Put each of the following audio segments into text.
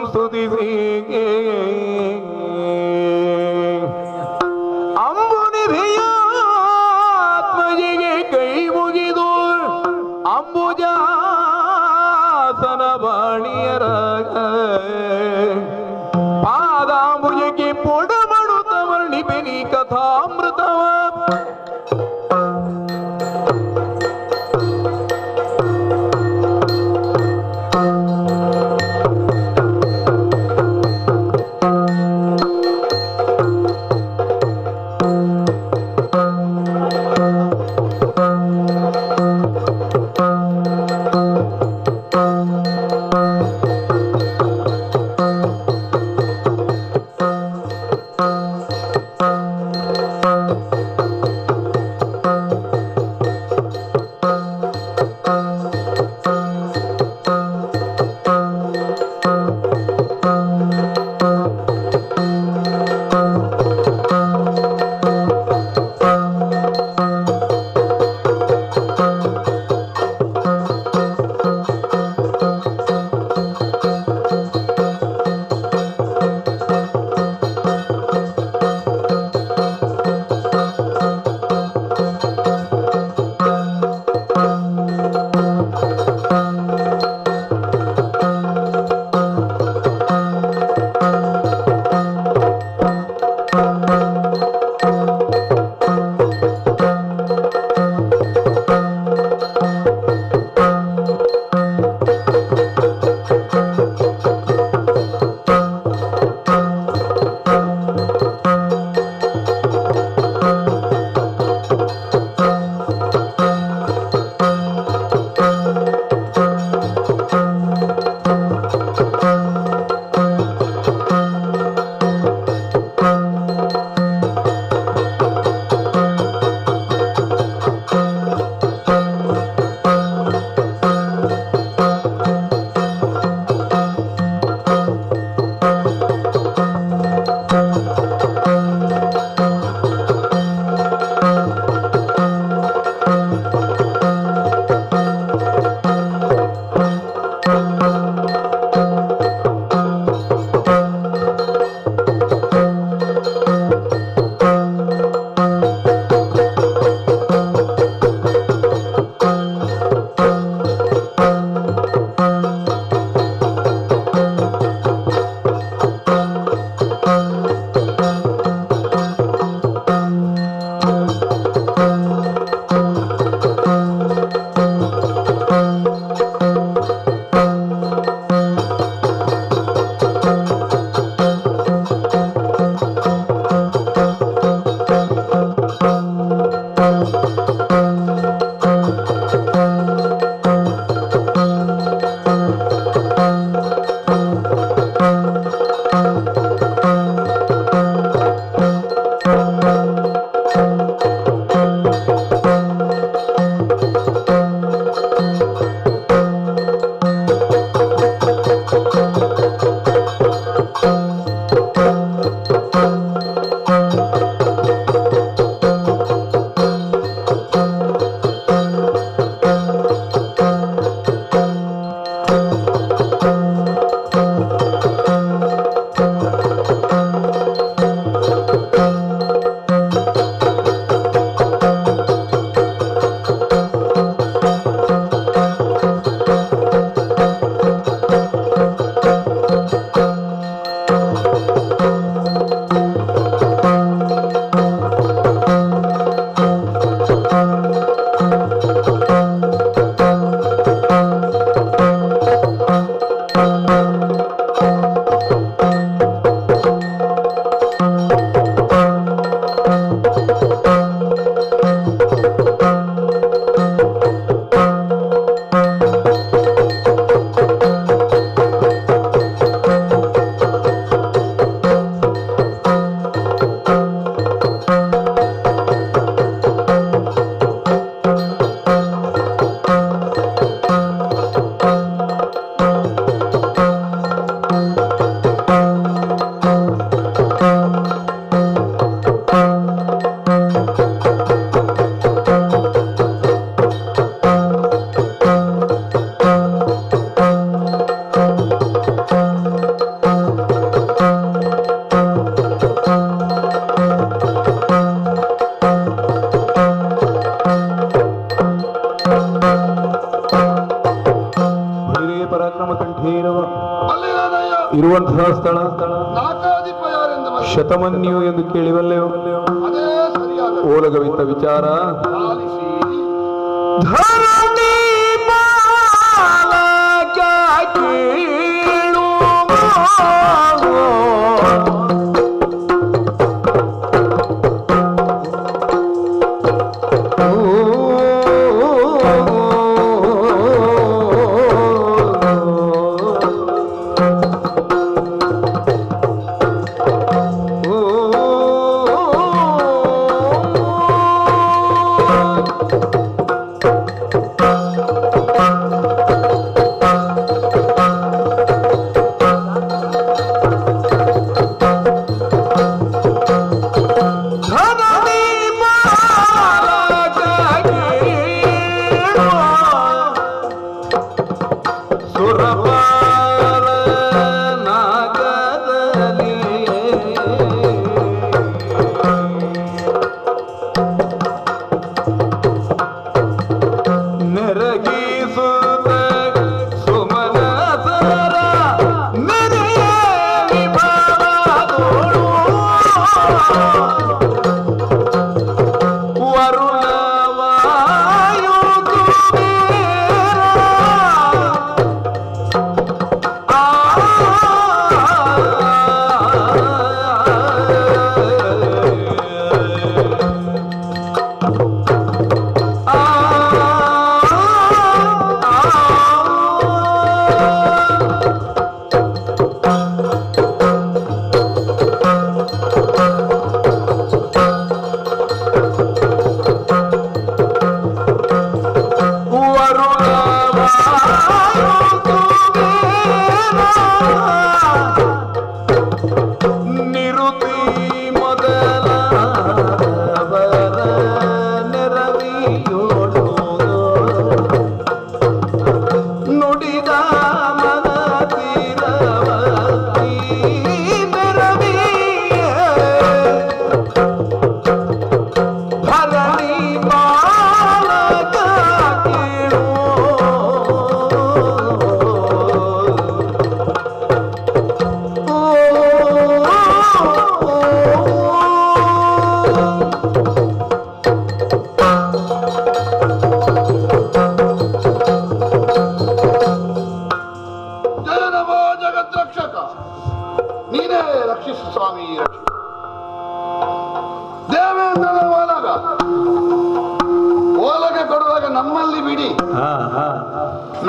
ಸ್ತುತಿಸಿ ಅಂಬುನಿಧಿಯ ಆತ್ಮಜಿಗೆ ಕೈ ಮುಗಿದು ಅಂಬುಜಾಸನ ಬಾಣಿಯರ ಪಾದಾಂಬುಜಕ್ಕೆ ಪೊಡಮಡುತ್ತ ವರ್ಣಿಪೆನಿ ಕಥಾಮೃತವ ಇರುವಂತಹ ಸ್ಥಳ ನಾಕಾಧಿಪ ಯಾರೆಂದು ಶತಮನ್ಯು ಎಂದು ಕೇಳಿವಲ್ಲೆಯೋ? ಅದೇ ಸರಿಯಾದ ಓಲಗವಿತ್ತ ವಿಚಾರ ಆಲಿಸಿ. ಧರಣಿ ಬಾಲಕ ಕೇಳು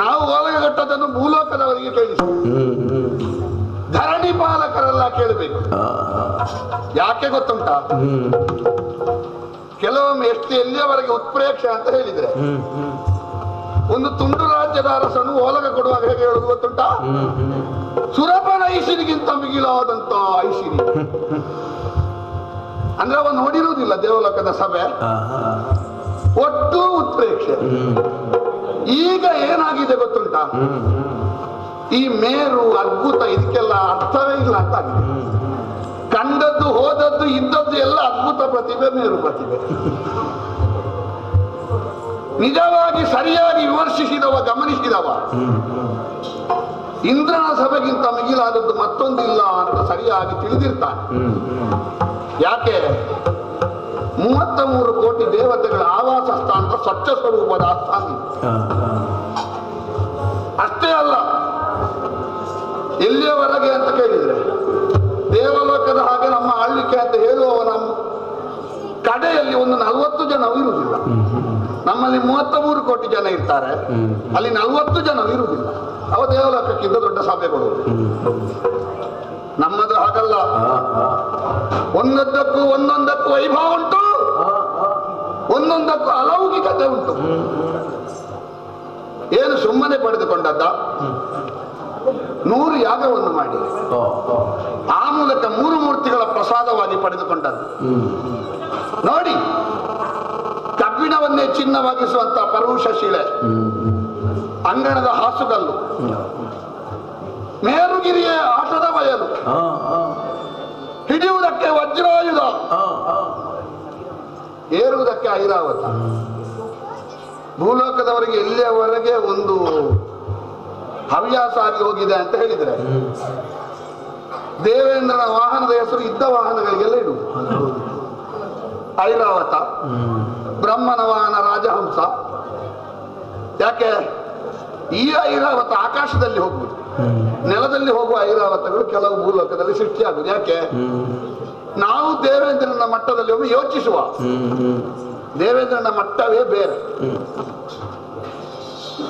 ನಾವು ಓಲಗೆ ಕಟ್ಟೋದನ್ನು ಭೂಲೋಕದವರಿಗೆ ಕೇಳಿಸಿ ಧರಣಿ ಪಾಲಕರೆಲ್ಲ ಕೇಳಬೇಕು. ಯಾಕೆ ಗೊತ್ತುಂಟ? ಕೆಲವೊಮ್ಮೆ ಎಷ್ಟು ಎಲ್ಲಿಯವರೆಗೆ ಉತ್ಪ್ರೇಕ್ಷೆ ಅಂತ ಹೇಳಿದ್ರೆ, ಒಂದು ತುಂಡು ರಾಜ್ಯದ ಅರಸನು ಓಲಗ ಕೊಡುವಾಗ ಹೇಗೆ ಹೇಳುದು ಗೊತ್ತುಂಟ? ಸುರಪನ ಐಸಿರಿಗಿಂತ ಮಿಗಿಲಾದಂತ ಐಸಿರಿ ಅಂದ್ರೆ ಅವ ನೋಡಿರುವುದಿಲ್ಲ ದೇವಲೋಕದ ಸಭೆ, ಒಟ್ಟು ಉತ್ಪ್ರೇಕ್ಷೆ. ಈಗ ಏನಾಗಿದೆ ಗೊತ್ತುಂಟ? ಈ ಮೇರು ಅದ್ಭುತ ಇದಕ್ಕೆಲ್ಲ ಅರ್ಥವೇ ಇಲ್ಲ ಅಂತ ಆಗಿದೆ. ಕಂಡದ್ದು ಹೋದದ್ದು ಇದ್ದದ್ದು ಎಲ್ಲ ಅದ್ಭುತ ಪ್ರತಿಭೆ, ಮೇರು ಪ್ರತಿಭೆ. ನಿಜವಾಗಿ ಸರಿಯಾಗಿ ವಿಮರ್ಶಿಸಿದವ, ಗಮನಿಸಿದವ, ಇಂದ್ರನ ಸಭೆಗಿಂತ ಮಿಗಿಲಾದದ್ದು ಮತ್ತೊಂದಿಲ್ಲ ಅಂತ ಸರಿಯಾಗಿ ತಿಳಿದಿರ್ತಾನೆ. ಯಾಕೆ? 33 ಕೋಟಿ ದೇವತೆಗಳ ಆವಾಸ ಸ್ಥಾನ, ಸ್ವಚ್ಛ ಸ್ವರೂಪದ ಆಸ್ಥಾನ. ಅಷ್ಟೇ ಅಲ್ಲ, ಎಲ್ಲಿಯವರೆಗೆ ಅಂತ ಕೇಳಿದ್ರೆ, ದೇವಲೋಕದ ಹಾಗೆ ನಮ್ಮ ಆಳ್ವಿಕೆ ಅಂತ ಹೇಳುವವನ ಕಡೆಯಲ್ಲಿ ಒಂದು 40 ಜನವು ಇರುವುದಿಲ್ಲ. ನಮ್ಮಲ್ಲಿ 33 ಕೋಟಿ ಜನ ಇರ್ತಾರೆ, ಅಲ್ಲಿ 40 ಜನವು ಇರುವುದಿಲ್ಲ. ಅವ ದೇವಲೋಕಕ್ಕಿಂತ ದೊಡ್ಡ ಸಭೆ ಕೊಡುವುದು. ನಮ್ಮದು ಹಾಗಲ್ಲ, ಒಂದೊಂದಕ್ಕೂ ವೈಭವ ಉಂಟು, ಒಂದೊಂದಕ್ಕೂ ಅಲೌಕಿಕತೆ ಉಂಟು. ಏನು ಸುಮ್ಮನೆ ಪಡೆದುಕೊಂಡದ್ದ? 100 ಯಾಗವನ್ನು ಮಾಡಿ ಆ ಮೂಲಕ 3 ಮೂರ್ತಿಗಳ ಪ್ರಸಾದವಾಗಿ ಪಡೆದುಕೊಂಡದ್ದು. ನೋಡಿ, ಕಬ್ಬಿಣವನ್ನೇ ಚಿನ್ನವಾಗಿಸುವಂತ ಪರೂಷ ಶಿಲೆ, ಅಂಗಣದ ಹಾಸುಗಲ್ಲು, ಮೇರುಗಿರಿಯ ಆಟದ ಬಯಲು, ಹಿಡಿಯುವುದಕ್ಕೆ ವಜ್ರಾಯುಧ, ಏರುವುದಕ್ಕೆ ಐರಾವತ. ಭೂಲೋಕದವರಿಗೆ ಎಲ್ಲಿಯವರೆಗೆ ಒಂದು ಹವ್ಯಾಸ ಆಗಿ ಹೋಗಿದೆ ಅಂತ ಹೇಳಿದ್ರೆ, ದೇವೇಂದ್ರನ ವಾಹನದ ಹೆಸರು ಇದ್ದ ವಾಹನಗಳಿಗೆಲ್ಲ ಇಡುವುದು. ಐರಾವತ, ಬ್ರಹ್ಮನ ವಾಹನ ರಾಜಹಂಸ. ಯಾಕೆ? ಈ ಐರಾವತ ಆಕಾಶದಲ್ಲಿ ಹೋಗುವುದು, ನೆಲದಲ್ಲಿ ಹೋಗುವ ಐರಾವತಗಳು ಕೆಲವು ಭೂಲೋಕದಲ್ಲಿ ಸೃಷ್ಟಿಯಾಗುವುದು. ಯಾಕೆ? ನಾವು ದೇವೇಂದ್ರನ ಮಟ್ಟದಲ್ಲಿ ಒಮ್ಮೆ ಯೋಚಿಸುವ. ದೇವೇಂದ್ರನ ಮಟ್ಟವೇ ಬೇರೆ.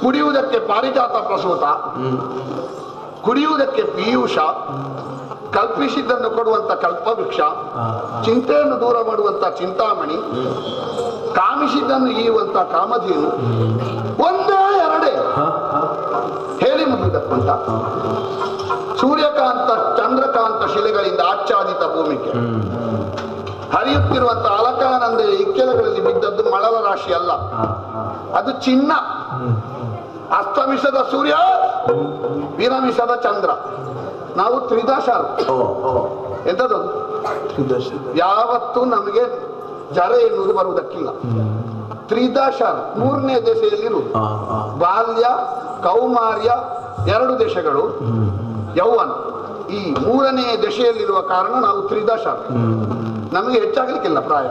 ಕುಡಿಯುವುದಕ್ಕೆ ಪಾರಿಜಾತ ಪ್ರಸೂತ, ಕುಡಿಯುವುದಕ್ಕೆ ಪೀಯೂಷ, ಕಲ್ಪಿಸಿದ್ದನ್ನು ಕೊಡುವಂತ ಕಲ್ಪವೃಕ್ಷ, ಚಿಂತೆಯನ್ನು ದೂರ ಮಾಡುವಂತ ಚಿಂತಾಮಣಿ, ಕಾಮಿಸಿದ್ದನ್ನು ಈಯುವಂತ ಕಾಮಧೇನು. ಒಂದೇ ಎರಡೇ ಹೇಳಿ ಮುಗಿದಕ್ಕಂತ ಸೂರ್ಯಕಾಂತ ಚಂದ್ರಕಾಂತ ಶಿಲೆಗಳಿಂದ ಆಚ್ಛಾದಿತ ಭೂಮಿಗೆ ಹರಿಯುತ್ತಿರುವಂತ ಅಲಕಾನಂದ ಇಕ್ಕೆಲಗಳಲ್ಲಿ ಬಿದ್ದದ್ದು ಮಳಲ ರಾಶಿ ಅಲ್ಲ, ಅದು ಚಿನ್ನ. ಅಸ್ತಮಿಸದ ಸೂರ್ಯ, ವಿರಮಿಸದ ಚಂದ್ರ. ನಾವು ತ್ರಿದಶರು. ಎಂತದ್ದು? ಯಾವತ್ತೂ ನಮಗೆ ಜರ ಎನ್ನುವುದು ಬರುವುದಕ್ಕಿಲ್ಲ. ತ್ರಿದಶರು ಮೂರನೇ ದಶೆಯಲ್ಲಿರುವುದು. ಬಾಲ್ಯ, ಕೌಮಾರ್ಯ ಎರಡು ದಶೆಗಳು, ಯೌವನ ಈ ಮೂರನೇ ದಶೆಯಲ್ಲಿರುವ ಕಾರಣ ನಾವು ತ್ರಿದಶರು. ನಮಗೆ ಹೆಚ್ಚಾಗಲಿಕ್ಕಿಲ್ಲ ಪ್ರಾಯ.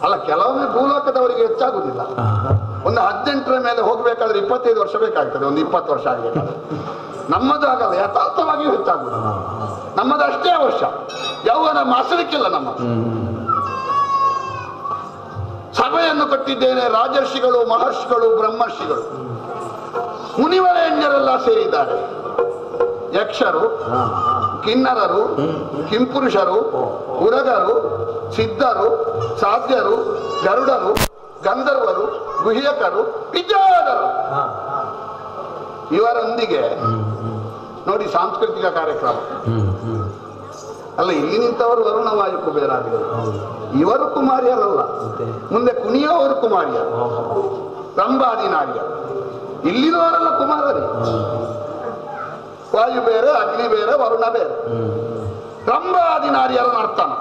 ಅಲ್ಲ, ಕೆಲವೊಮ್ಮೆ ಭೂಲೋಕದವರಿಗೆ ಹೆಚ್ಚಾಗುದಿಲ್ಲ. ಒಂದು 18ರ ಮೇಲೆ ಹೋಗ್ಬೇಕಾದ್ರೆ 25 ವರ್ಷ ಬೇಕಾಗ್ತದೆ, ಒಂದು 20 ವರ್ಷ ಆಗಬೇಕಾದ್ರೆ. ನಮ್ಮದು ಆಗಲ್ಲ, ಯಥಾರ್ಥವಾಗಿಯೂ ಹೆಚ್ಚಾಗುವುದು. ನಮ್ಮದು ಅಷ್ಟೇ ವರ್ಷ. ಯೌವನ ಮಾಸಲಿಕ್ಕಿಲ್ಲ ನಮ್ಮ. ಸಭೆಯನ್ನು ಕೊಟ್ಟಿದ್ದೇನೆ. ರಾಜರ್ಷಿಗಳು, ಮಹರ್ಷಿಗಳು, ಬ್ರಹ್ಮರ್ಷಿಗಳು, ಮುನಿವರೇಣ್ಯರೆಲ್ಲ ಸೇರಿದ್ದಾರೆ. ಯಕ್ಷರು, ಕಿನ್ನರರು, ಕಿಂಪುರುಷರು, ಉರಗರು, ಸಿದ್ಧರು, ಸಾಧ್ಯರು, ಗರುಡರು, ಗಂಧರ್ವರು, ಗುಹ್ಯಕರು, ವಿಜಾದರು. ಇವರೊಂದಿಗೆ ನೋಡಿ ಸಾಂಸ್ಕೃತಿಕ ಕಾರ್ಯಕ್ರಮ. ಅಲ್ಲ, ಇಲ್ಲಿ ನಿಂತವರು ವರುಣ ವಾಯು ಕುಬೇರಾದಿಗಳು. ಇವರು ಕುಮಾರಿಯರಲ್ಲ, ಮುಂದೆ ಕುಣಿಯೋವರು ಕುಮಾರಿಯ, ರಂಭಾದಿ ನಾರ್ಯ. ಇಲ್ಲಿರುವವರೆಲ್ಲ ಕುಮಾರರೇ. ವಾಯು ಬೇರೆ, ಅಗ್ನಿ ಬೇರೆ, ವರುಣ ಬೇರೆ. ರಂಭಾದಿ ನಾರ್ಯರ ನರ್ತನ.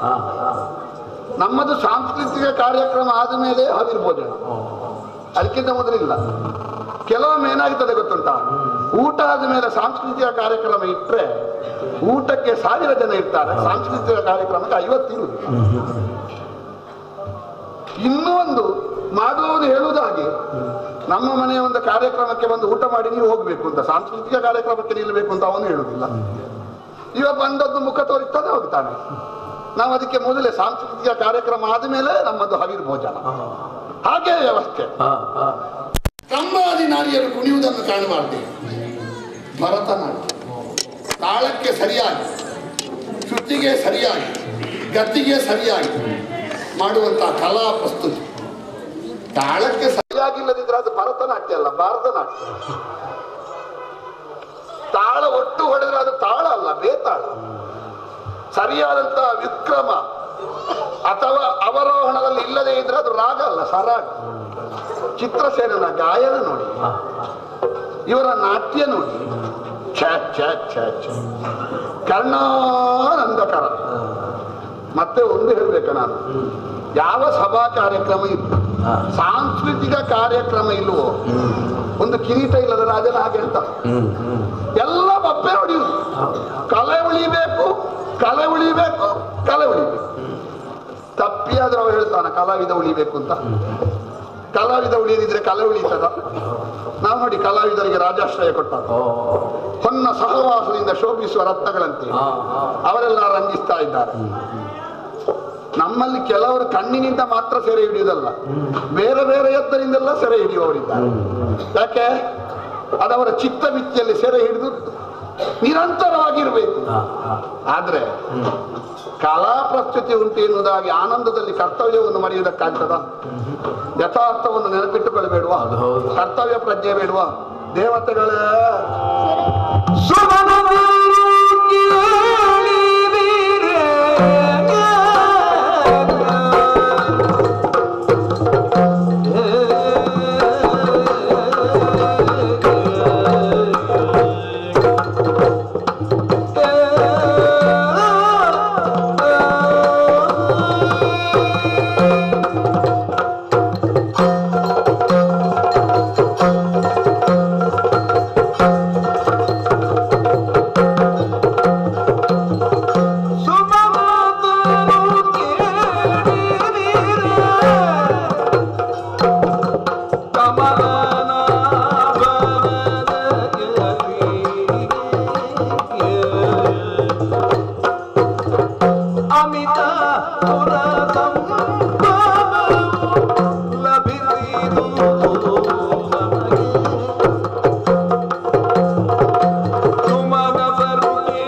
ನಮ್ಮದು ಸಾಂಸ್ಕೃತಿಕ ಕಾರ್ಯಕ್ರಮ ಆದ ಮೇಲೆ ಹವಿರ್ಭೋಜನ, ಅದಕ್ಕಿಂತ ಮೊದಲಿಲ್ಲ. ಕೆಲವೊಮ್ಮೆ ಏನಾಗ್ತದೆ ಗೊತ್ತುಂಟ, ಊಟ ಆದ ಮೇಲೆ ಸಾಂಸ್ಕೃತಿಕ ಕಾರ್ಯಕ್ರಮ ಇಟ್ಟರೆ ಊಟಕ್ಕೆ 1000 ಜನ ಇರ್ತಾರೆ, ಸಾಂಸ್ಕೃತಿಕ ಕಾರ್ಯಕ್ರಮಕ್ಕೆ 50 ಇರುವುದಿಲ್ಲ. ಇನ್ನೂ ಒಂದು ಮಾಡುವುದು ಹೇಳುವುದಾಗಿ, ನಮ್ಮ ಮನೆಯ ಒಂದು ಕಾರ್ಯಕ್ರಮಕ್ಕೆ ಬಂದು ಊಟ ಮಾಡಿ ನೀವು ಹೋಗ್ಬೇಕು ಅಂತ, ಸಾಂಸ್ಕೃತಿಕ ಕಾರ್ಯಕ್ರಮಕ್ಕೆ ನಿಲ್ಲಬೇಕು ಅಂತ ಅವನು ಹೇಳುವುದಿಲ್ಲ. ಇವ ಬಂದದ್ದು ಮುಖ ತೋರಿಸ್ತಾನೆ ಹೋಗ್ತಾನೆ. ನಾವು ಅದಕ್ಕೆ ಮೊದಲೇ ಸಾಂಸ್ಕೃತಿಕ ಕಾರ್ಯಕ್ರಮ ಆದ್ಮೇಲೆ ನಮ್ಮದು ಹವಿರ್ಭೋಜನ. ಹಾಗೆ ವ್ಯವಸ್ಥೆ. ರಂಭಾದಿ ನಾರಿಯರು ಕುಣಿಯುವುದನ್ನು ಕಾಣಬಾರ್ದು. ಭರತನಾಟ್ಯ ತಾಳಕ್ಕೆ ಸರಿಯಾಗಿ, ಶ್ರುತಿಗೆ ಸರಿಯಾಗಿ, ಗತಿಗೆ ಸರಿಯಾಗಿ ಮಾಡುವಂತಹ ಕಲಾ ಪ್ರಸ್ತುತಿ. ತಾಳಕ್ಕೆ ಸರಿಯಾಗಿಲ್ಲದಿದ್ರೆ ಅದು ಭರತನಾಟ್ಯ ಅಲ್ಲ, ಭಾರತನಾಟ್ಯ. ತಾಳ ಒಟ್ಟು ಹೊಡೆದ್ರೆ ಅದು ತಾಳ ಅಲ್ಲ, ಬೇತಾಳ. ಸರಿಯಾದಂತಹ ವಿಕ್ರಮ ಅಥವಾ ಅವರೋಹಣದಲ್ಲಿ ಇಲ್ಲದೆ ಇದ್ರೆ ಅದು ರಾಗ ಅಲ್ಲ, ಸರಾಗ. ಚಿತ್ರಸೇನನ ಗಾಯನ ನೋಡಿ, ಇವರ ನಾಟ್ಯ ನೋಡಿ, ಕರ್ಣಾನಂದಕರ. ಮತ್ತೆ ಒಂದು ಹೇಳ್ಬೇಕ ನಾನು, ಯಾವ ಸಭಾ ಕಾರ್ಯಕ್ರಮ ಇತ್ತು, ಸಾಂಸ್ಕೃತಿಕ ಕಾರ್ಯಕ್ರಮ ಇಲ್ವೋ, ಒಂದು ಕಿರೀಟ ಇಲ್ಲದ ರಾಜನ ಹಾಗೆ ಅಂತ ಎಲ್ಲ ಬಪ್ಪೆ ಹೊಡೆಯುವುದು. ಕಲೆ ಉಳಿಬೇಕು, ಕಲೆ ಉಳಿಬೇಕು, ಕಲೆ ಉಳಿಬೇಕು. ತಪ್ಪಿಯಾದ್ರೂ ಅವ ಹೇಳ್ತಾನ ಕಲಾವಿದ ಉಳಿಬೇಕು ಅಂತ. ಕಲಾವಿದ ಉಳಿಯದಿದ್ರೆ ಕಲೆ ಉಳಿತದ? ನಾವು ನೋಡಿ ಕಲಾವಿದರಿಗೆ ರಾಜಾಶ್ರಯ ಕೊಟ್ಟ, ಹೊನ್ನ ಸಹವಾಸದಿಂದ ಶೋಭಿಸುವ ರತ್ನಗಳಂತೆ ಅವರೆಲ್ಲ ರಂಜಿಸ್ತಾ ಇದ್ದಾರೆ. ನಮ್ಮಲ್ಲಿ ಕೆಲವರು ಕಣ್ಣಿನಿಂದ ಮಾತ್ರ ಸೆರೆ ಹಿಡಿಯುವುದಲ್ಲ, ಬೇರೆ ಬೇರೆ ಎತ್ತರಿಂದೆಲ್ಲ ಸೆರೆ ಹಿಡಿಯುವವರಿದ್ದಾರೆ. ಯಾಕೆ? ಅದವರ ಚಿತ್ತವಿಚ್ಛೆಯಲ್ಲಿ ಸೆರೆ ಹಿಡಿದು ನಿರಂತರವಾಗಿರ್ಬೇಕು. ಆದ್ರೆ ಕಲಾ ಪ್ರಸ್ತುತಿ ಉಂಟು ಎನ್ನುವುದಾಗಿ ಆನಂದದಲ್ಲಿ ಕರ್ತವ್ಯವನ್ನು ಮರೆಯುವುದಕ್ಕಾಗ್ತದ? ಯಥಾರ್ಥವನ್ನು ನೆನಪಿಟ್ಟುಕೊಳ್ಳಬೇಡುವ? ಕರ್ತವ್ಯ ಪ್ರಜ್ಞೆ ಬೇಡುವ? ದೇವತೆಗಳೇ ಅಮಿತ ಪುರ ಲಭಿಸಿದು ಸುಮನ ಬರುಗೆ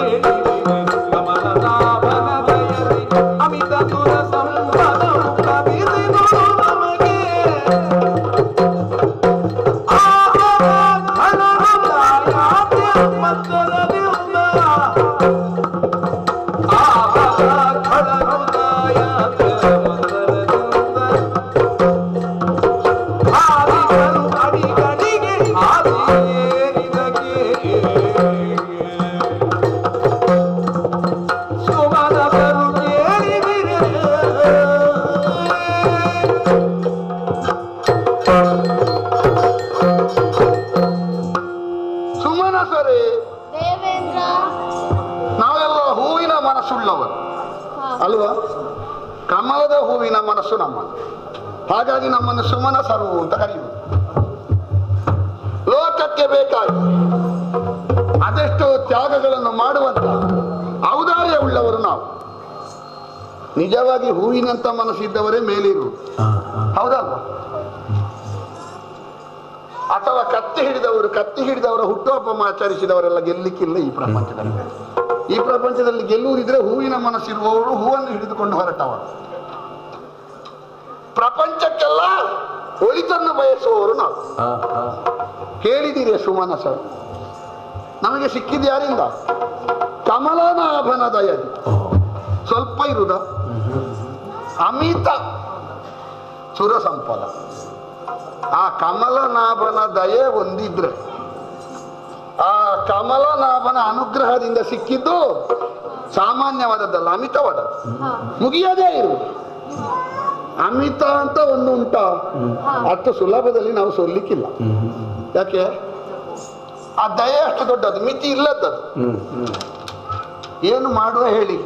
ಕಮಲನಾಭನ ದಯದಿ ಅಮಿತ ಪುರ ಸಂಪದವು ಲಭಿಸಿದು ನಮಗೆ ಅಲ್ವಾ? ಕಮಲದ ಹೂವಿನ ಮನಸ್ಸು ನಮ್ಮದು. ಹಾಗಾಗಿ ನಮ್ಮನ್ನು ಸುಮನಸರು ಅಂತ ಕರೆಯುವುದು. ಲೋಕಕ್ಕೆ ಬೇಕಾಗಿ ಅದೆಷ್ಟೋ ತ್ಯಾಗಗಳನ್ನು ಮಾಡುವಂತ ಔದಾರ್ಯ ಉಳ್ಳವರು ನಾವು. ನಿಜವಾಗಿ ಹೂವಿನಂತ ಮನಸ್ಸಿದ್ದವರೇ ಮೇಲಿರುವುದು, ಹೌದಲ್ವಾ? ಅಥವಾ ಕತ್ತಿ ಹಿಡಿದವರ ಹುಟ್ಟುಹಬ್ಬ ಆಚರಿಸಿದವರೆಲ್ಲ ಗೆಲ್ಲಿಕ್ಕಿಲ್ಲ ಈ ಪ್ರಪಂಚದಲ್ಲಿ. ಈ ಪ್ರಪಂಚದಲ್ಲಿ ಗೆಲ್ಲುವುದಿದ್ರೆ ಹೂವಿನ ಮನಸ್ಸಿರುವವರು ಹೂವನ್ನು ಹಿಡಿದುಕೊಂಡು ಹೊರಟವರು. ಪ್ರಪಂಚಕ್ಕೆಲ್ಲ ಒಳಿತನ್ನು ಬಯಸುವವರು ನಾವು. ಕೇಳಿದ್ದೀರಿ ಸುಮನಸ ನಮಗೆ ಸಿಕ್ಕಿದ ಯಾರಿಂದ? ಕಮಲನಾಭನ ದಯದಿ. ಸ್ವಲ್ಪ ಇರುವುದ ಅಮಿತ ಸುರ ಸಂಪದ. ಆ ಕಮಲನಾಭನ ದಯೆ ಒಂದಿದ್ರೆ, ಆ ಕಮಲನಾಭನ ಅನುಗ್ರಹದಿಂದ ಸಿಕ್ಕಿದ್ದು ಸಾಮಾನ್ಯವಾದದ್ದಲ್ಲ, ಅಮಿತವಾದದ್ದು. ಮುಗಿಯದೇ ಇರುವುದು. ಅಮಿತ ಅಂತ ಒಂದು ಉಂಟ, ಅಷ್ಟು ಸುಲಭದಲ್ಲಿ ನಾವು ಸೋಲಿಕ್ಕಿಲ್ಲ. ಯಾಕೆ? ಆ ದಯೆ ಅಷ್ಟು ದೊಡ್ಡದು, ಮಿತಿ ಇಲ್ಲದದ್ದು. ಏನು ಮಾಡುವ ಹೇಳಿ?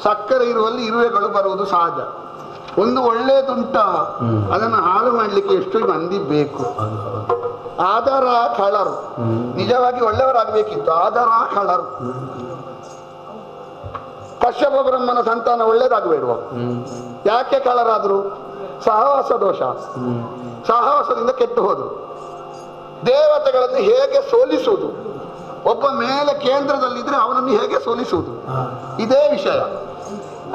ಸಕ್ಕರೆ ಇರುವಲ್ಲಿ ಇರುವೆಗಳು ಬರುವುದು ಸಹಜ. ಒಂದು ಒಳ್ಳೇದುಂಟ, ಅದನ್ನು ಹಾಳು ಮಾಡ್ಲಿಕ್ಕೆ ಎಷ್ಟು ಮಂದಿ ಬೇಕು. ಆಧಾರ ಕಳರು, ನಿಜವಾಗಿ ಒಳ್ಳೆಯವರಾಗಬೇಕಿತ್ತು, ಆಧಾರ ಕಳರು. ಕಶ್ಯಪ ಬ್ರಹ್ಮನ ಸಂತಾನ ಒಳ್ಳೇದಾಗಬೇಡುವ. ಯಾಕೆ ಕಳರಾದ್ರು? ಸಹವಾಸ ದೋಷ. ಸಹವಾಸದಿಂದ ಕೆಟ್ಟು ಹೋದ್ರು. ದೇವತೆಗಳನ್ನು ಹೇಗೆ ಸೋಲಿಸುವುದು? ಒಬ್ಬ ಮೇಲೆ ಕೇಂದ್ರದಲ್ಲಿದ್ರೆ ಅವನನ್ನು ಹೇಗೆ ಸೋಲಿಸುವುದು? ಇದೇ ವಿಷಯ.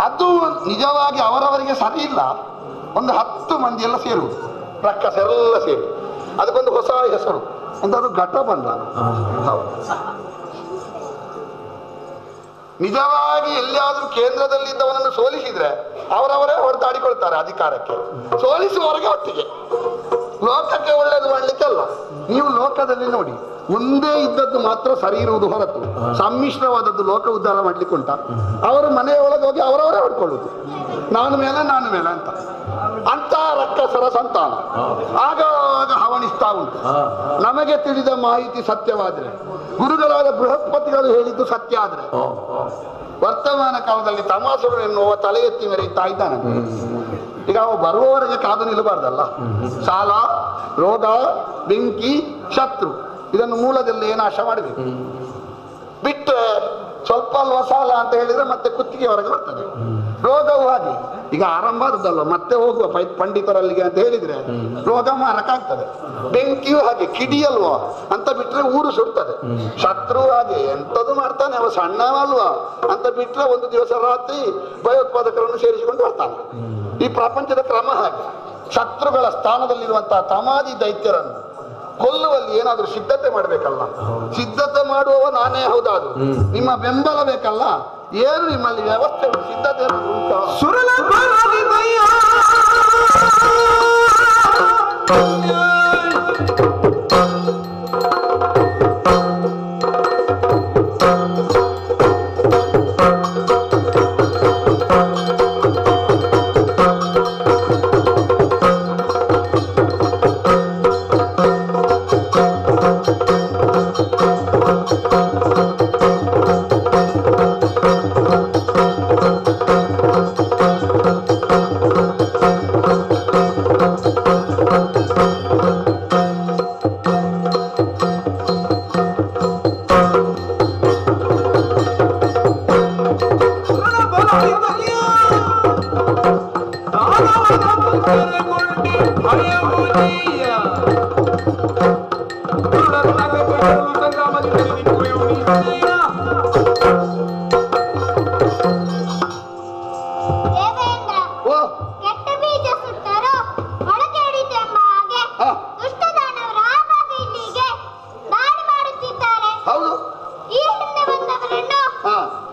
ಅದು ನಿಜವಾಗಿ ಅವರವರಿಗೆ ಸರಿ ಇಲ್ಲ. ಒಂದು 10 ಮಂದಿ ಎಲ್ಲ ಸೇರುವುದು, ರಕ್ಕಸೆಲ್ಲ ಸೇರಿ ಅದಕ್ಕೊಂದು ಹೊಸ ಹೆಸರು, ಎಂತಾದ್ರು ಘಟಬಂಧನ. ನಿಜವಾಗಿ ಎಲ್ಲಿಯಾದ್ರೂ ಕೇಂದ್ರದಲ್ಲಿದ್ದವನನ್ನು ಸೋಲಿಸಿದ್ರೆ ಅವರವರೇ ಹೊಡೆದಾಡಿಕೊಳ್ತಾರೆ ಅಧಿಕಾರಕ್ಕೆ. ಸೋಲಿಸುವವರೆಗೆ ಒಟ್ಟಿಗೆ. ಲೋಕಕ್ಕೆ ಒಳ್ಳೇದು ಮಾಡ್ಲಿಕ್ಕೆ ಅಲ್ಲ. ನೀವು ಲೋಕದಲ್ಲಿ ನೋಡಿ, ಒಂದೇ ಇದ್ದದ್ದು ಮಾತ್ರ ಸರಿ ಇರುವುದು ಹೊರತು ಸಮ್ಮಿಶ್ರವಾದದ್ದು ಲೋಕ ಉದ್ಧಾರ ಮಾಡ್ಲಿಕ್ಕೆ ಉಂಟ? ಅವರು ಮನೆಯೊಳಗೆ ಹೋಗಿ ಅವರವರೇ ಹೊಡ್ಕೊಳ್ಳುದು, ನಾನು ಮೇಲೆ ಅಂತ. ಅಂತ ರಕ್ಕಸರ ಸಂತಾನ ಆಗಾಗ ಹವಣಿಸ್ತಾ ಉಂಟು. ನಮಗೆ ತಿಳಿದ ಮಾಹಿತಿ ಸತ್ಯವಾದ್ರೆ, ಗುರುಗಳಾದ ಬೃಹಸ್ಪತಿಗಳು ಹೇಳಿದ್ದು ಸತ್ಯ ಆದ್ರೆ, ವರ್ತಮಾನ ಕಾಲದಲ್ಲಿ ತಮಾಸುಗಳು ಎನ್ನುವ ತಲೆ ಎತ್ತಿ ಮೆರೆಯುತ್ತಾ ಇದ್ದಾನೆ. ಈಗ ಅವ ಬರುವವರೆಗೆ ಕಾದು ನಿಲ್ಲಬಾರ್ದಲ್ಲ. ಸಾಲ, ರೋಗ, ಬೆಂಕಿ, ಶತ್ರು, ಇದನ್ನು ಮೂಲದಲ್ಲಿ ನಾಶ ಮಾಡಬೇಕು. ಬಿಟ್ಟರೆ ಸ್ವಲ್ಪ ಅಲ್ವ ಸಾಲ ಅಂತ ಹೇಳಿದ್ರೆ ಮತ್ತೆ ಕುತ್ತಿಗೆ ಹೊರಗೆ ಬರ್ತದೆ. ರೋಗವು ಹಾಗೆ ಈಗ ಆರಂಭ ಆದದ್ದಲ್ಲ, ಮತ್ತೆ ಹೋಗುವ ಪಂಡಿತರಲ್ಲಿಗೆ ಅಂತ ಹೇಳಿದ್ರೆ ರೋಗ ಮಾರಕ್ಕಾಗ್ತದೆ. ಬೆಂಕಿಯೂ ಹಾಗೆ ಕಿಡಿಯಲ್ವಾ ಅಂತ ಬಿಟ್ರೆ ಊರು ಸುಡ್ತದೆ. ಶತ್ರು ಹಾಗೆ ಎಂತದ್ದು ಮಾಡ್ತಾನೆ, ಅವ ಸಣ್ಣವಲ್ವಾ ಅಂತ ಬಿಟ್ರೆ ಒಂದು ದಿವಸ ರಾತ್ರಿ ಭಯೋತ್ಪಾದಕರನ್ನು ಸೇರಿಸಿಕೊಂಡು ಬರ್ತಾನೆ. ಈ ಪ್ರಪಂಚದ ಕ್ರಮ ಹಾಗೆ. ಶತ್ರುಗಳ ಸ್ಥಾನದಲ್ಲಿರುವಂತಹ ತಮಾದಿ ದೈತ್ಯರನ್ನು ಕೊಲ್ಲುವಲ್ಲಿ ಏನಾದ್ರೂ ಸಿದ್ಧತೆ ಮಾಡ್ಬೇಕಲ್ಲ. ಸಿದ್ಧತೆ ಮಾಡುವವ ನಾನೇ ಹೌದಾದ್ರು, ನಿಮ್ಮ ಬೆಂಬಲ ಬೇಕಲ್ಲ. ಏನು ನಿಮ್ಮಲ್ಲಿ ವ್ಯವಸ್ಥೆ ಸಿದ್ಧತೆ ಉಂಟು?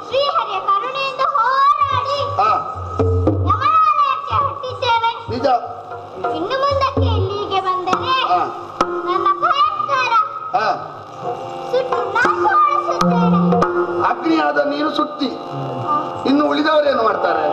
ಶ್ರೀಹರಿಯ ಕರುಣೆಯಿಂದ ಹೋರಾಡಿ ಯಮನಾಲಯಕ್ಕೆ ಹೊರಟಿದ್ದೇವೆ. ನಿಜ. ಇನ್ನು ಮುಂದಕ್ಕೆ ಇಲ್ಲಿಗೆ ಬಂದರೆ ನನ್ನ ಭಯಂಕರ ಸುಟ್ಟು ನಾಶಗೊಳಿಸುತ್ತೇನೆ. ಅಗ್ನಿಯಾದ ನೀರು ಸುತ್ತಿ, ಇನ್ನು ಉಳಿದವರೇನು ಮಾಡ್ತಾರೆ?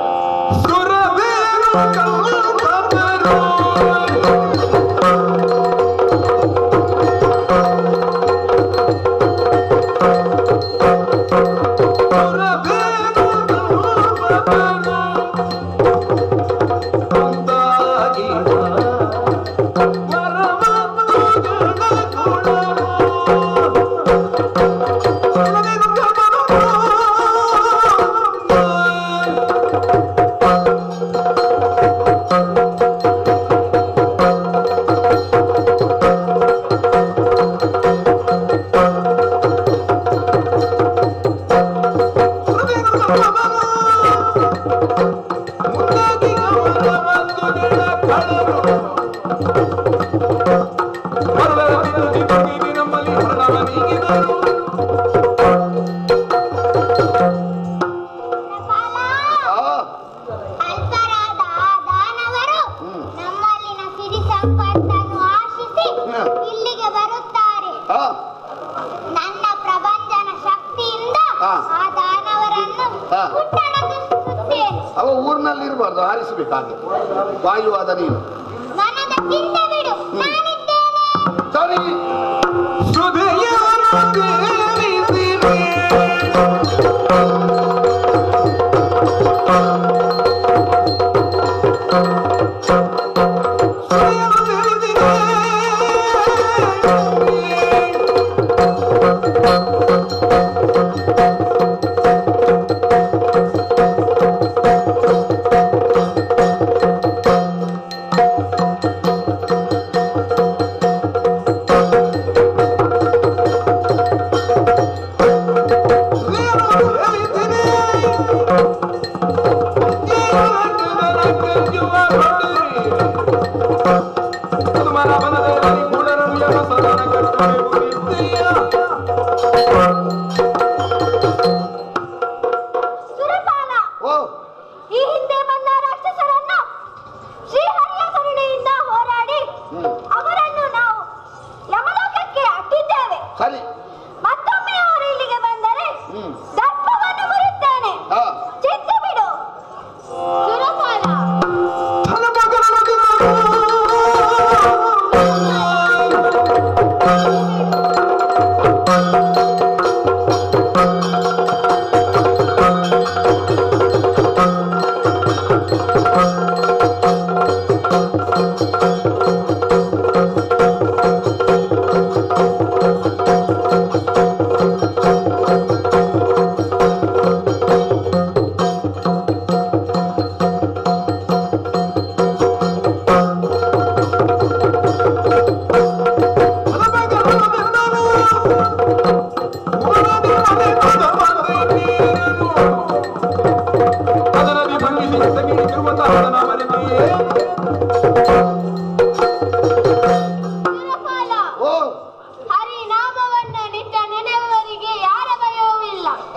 ಅವ ಊರಿನಲ್ಲಿ ಇರಬಾರ್ದು, ಹಾರಿಸಬೇಕಾಗಿ. ವಾಯುವಾದ ನೀನು ಸರಿ.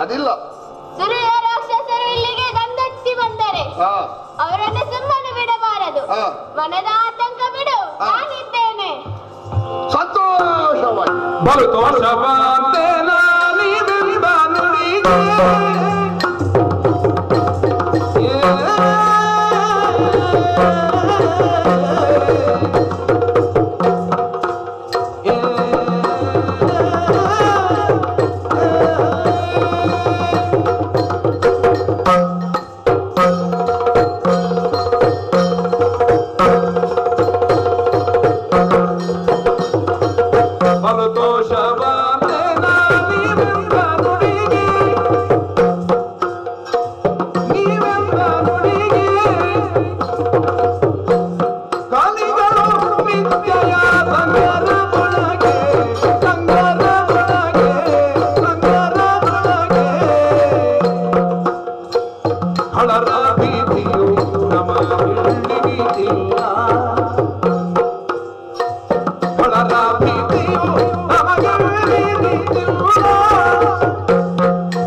ಅದಿಲ್ಲ. ಸುರಿಯ ರಾಕ್ಷಸರು ಇಲ್ಲಿಗೆ ದಂಡೆತ್ತಿ ಬಂದರೆ ಅವರನ್ನು ಸುಮ್ಮನೆ ಬಿಡಬಾರದು. ಮನದ ಆತಂಕ ಬಿಡು, ನಾನಿದ್ದೇನೆ. ಸಂತೋಷವಾಗಿ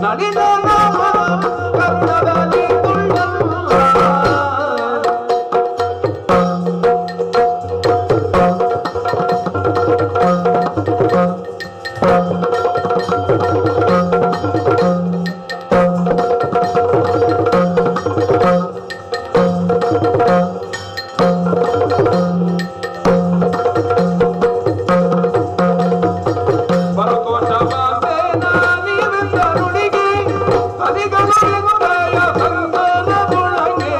ನಡಿನ ವಿದ್ಯೆಯ ಸಂಸಾರದೊಳಗೆ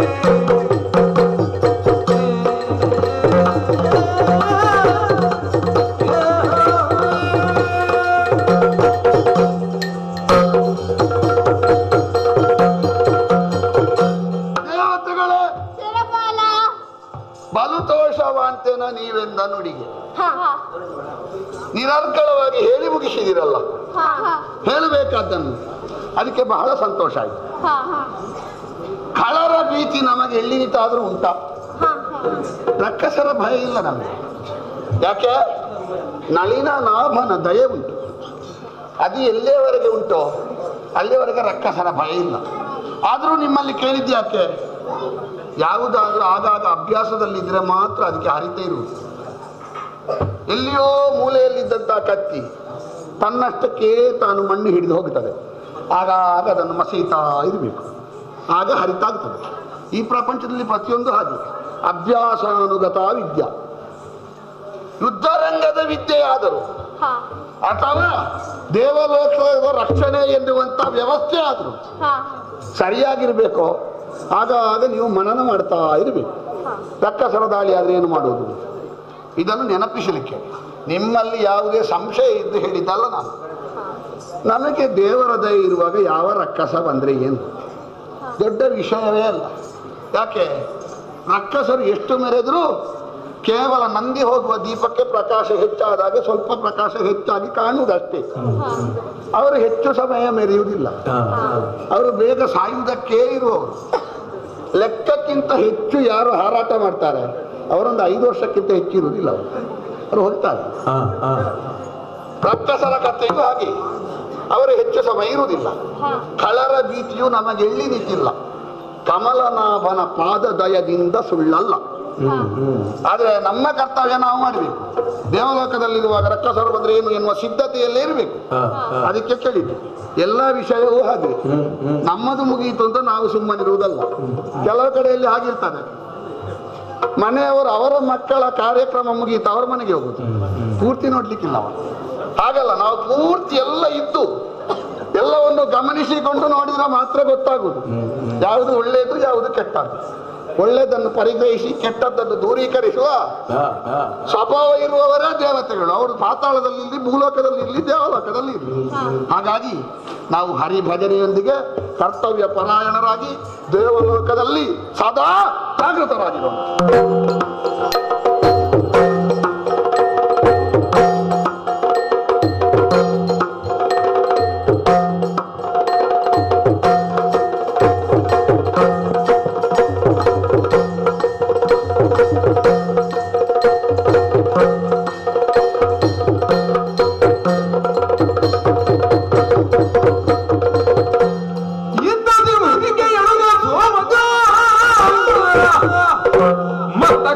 ದೇವತೆಗಳೇ ಸುರಪಾಲ. ಬಲುತೋಷವಾಂತೇನ ನೀವೆಂದ ನುಡಿಗೆ ಹ, ಹ, ನಿರರ್ಗಳವಾಗಿ ಹೇಳಿ ಮುಗಿಸಿದಿರಲ್ಲ, ಹ, ಹ, ಹೇಳಬೇಕಾದ್ದನ್ನು. ಅದಕ್ಕೆ ಬಹಳ ಸಂತೋಷ ಆಯ್ತು. ಹ, ಹ, ಕಳರ ಭೀತಿ ನಮಗೆ ಎಲ್ಲಿನಿತಾದ್ರೂ ಉಂಟಾ? ಹ, ಹ. ರಕ್ಕಸರ ಭಯ ಇಲ್ಲ ನಮಗೆ. ಯಾಕೆ? ನಳಿನ ನಾಭನ ದಯೆ ಉಂಟು. ಅದು ಎಲ್ಲಿಯವರೆಗೆ ಉಂಟೋ ಅಲ್ಲಿಯವರೆಗೆ ರಕ್ಕಸರ ಭಯ ಇಲ್ಲ. ಆದರೂ ನಿಮ್ಮಲ್ಲಿ ಕೇಳಿದ್ಯಾಕೆ? ಯಾವುದಾದ್ರೂ ಆಗಾಗ ಅಭ್ಯಾಸದಲ್ಲಿದ್ರೆ ಮಾತ್ರ ಅದಕ್ಕೆ ಹರಿತ ಇರುವುದು. ಎಲ್ಲಿಯೋ ಮೂಲೆಯಲ್ಲಿದ್ದಂಥ ಕತ್ತಿ ತನ್ನಷ್ಟಕ್ಕೆ ತಾನು ಮಣ್ಣು ಹಿಡಿದು ಹೋಗ್ತದೆ. ಆಗಾಗ ಅದನ್ನು ಮಸೀತಾ ಇರಬೇಕು, ಆಗ ಹರಿತಾಗ್ತದೆ. ಈ ಪ್ರಪಂಚದಲ್ಲಿ ಪ್ರತಿಯೊಂದು ಹಾಗೆ ಅಭ್ಯಾಸಾನುಗತ ವಿದ್ಯಾ, ಯುದ್ಧರಂಗದ ವಿದ್ಯೆಯಾದರೂ ಹ, ಅಥವಾ ದೇವಲೋಕದ ರಕ್ಷಣೆ ಎನ್ನುವಂಥ ವ್ಯವಸ್ಥೆ ಆದರೂ ಹ, ಸರಿಯಾಗಿರ್ಬೇಕು. ಆಗ ನೀವು ಮನನ ಮಾಡ್ತಾ ಇರಬೇಕು. ರಕ್ಕಸರ ದಾಳಿ ಆದರೆ ಏನು ಮಾಡುವುದು? ಇದನ್ನು ನೆನಪಿಸಲಿಕ್ಕೆ ನಿಮ್ಮಲ್ಲಿ ಯಾವುದೇ ಸಂಶಯ ಇದ್ದು ಹೇಳಿದ್ದಲ್ಲ ನಾನು. ನಮಗೆ ದೇವರ ದಯೆ ಇರುವಾಗ ಯಾವ ರಕ್ಕಸ ಬಂದರೆ ಏನು ದೊಡ್ಡ ವಿಷಯವೇ ಅಲ್ಲ. ಯಾಕೆ? ರಕ್ಕಸರು ಎಷ್ಟು ಮೆರೆದರೂ ಕೇವಲ ನಂದಿ ಹೋಗುವ ದೀಪಕ್ಕೆ ಪ್ರಕಾಶ ಹೆಚ್ಚಾದಾಗ ಸ್ವಲ್ಪ ಪ್ರಕಾಶ ಹೆಚ್ಚಾಗಿ ಕಾಣುವುದಷ್ಟೇ. ಅವರು ಹೆಚ್ಚು ಸಮಯ ಮೆರೆಯುವುದಿಲ್ಲ. ಅವರು ಬೇಗ ಸಾಯುವುದಕ್ಕೇ ಇರುವವರು. ಲೆಕ್ಕಕ್ಕಿಂತ ಹೆಚ್ಚು ಯಾರು ಹಾರಾಟ ಮಾಡ್ತಾರೆ ಅವರೊಂದು 5 ವರ್ಷಕ್ಕಿಂತ ಹೆಚ್ಚಿರುವುದಿಲ್ಲ. ಅವರು ಹೋಗ್ತಾರೆ. ರಕ್ಕಸರ ಕಥೆಯೂ ಹಾಗೆ, ಅವರು ಹೆಚ್ಚು ಸಮಯ ಇರುವುದಿಲ್ಲ. ಕಳರ ಭೀತಿಯು ನಮಗೆ ಎಲ್ಲಿ ನಿಂತಿಲ್ಲ. ಕಮಲನಾಭನ ಪಾದದಯದಿಂದ ಸುಳ್ಳಲ್ಲ. ಆದ್ರೆ ನಮ್ಮ ಕರ್ತವ್ಯ ನಾವು ಮಾಡಬೇಕು. ದೇವಲೋಕದಲ್ಲಿರುವಾಗ ರಕ್ಕಸರು ಬಂದ್ರೆ ಏನು ಎನ್ನುವ ಸಿದ್ಧತೆಯಲ್ಲೇ ಇರಬೇಕು. ಅದಕ್ಕೆ ಕೇಳಿದ್ದು ಎಲ್ಲ ವಿಷಯವೂ ಹಾಗೆ. ನಮ್ಮದು ಮುಗಿಯಿತು ಅಂತ ನಾವು ಸುಮ್ಮನಿರುವುದಲ್ಲ. ಕೆಲವು ಕಡೆಯಲ್ಲಿ ಹಾಗಿರ್ತದೆ, ಮನೆಯವರು ಅವರ ಮಕ್ಕಳ ಕಾರ್ಯಕ್ರಮ ಮುಗಿಯಿತು ಅವ್ರ ಮನೆಗೆ ಹೋಗುದು, ಪೂರ್ತಿ ನೋಡ್ಲಿಕ್ಕಿಲ್ಲ ಅವರು. ಹಾಗಲ್ಲ, ನಾವು ಪೂರ್ತಿ ಎಲ್ಲ ಇದ್ದು ಎಲ್ಲವನ್ನು ಗಮನಿಸಿಕೊಂಡು ನೋಡಿದ್ರೆ ಮಾತ್ರ ಗೊತ್ತಾಗುವುದು ಯಾವುದು ಒಳ್ಳೆಯದು ಯಾವುದು ಕೆಟ್ಟದ್ದು. ಒಳ್ಳೆಯದನ್ನು ಪರಿಗ್ರಹಿಸಿ ಕೆಟ್ಟದ್ದನ್ನು ದೂರೀಕರಿಸುವ ಸ್ವಭಾವ ಇರುವವರೇ ದೇವತೆಗಳು. ಅವರು ಪಾತಾಳದಲ್ಲಿ ಇರಲಿ, ಭೂಲೋಕದಲ್ಲಿ ಇರಲಿ, ದೇವಲೋಕದಲ್ಲಿ ಇರಲಿ. ಹಾಗಾಗಿ ನಾವು ಹರಿಭಜನೆಯೊಂದಿಗೆ ಕರ್ತವ್ಯ ಪರಾಯಣರಾಗಿ ದೇವಲೋಕದಲ್ಲಿ ಸದಾ ಜಾಗೃತರಾಗಿರೋಣ. ಮತ್ತ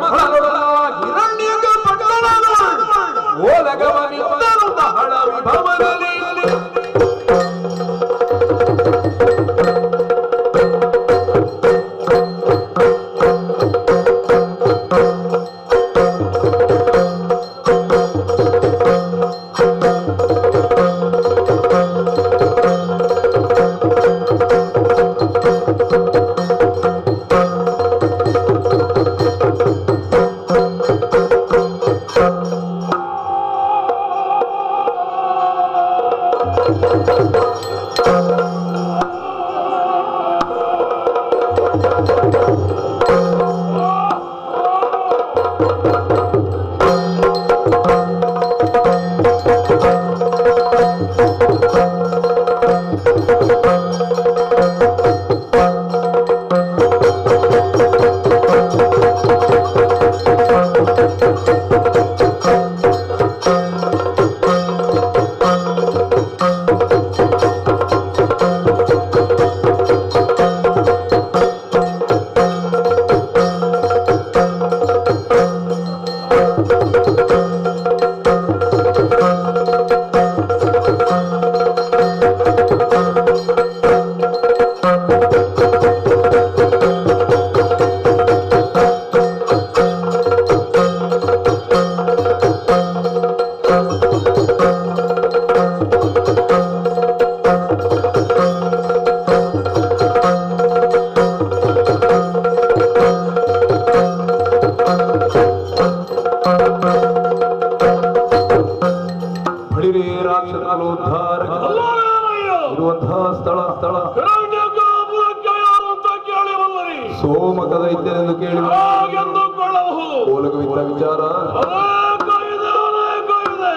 ಸೋಮಕದ ಇದ್ದೇನೆಂದು ಕೇಳಿ ಹಾಗೆಂದುಕೊಳ್ಳಬಹುದು. ಮೂಲಕವಿದ್ದ ವಿಚಾರ ಅನೇಕ ಇದೆ, ಅನೇಕ ಇದೆ.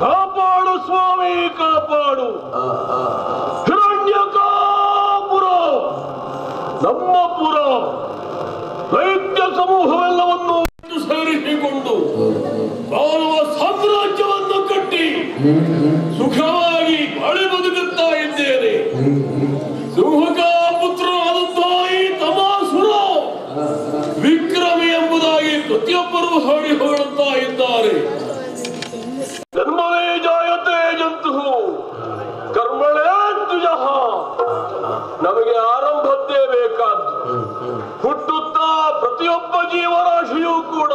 ಕಾಪಾಡು ಸ್ವಾಮಿ, ಕಾಪಾಡು. ಹಿರಣ್ಯಕಾಪುರ ನಮ್ಮ ಪುರ ದೈತ್ಯ ಸಮೂಹವೆಲ್ಲವನ್ನು ಸೇರಿಸಿಕೊಂಡು ಮಾನವ ಸಾಮ್ರಾಜ್ಯವನ್ನು ಕಟ್ಟಿ ಸುಖವಾಗಿ ಬಾಳಿ ಬದುಕುತ್ತಾ ಇದ್ದೇನೆ. ಸಿಂಹಕ ಪುತ್ರನಾದಂತಹ ಈ ತಮಾಸುರ ವಿಕ್ರಮಿ ಎಂಬುದಾಗಿ ಪ್ರತಿಯೊಬ್ಬರೂ ಹಾಡಿ ಹೊಗಳುತ್ತಾ ಇದ್ದಾರೆ. ಜನ್ಮನೇ ಜಾಯತೆ ಜಂತು ಕರ್ಮಳೇ ದ್ವಿಜಃ. ನಮಗೆ ಆರಂಭದ್ದೇ ಬೇಕಾದ್ದು. ಹುಟ್ಟುತ್ತಾ ಪ್ರತಿಯೊಬ್ಬ ಜೀವರಾಶಿಯೂ ಕೂಡ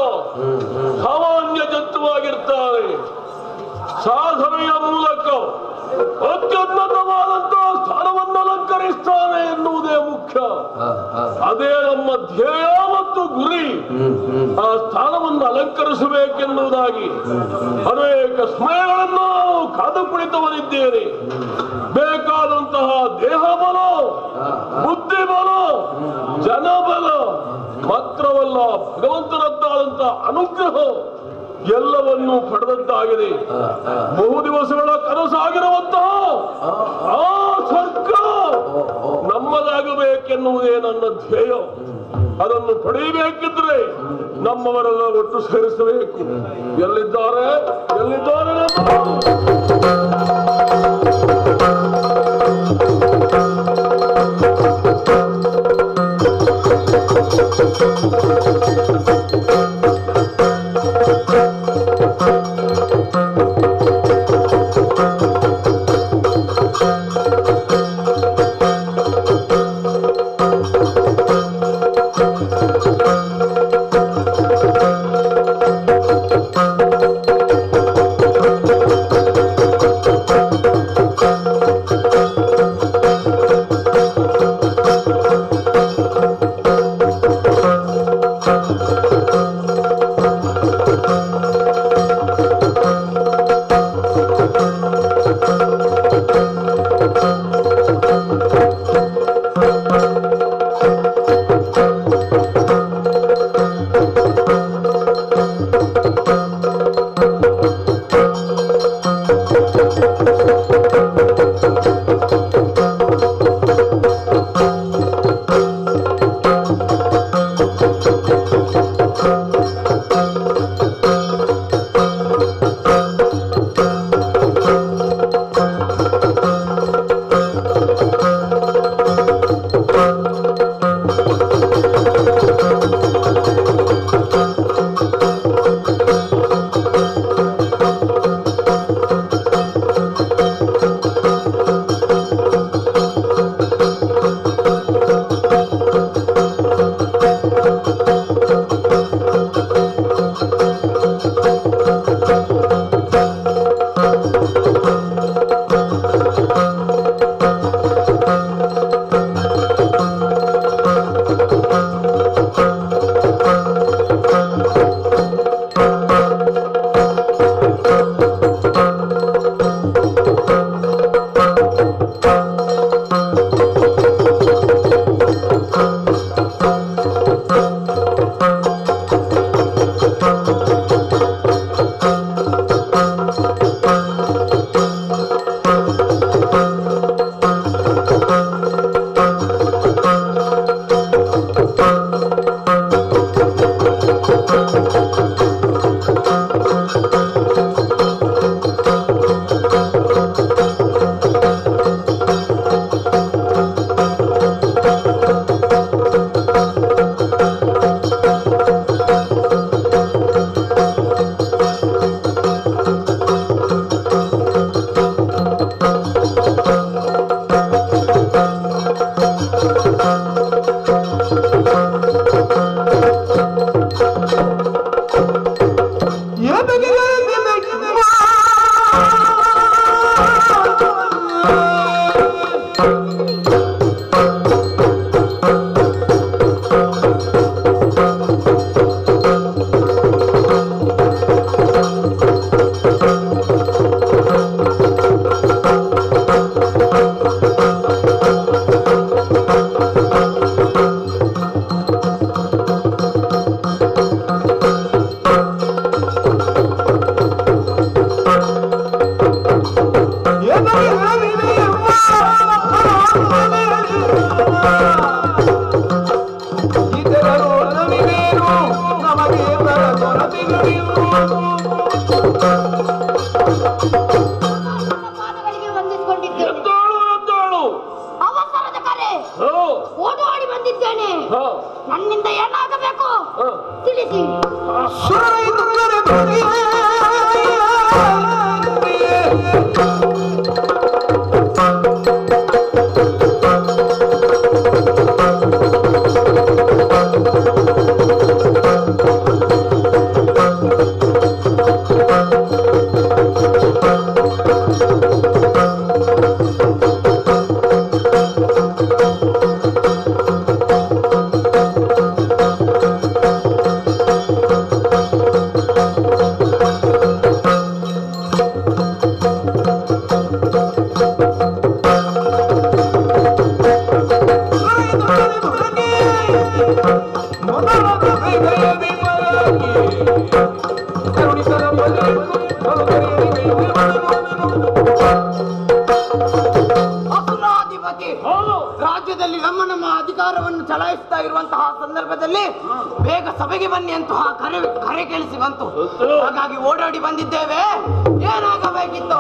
ಸಾಮಾನ್ಯ ಜಂತುವಾಗಿರ್ತಾರೆ. ಸಾಧನೆಯ ಮೂಲಕ ಅತ್ಯುನ್ನತವಾದಂತಹ ಸ್ಥಾನವನ್ನು ಅಲಂಕರಿಸ್ತಾನೆ ಎನ್ನುವುದೇ ಮುಖ್ಯ. ಅದೇ ನಮ್ಮ ಧ್ಯೇಯ ಮತ್ತು ಗುರಿ. ಆ ಸ್ಥಾನವನ್ನು ಅಲಂಕರಿಸಬೇಕೆನ್ನುವುದಾಗಿ ಅನೇಕ ಸಮಯಗಳನ್ನು ನಾವು ಕಾದು ಕುಳಿತವರಿದ್ದೇನೆ. ಬೇಕಾದಂತಹ ದೇಹ ಬಲ, ಬುದ್ಧಿ ಬಲ, ಜನಬಲ ಮಾತ್ರವಲ್ಲ, ಭಗವಂತನದ್ದಾದಂತಹ ಅನುಗ್ರಹ ಎಲ್ಲವನ್ನೂ ಪಡೆದದ್ದಾಗಿದೆ. ಬಹು ದಿವಸಗಳ ಕನಸಾಗಿರುವಂತಹ ಆ ಸ್ವರ್ಗ ನಮ್ಮದಾಗಬೇಕೆನ್ನುವುದೇ ನನ್ನ ಧ್ಯೇಯ. ಅದನ್ನು ಪಡೆಯಬೇಕಿದ್ರೆ ನಮ್ಮವರೆಲ್ಲ ಒಟ್ಟು ಸೇರಿಸಬೇಕು. ಎಲ್ಲಿದ್ದಾರೆ ಎಲ್ಲಿದ್ದಾರೆ ಪಾದಗಳಿಗೆ ವಂದಿಸಿಕೊಂಡಿದ್ದೇನೆ. ಎದ್ದಾಳು ಎದ್ದಾಳು. ಅವಸರದ ಕರೆ ಓಡಾಡಿ ಬಂದಿದ್ದೇನೆ. ನನ್ನಿಂದ ಏನಾಗಬೇಕು ತಿಳಿಸಿ. ರಾಜ್ಯದಲ್ಲಿ ನಮ್ಮ ಅಧಿಕಾರವನ್ನು ಚಲಾಯಿಸ್ತಾ ಇರುವಂತಹ ಸಂದರ್ಭದಲ್ಲಿ ಬೇಗ ಸಭೆಗೆ ಬನ್ನಿ ಅಂತಹ ಕರೆ ಕೇಳಿಸಿ ಬಂತು. ಹಾಗಾಗಿ ಓಡಾಡಿ ಬಂದಿದ್ದೇವೆ. ಏನಾಗಬೇಕಿತ್ತು?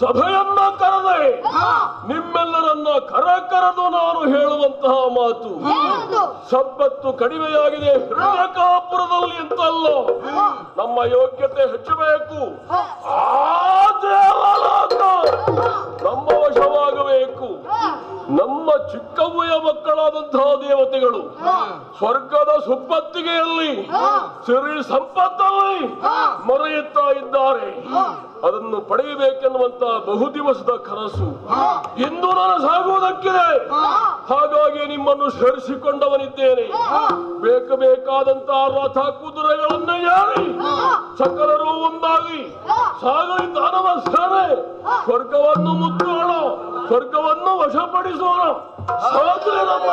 ಸಭೆಯನ್ನ ಕರೆದೆ ನಿಮ್ಮೆಲ್ಲರನ್ನ ಕರೆದು ನಾನು ಹೇಳುವಂತಹ ಮಾತು, ಸಂಪತ್ತು ಕಡಿಮೆಯಾಗಿದೆ ಹೃದಯಕಾಪುರದಲ್ಲಿ ಅಂತಲ್ಲ, ನಮ್ಮ ಯೋಗ್ಯತೆ ಹೆಚ್ಚಬೇಕು, ಆ ದೇವಲೋಕ ನಮ್ಮ ವಶವಾಗಬೇಕು. ನಮ್ಮ ಚಿಕ್ಕವ್ವಯ ಮಕ್ಕಳಾದಂತಹ ದೇವತೆಗಳು ಸ್ವರ್ಗದ ಸುಪ್ಪತ್ತಿಗೆಯಲ್ಲಿ ಸಿರಿ ಸಂಪತ್ತಲ್ಲಿ ಮೊರೆಯುತ್ತಾ ಇದ್ದಾರೆ. ಅದನ್ನು ಪಡೆಯಬೇಕೆನ್ನುವಂತ ಬಹುದಿವಸದ ಕನಸು ಇಂದು ನನಸಾಗುವುದಕ್ಕಿದೆ. ಹಾಗಾಗಿ ನಿಮ್ಮನ್ನು ಸೇರಿಸಿಕೊಂಡವನಿದ್ದೇನೆ. ಬೇಕಾದಂತಹ ರಥ ಕುದುರೆಗಳನ್ನು ಏರಿ ಸಕಲರು ಒಂದಾಗಿ ಸಾಗಲಿ ದಾನವ ಸೇನೆ ಸ್ವರ್ಗವನ್ನು ಮುತ್ತೋಣ, ಸ್ವರ್ಗವನ್ನು ವಶಪಡಿಸೋಣ. ಸಾಧನೆ ನಮ್ಮ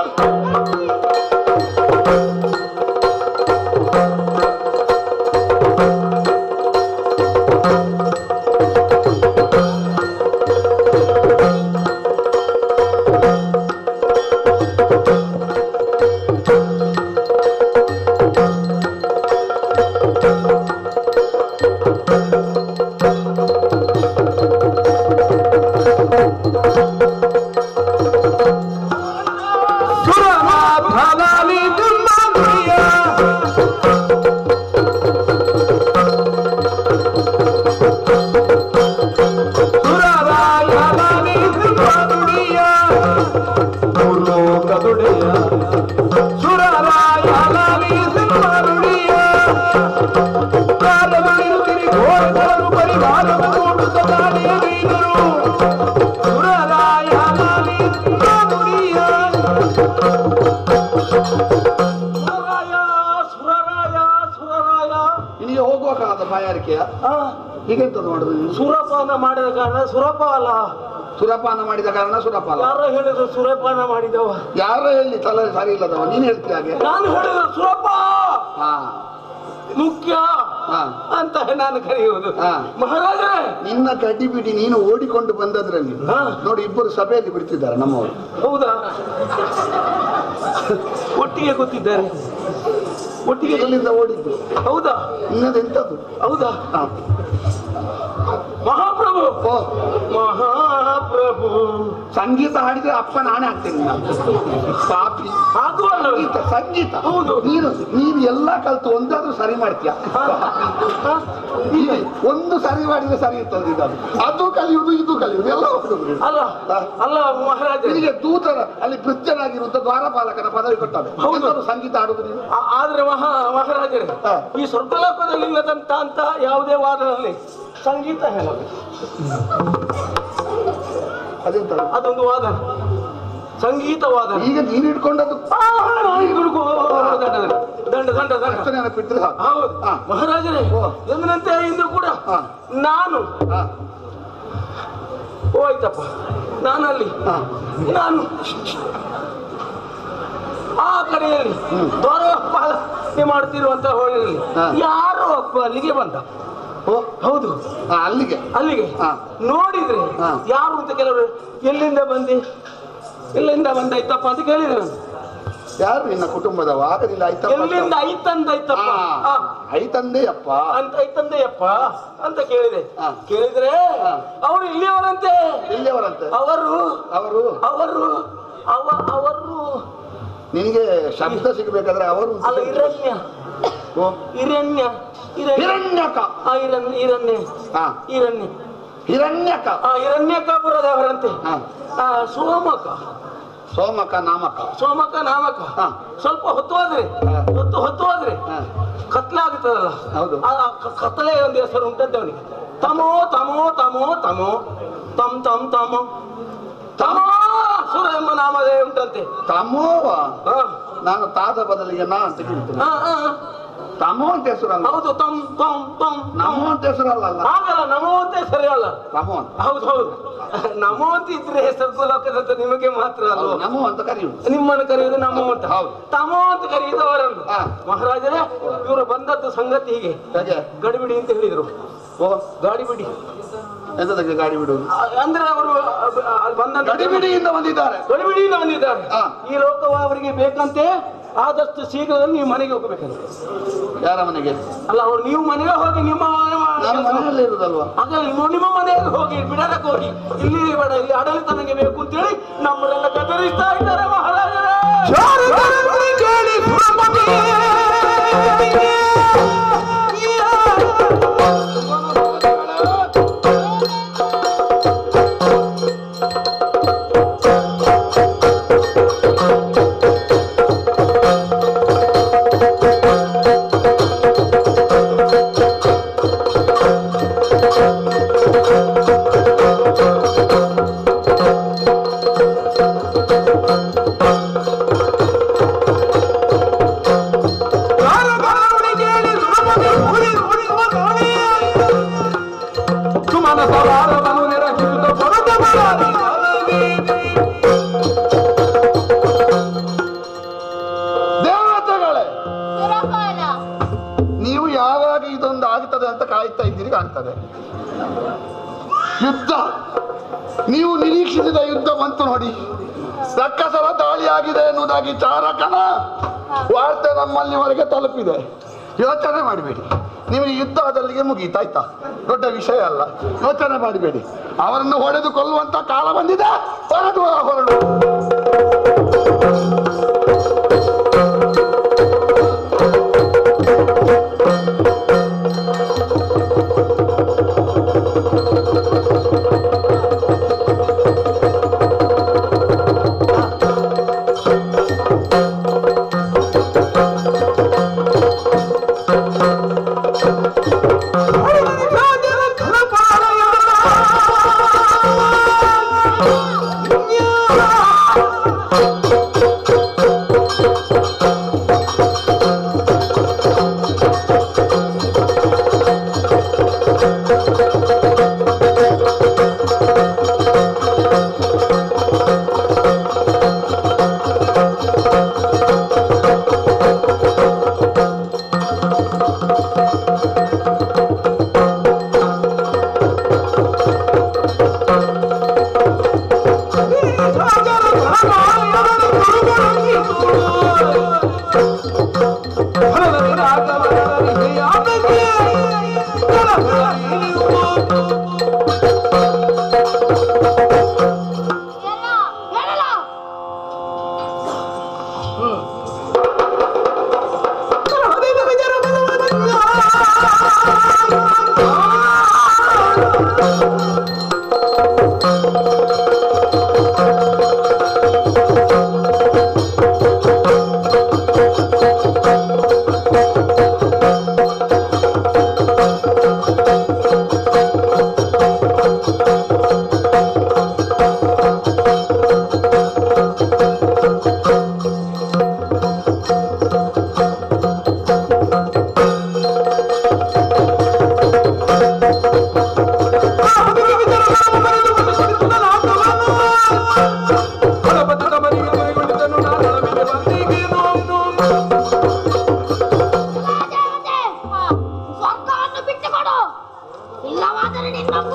ಹೋಗುವ ಕಾಲದ ಬಾಯಾರಿಕೆಯ ಹೀಗೆಂತದ್ದು ಮಾಡುದು ನೀನು? ಸುರಪಾನ ಮಾಡಿದ ಕಾರಣ ಸುರಪ ಅಲ್ಲ, ಸುರಪಾನ ಮಾಡಿದ ಕಾರಣ ಸುರಪಾನ. ಯಾರೋ ಹೇಳಿದ್ರು ಸುರಪಾನ ಮಾಡಿದವ. ಯಾರೋ ಹೇಳಿ ತಲೆ ಸರಿ ಇಲ್ಲದವ, ನೀನ್ ಹೇಳ್ತೀಯ ಹಾಗೆ? ನಾನು ಹೇಳಿದ್ರು ಸುರಪ ಹಾ ಮುಖ್ಯ ಹಾ ಅಂತ ನಾನು ಕರೆಯುವುದು. ಹಾ. ಮಹಾರಾಜರೇ, ನಿನ್ನ ಕಡ್ಡಿ ಬಿಡಿ ನೀನು ಓಡಿಕೊಂಡು ಬಂದದ್ರಲ್ಲಿ ಹಾ. ನೋಡಿ ಇಬ್ಬರು ಸಭೆಯಲ್ಲಿ ಬಿಡ್ತಿದ್ದಾರೆ ನಮ್ಮವರು. ಹೌದಾ? ಒಟ್ಟಿಗೆ ಕೂತಿದ್ದಾರೆ, ಒಟ್ಟಿಗೆ. ಎಲ್ಲಿಂದ ಓಡಿದ್ದು? ಹೌದಾ? ಇನ್ನದೆಂತದ್ದು? ಹೌದಾ? ಹಾ. ಮಹಾಪ್ರಭು, ಓ ಮಹಾಪ್ರಭು, ಸಂಗೀತ ಹಾಡಿದ್ರೆ ಅಪ್ಪ ನಾನೇ ಆಗ್ತೇನೆ ಪಾಪಿ. ಅದು ಅಲ್ಲ ಸಂಗೀತ ಸಂಗೀತ ಹೌದು. ನೀನು ಎಲ್ಲ ಕಲ್ತು ಒಂದಾದ್ರೂ ಸರಿ ಮಾಡ್ತೀಯ. ಒಂದು ಸರಿ ಮಾಡಿದ್ರೆ ಸರಿ ಇರ್ತದೆ ಇದು. ಅದು ಕಲಿಯುವುದು ಇದು ಕಲಿಯುವುದು ಎಲ್ಲ ಹೋಗುದು. ಅಲ್ಲ ಅಲ್ಲ ಮಹಾರಾಜ, ನಿನಗೆ ದೂತರ ಅಲ್ಲಿ ಕೃತ್ಯನಾಗಿರುವಂತ ದ್ವಾರಪಾಲಕನ ಪದವಿ ಕೊಟ್ಟದ್ದು. ಹೌದು. ಸಂಗೀತ ಆಡುದು ನೀನು. ಆದ್ರೆ ಮಹಾರಾಜರೇ, ಹಾ. ಈ ಸ್ವರ್ಗಲೋಕದಲ್ಲಿ ಇಲ್ಲದಂತ ಅಂತ ಯಾವುದೇ ವಾದದಲ್ಲಿ ಸಂಗೀತ ಹೇಳಬೇಕು. ಅದೆಂತ ಅದೊಂದು ವಾದನ, ಸಂಗೀತ ವಾದನ. ಈಗ ನೀನು ಇಟ್ಕೊಂಡದ್ದು ದಂಡ ದಂಡ ದಂಡ ಅಷ್ಟು ನೆನಪಿಟ್ಟರೆ ಸಾಕು. ಹೌದು. ಹಾ. ಮಹಾರಾಜರೇ, ಎಂದಿನಂತೆ ಇಂದು ಕೂಡ ಹಾ. ನಾನು ಹಾ. ಹೋಯ್ತಪ್ಪ, ನಾನಲ್ಲಿ ಹಾ. ನಾನು ಆ ಕಡೆಯಲ್ಲಿ ದ್ವಾರಪಾಲನೆ ಮಾಡ್ತಿರುವಂತ ಹೋಳಿಯಲ್ಲಿ ಹಾ. ಯಾರೋ ಒಬ್ಬ ಅಲ್ಲಿಗೆ ಬಂದ. ಓ ಹೌದು, ಅಲ್ಲಿಗೆ ಅಲ್ಲಿಗೆ ಹಾ. ನೋಡಿದ್ರೆ ಹಾ. ಯಾರು ಅಂತ ಕೆಲವರು ಎಲ್ಲಿಂದ ಬಂದಾಯ್ತಪ್ಪ ಅಂತ ಕೇಳಿದ್ರೆ ನಾನು. ಯಾರು ನಿನ್ನ ಕುಟುಂಬದವ? ಆಗಲಿಲ್ಲ ಎಲ್ಲಿಂದ ಐತಂದೈತಪ್ಪ ಐತಂದೆಯಪ್ಪ ಅಂತ ಐತಂದೆಯಪ್ಪ ಅಂತ ಕೇಳಿದೆ. ಹಾ. ಕೇಳಿದ್ರೆ ಹಾ. ಅವರು ಇಲ್ಲಿಯವರಂತೆ. ಎಲ್ಲಿಯವರಂತೆ? ಅವರು ಅವರು ಅವರು ಅವರು ನಿನಗೆ ಶಬ್ದ ಸಿಗಬೇಕಾದ್ರೆ ಅವರು ಅಲ್ಲ, ಹಿರಣ್ಯ ಓ ಹಿರಣ್ಯ ಹಿರಣ್ಯಕ. ಹಿರಣ್ಯ ಹಾ. ಹಿರಣ್ಯ ಹಿರಣ್ಯಕ. ಹಿರಣ್ಯಕಪುರದವರಂತೆ. ಹಾ. ಸೋಮಕ ಸೋಮಕ ನಾಮಕ. ಸೋಮಕ ನಾಮಕ. ಹಾ. ಸ್ವಲ್ಪ ಹೊತ್ತು ಹೋದ್ರೆ ಹಾ. ಹೊತ್ತು ಹೋದ್ರೆ ಹಾ. ಕತ್ಲಾಗುತ್ತದಲ್ಲ. ಹೌದು. ಕತ್ತಲೆ ಒಂದು ಹೆಸರು ಉಂಟಂತೆ ಅವನಿಗೆ. ತಮೋ ತಮೋ ತಮೋ ತಮೋ ತಮ್ ತಮ್ ತಮೋ ತಮೋ ಸುರ ಎಂಬ ನಾಮದೇ ಉಂಟಂತೆ. ತಮೋವ? ಹಾ. ನಾನು ತಾದ ಬದಲಿಗೆ ನಾ ಅಂತ ಕೇಳ್ತೀನಿ. ಹಾ, ಹಾ. ತಮೋ ಅಂತ ಹೆಸರಲ್ಲ. ಹೌದು. ತಮ್ ತಮ್ ತಮ್ ನಮೋ ಅಂತ ಹೆಸರಲ್ಲ. ಆಗಲ್ಲ, ನಮೋ ಅಂತ ಸರಿ ಅಲ್ಲ. ತಮೋ ಅಂತ. ಹೌದು ಹೌದು, ನಮೋ ಅಂತ ಇದ್ರೆ ಹೆಸರು ಲೋಕದಂತ ನಿಮಗೆ ಮಾತ್ರ ಅಲ್ವ. ನಮೋ ಅಂತ ಕರೆಯುವುದು. ನಿಮ್ಮನ್ನು ಕರೆಯುವುದು ನಮೋ ಅಂತ. ಹೌದು. ತಮೋ ಅಂತ ಕರೆಯುವುದವರನ್ನು. ಹಾ. ಮಹಾರಾಜರೇ, ಇವರು ಬಂದದ್ದು ಸಂಗತಿ ಹೀಗೆ. ಹೇಗೆ? ಗಡಿಬಿಡಿ ಅಂತ ಹೇಳಿದ್ರು. ಓ ಗಾಡಿ ಬಿಡಿ ಎಂತದಕ್ಕೆ ಗಾಡಿ ಬಿಡುವುದು? ಅಂದ್ರೆ ಅವರು ಬಂದ ಗಡಿಬಿಡಿಯಿಂದ ಬಂದಿದ್ದಾರೆ. ಗಡಿಬಿಡಿಯಿಂದ ಬಂದಿದ್ದಾರೆ. ಹಾ. ಈ ಲೋಕವು ಅವರಿಗೆ ಬೇಕಂತೆ. ಆದಷ್ಟು ಶೀಘ್ರದಲ್ಲಿ ನೀವು ಮನೆಗೆ ಹೋಗಬೇಕಂತೆ. ಯಾರ ಮನೆಗೆ? ಅಲ್ಲ, ಅವರು ನೀವು ಮನೆಗೆ ಹೋಗಿ ನಿಮ್ಮ ನಾನು ಮನೆಯಲ್ಲೇ ಇರುದಲ್ವಾ? ಹಾಗೆ ನಿಮ್ಮ ಮನೆಗೆ ಹೋಗಿ ಬಿಡದಕ್ಕೆ ಹೋಗಿ. ಇಲ್ಲಿ ಬೇಡ, ಇಲ್ಲಿ ಆಡಳಿತ ನನಗೆ ಬೇಕು ಅಂತೇಳಿ ನಮ್ಮನ್ನೆಲ್ಲ ಗದರಿಸ್ತಾ ಇದ್ದಾರೆ ಮಹಾರಾಜರೇ. ದೇವತೆಗಳೇ, ನೀವು ಯಾವಾಗ ಇದೊಂದು ಆಗ್ತದೆ ಅಂತ ಕಾಯ್ತಾ ಇದ್ದೀರಿ ಕಾಣ್ತದೆ. ಯುದ್ಧ, ನೀವು ನಿರೀಕ್ಷಿಸಿದ ಯುದ್ಧ ಬಂತು ನೋಡಿ. ರಕ್ಕಸರ ದಾಳಿಯಾಗಿದೆ ಎನ್ನುವುದಾಗಿ ಚಾರಕನ ವಾರ್ತೆ ನಮ್ಮಲ್ಲಿವರೆಗೆ ತಲುಪಿದೆ. ಯೋಚನೆ ಮಾಡಬೇಡಿ, ನಿಮಗೆ ಯುದ್ಧ ಅದಲ್ಲಿಗೆ ಮುಗೀತಾಯ್ತಾ? ದೊಡ್ಡ ವಿಷಯ ಅಲ್ಲ, ಯೋಚನೆ ಮಾಡಬೇಡಿ. ಅವರನ್ನು ಹೊಡೆದು ಕೊಲ್ಲುವಂತ ಕಾಲ ಬಂದಿದೆ. ಹೊರಡು.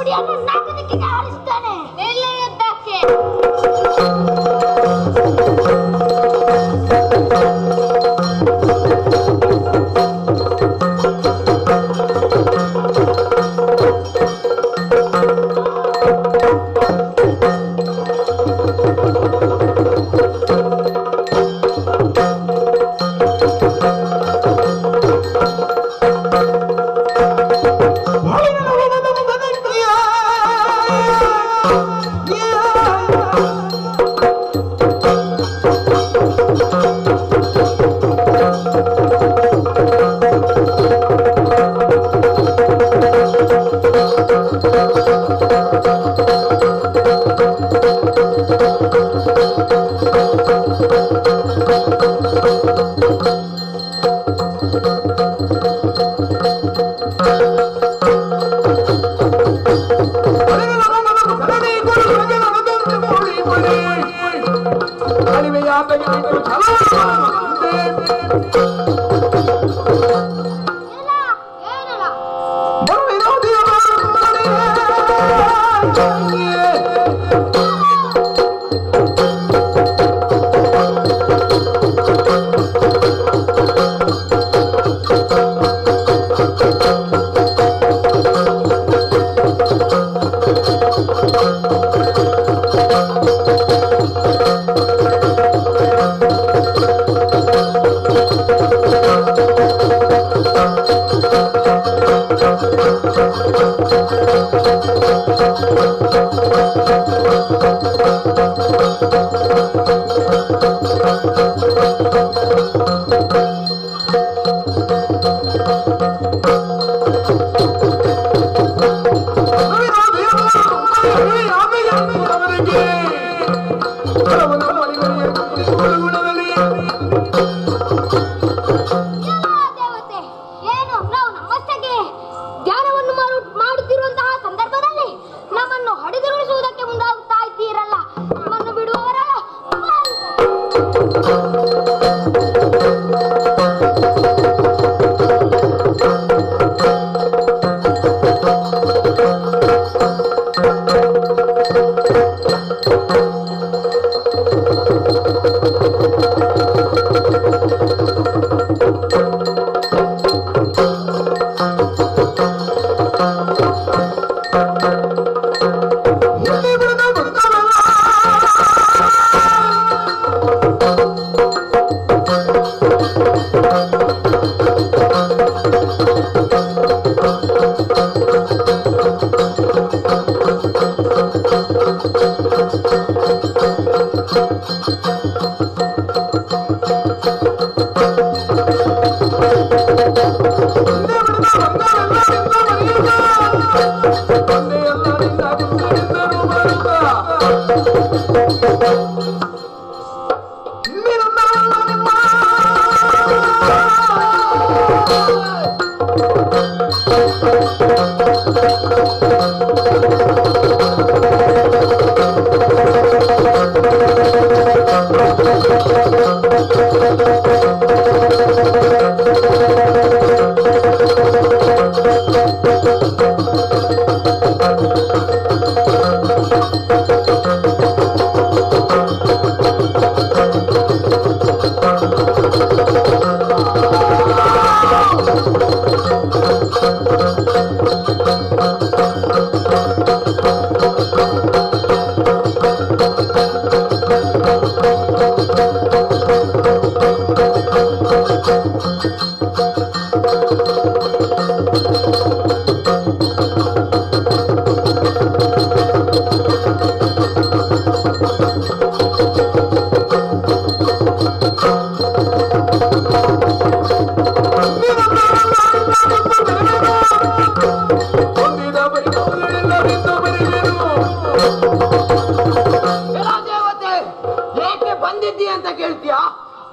ಗುಂಡಿಯನ್ನು 4 ದಿಕ್ಕಿಗೆ ಹಾರಿಸುತ್ತಾನೆ. ಎಲ್ಲಿ ಯುದ್ಧಕ್ಕೆ?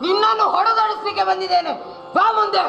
ನಿನ್ನನ್ನು ಹೊಡೆದಾಡಿಸ್ಲಿಕ್ಕೆ ಬಂದಿದ್ದೇನೆ. ಬಾ ಮುಂದೆ.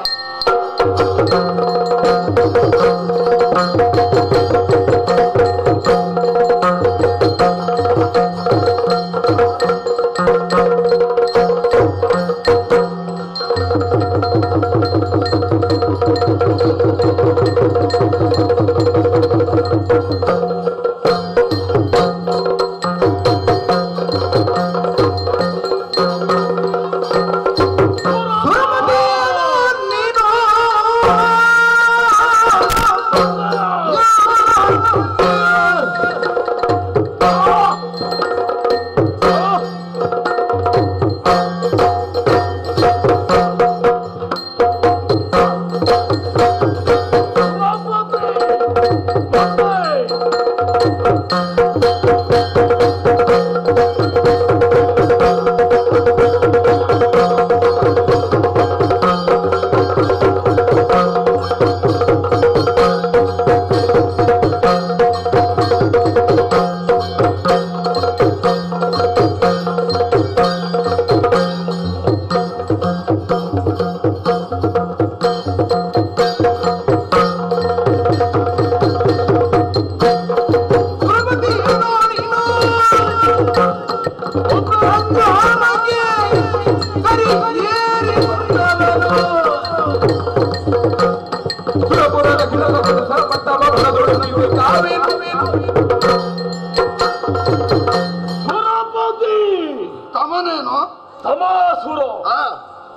ತಮನೇನು ತಮಾಸುರ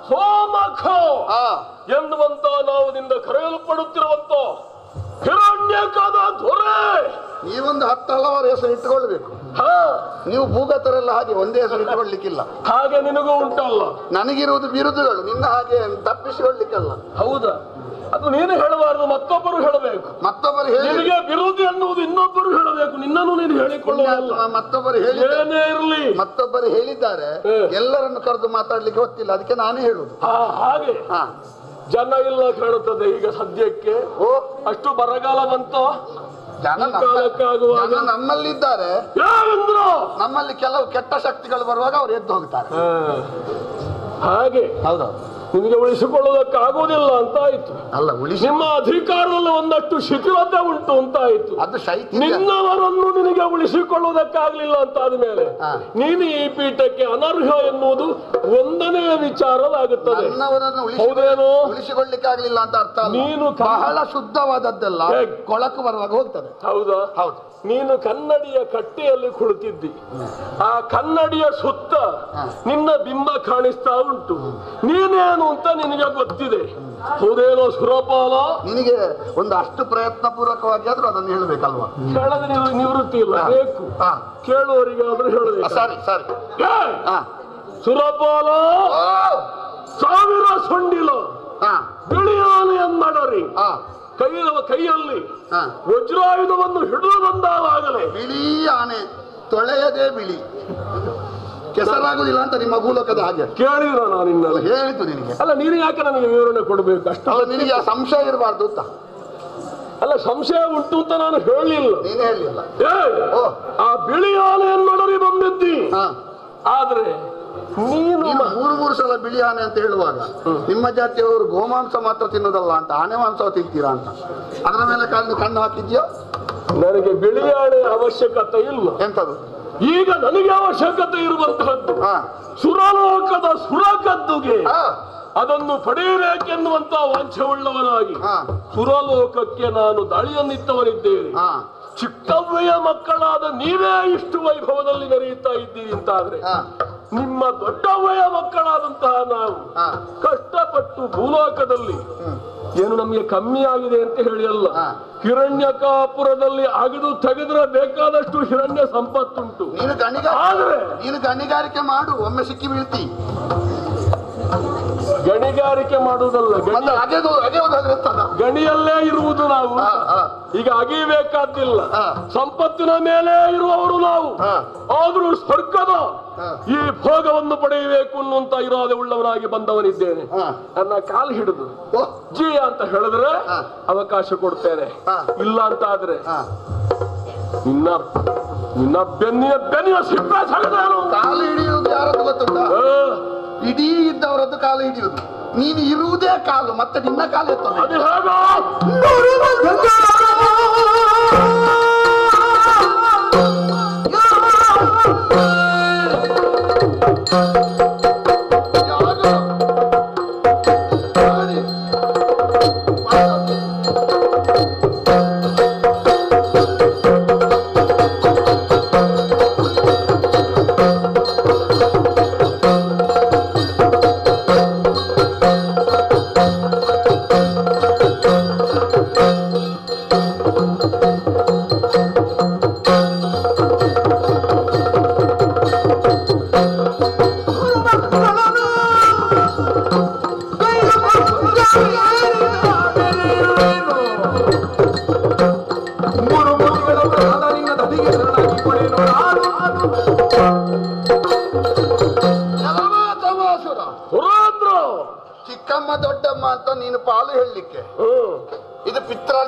ಸೋಮಖ ಎನ್ನುವಂತ ನಾಮದಿಂದ ಕರೆಯಲ್ಪಡುತ್ತಿರುವಂತ ಹಿರಣ್ಯಕದ ದೊರೆ. ನೀವೊಂದು 10 ಹಲವಾರು ಹೆಸರು ಇಟ್ಟುಕೊಳ್ಬೇಕು. ನೀವು ಭೂಗತರೆಲ್ಲ ಹಾಗೆ ಒಂದೇ ಹೆಸರು ಇಟ್ಟುಕೊಳ್ಳಿಕ್ಕಿಲ್ಲ. ಹಾಗೆ ನಿನಗೂ ಉಂಟಲ್ಲ. ನನಗಿರುವುದು ಬಿರುದುಗಳು, ನಿನ್ನ ಹಾಗೆ ತಪ್ಪಿಸಿಕೊಳ್ಳಿಕ್ಕಲ್ಲ. ಹೌದಾ? ಅದು ನೀನು ಹೇಳಬಾರದು, ಮತ್ತೊಬ್ಬರು ಹೇಳಬೇಕು. ಮತ್ತೊಬ್ಬರು ಹೇಳಿ ನಿನಗೆ ಬಿರುದು ಎನ್ನುವುದು ಇನ್ನೊಬ್ಬರು ಹೇಳಬೇಕು, ನಿನ್ನನ್ನು ನೀನು ಹೇಳಿಕೊಳ್ಳುವುದಲ್ಲ. ಮತ್ತೊಬ್ಬರು ಹೇಳಿ ಏನೇ ಇರಲಿ, ಮತ್ತೊಬ್ಬರು ಹೇಳಿದ್ದಾರೆ, ಎಲ್ಲರನ್ನು ಕರೆದು ಮಾತಾಡ್ಲಿಕ್ಕೆ ಗೊತ್ತಿಲ್ಲ, ಅದಕ್ಕೆ ನಾನೇ ಹೇಳುದು. ಹಾಗೆ ಜನ ಇಲ್ಲ ಕಾಣುತ್ತದೆ ಈಗ ಸದ್ಯಕ್ಕೆ. ಅಷ್ಟು ಬರಗಾಲ ಬಂತು. ಜನ ನಮ್ಮಲ್ಲಿದ್ದಾರೆ, ನಮ್ಮಲ್ಲಿ ಕೆಲವು ಕೆಟ್ಟ ಶಕ್ತಿಗಳು ಬರುವಾಗ ಅವ್ರು ಎದ್ದು ಹೋಗ್ತಾರೆ. ಹಾಗೆ ಹೌದೌದು, ನಿಮಗೆ ಉಳಿಸಿಕೊಳ್ಳುವುದಕ್ಕಾಗುವುದಿಲ್ಲ ಅಂತ ಆಯ್ತು. ಅಲ್ಲ, ನಿಮ್ಮ ಅಧಿಕಾರದಲ್ಲಿ ಒಂದಷ್ಟು ಶಿಥಿಲತೆ ಉಂಟು ಅಂತ ಆಯ್ತು. ಅದು ನಿನ್ನವರನ್ನು ನಿನಗೆ ಉಳಿಸಿಕೊಳ್ಳುವುದಕ್ಕಾಗ್ಲಿಲ್ಲ ಅಂತ ಆದ್ಮೇಲೆ ನೀನು ಈ ಪೀಠಕ್ಕೆ ಅನರ್ಹ ಎನ್ನುವುದು ಒಂದನೇ ವಿಚಾರವಾಗುತ್ತದೆ. ಹೌದೇನು? ಉಳಿಸಿಕೊಳ್ಳಿಕ್ಕಾಗ್ಲಿಲ್ಲ ಅಂತ ಅರ್ಥ. ನೀನು ಬಹಳ ಶುದ್ಧವಾದದ್ದೆಲ್ಲ ಕೊಳಕು ಬರುವಾಗ ಹೋಗ್ತದೆ. ಹೌದಾ? ಹೌದು. ನೀನು ಕನ್ನಡಿಯ ಕಟ್ಟೆಯಲ್ಲಿ ಕುಳಿತಿದ್ದಿ, ಆ ಕನ್ನಡಿಯ ಸುತ್ತ ನಿನ್ನ ಬಿಂಬ ಕಾಣಿಸ್ತಾ ಉಂಟು. ನೀನೇನು ಅಂತ ನಿನಗೆ ಗೊತ್ತಿದೆ. ಹೌದೇನೋ ಸುರಪಾಲ? ನಿನಗೆ ಒಂದು ಅಷ್ಟು ಪ್ರಯತ್ನ ಪೂರ್ವಕವಾಗಿ ಆದ್ರೂ ಅದನ್ನು ಹೇಳಬೇಕಲ್ವಾ? ಹೇಳದ ನಿವೃತ್ತಿ ಇಲ್ಲ, ಬೇಕು. ಕೇಳುವವರಿಗಾದ್ರೂ ಹೇಳಬೇಕು. ಸರಿ ಸರಿ. ಸುರಪಾಲ, 1000 ಸೊಂಡಿಲ ಬಿಳಿ ಆನೆಯನ್ನಡರಿ ಕೈಯಲ್ಲಿ ವಜ್ರಾಯುಧವನ್ನು ಹಿಡಿದು ಬಂದಾಗಲೇ ಬಿಳಿ ಆನೆ ತೊಳೆಯದೇ ಬಿಳಿ ಕೆಸರಾಗುದಿಲ್ಲ ಅಂತ ನಿಮ್ಮ ಭೂಲೋಕದ ಹಾಗೆ ಕೇಳಿದ್ರ ನಾನು ನಿನ್ನೆಲ್ಲ ಹೇಳಿದ್ದು ನಿನಗೆ. ಅಲ್ಲ, ನೀನು ಯಾಕೆ ನನಗೆ ವಿವರಣೆ ಕೊಡಬೇಕು? ಅಷ್ಟು ನಿನಗೆ ಸಂಶಯ ಇರಬಾರ್ದು ಅಂತ. ಅಲ್ಲ, ಸಂಶಯ ಉಂಟು ಅಂತ ನಾನು ಹೇಳಲಿಲ್ಲ. ನೀನು ಹೇಳಲಿಲ್ಲ. ಆ ಬಿಳಿ ಆನೆಯನ್ನಡರಿ ಬಂದಿದ್ದಿ. ಆದ್ರೆ ನೀನು 3 ಸಲ ಬಿಳಿ ಆನೆ ಅಂತ ಹೇಳುವಾಗ ನಿಮ್ಮ ಜಾತಿಯವರು ಗೋಮಾಂಸ ಮಾತ್ರ ತಿನ್ನೋದಲ್ಲ ಅಂತ ಆನೆ ಮಾಂಸ ತಿಂತೀರಾ ಅಂತ ಅದರ ಮೇಲೆ ಕಣ್ಣು ಹಾಕಿದ್ಯೋ? ನನಗೆ ಬಿಳಿ ಆನೆ ಅವಶ್ಯಕತೆ ಇಲ್ಲ. ಎಂತದು? ಈಗ ನನಗೆ ಅವಶ್ಯಕತೆ ಇರುವಂತಹದ್ದು ಸುರಲೋಕದ ಸುರಕದ್ದುಗೆ ಅದನ್ನು ಪಡೆಯಬೇಕೆನ್ನುವಂತ ವಾಂಛೆಯುಳ್ಳವನಾಗಿ ಸುರಲೋಕಕ್ಕೆ ನಾನು ದಾಳಿಯನ್ನಿತ್ತವನಿದ್ದೇನೆ. ಚಿಕ್ಕವ್ವೆಯ ಮಕ್ಕಳಾದ ನೀವೇ ಇಷ್ಟು ವೈಭವದಲ್ಲಿ ನಡೆಯುತ್ತಾ ಇದ್ದೀರಿ ಅಂತಾದ್ರೆ ನಿಮ್ಮ ದೊಡ್ಡವ್ವೆಯ ಮಕ್ಕಳಾದಂತಹ ನಾವು ಕಷ್ಟಪಟ್ಟು ಭೂಲೋಕದಲ್ಲಿ ಏನು ನಮಗೆ ಕಮ್ಮಿ ಆಗಿದೆ ಅಂತ ಹೇಳಿ ಅಲ್ಲ, ಹಿರಣ್ಯಕಾಪುರದಲ್ಲಿ ಅಗಿದು ತೆಗೆದ್ರೆ ಬೇಕಾದಷ್ಟು ಹಿರಣ್ಯ ಸಂಪತ್ತುಂಟು. ನೀನು ಗಣಿಗಾರಿಕೆ ಮಾಡು, ಒಮ್ಮೆ ಸಿಕ್ಕಿ ಬೀಳ್ತಿ. ಗಣಿಗಾರಿಕೆ ಮಾಡುವುದಲ್ಲ, ಗಣಿಯಲ್ಲೇ ಇರುವುದು ನಾವು. ಈಗ ಅಗಿಬೇಕಾದಿಲ್ಲ, ಸಂಪತ್ತಿನ ಮೇಲೆ ಇರುವವರು ನಾವು. ಆದ್ರೂ ಸ್ವರ್ಗದ ಈ ಭೋಗವನ್ನು ಪಡೆಯಬೇಕು ಅನ್ನುವಂತ ಇರಾದೆ ಉಳ್ಳವನಾಗಿ ಬಂದವನಿದ್ದೇನೆ. ನನ್ನ ಕಾಲು ಹಿಡಿದು ಜಿ ಅಂತ ಹೇಳಿದ್ರೆ ಅವಕಾಶ ಕೊಡ್ತೇನೆ, ಇಲ್ಲ ಅಂತ ಆದ್ರೆ ನಿನ್ನ ಬೆನ್ನಿನ ಸಿಪ್ಪೆ ಸಗದಾನು. ಕಾಲು ಹಿಡಿಯುವುದು ಯಾರದ್ದು ಗೊತ್ತುಂಟ? ಇಡೀ ಇದ್ದವರದ್ದು ಕಾಲು ಹಿಡಿಯುವುದು. ನೀನು ಇರುವುದೇ ಕಾಲು, ಮತ್ತೆ ನಿನ್ನ ಕಾಲು ಎತ್ತದ. ಅದು ಹೇಗೋ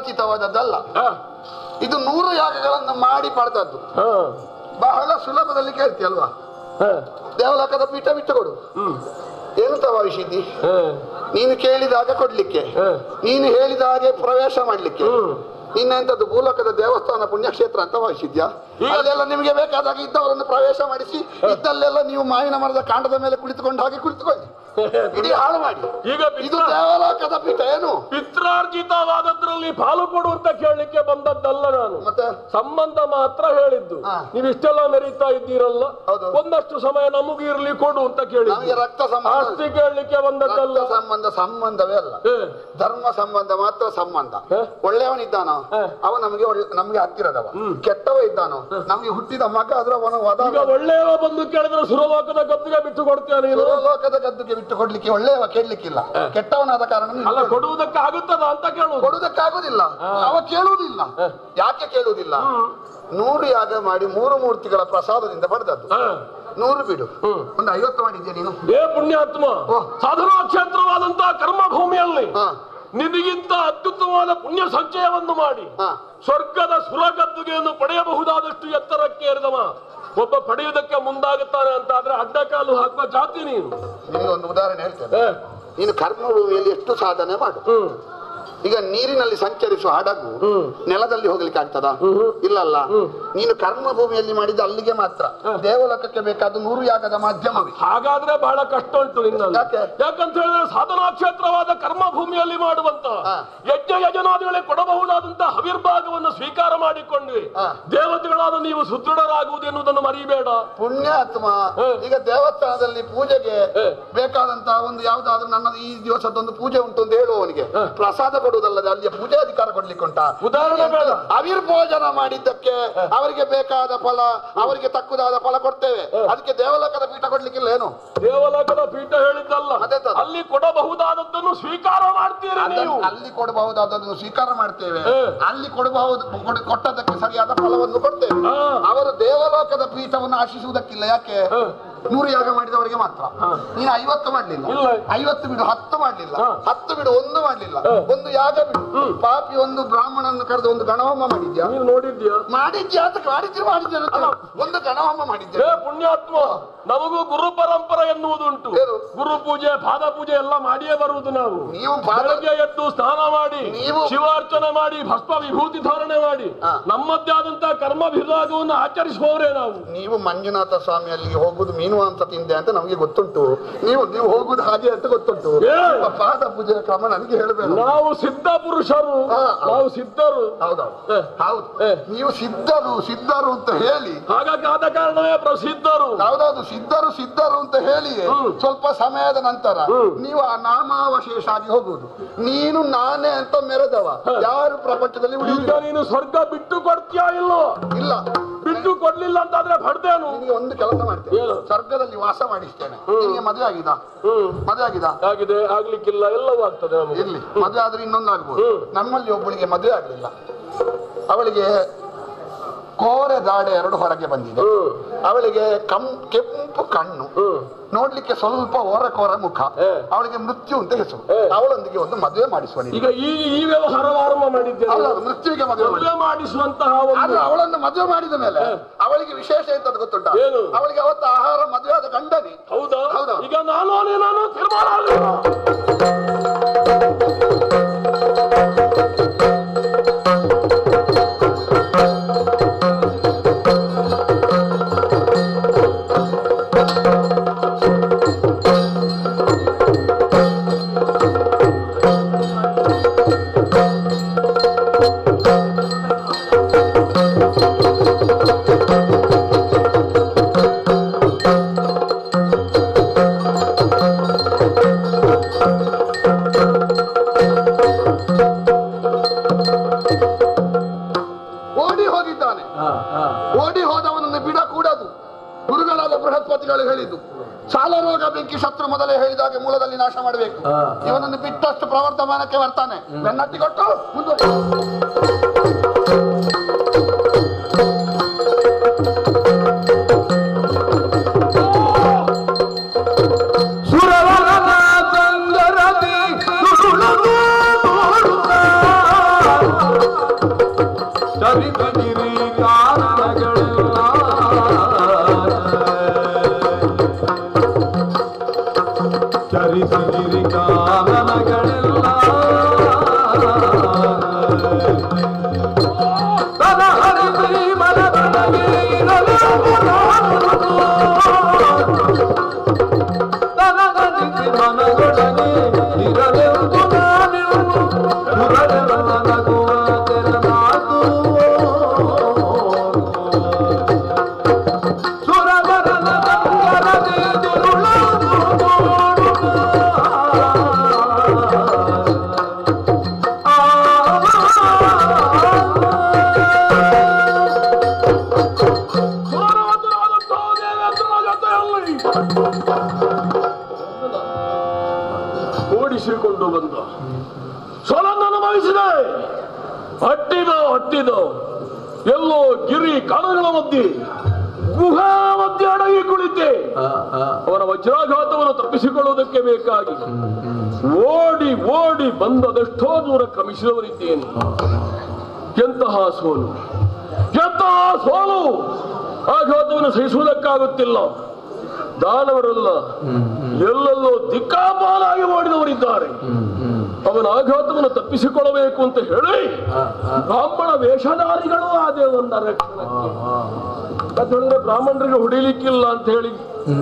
ಪಿತ್ರಾರ್ಜಿತವಾದದ್ದಲ್ಲ. ಇದು 100 ಯಾಗಗಳನ್ನು ಮಾಡಿ ಪಡೆದದ್ದು. ಬಹಳ ಸುಲಭದಲ್ಲಿ ಕೇಳ್ತೀಯಲ್ವಾ? ದೇವಲೋಕದ ಪೀಠ ಬಿಟ್ಟು ಕೊಡು. ಏನು ತವಾಯಿಸಿದ್ದಿ? ನೀನು ಕೇಳಿದಾಗ ಕೊಡ್ಲಿಕ್ಕೆ, ನೀನು ಹೇಳಿದ ಹಾಗೆ ಪ್ರವೇಶ ಮಾಡ್ಲಿಕ್ಕೆ. ಇನ್ನೆಂತದ್ದು ಭೂಲೋಕದ ದೇವಸ್ಥಾನ ಪುಣ್ಯಕ್ಷೇತ್ರ ಅಂತ ಭಾವಿಸಿದ್ಯಾ? ಅಲ್ಲೆಲ್ಲ ನಿಮಗೆ ಬೇಕಾದಾಗ ಇದ್ದವರನ್ನು ಪ್ರವೇಶ ಮಾಡಿಸಿ, ಇದ್ದಲ್ಲೆಲ್ಲ ನೀವು ಮಾವಿನ ಮರದ ಕಾಂಡದ ಮೇಲೆ ಕುಳಿತುಕೊಂಡು ಹಾಗೆ ಕುಳಿತುಕೊಳ್ಳಿ, ಇಡೀ ಹಾಳು ಮಾಡಿ. ಈಗ ಇದು ದೇವಲೋಕದ ಪೀಠ. ಏನು ಪಿತ್ರಾರ್ಜಿತವಾದದ್ರಲ್ಲಿ ಪಾಲು ಕೊಡು ಅಂತ ಕೇಳಲಿಕ್ಕೆ ಬಂದದ್ದಲ್ಲ ನಾನು. ಮತ್ತೆ ಸಂಬಂಧ ಮಾತ್ರ ಹೇಳಿದ್ದು. ನೀವು ಇಷ್ಟೆಲ್ಲ ಮೆರೀತಾ ಇದ್ದೀರಲ್ಲ, ಒಂದಷ್ಟು ಸಮಯ ನಮಗೂ ಇರ್ಲಿ ಕೊಡು ಅಂತ ಕೇಳಿ. ರಕ್ತ ಸಂಬಂಧ ಕೇಳಲಿಕ್ಕೆ ಬಂದದ್ದಲ್ಲ. ಸಂಬಂಧವೇ ಅಲ್ಲ, ಧರ್ಮ ಸಂಬಂಧ ಮಾತ್ರ ಸಂಬಂಧ. ಒಳ್ಳೆಯವನಿದ್ದಾನೋ ಅವ ನಮ್ಗೆ ಹತ್ತಿರದವ, ಕೆಟ್ಟವ ಇದ್ದಾನೋ ನಮ್ಗೆ ಹುಟ್ಟಿದ ಮಗ ಆದ್ರೆ ಅವನ ಒಳ್ಳೆಯವ ಬಂದು ಕೇಳಿದ್ರೆ ಸುರಲೋಕದ ಗದ್ದುಗೆ ಬಿಟ್ಟು ಕೊಡ್ತೇನೆ. ಸುರಲೋಕದ ಗದ್ದುಗೆ ಬಿಟ್ಟು ಕೊಡ್ಲಿಕ್ಕೆ ಒಳ್ಳೆಯವ ಕೇಳಲಿಕ್ಕಿಲ್ಲ, ಕೆಟ್ಟವನಾದ ಕಾರಣ ಕೊಡುವುದಕ್ಕೆ ಆಗುತ್ತದ ಅಂತ ಕೇಳುವುದು. ಕೊಡುವುದಕ್ಕಾಗುದಿಲ್ಲ, ಅವ ಕೇಳುವುದಿಲ್ಲ. ಯಾಕೆ ಕೇಳುವುದಿಲ್ಲ? 100 ಯಾಗ ಮಾಡಿ 3 ಮೂರ್ತಿಗಳ ಪ್ರಸಾದದಿಂದ ಪಡೆದದ್ದು. 100 ಬಿಡು, ಒಂದು 50 ಮಾಡಿದ್ಯಾ ನೀನು? ಪುಣ್ಯಾತ್ಮ, ಸಾಧನಾ ಕ್ಷೇತ್ರವಾದಂತಹ ಕರ್ಮ ಭೂಮಿಯಲ್ಲಿ ನಿನಗಿಂತ ಅತ್ಯುತ್ತಮವಾದ ಪುಣ್ಯ ಸಂಚಯವನ್ನು ಮಾಡಿ ಸ್ವರ್ಗದ ಸುರಗದ್ದುಗೆಯನ್ನು ಪಡೆಯಬಹುದಾದಷ್ಟು ಎತ್ತರಕ್ಕೆ ಏರಿದವ ಒಬ್ಬ ಪಡೆಯುವುದಕ್ಕೆ ಮುಂದಾಗುತ್ತಾನೆ ಅಂತ ಆದ್ರೆ ಅಡ್ಡಕಾಲು ಹಾಕುವ ಜಾತಿ ನೀನು. ನಿನಗೊಂದು ಉದಾಹರಣೆ ಹೇಳ್ತೇನೆ. ನೀನು ಕರ್ಮಭೂಮಿಯಲ್ಲಿ ಎಷ್ಟು ಸಾಧನೆ ಮಾಡು. ಈಗ ನೀರಿನಲ್ಲಿ ಸಂಚರಿಸುವ ಹಡಗು ನೆಲದಲ್ಲಿ ಹೋಗ್ಲಿಕ್ಕೆ ಆಗ್ತದ? ಇಲ್ಲಲ್ಲ. ನೀನು ಕರ್ಮ ಭೂಮಿಯಲ್ಲಿ ಮಾಡಿದ ಅಲ್ಲಿಗೆ ಮಾತ್ರ. ದೇವಲೋಕಕ್ಕೆ ಬೇಕಾದ 100 ಯಾಗದ ಮಾಧ್ಯಮವೇ. ಹಾಗಾದ್ರೆ ಬಹಳ ಕಷ್ಟ ಉಂಟು ನಿನ್ನಲ್ಲಿ. ಯಾಕಂತ ಹೇಳಿದ್ರೆ ಸಾಧನಾ ಕ್ಷೇತ್ರವಾದ ಕರ್ಮ ಭೂಮಿಯಲ್ಲಿ ಮಾಡುವಂತ ಯಜ್ಞ ಯಜನಾದಿಗಳಿಗೆ ಕೊಡಬಹುದಾದಂತಹ ಹವಿರ್ಭಾಗವನ್ನು ಸ್ವೀಕಾರ ಮಾಡಿಕೊಂಡ್ವಿ. ದೇವತೆಗಳಾದ ನೀವು ಸುದೃಢರಾಗುವುದು ಎನ್ನುವುದನ್ನು ಮರಿಬೇಡ. ಪುಣ್ಯಾತ್ಮ, ಈಗ ದೇವಸ್ಥಾನದಲ್ಲಿ ಪೂಜೆಗೆ ಬೇಕಾದಂತಹ ಒಂದು ಯಾವ್ದಾದ್ರು ನನ್ನದು ಈ ದಿವಸದೊಂದು ಪೂಜೆ ಉಂಟು ಅಂತ ಹೇಳುವವನಿಗೆ ಪ್ರಸಾದ ಕೊಡುವುದಲ್ಲದೆ ಅಲ್ಲಿಯ ಪೂಜೆ ಅಧಿಕಾರ ಕೊಡ್ಲಿಕ್ಕೆ ಉಂಟಾ? ಉದಾಹರಣೆ ಅವಿರ್ಭೋಜನ ಮಾಡಿದ್ದಕ್ಕೆ ಅವರಿಗೆ ಬೇಕಾದ ಫಲ, ಅವರಿಗೆ ತಕ್ಕುದಾದ ಫಲ ಕೊಡ್ತೇವೆ. ಅದಕ್ಕೆ ದೇವಲೋಕದ ಪೀಠ ಕೊಡ್ಲಿಕ್ಕಿಲ್ಲ. ಏನು ದೇವಲೋಕದ ಪೀಠ ಹೇಳಿದ್ದಲ್ಲ, ಅಲ್ಲಿ ಕೊಡಬಹುದಾದದ್ದನ್ನು ಸ್ವೀಕಾರ ಮಾಡ್ತೀರಾ ನೀವು? ಅಲ್ಲಿ ಕೊಡಬಹುದಾದನ್ನು ಸ್ವೀಕಾರ ಮಾಡ್ತೇವೆ, ಅಲ್ಲಿ ಕೊಟ್ಟದಕ್ಕೆ ಸರಿಯಾದ ಫಲವನ್ನು ಕೊಡ್ತೇವೆ. ಅವರು ದೇವಲೋಕದ ಪೀಠವನ್ನು ಆಶಿಸುವುದಕ್ಕಿಲ್ಲ. ಯಾಕೆ? 100 ಯಾಗ ಮಾಡಿದವರಿಗೆ ಮಾತ್ರ. ನೀನು 50 ಮಾಡ್ಲಿಲ್ಲ, 50 ಬಿಡು 10 ಮಾಡ್ಲಿಲ್ಲ, 10 ಬಿಡು 1 ಮಾಡ್ಲಿಲ್ಲ, ಒಂದು ಯಾಗ ಬಿಡು. ಪಾಪಿ ಒಂದು ಬ್ರಾಹ್ಮಣನ್ನು ಕರೆದು ಒಂದು ಗಣಹೋಮ ಮಾಡಿದ್ಯಾ? ನೀವು ನೋಡಿದ್ಯಾ? ಮಾಡಿದ್ಯಾ ಅಂತ ಮಾಡಿದ್ಯಾ? ಒಂದು ಗಣಹೋಮ ಮಾಡಿದ್ಯಾ? ಪುಣ್ಯಾತ್ಮ, ನಮಗೂ ಗುರು ಪರಂಪರೆ ಎನ್ನುವುದುಂಟು. ಗುರು ಪೂಜೆ ಪಾದ ಪೂಜೆ ಎಲ್ಲ ಮಾಡಿಯೇ ಬರುವುದು ನಾವು. ನೀವು ಬೆಳಗ್ಗೆ ಎದ್ದು ಸ್ನಾನ ಮಾಡಿ, ಶಿವಾರ್ಚನೆ ಮಾಡಿ, ಭಸ್ಮ ವಿಭೂತಿ ಧಾರಣೆ ಮಾಡಿ ನಮ್ಮದೇ ಆದಂತಹ ಕರ್ಮ ವಿಭಾಗವನ್ನು ಆಚರಿಸುವವರೇ ನಾವು. ನೀವು ಮಂಜುನಾಥ ಸ್ವಾಮಿ ಅಲ್ಲಿಗೆ ಹೋಗುದು ಮೀನು ಅಂತ ತಿಂದೆ ಅಂತ ನಮಗೆ ಗೊತ್ತುಂಟು. ನೀವು ಹೋಗುದು ಹಾಗೆ ಅಂತ ಗೊತ್ತುಂಟು. ಪಾದ ಪೂಜೆಯ ಕ್ರಮ ನನಗೆ ಹೇಳಬೇಕು. ನಾವು ಸಿದ್ಧ ಪುರುಷರು, ನಾವು ಸಿದ್ಧರು. ಹೌದೌದು, ಹೌದು. ನೀವು ಸಿದ್ಧರು ಅಂತ ಹೇಳಿ ಹಾಗಾಗಿ ಆದ ಕಾರಣವೇ ಪ್ರಸಿದ್ಧರು. ಹೌದೌದು, ಸಿದ್ಧರು ಅಂತ ಹೇಳಿ ಸ್ವಲ್ಪ ಸಮಯದ ನಂತರ ನೀವು ಆ ನಾಮಾವಶೇಷ ಆಗಿ ಹೋಗುವುದು. ನೀನು ನಾನೇ ಅಂತ ಮೆರೆದವ ಯಾರು ಪ್ರಪಂಚದಲ್ಲಿ ಉಳಿದ. ನೀನು ಸ್ವರ್ಗ ಬಿಟ್ಟು ಕೊಡ್ತೀಯಾ? ಇಲ್ಲೋ ಇಲ್ಲ, ಬಿಟ್ಟು ಕೊಡ್ಲಿಲ್ಲ ಅಂತಾದ್ರೆ ಬಡ್ದೇನು. ನಿಮಗೆ ಒಂದು ಕೆಲಸ ಮಾಡ್ತೇನೆ, ಸ್ವರ್ಗದಲ್ಲಿ ವಾಸ ಮಾಡಿಸ್ತೇನೆ. ನಿಮಗೆ ಮದುವೆ ಆಗಿದ? ಆಗಿದೆ, ಆಗ್ಲಿಕ್ಕಿಲ್ಲ, ಎಲ್ಲವೂ ಆಗ್ತದೆ. ಇರ್ಲಿ, ಮದುವೆ ಆದ್ರೆ ಇನ್ನೊಂದು ಆಗ್ಬೋದು. ನಮ್ಮಲ್ಲಿ ಒಬ್ಬಳಿಗೆ ಮದುವೆ ಆಗ್ಲಿಲ್ಲ. ಅವಳಿಗೆ ಕೋರೆ ದಾಡೆ 2 ಹೊರಗೆ ಬಂದಿದೆ. ಅವಳಿಗೆ ಕೆಂಪು ಕಣ್ಣು, ನೋಡ್ಲಿಕ್ಕೆ ಸ್ವಲ್ಪ ಕೋರ ಮುಖ. ಅವಳಿಗೆ ಮೃತ್ಯು ಅಂತ ಹೆಸರು. ಅವಳೊಂದಿಗೆ ಒಂದು ಮದುವೆ ಮಾಡಿಸುವ. ಈಗ ಈ ವ್ಯವಹಾರ ಆರಂಭ ಮಾಡಿದ್ದೇನೆ. ಮೃತ್ಯುವಿಗೆ ಮದುವೆ ಮಾಡಿಸುವಂತಹ ಅವಳನ್ನು ಮದುವೆ ಮಾಡಿದ ಮೇಲೆ ಅವಳಿಗೆ ವಿಶೇಷ ಎಂತದ್ದು ಗೊತ್ತುಂಟ? ಅವಳಿಗೆ ಅವತ್ತು ಆಹಾರ ಮದುವೆ ಆದ ಗಂಡನೇ. ಹೌದಾ? ಈಗ ನಾನು ತೀರ್ಮಾನ ಓಡಿ ಹೋದವನನ್ನು ಬಿಡಕೂಡದು. ಗುರುಗಳಾದ ಬೃಹಸ್ಪತಿಗಳು ಹೇಳಿದ್ದು ಸಾಲ ರೋಗ ಬೆಂಕಿ ಶತ್ರು ಮೊದಲೇ ಹೇಳಿದಾಗೆ ಮೂಲದಲ್ಲಿ ನಾಶ ಮಾಡಬೇಕು. ಇವನನ್ನು ಬಿಟ್ಟಷ್ಟು ಪ್ರವರ್ಧಮಾನಕ್ಕೆ ಬರ್ತಾನೆ. ಬೆನ್ನಟ್ಟಿ ಕೊಟ್ಟು ಚರಿತಗಿರಿ ಕಾರಣಗಳೆಲ್ಲ ಚರಿತಗಿರಿ ಕಾರಣಗಳೆಲ್ಲ ತನ ಹರಿಸಿ ಮನದೊಳಗೆ ಇರಲೆಂದು ತನ ಹರಿಸಿ ಮನದೊಳಗೆ ಇರಲೆಂದು ಓಡಿಸಿಕೊಂಡು ಬಂದ ಸೊಲನ್ನು ವಹಿಸಿದೆ. ಹಟ್ಟಿದ ಎಲ್ಲೋ ಗಿರಿ ಕಾಡುಗಳ ಮಧ್ಯೆ ಗುಹಾ ಮಧ್ಯೆ ಅಡಗಿ ಕುಳಿತೆ. ಅವನ ವಜ್ರಾಘಾತವನ್ನು ತಪ್ಪಿಸಿಕೊಳ್ಳುವುದಕ್ಕೆ ಬೇಕಾಗಿ ಓಡಿ ಬಂದದೆಷ್ಟೋ ದೂರ ಕ್ರಮಿಸಿದವರಿದ್ದೇನೆ. ಎಂತಹ ಸೋಲು ಆಘಾತವನ್ನು ಸಹಿಸುವುದಕ್ಕಾಗುತ್ತಿಲ್ಲ. ದಾನವರೆಲ್ಲ ಎಲ್ಲೆಲ್ಲೋ ದಿಕ್ಕಾಪಾಲಾಗಿ ಓಡಿದವರಿದ್ದಾರೆ. ಅವನ ಆಘಾತವನ್ನು ತಪ್ಪಿಸಿಕೊಳ್ಳಬೇಕು ಅಂತ ಹೇಳಿ ಬ್ರಾಹ್ಮಣ ವೇಷಧಾರಿಗಳು ಆದೇ ಒಂದು ರಕ್ಷಣಕ್ಕೆ ಬ್ರಾಹ್ಮಣರಿಗೆ ಹೊಡಿಲಿಕ್ಕಿಲ್ಲ ಅಂತ ಹೇಳಿ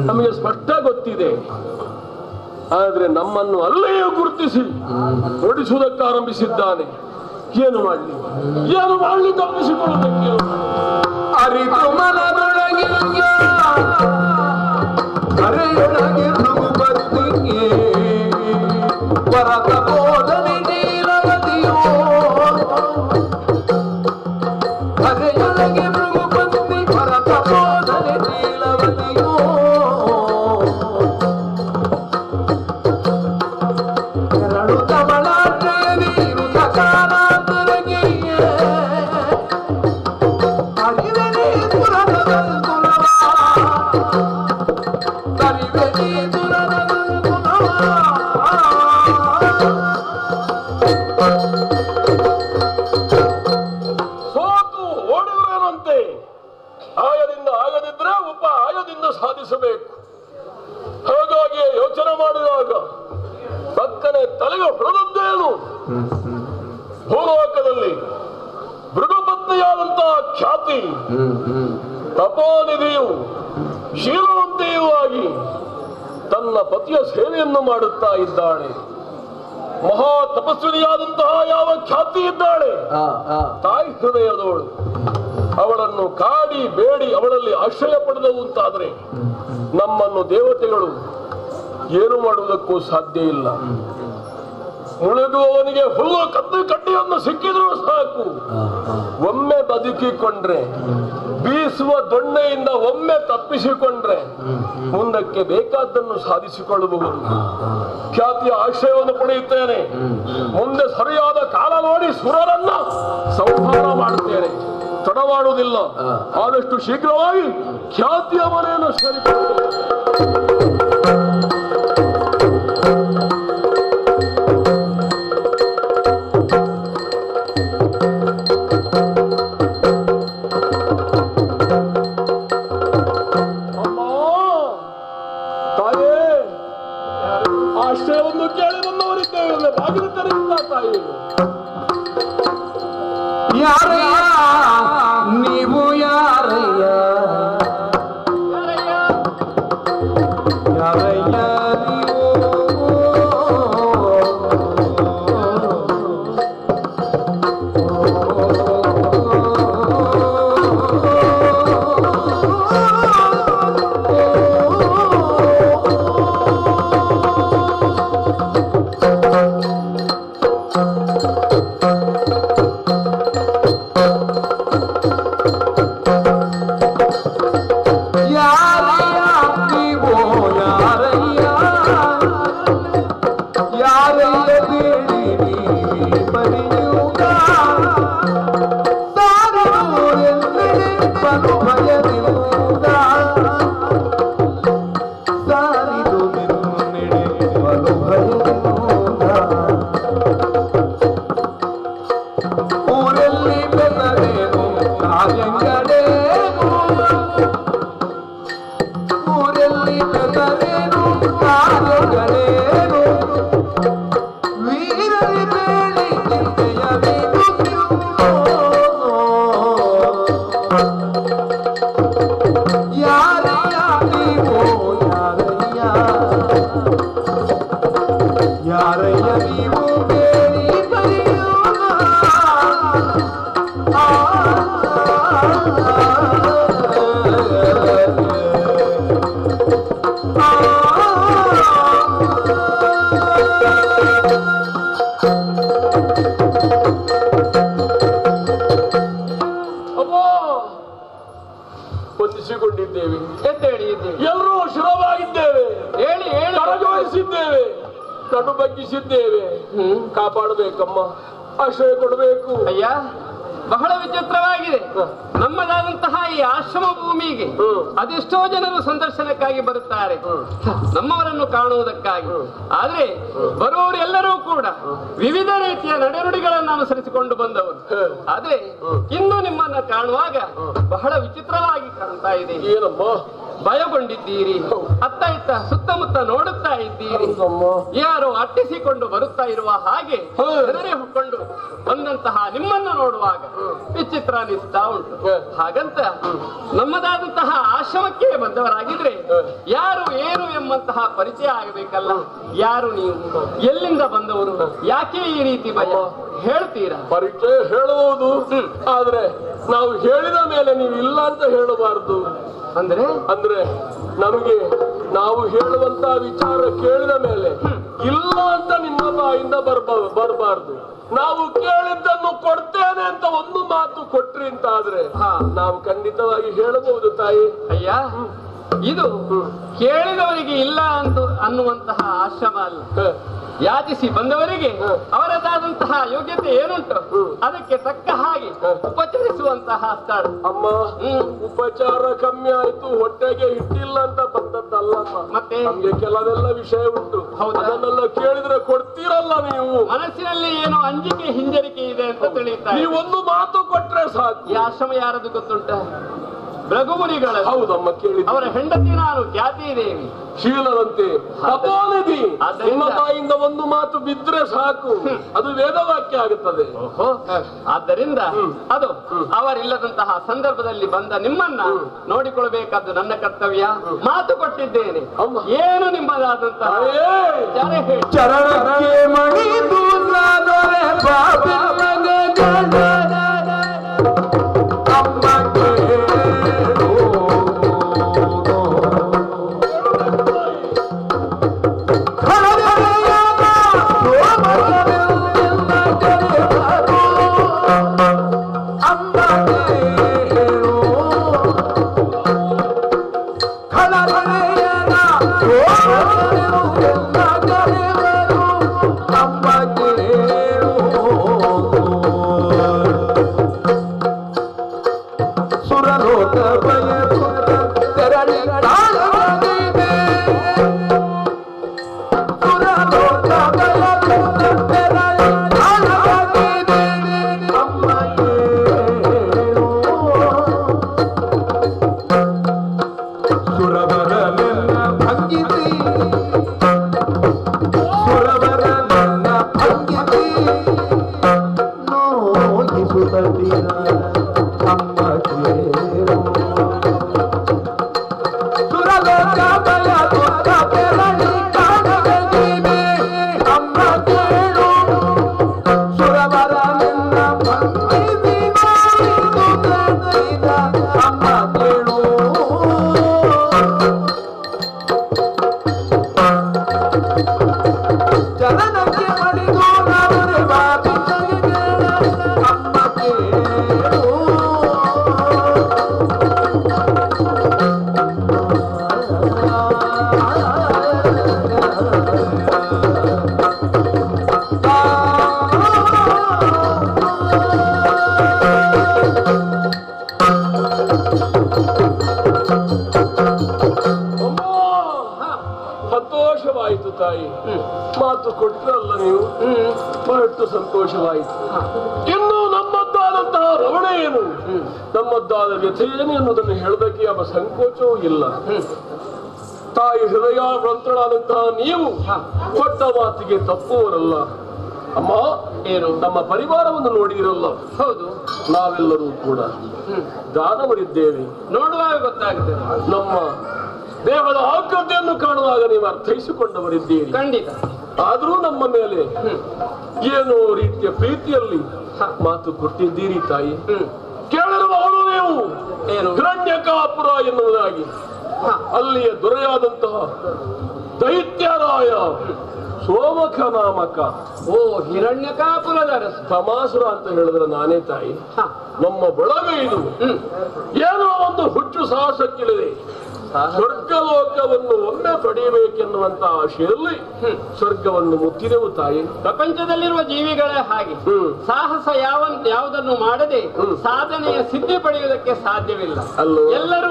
ನಮಗೆ ಸ್ಪಷ್ಟ ಗೊತ್ತಿದೆ. ಆದ್ರೆ ನಮ್ಮನ್ನು ಅಲ್ಲಿಯೇ ಗುರುತಿಸಿ ಓಡಿಸುವುದಕ್ಕೆ ಆರಂಭಿಸಿದ್ದಾನೆ. ಏನು ಮಾಡಲಿ ತಪ್ಪಿಸಿಕೊಳ್ಳುವುದಕ್ಕೆ ಅರಿತು ಮನದೊಳಗೆ ಅರೆಯೊಳಗೆ ಬರ್ತಿಗೆ ವರತ ಬೋಧನೆ ನೀರವದಿಯೋ ಅರೆಯೊಳಗೆ ಮೃಗು ಬಂದಿ ವರತ ಬೋಧನೆ ನೀಲವದಿಯೋ ಎರಡು ತಮಳಾಟೆ ನೀರು ತಕಾಲಾಂತರಗೆ ಅರಿವೆ ನೀ ಪುರದ ಕುಲವ ಅರಿವೆ ನೀ ಪುರದ ಕುಲವ ಸೋತು ಓಡಿದರೇನಂತೆ. ಆಗದಿದ್ರೆ ಆಯದಿಂದ ಸಾಧಿಸಬೇಕು. ಹಾಗಾಗಿ ಯೋಚನೆ ಮಾಡಿದಾಗ ಪಕ್ಕನೆ ತಲೆಗೆ ಹೊಡೆದದ್ದೇನು? ಭೂಲೋಕದಲ್ಲಿ ಮೃಗಪತ್ನಿಯಾದಂತಹ ಖ್ಯಾತಿ ತಪೋನಿಧಿಯು ಶೀಲವಂತೆಯೂ ಆಗಿ ತನ್ನ ಪತಿಯ ಸೇವೆಯನ್ನು ಮಾಡುತ್ತಾ ಇದ್ದಾಳೆ. ಮಹಾ ತಪಸ್ವಿನಿಯಾದಂತಹ ಯಾವ ಖ್ಯಾತಿ ಇದ್ದಾಳೆ, ತಾಯಿ ಹೃದಯದವಳು. ಅವಳನ್ನು ಕಾಡಿ ಬೇಡಿ ಅವಳಲ್ಲಿ ಆಶ್ರಯ ಪಡೆದವು ಅಂತಾದ್ರೆ ನಮ್ಮನ್ನು ದೇವತೆಗಳು ಏನು ಮಾಡುವುದಕ್ಕೂ ಸಾಧ್ಯ ಇಲ್ಲ. ಮುಳುಗುವವನಿಗೆ ಹುಲ್ಲು ಕದ್ದು ಕಡ್ಡಿಯನ್ನು ಸಿಕ್ಕಿದ್ರೂ ಸಾಕು. ಒಮ್ಮೆ ಬದುಕಿಕೊಂಡ್ರೆ, ಬೀಸುವ ದೊಣ್ಣೆಯಿಂದ ಒಮ್ಮೆ ತಪ್ಪಿಸಿಕೊಂಡ್ರೆ ಮುಂದಕ್ಕೆ ಬೇಕಾದ್ದನ್ನು ಸಾಧಿಸಿಕೊಳ್ಳಬಹುದು. ಖ್ಯಾತಿಯ ಆಶ್ರಯವನ್ನು ಪಡೆಯುತ್ತೇನೆ. ಮುಂದೆ ಸರಿಯಾದ ಕಾಲ ನೋಡಿ ಸುರರನ್ನ ಸಂಹಾರ ಮಾಡುತ್ತೇನೆ. ತಡವಾಡುವುದಿಲ್ಲ. ಆದಷ್ಟು ಶೀಘ್ರವಾಗಿ ಖ್ಯಾತಿಯ ಮನೆಯನ್ನು ಸೇರಿಕೊಳ್ಳುತ್ತೇನೆ. ಆಶ್ರಯವನ್ನು ಕೇಳಿ ಬಂದವರಿದ್ದೇವೆ. ಬಾಗಿಲು ತೆರೆಯುತ್ತಾ ತಾಯಿ. ಯಾರಯ್ಯ ನೀವು ಯಾರಯ್ಯ ಯಾರಯ್ಯ ನೀವು ಕೂಡಿಕೊಂಡಿದ್ದೇವೆ, ಎದ್ದೇಳಿ ಎಲ್ಲರೂ ಶಿರವಾಗಿದ್ದೇವೆ, ಹೇಳಿ ಹೇಳಿ ಕರಜೋಡಿಸಿದ್ದೇವೆ, ಕಣ್ಣು ಬಗ್ಗಿಸಿದ್ದೇವೆ. ಕಾಪಾಡಬೇಕಮ್ಮ, ಆಶ್ರಯ ಕೊಡಬೇಕು. ಅಯ್ಯ, ಬಹಳ ವಿಚಿತ್ರವಾಗಿದೆ. ನಮ್ಮದಾದಂತಹ ಈ ಆಶ್ರಮ ಭೂಮಿಗೆ ಅದೆಷ್ಟೋ ಜನರು ಸಂದರ್ಶನಕ್ಕಾಗಿ ಬರುತ್ತಾರೆ, ನಮ್ಮವರನ್ನು ಕಾಣುವುದಕ್ಕಾಗಿ. ಆದ್ರೆ ಬರುವವರೆಲ್ಲರೂ ಕೂಡ ವಿವಿಧ ರೀತಿಯ ನಡೆನುಡಿಗಳನ್ನು ಅನುಸರಿಸಿಕೊಂಡು ಬಂದವರು. ಆದ್ರೆ ಇನ್ನು ನಿಮ್ಮನ್ನ ಕಾಣುವಾಗ ಬಹಳ ವಿಚಿತ್ರವಾಗಿ ಕಾಣ್ತಾ ಇದೆ. ಏನಮ್ಮ ಭಯಗೊಂಡಿದ್ದೀರಿ, ಅತ್ತ ಇತ್ತ ಸುತ್ತಮುತ್ತ ನೋಡುತ್ತಾ ಇದ್ದೀರಿ. ಯಾರೋ ಅಟ್ಟಿಸಿಕೊಂಡು ಬರುತ್ತಾ ಇರುವ ಹಾಗೆ ಹೆದರಿ ಹೊಕ್ಕೊಂಡು ಬಂದಂತಹ ನಿಮ್ಮನ್ನು ನೋಡುವಾಗ ವಿಚಿತ್ರ ಅನಿಸ್ತಾ ಉಂಟು. ಹಾಗಂತ ನಮ್ಮದಾದಂತಹ ಆಶ್ರಮಕ್ಕೆ ಬಂದವರಾಗಿದ್ರೆ ಯಾರು ಏನು ಎಂಬಂತಹ ಪರಿಚಯ ಆಗಬೇಕಲ್ಲ. ಯಾರು ನೀವು, ಎಲ್ಲಿಂದ ಬಂದವರು, ಯಾಕೆ ಈ ರೀತಿ ಭಯ ಹೇಳ್ತೀರಾ? ಪರಿಚಯ ಹೇಳುವುದು, ಆದ್ರೆ ನಾವು ಹೇಳಿದ ಮೇಲೆ ನೀವು ಇಲ್ಲ ಅಂತ ಹೇಳಬಾರದು. ಅಂದ್ರೆ ನಮಗೆ ನಾವು ಹೇಳುವಂತ ವಿಚಾರ ಕೇಳಿದ ಮೇಲೆ ಇಲ್ಲ ಅಂತ ನಿಮ್ಮ ಬಾಯಿಂದ ಬರಬಾರ್ದು. ನಾವು ಕೇಳಿದ್ದನ್ನು ಕೊಡ್ತೇನೆ ಅಂತ ಒಂದು ಮಾತು ಕೊಟ್ರಿ ಅಂತ ಆದ್ರೆ ನಾವು ಖಂಡಿತವಾಗಿ ಹೇಳಬಹುದು ತಾಯಿ. ಅಯ್ಯ, ಇದು ಕೇಳಿದವರಿಗೆ ಇಲ್ಲ ಅನ್ನುವಂತಹ ಆಶ್ರಮ ಅಲ್ಲ. ಯಾಚಿಸಿ ಬಂದವರಿಗೆ ಅವರದಾದಂತಹ ಯೋಗ್ಯತೆ ಏನುಂಟು ಅದಕ್ಕೆ ತಕ್ಕ ಹಾಗೆ ಉಪಚರಿಸುವಂತಹ ಸ್ಥಳ. ಅಮ್ಮ, ಉಪಚಾರ ಕಮ್ಮಿ ಆಯ್ತು, ಹೊಟ್ಟೆಗೆ ಹಿಟ್ಟಿಲ್ಲ ಅಂತ ಬಂದದ್ದಲ್ಲಮ್ಮ. ಮತ್ತೆ ನಮ್ಗೆ ಕೆಲವೆಲ್ಲ ವಿಷಯ ಉಂಟು, ಅದನ್ನೆಲ್ಲ ಕೇಳಿದ್ರೆ ಕೊಡ್ತೀರಲ್ಲ ನೀವು. ಮನಸ್ಸಿನಲ್ಲಿ ಏನೋ ಅಂಜಿಕೆ ಹಿಂಜರಿಕೆ ಇದೆ ಅಂತ ತಿಳಿಯುತ್ತಾರೆ. ನೀವೊಂದು ಮಾತು ಕೊಟ್ರೆ ಸಾಕು. ಈ ಆಶ್ರಮ ಯಾರದು ಗೊತ್ತುಂಟ? ಭೃಗುಮುನಿಗಳ. ಹೌದಮ್ಮ, ಕೇಳಿ. ಅವರ ಹೆಂಡತಿ ನಾನು ಖ್ಯಾತಿ ದೇವಿ, ಶೀಲವಂತೆ, ತಪೋನಿಧಿ. ನಿಮ್ಮ ತಾಯಿಯಿಂದ ಒಂದು ಮಾತು ಬಿದ್ರೆ ಸಾಕು, ಅದು ವೇದವಾಕ್ಯ ಆಗುತ್ತದೆ. ಆದ್ದರಿಂದ ಅದು ಅವರಿಲ್ಲದಂತಹ ಸಂದರ್ಭದಲ್ಲಿ ಬಂದ ನಿಮ್ಮನ್ನ ನೋಡಿಕೊಳ್ಳಬೇಕಾದ್ದು ನನ್ನ ಕರ್ತವ್ಯ. ಮಾತು ಕೊಟ್ಟಿದ್ದೇನೆ. ಏನು ನಿಮ್ಮದಾದಂತಹ ಚರಣಕ್ಕೆ ಮಣಿದು ನಾನೊರೆ ಸಂತೋಷವಾಯಿತು ತಾಯಿ. ಮಾತು ಕೊಟ್ಟರಲ್ಲ ನೀವು, ಬಹಳ ಸಂತೋಷವಾಯಿತು. ಇನ್ನು ನಮ್ಮದ್ದಾದಂತಹ ರವಣ ಏನು, ನಮ್ಮದ್ದಾದ ವ್ಯಥೆ ಏನು ಎನ್ನುವುದನ್ನು ಹೇಳೋದಕ್ಕೆ ಯಾವ ಸಂಕೋಚವೂ ಇಲ್ಲ. ತಾಯಿ ಹೃದಯ ವ್ರಂತಳಾದಂತಹ ನೀವು ಕೊಟ್ಟ ಮಾತಿಗೆ ತಪ್ಪುವರಲ್ಲ. ಅಮ್ಮ, ಏನು ನಮ್ಮ ಪರಿವಾರವನ್ನು ನೋಡಿದಿರಲ್ಲ? ಹೌದು, ನಾವೆಲ್ಲರೂ ಕೂಡ ದಾನವರಿದ್ದೇವೆ. ನೋಡುವಾಗ ಗೊತ್ತಾಗುತ್ತೆ. ನಮ್ಮ ದೇಹದ ಆಕೃತಿಯನ್ನು ಕಾಣುವಾಗ ನೀವು ಅರ್ಥೈಸಿಕೊಂಡವರಿದ್ದೀರಿ. ಖಂಡಿತ. ಆದರೂ ನಮ್ಮ ಮೇಲೆ ಏನೋ ರೀತಿಯ ಪ್ರೀತಿಯಲ್ಲಿ ಮಾತು ಕೊಟ್ಟಿದ್ದೀರಿ ತಾಯಿ. ಕೇಳಿರುವವರು ನೀವು ಏನು ಹಿರಣ್ಯಕಾಪುರ ಎನ್ನುವುದಾಗಿ, ಅಲ್ಲಿಯ ದೊರೆಯಾದಂತಹ ದೈತ್ಯರಾಯ ಸೋಮಕ ನಾಮಕ. ಓ, ಹಿರಣ್ಯಕಾಪುರದ ತಮಾಸುರ ಅಂತ ಹೇಳಿದ್ರೆ ನಾನೇ ತಾಯಿ. ನಮ್ಮ ಬಳಗ ಇದು ಏನೋ ಒಂದು ಹುಚ್ಚು ಸಾಹಸಕ್ಕಿಳಿದೆ. ಸ್ವರ್ಗಲೋಕವನ್ನು ಒಮ್ಮೆ ಪಡೆಯಬೇಕೆನ್ನುವಂತ ಆಶೆಯಲ್ಲಿ ಸ್ವರ್ಗವನ್ನು ಮುತ್ತಿದೆವು ತಾಯಿ. ಪ್ರಪಂಚದಲ್ಲಿರುವ ಜೀವಿಗಳೇ ಹಾಗೆ ಸಾಹಸ ಯಾವುದನ್ನು ಮಾಡದೆ ಸಾಧನೆಯ ಸಿದ್ಧಿ ಪಡೆಯುವುದಕ್ಕೆ ಸಾಧ್ಯವಿಲ್ಲ. ಎಲ್ಲರೂ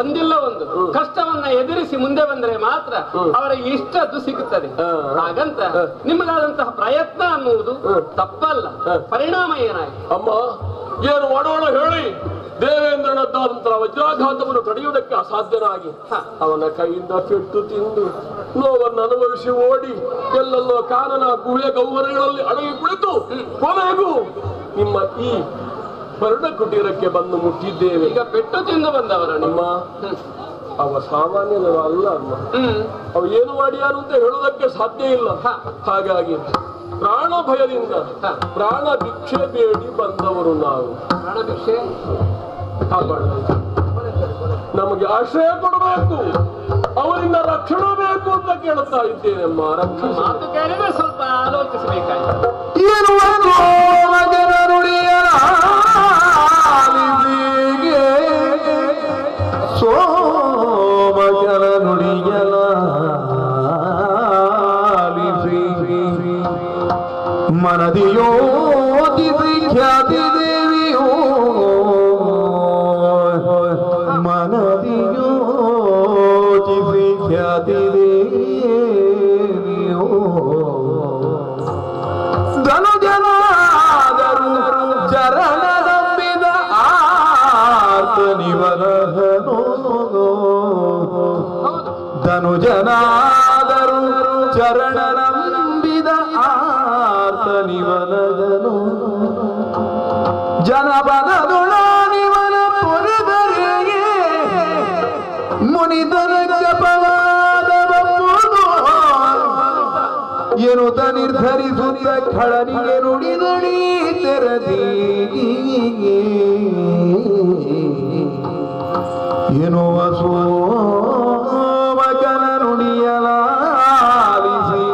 ಒಂದಿಲ್ಲ ಒಂದು ಕಷ್ಟವನ್ನ ಎದುರಿಸಿ ಮುಂದೆ ಬಂದ್ರೆ ಮಾತ್ರ ಅವರಿಗೆ ಇಷ್ಟದ್ದು ಸಿಗುತ್ತದೆ. ಹಾಗಂತ ನಿಮಗಾದಂತಹ ಪ್ರಯತ್ನ ಅನ್ನುವುದು ತಪ್ಪಲ್ಲ. ಪರಿಣಾಮ ಏನಾಯ್ತು? ಅಮ್ಮ ಏನು ಮಾಡೋಣ ಹೇಳಿ? ದೇವೇಂದ್ರನದ್ದಾದಂತಹ ವಜ್ರಾಘಾತವನ್ನು ತಡೆಯುವುದಕ್ಕೆ ಅಸಾಧ್ಯನಾಗಿ ಅವನ ಕೈಯಿಂದ ಪೆಟ್ಟು ತಿಂದು ನೋವನ್ನು ಅನುಭವಿಸಿ ಓಡಿ ಎಲ್ಲೆಲ್ಲೋ ಕಾನನ ಗುಹೆ ಗೌಹರಗಳಲ್ಲಿ ಅಡಗಿ ಕುಳಿತು ಕೊನೆಗೂ ನಿಮ್ಮ ಈ ವರ್ಣ ಕುಟೀರಕ್ಕೆ ಬಂದು ಮುಟ್ಟಿದ್ದೇವೆ. ಈಗ ಪೆಟ್ಟು ತಿಂದು ಬಂದವರ ನಿಮ್ಮ ಅವ ಸಾಮಾನ್ಯನ ಅಲ್ಲ ಅಮ್ಮ. ಅವ ಏನು ಮಾಡ್ಯಾನು ಅಂತ ಹೇಳುವುದಕ್ಕೆ ಸಾಧ್ಯ ಇಲ್ಲ. ಹಾಗಾಗಿ ಪ್ರಾಣ ಭಯದಿಂದ ಪ್ರಾಣ ಭಿಕ್ಷೆ ಬೇಡಿ ಬಂದವರು ನಾವು. ಪ್ರಾಣ ಭಿಕ್ಷೆ ನಮಗೆ ಆಶ್ರಯ ಕೊಡಬೇಕು, ಅವರಿಂದ ರಕ್ಷಣೆ ಬೇಕು ಅಂತ ಕೇಳ್ತಾ ಇದ್ದೇನೆ ಅಮ್ಮ. ರಕ್ಷಣೆ ಮಾತು ಕೇಳಿದ್ರೆ ಸ್ವಲ್ಪ ಆಲೋಚಿಸಬೇಕಾಯ್ತು. ಸೋಮಜಲ ನುಡಿಯಲ ಮನದಿಯೋತಿಸಿ ಖ್ಯಾತಿ ದೇವಿಯೋ ಮನದಿಯೋತಿಸಿ ಖ್ಯಾತಿ ದೇವಿಯೋ ಧನು ಜನಾದರು ಚರಣ ನಂಬಿದ ಆರ್ತ ನಿವರಹನೋ ಧನು ಜನಾದರು ಚರಣ ನಂಬಿದ ಆರ್ತ ನಿವನದನು ಜನಪದದುಳ ನಿವನ ಪುರಿದರಿಗೆ ಮುನಿದನ ಜಪವಾದವವುದು ಎನ್ನುತ್ತ ನಿರ್ಧರಿಸುತ್ತ ಖಳನಿಗೆ ನುಡಿದಡಿ ತೆರದಿ ಎನ್ನುವ ಸೋಮಕನ ನುಡಿಯಲಾಲಿಸಿ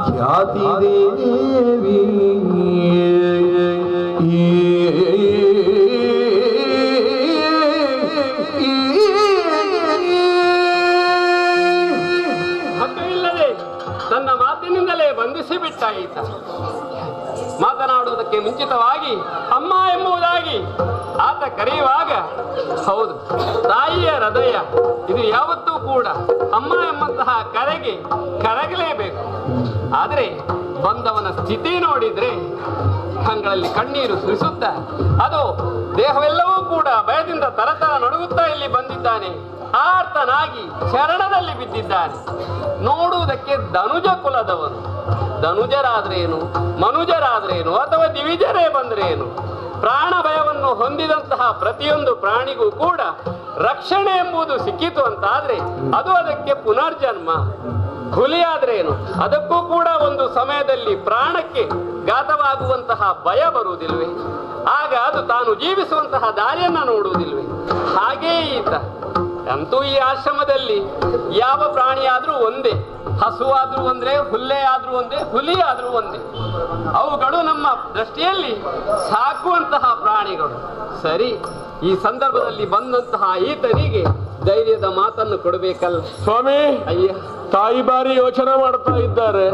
ಖ್ಯಾತಿ ದೇವಿ ಹಗ್ಗವಿಲ್ಲದೆ ತನ್ನ ಮಾತಿನಿಂದಲೇ ಬಂಧಿಸಿ ಬಿಟ್ಟ ಈತ. ಮಾತನಾಡುವುದಕ್ಕೆ ಮುಂಚಿತವಾಗಿ ಅಮ್ಮ ಎಂಬುದಾಗಿ ಆತ ಕರೆಯುವಾಗ ಹೌದು, ತಾಯಿಯ ಹೃದಯ ಇದು ಯಾವತ್ತೂ ಕೂಡ ಅಮ್ಮ ಎಂಬಂತಹ ಕರೆಗೆ ಕರಗಲೇಬೇಕು. ಆದರೆ ಬಂದವನ ಸ್ಥಿತಿ ನೋಡಿದ್ರೆ ಕಂಗಳಲ್ಲಿ ಕಣ್ಣೀರು ಸುರಿಸುತ್ತ ಅದು ದೇಹವೆಲ್ಲವೂ ಕೂಡ ಭಯದಿಂದ ತರತರ ನಡುಗುತ್ತಾ ಇಲ್ಲಿ ಬಂದಿದ್ದಾನೆ. ಆರ್ತನಾಗಿ ಶರಣದಲ್ಲಿ ಬಿದ್ದಿದ್ದಾನೆ. ನೋಡುವುದಕ್ಕೆ ಧನುಜ ಕುಲದವನು. ಧನುಜರಾದ್ರೇನು, ಮನುಜರಾದ್ರೇನು, ಅಥವಾ ದಿವಿಜರೇ ಬಂದ್ರೇನು, ಪ್ರಾಣ ಭಯವನ್ನು ಹೊಂದಿದಂತಹ ಪ್ರತಿಯೊಂದು ಪ್ರಾಣಿಗೂ ಕೂಡ ರಕ್ಷಣೆ ಎಂಬುದು ಸಿಕ್ಕಿತು ಅಂತಾದ್ರೆ ಅದು ಅದಕ್ಕೆ ಪುನರ್ಜನ್ಮ. ಹುಲಿಯಾದ್ರೇನು, ಅದಕ್ಕೂ ಕೂಡ ಒಂದು ಸಮಯದಲ್ಲಿ ಪ್ರಾಣಕ್ಕೆ ಘಾತವಾಗುವಂತಹ ಭಯ ಬರುವುದಿಲ್ವೇ? ಆಗ ಅದು ತಾನು ಜೀವಿಸುವಂತಹ ದಾರಿಯನ್ನ ನೋಡುವುದಿಲ್ವೇ? ಹಾಗೇ ಈತ ಅಂತೂ ಈ ಆಶ್ರಮದಲ್ಲಿ ಯಾವ ಪ್ರಾಣಿಯಾದ್ರೂ ಒಂದೇ, ಹಸುವಾದ್ರೂ ಒಂದೇ, ಹುಲ್ಲೆ ಆದ್ರೂ ಒಂದೇ, ಹುಲಿ ಆದ್ರೂ ಒಂದೇ. ಅವುಗಳು ನಮ್ಮ ದೃಷ್ಟಿಯಲ್ಲಿ ಸಾಕುವಂತಹ ಪ್ರಾಣಿಗಳು. ಸರಿ, ಈ ಸಂದರ್ಭದಲ್ಲಿ ಬಂದಂತಹ ಈತನಿಗೆ ಧೈರ್ಯದ ಮಾತನ್ನು ಕೊಡಬೇಕಲ್ಲ ಸ್ವಾಮಿ. ಅಯ್ಯ, ತಾಯಿ ಬಾರಿ ಯೋಚನೆ ಮಾಡ್ತಾ ಇದ್ದಾರೆ.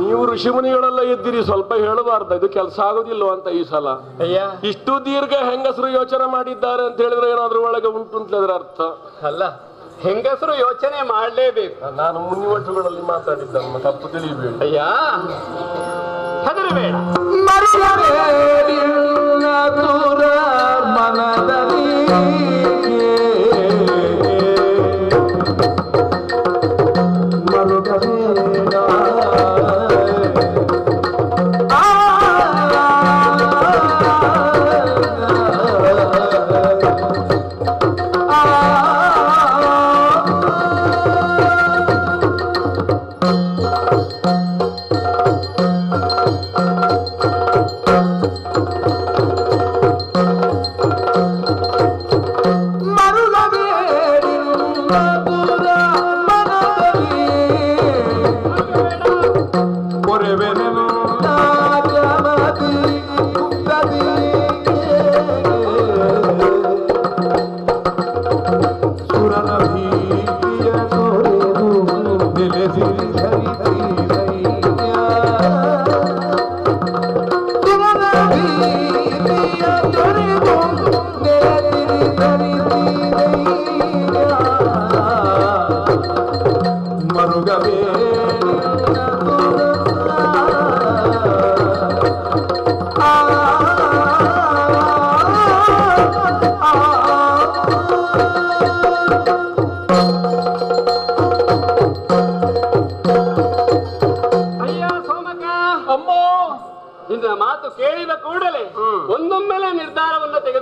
ನೀವು ಋಷಿಮುನಿಗಳೆಲ್ಲ ಇದ್ದೀರಿ, ಸ್ವಲ್ಪ ಹೇಳಬಾರ್ದ? ಇದು ಕೆಲಸ ಆಗೋದಿಲ್ಲ ಅಂತ ಈ ಸಲ. ಅಯ್ಯ, ಇಷ್ಟು ದೀರ್ಘ ಹೆಂಗಸರು ಯೋಚನೆ ಮಾಡಿದ್ದಾರೆ ಅಂತ ಹೇಳಿದ್ರೆ ಏನಾದ್ರೂ ಒಳಗೆ ಉಂಟು ಅಂತ ಅದರ ಅರ್ಥ ಅಲ್ಲ. ಹೆಂಗಸರು ಯೋಚನೆ ಮಾಡಲೇಬೇಕು. ನಾನು ಮುನಿವಟುಗಳಲ್ಲಿ ಮಾತಾಡಿದ್ದನ್ನು ತಪ್ಪು ತಿಳಿಯಬೇಡಿ. ಅಯ್ಯ, ಹೆದರಬೇಡ. ಮನದಲ್ಲಿ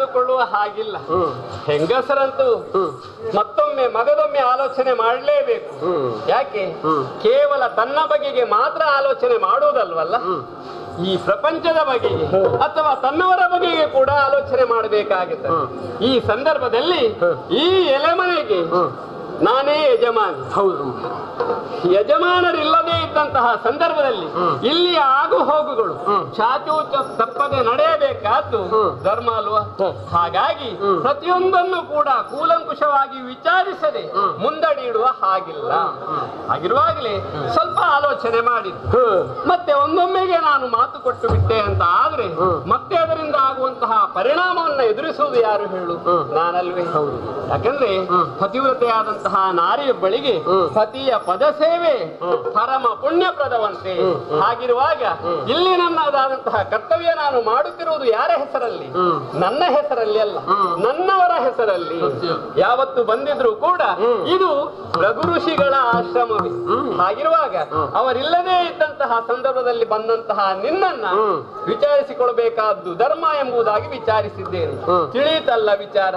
ಕಳೆದುಕೊಳ್ಳುವ ಹಾಗಿಲ್ಲ. ಹೆಂಗಸರಂತೂ ಮತ್ತೊಮ್ಮೆ ಮಗದೊಮ್ಮೆ ಆಲೋಚನೆ ಮಾಡಲೇಬೇಕು. ಯಾಕೆ? ಕೇವಲ ತನ್ನ ಬಗೆಗೆ ಮಾತ್ರ ಆಲೋಚನೆ ಮಾಡುವುದಲ್ವಲ್ಲ, ಈ ಪ್ರಪಂಚದ ಬಗೆಗೆ ಅಥವಾ ತನ್ನವರ ಬಗೆಗೆ ಕೂಡ ಆಲೋಚನೆ ಮಾಡಬೇಕಾಗುತ್ತೆ. ಈ ಸಂದರ್ಭದಲ್ಲಿ ಈ ಎಲೆಮನೆಗೆ ನಾನೇ ಯಜಮಾನಿ. ಹೌದು. ಯಜಮಾನರಿಲ್ಲದೆ ಇದ್ದಂತಹ ಸಂದರ್ಭದಲ್ಲಿ ಇಲ್ಲಿ ಆಗು ಹೋಗುಗಳು ಚಾಚೂಚ ತಪ್ಪದೆ ನಡೆಯಬೇಕಾದ್ದು ಧರ್ಮ ಅಲ್ವಾ? ಹಾಗಾಗಿ ಪ್ರತಿಯೊಂದನ್ನು ಕೂಡ ಕೂಲಂಕುಷವಾಗಿ ವಿಚಾರಿಸದೆ ಮುಂದಡಿಯಿಡುವ ಹಾಗಿಲ್ಲ. ಹಾಗಿರುವಾಗಲೇ ಸ್ವಲ್ಪ ಆಲೋಚನೆ ಮಾಡಿದ್ದು. ಮತ್ತೆ ಒಂದೊಮ್ಮೆಗೆ ನಾನು ಮಾತು ಕೊಟ್ಟು ಬಿಟ್ಟೆ ಅಂತ ಆದ್ರೆ ಮತ್ತೆ ಅದರಿಂದ ಆಗುವಂತಹ ಪರಿಣಾಮವನ್ನು ಎದುರಿಸುವುದು ಯಾರು ಹೇಳು? ನಾನಲ್ವೇ? ಯಾಕಂದ್ರೆ ಪತಿವ್ರತೆಯಾದಂತಹ ನಾರಿಯೊಬ್ಬಳಿಗೆ ಪತಿಯ ಪದ ಸೇವೆ ಪರಮ ಪುಣ್ಯಪ್ರದವಂತೆ. ಹಾಗಿರುವಾಗ ಇಲ್ಲಿ ನನ್ನದಾದಂತಹ ಕರ್ತವ್ಯ ನಾನು ಮಾಡುತ್ತಿರುವುದು ಯಾರ ಹೆಸರಲ್ಲಿ? ನನ್ನ ಹೆಸರಲ್ಲಿ ಅಲ್ಲ, ನನ್ನವರ ಹೆಸರಲ್ಲಿ. ಯಾವತ್ತು ಬಂದಿದ್ರು ಕೂಡ ಇದು ರಘು ಋಷಿಗಳ ಆಶ್ರಮವೇ. ಹಾಗಿರುವಾಗ ಅವರಿಲ್ಲದೇ ಇದ್ದಂತಹ ಸಂದರ್ಭದಲ್ಲಿ ಬಂದಂತಹ ನಿನ್ನನ್ನ ವಿಚಾರಿಸಿಕೊಳ್ಬೇಕಾದ್ದು ಧರ್ಮ ಎಂಬುದಾಗಿ ವಿಚಾರಿಸಿದ್ದೇನೆ. ತಿಳಿಯಿತಲ್ಲ ವಿಚಾರ?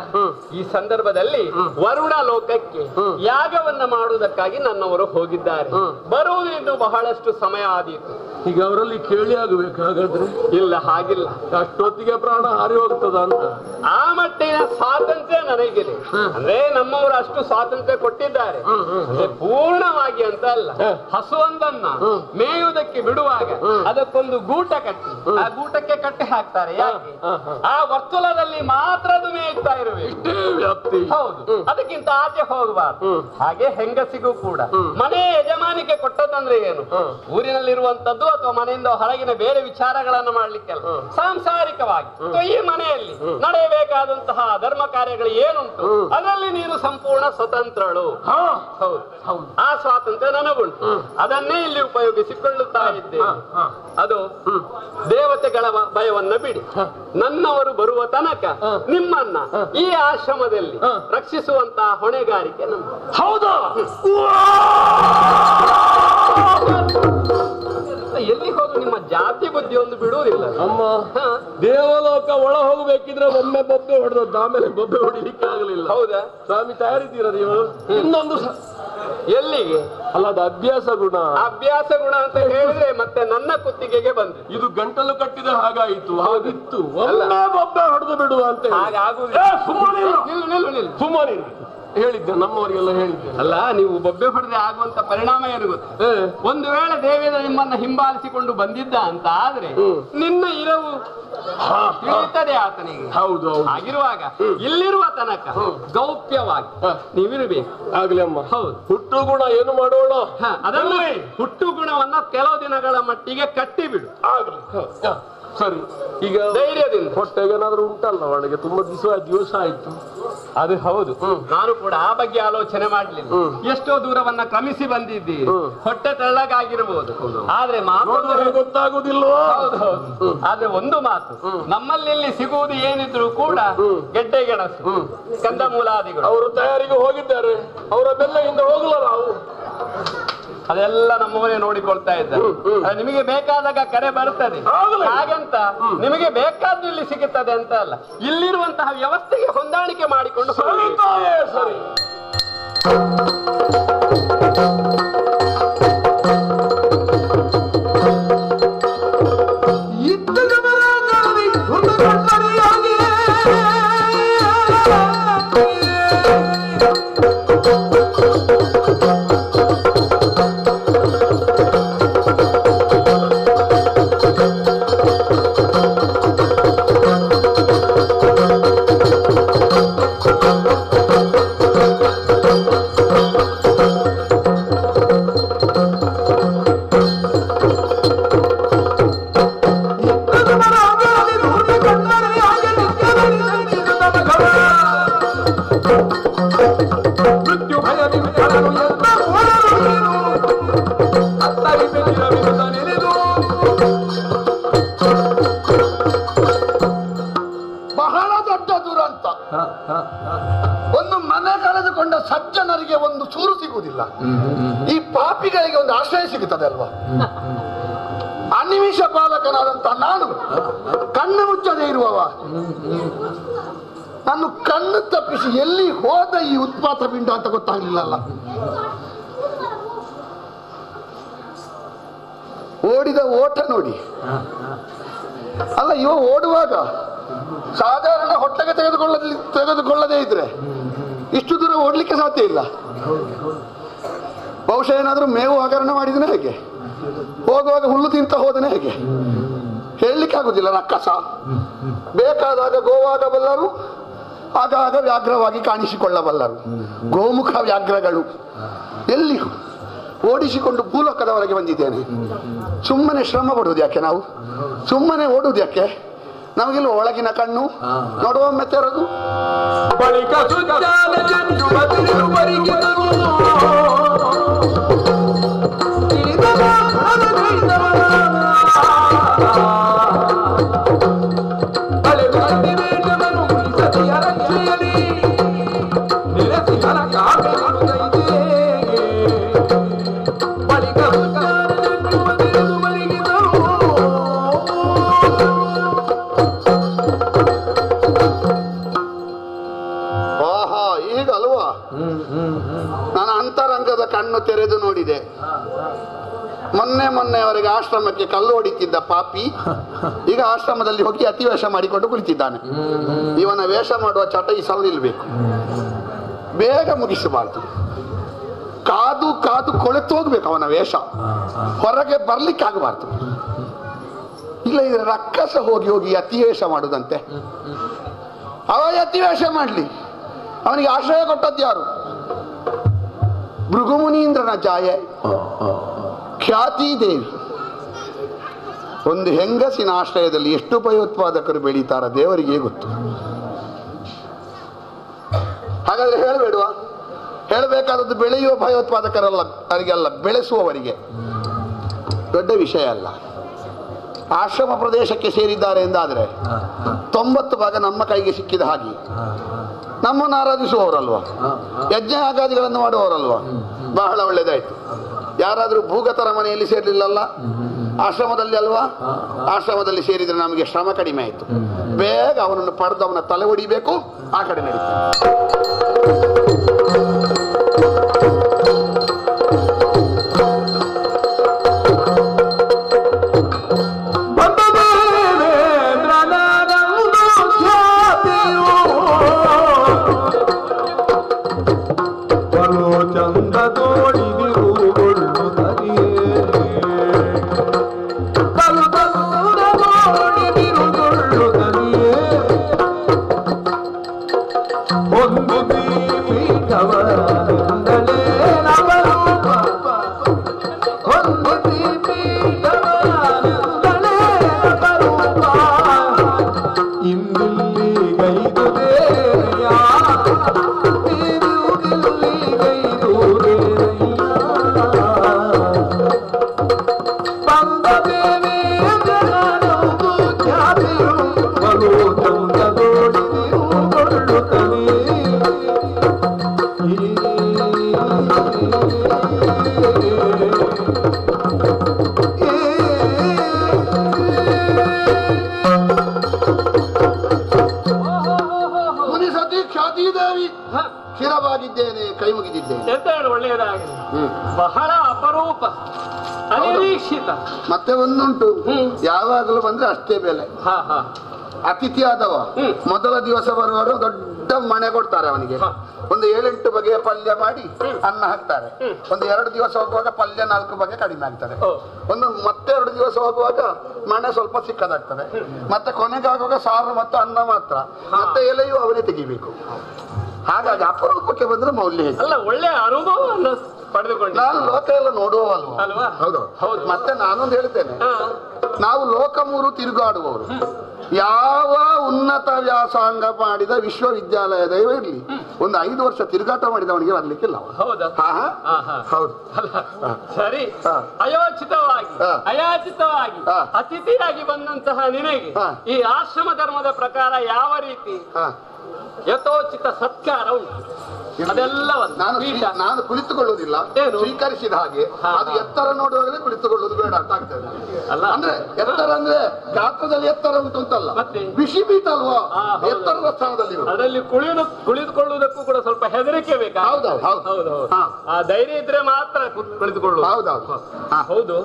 ಈ ಸಂದರ್ಭದಲ್ಲಿ ವರುಣ ಲೋಕಕ್ಕೆ ಯಾಗವನ್ನ ಮಾಡುವುದಕ್ಕಾಗಿ ನನ್ನವರು ಹೋಗಿದ್ದಾರೆ. ಬರುವುದು ಇನ್ನು ಬಹಳಷ್ಟು ಸಮಯ ಆದೀತು. ಈಗ ಅವರಲ್ಲಿ ಕೇಳಿ ಆಗಬೇಕಾಗಾದ್ರೆ? ಇಲ್ಲ, ಹಾಗಿಲ್ಲ. ಅಷ್ಟೊತ್ತಿಗೆ ಪ್ರಾಣ ಹಾರಿ ಹೋಗ್ತದ ಅಂತ ಆ ಮಟ್ಟಿನ ಸ್ವಾತಂತ್ರ್ಯ ನನಗಿದೆ. ಅಂದ್ರೆ ನಮ್ಮವರು ಅಷ್ಟು ಸ್ವಾತಂತ್ರ್ಯ ಕೊಟ್ಟಿದ್ದಾರೆ. ಅಂದ್ರೆ ಪೂರ್ಣವಾಗಿ ಅಂತ ಅಲ್ಲ. ಹಸುವೊಂದನ್ನ ಮೇಯುವುದಕ್ಕೆ ಬಿಡುವಾಗ ಅದಕ್ಕೊಂದು ಗೂಟ ಕಟ್ಟಿ ಆ ಗೂಟಕ್ಕೆ ಕಟ್ಟಿ ಹಾಕ್ತಾರೆ. ಯಾಕೆ? ಆ ವರ್ತುಲದಲ್ಲಿ ಮಾತ್ರ ಅದು ಮೇಯುತ್ತಾ ಇರಬೇಕು. ಹೌದು, ಅದಕ್ಕಿಂತ ಆಚೆ ಹೋಗಬಾರ್ದು. ಹಾಗೆ ಹೆಂಗಸಿಗೂ ಕೂಡ ಮನೆ ಯಜಮಾನಿಕೆ ಕೊಟ್ಟದಂದ್ರೆ ಏನು? ಊರಿನಲ್ಲಿರುವಂತದ್ದು ಅಥವಾ ಮನೆಯಿಂದ ಹೊರಗಿನ ಬೇರೆ ವಿಚಾರಗಳನ್ನು ಮಾಡ್ಲಿಕ್ಕೆಲ್ಲ ಸಾಂಸಾರಿಕವಾಗಿ ಈ ಮನೆಯಲ್ಲಿ ನಡೆಯಬೇಕಾದಂತಹ ಧರ್ಮ ಕಾರ್ಯಗಳು ಏನುಂಟು ಅದರಲ್ಲಿ ನೀನು ಸಂಪೂರ್ಣ ಸ್ವತಂತ್ರಳು. ಹೌದು, ಆ ಸ್ವಾತಂತ್ರ್ಯ ನನಗುಂಟು. ಅದನ್ನೇ ಇಲ್ಲಿ ಉಪಯೋಗಿಸಿಕೊಳ್ಳುತ್ತಾ ಇದ್ದೇನೆ. ಅದು ದೇವತೆಗಳ ಭಯವನ್ನ ಬಿಡಿ. ನನ್ನವರು ಬರುವ ತನಕ ನಿಮ್ಮನ್ನ ಈ ಆಶ್ರಮದಲ್ಲಿ ರಕ್ಷಿಸುವಂತಹ ಹೊಣೆಗಾರಿಕೆ ನನ್ನ. ಹೌದಾ? ಎಲ್ಲಿ ಹೋದ್ರು ನಿಮ್ಮ ಜಾತಿ ಬುದ್ಧಿ ಒಂದು ಬಿಡುವುದಿಲ್ಲ. ಅಮ್ಮ, ದೇವಲೋಕ ಒಳ ಹೋಗ್ಬೇಕಿದ್ರೆ ಒಮ್ಮೆ ಬೊಬ್ಬೆ ಹೊಡೆದದ್ದು, ಆಮೇಲೆ ಬೊಬ್ಬೆ ಹೊಡಿಲಿಕ್ಕೆ ಆಗಲಿಲ್ಲ. ಹೌದಾ? ಸ್ವಾಮಿ ತಯಾರಿದ್ದೀರಾ ನೀವು? ಇನ್ನೊಂದು ಎಲ್ಲಿಗೆ? ಅಲ್ಲ, ಅದು ಅಭ್ಯಾಸ ಗುಣ. ಅಭ್ಯಾಸ ಗುಣ ಅಂತ ಹೇಳಿದ್ರೆ ಮತ್ತೆ ನನ್ನ ಕುತ್ತಿಗೆಗೆ ಬಂದಿದೆ. ಇದು ಗಂಟಲು ಕಟ್ಟಿದ ಹಾಗಾಯಿತು. ಹಾಗಿತ್ತು ಒಮ್ಮೆ ಬೊಬ್ಬೆ ಹೊಡೆದು ಬಿಡುವ ಅಂತ. ಹಾಗಾಗುವುದಿಲ್ಲ. ಸುಮ್ಮನೆ ಹೇಳಿದ್ದೆ, ನಮ್ಮವರಿಗೆಲ್ಲ ಹೇಳಿದ್ದೆ. ಅಲ್ಲ, ನೀವು ಬೊಬ್ಬೆ ಹೊಡೆದ್ರೆ ಆಗುವಂತ ಪರಿಣಾಮ ಏನು ಗೊತ್ತು? ಒಂದು ವೇಳೆ ದೇವೇಂದ್ರ ನಿಮ್ಮನ್ನ ಹಿಂಬಾಲಿಸಿಕೊಂಡು ಬಂದಿದ್ದ ಅಂತ ಆದ್ರೆ ನಿನ್ನ ಇರವು ತಿಳಿಯುತ್ತದೆ ಆತನಿಗೆ. ಹೌದು. ಹಾಗಿರುವಾಗ ಇಲ್ಲಿರುವ ತನಕ ಗೌಪ್ಯವಾಗಿ ನೀವಿರಬೇಕು. ಆಗ್ಲಿ ಅಮ್ಮ. ಹೌದು. ಹುಟ್ಟು ಗುಣ ಏನು ಮಾಡೋಣ? ಅದನ್ನು ಹುಟ್ಟು ಗುಣವನ್ನ ಕೆಲವು ದಿನಗಳ ಮಟ್ಟಿಗೆ ಕಟ್ಟಿಬಿಡು. ಆಗ್ಲಿ. ಸರಿ. ಈಗ ಧೈರ್ಯದಿಂದ ಹೊಟ್ಟೆಗೆ ಏನಾದ್ರೂ ಉಂಟಲ್ಲ ಒಳಗೆ? ತುಂಬಾ ದಿವಸ ಆಯ್ತು. ಅದು ಹೌದು. ನಾನು ಕೂಡ ಆ ಬಗ್ಗೆ ಆಲೋಚನೆ ಮಾಡ್ಲಿಲ್ಲ. ಎಷ್ಟೋ ದೂರವನ್ನ ಕ್ರಮಿಸಿ ಬಂದಿದ್ದೀರಿ. ಹೊಟ್ಟೆ ತೆಳ್ಳಗಾಗಿರ್ಬೋದು, ಆದ್ರೆ ಮಾತು ಗೊತ್ತಾಗುದಿಲ್ವಾ? ಹೌದು. ಆದ್ರೆ ಒಂದು ಮಾತು, ನಮ್ಮಲ್ಲಿ ಸಿಗುವುದು ಏನಿದ್ರು ಕೂಡ ಗೆಡ್ಡೆ ಗೆಣಸು, ಕಂದಮೂಲಾದಿಗಳು. ಅವರು ತಯಾರಿಗೆ ಹೋಗಿದ್ದಾರೆ. ಅವರ ಬೆಲ್ಲೆಯಿಂದ ಹೋಗಲ್ಲ ನಾವು. ಅದೆಲ್ಲ ನಮ್ಮವರೇ ನೋಡಿಕೊಳ್ತಾ ಇದ್ದಾರೆ. ನಿಮಗೆ ಬೇಕಾದಾಗ ಕರೆ ಬರ್ತದೆ. ಹಾಗಂತ ನಿಮಗೆ ಬೇಕಾದ್ದು ಇಲ್ಲಿ ಸಿಗುತ್ತದೆ ಅಂತ ಅಲ್ಲ. ಇಲ್ಲಿರುವಂತಹ ವ್ಯವಸ್ಥೆಗೆ ಹೊಂದಾಣಿಕೆ ಮಾಡಿಕೊಂಡು ಸರಿ. ಬಹಳ ದೊಡ್ಡ ದುರಂತ. ಒಂದು ಮನೆ ಕಳೆದುಕೊಂಡ ಸಜ್ಜನರಿಗೆ ಒಂದು ಚೂರು ಸಿಗುವುದಿಲ್ಲ. ಈ ಪಾಪಿಗಳಿಗೆ ಒಂದು ಆಶ್ರಯ ಸಿಗುತ್ತದೆ ಅಲ್ವಾ? ಅನಿಮಿಷ ಪಾಲಕನಾದಂತ ನಾನು ಕಣ್ಣು ಮುಚ್ಚದೆ ಇರುವವ ನಾನು ಕಣ್ಣು ತಪ್ಪಿಸಿ ಎಲ್ಲಿ ಹೋದ ಈ ಉತ್ಪಾತ ಪಿಂಡ ಅಂತ ಗೊತ್ತಾಗ್ಲಿಲ್ಲಲ್ಲ. ಓಡಿದ ಓಟ ನೋಡಿ. ಅಲ್ಲ, ಇವ ಓಡುವಾಗ ಸಾಧಾರಣ ಹೊಟ್ಟೆಗೆ ತೆಗೆದುಕೊಳ್ಳದೇ ಇದ್ರೆ ಇಷ್ಟು ದೂರ ಓಡ್ಲಿಕ್ಕೆ ಸಾಧ್ಯ ಇಲ್ಲ. ಬಹುಶಃ ಏನಾದ್ರೂ ಮೇವು ಹಗರಣ ಮಾಡಿದನೇ ಹೇಗೆ, ಹೋಗುವಾಗ ಹುಲ್ಲು ತಿಂತ ಹೋದನೇ ಹೇಗೆ ಹೇಳಲಿಕ್ಕೆ ಆಗುದಿಲ್ಲ. ರಕ್ಕಸ ಬೇಕಾದಾಗ ಗೋವಾಗಬಲ್ಲರು, ಆಗಾಗ ವ್ಯಾಘ್ರವಾಗಿ ಕಾಣಿಸಿಕೊಳ್ಳಬಲ್ಲರು. ಗೋಮುಖ ವ್ಯಾಘ್ರಗಳು ಎಲ್ಲಿ ಓಡಿಸಿಕೊಂಡು ಭೂಲೋಕದವರೆಗೆ ಬಂದಿದ್ದೇನೆ. ಸುಮ್ಮನೆ ಶ್ರಮ ಪಡುವುದು ಯಾಕೆ? ನಾವು ಸುಮ್ಮನೆ ಓಡುವುದು ಯಾಕೆ? ನಮಗಿಲ್ಲ ಒಳಗಿನ ಕಣ್ಣು ನೋಡುವೊಮ್ಮೆ ತೆರೆದು ಬಳಿಕ ನಾನು ಅಂತರಂಗದ ಕಣ್ಣು ತೆರೆದು ನೋಡಿದೆ. ಮೊನ್ನೆವರೆಗೆ ಆಶ್ರಮಕ್ಕೆ ಕಲ್ಲು ಹೊಡಿತಿದ್ದ ಪಾಪಿ ಈಗ ಆಶ್ರಮದಲ್ಲಿ ಹೋಗಿ ಅತಿವೇಷ ಮಾಡಿಕೊಂಡು ಕುಳಿತಿದ್ದಾನೆ. ಇವನ ವೇಷ ಮಾಡುವ ಚಟ ಈ ಸಲ ನಿಲ್ಬೇಕು, ಬೇಗ ಮುಗಿಸಬಾರ್ದು. ಕಾದು ಕಾದು ಕೊಳೆತು ಹೋಗ್ಬೇಕು ಅವನ ವೇಷ, ಹೊರಗೆ ಬರ್ಲಿಕ್ಕೆ ಆಗಬಾರ್ದು. ಇಲ್ಲ ಇದ್ರೆ ರಕ್ಕಸ ಹೋಗಿ ಹೋಗಿ ಅತಿವೇಷ ಮಾಡುದಂತೆ. ಅವ ಅತಿವೇಷ ಮಾಡ್ಲಿ, ಅವನಿಗೆ ಆಶ್ರಯ ಕೊಟ್ಟದ್ದು ಯಾರು? ಭೃಗುಮುನೀಂದ್ರನ ಛಾಯೆ, ಖ್ಯಾತಿ ದೇವಿ. ಒಂದು ಹೆಂಗಸಿನ ಆಶ್ರಯದಲ್ಲಿ ಎಷ್ಟು ಭಯೋತ್ಪಾದಕರು ಬೆಳೀತಾರ ದೇವರಿಗೆ ಗೊತ್ತು. ಹಾಗಾದ್ರೆ ಹೇಳಬೇಡುವ? ಹೇಳಬೇಕಾದದ್ದು ಬೆಳೆಯುವ ಭಯೋತ್ಪಾದಕರಲ್ಲ, ಅವರಿಗೆಲ್ಲ ಬೆಳೆಸುವವರಿಗೆ. ದೊಡ್ಡ ವಿಷಯ ಅಲ್ಲ. ಆಶ್ರಮ ಪ್ರದೇಶಕ್ಕೆ ಸೇರಿದ್ದಾರೆ ಎಂದಾದ್ರೆ 90 ಭಾಗ ನಮ್ಮ ಕೈಗೆ ಸಿಕ್ಕಿದ ಹಾಗೆ. ನಮ್ಮನ್ನು ಆರಾಧಿಸುವವರಲ್ವಾ, ಯಜ್ಞ ಯಾಗಾದಿಗಳನ್ನು ಮಾಡುವವರಲ್ವಾ. ಬಹಳ ಒಳ್ಳೇದಾಯ್ತು. ಯಾರಾದ್ರೂ ಭೂಗತರ ಮನೆಯಲ್ಲಿ ಸೇರ್ಲಿಲ್ಲಲ್ಲ, ಆಶ್ರಮದಲ್ಲಿ ಅಲ್ವಾ. ಆಶ್ರಮದಲ್ಲಿ ಸೇರಿದ್ರೆ ನಮಗೆ ಶ್ರಮ ಕಡಿಮೆ ಆಯ್ತು. ಬೇಗ ಅವನನ್ನು ಪಡೆದು ಅವನ ತಲೆ ಹೊಡಿಬೇಕು, ಆ ಕಡೆ ನಡೀತಾರೆ. ಕೈ ಮುಗಿದಿದ್ದೇನೆ. ಒಳ್ಳೆಯದಾಗಿದೆ. ಬಹಳ ಅಪರೂಪ, ಅನಿರೀಕ್ಷಿತ. ಮತ್ತೆ ಒಂದುಂಟು, ಯಾವಾಗಲೂ ಬಂದ್ರೆ ಅಷ್ಟೇ ಬೆಲೆ. ಅತಿಥಿ ಆದವ ಮೊದಲ ದಿವಸ ಬರುವವರು ದೊಡ್ಡ ಮಣೆ ಕೊಡ್ತಾರೆ ಅವನಿಗೆ. ಒಂದು 7-8 ಬಗೆಯ ಪಲ್ಯ ಮಾಡಿ ಅನ್ನ ಹಾಕ್ತಾರೆ. ಒಂದು 2 ದಿವಸ ಹೋಗುವಾಗ ಪಲ್ಯ 4 ಬಗೆ ಕಡಿಮೆ ಆಗ್ತದೆ. ಮತ್ತೆ 2 ದಿವಸ ಹೋಗುವಾಗ ಮಣೆ ಸ್ವಲ್ಪ ಚಿಕ್ಕದಾಗ್ತದೆ. ಮತ್ತೆ ಕೊನೆಗಾಗುವಾಗ ಸಾರು ಮತ್ತು ಅನ್ನ ಮಾತ್ರ. ಮತ್ತೆ ಎಲೆಯೂ ಅವನೇ ತೆಗಿಬೇಕು. ಹಾಗಾಗಿ ಅಪರೂಪಕ್ಕೆ ಬಂದ್ರೆ ಮೌಲ್ಯ ಹೆಚ್ಚು. ಅಲ್ಲ, ಒಳ್ಳೆ ಅನುಭವವನ್ನು ಪಡೆದುಕೊಂಡು ನಾನು ಲೋಕ ಎಲ್ಲ ನೋಡುವವಲ್ವಾ. ಹೌದು. ಮತ್ತೆ ನಾನೊಂದು ಹೇಳ್ತೇನೆ, ನಾವು ಲೋಕ 3 ತಿರುಗಾಡುವವರು. ಯಾವ ಉನ್ನತ ವ್ಯಾಸಂಗ ಮಾಡಿದ ವಿಶ್ವವಿದ್ಯಾಲಯದ ಇರಲಿ, ಒಂದು 5 ವರ್ಷ ತಿರುಗಾಟ ಮಾಡಿದವನಿಗೆ ಬರ್ಲಿಕ್ಕಿಲ್ಲ. ಹೌದು. ಸರಿ, ಅಯಾಚಿತವಾಗಿ ಅತಿಥಿಯಾಗಿ ಬಂದಂತಹ ನಿನಗೆ ಈ ಆಶ್ರಮ ಧರ್ಮದ ಪ್ರಕಾರ ಯಾವ ರೀತಿ ಯಥೋಚಿತ ಸತ್ಕಾರ ಉಂಟು, ಅದೆಲ್ಲವನ್ನು ನಾನು ಕುಳಿತುಕೊಳ್ಳುವುದಿಲ್ಲ, ಏನು? ಸ್ವೀಕರಿಸಿದ ಹಾಗೆ ಅದು ಎತ್ತರ ನೋಡುವಾಗಲೇ ಕುಳಿತುಕೊಳ್ಳುವುದು ಬೇಡ ಅಂತ ಆಗ್ತದೆ. ಅಲ್ಲ ಅಂದ್ರೆ ಎತ್ತರ ಅಂದ್ರೆ ಗಾತ್ರದಲ್ಲಿ ಎತ್ತರ ಉಂಟು ಅಂತಲ್ಲ, ಮತ್ತೆ? ಬಿಸಿ ಬೀಟ ಅಲ್ವಾ, ಎತ್ತರದ ಸ್ಥಾನದಲ್ಲಿ ಅದರಲ್ಲಿ ಕುಳಿತುಕೊಳ್ಳುವುದಕ್ಕೂ ಕೂಡ ಸ್ವಲ್ಪ ಹೆದರಿಕೆ ಬೇಕಾ? ಹೌದೌದು ಹೌದು. ಆ ಧೈರ್ಯ ಇದ್ರೆ ಮಾತ್ರ ಕುಳಿತುಕೊಳ್ಳುವುದು. ಹೌದೌದು. ಹೌದು.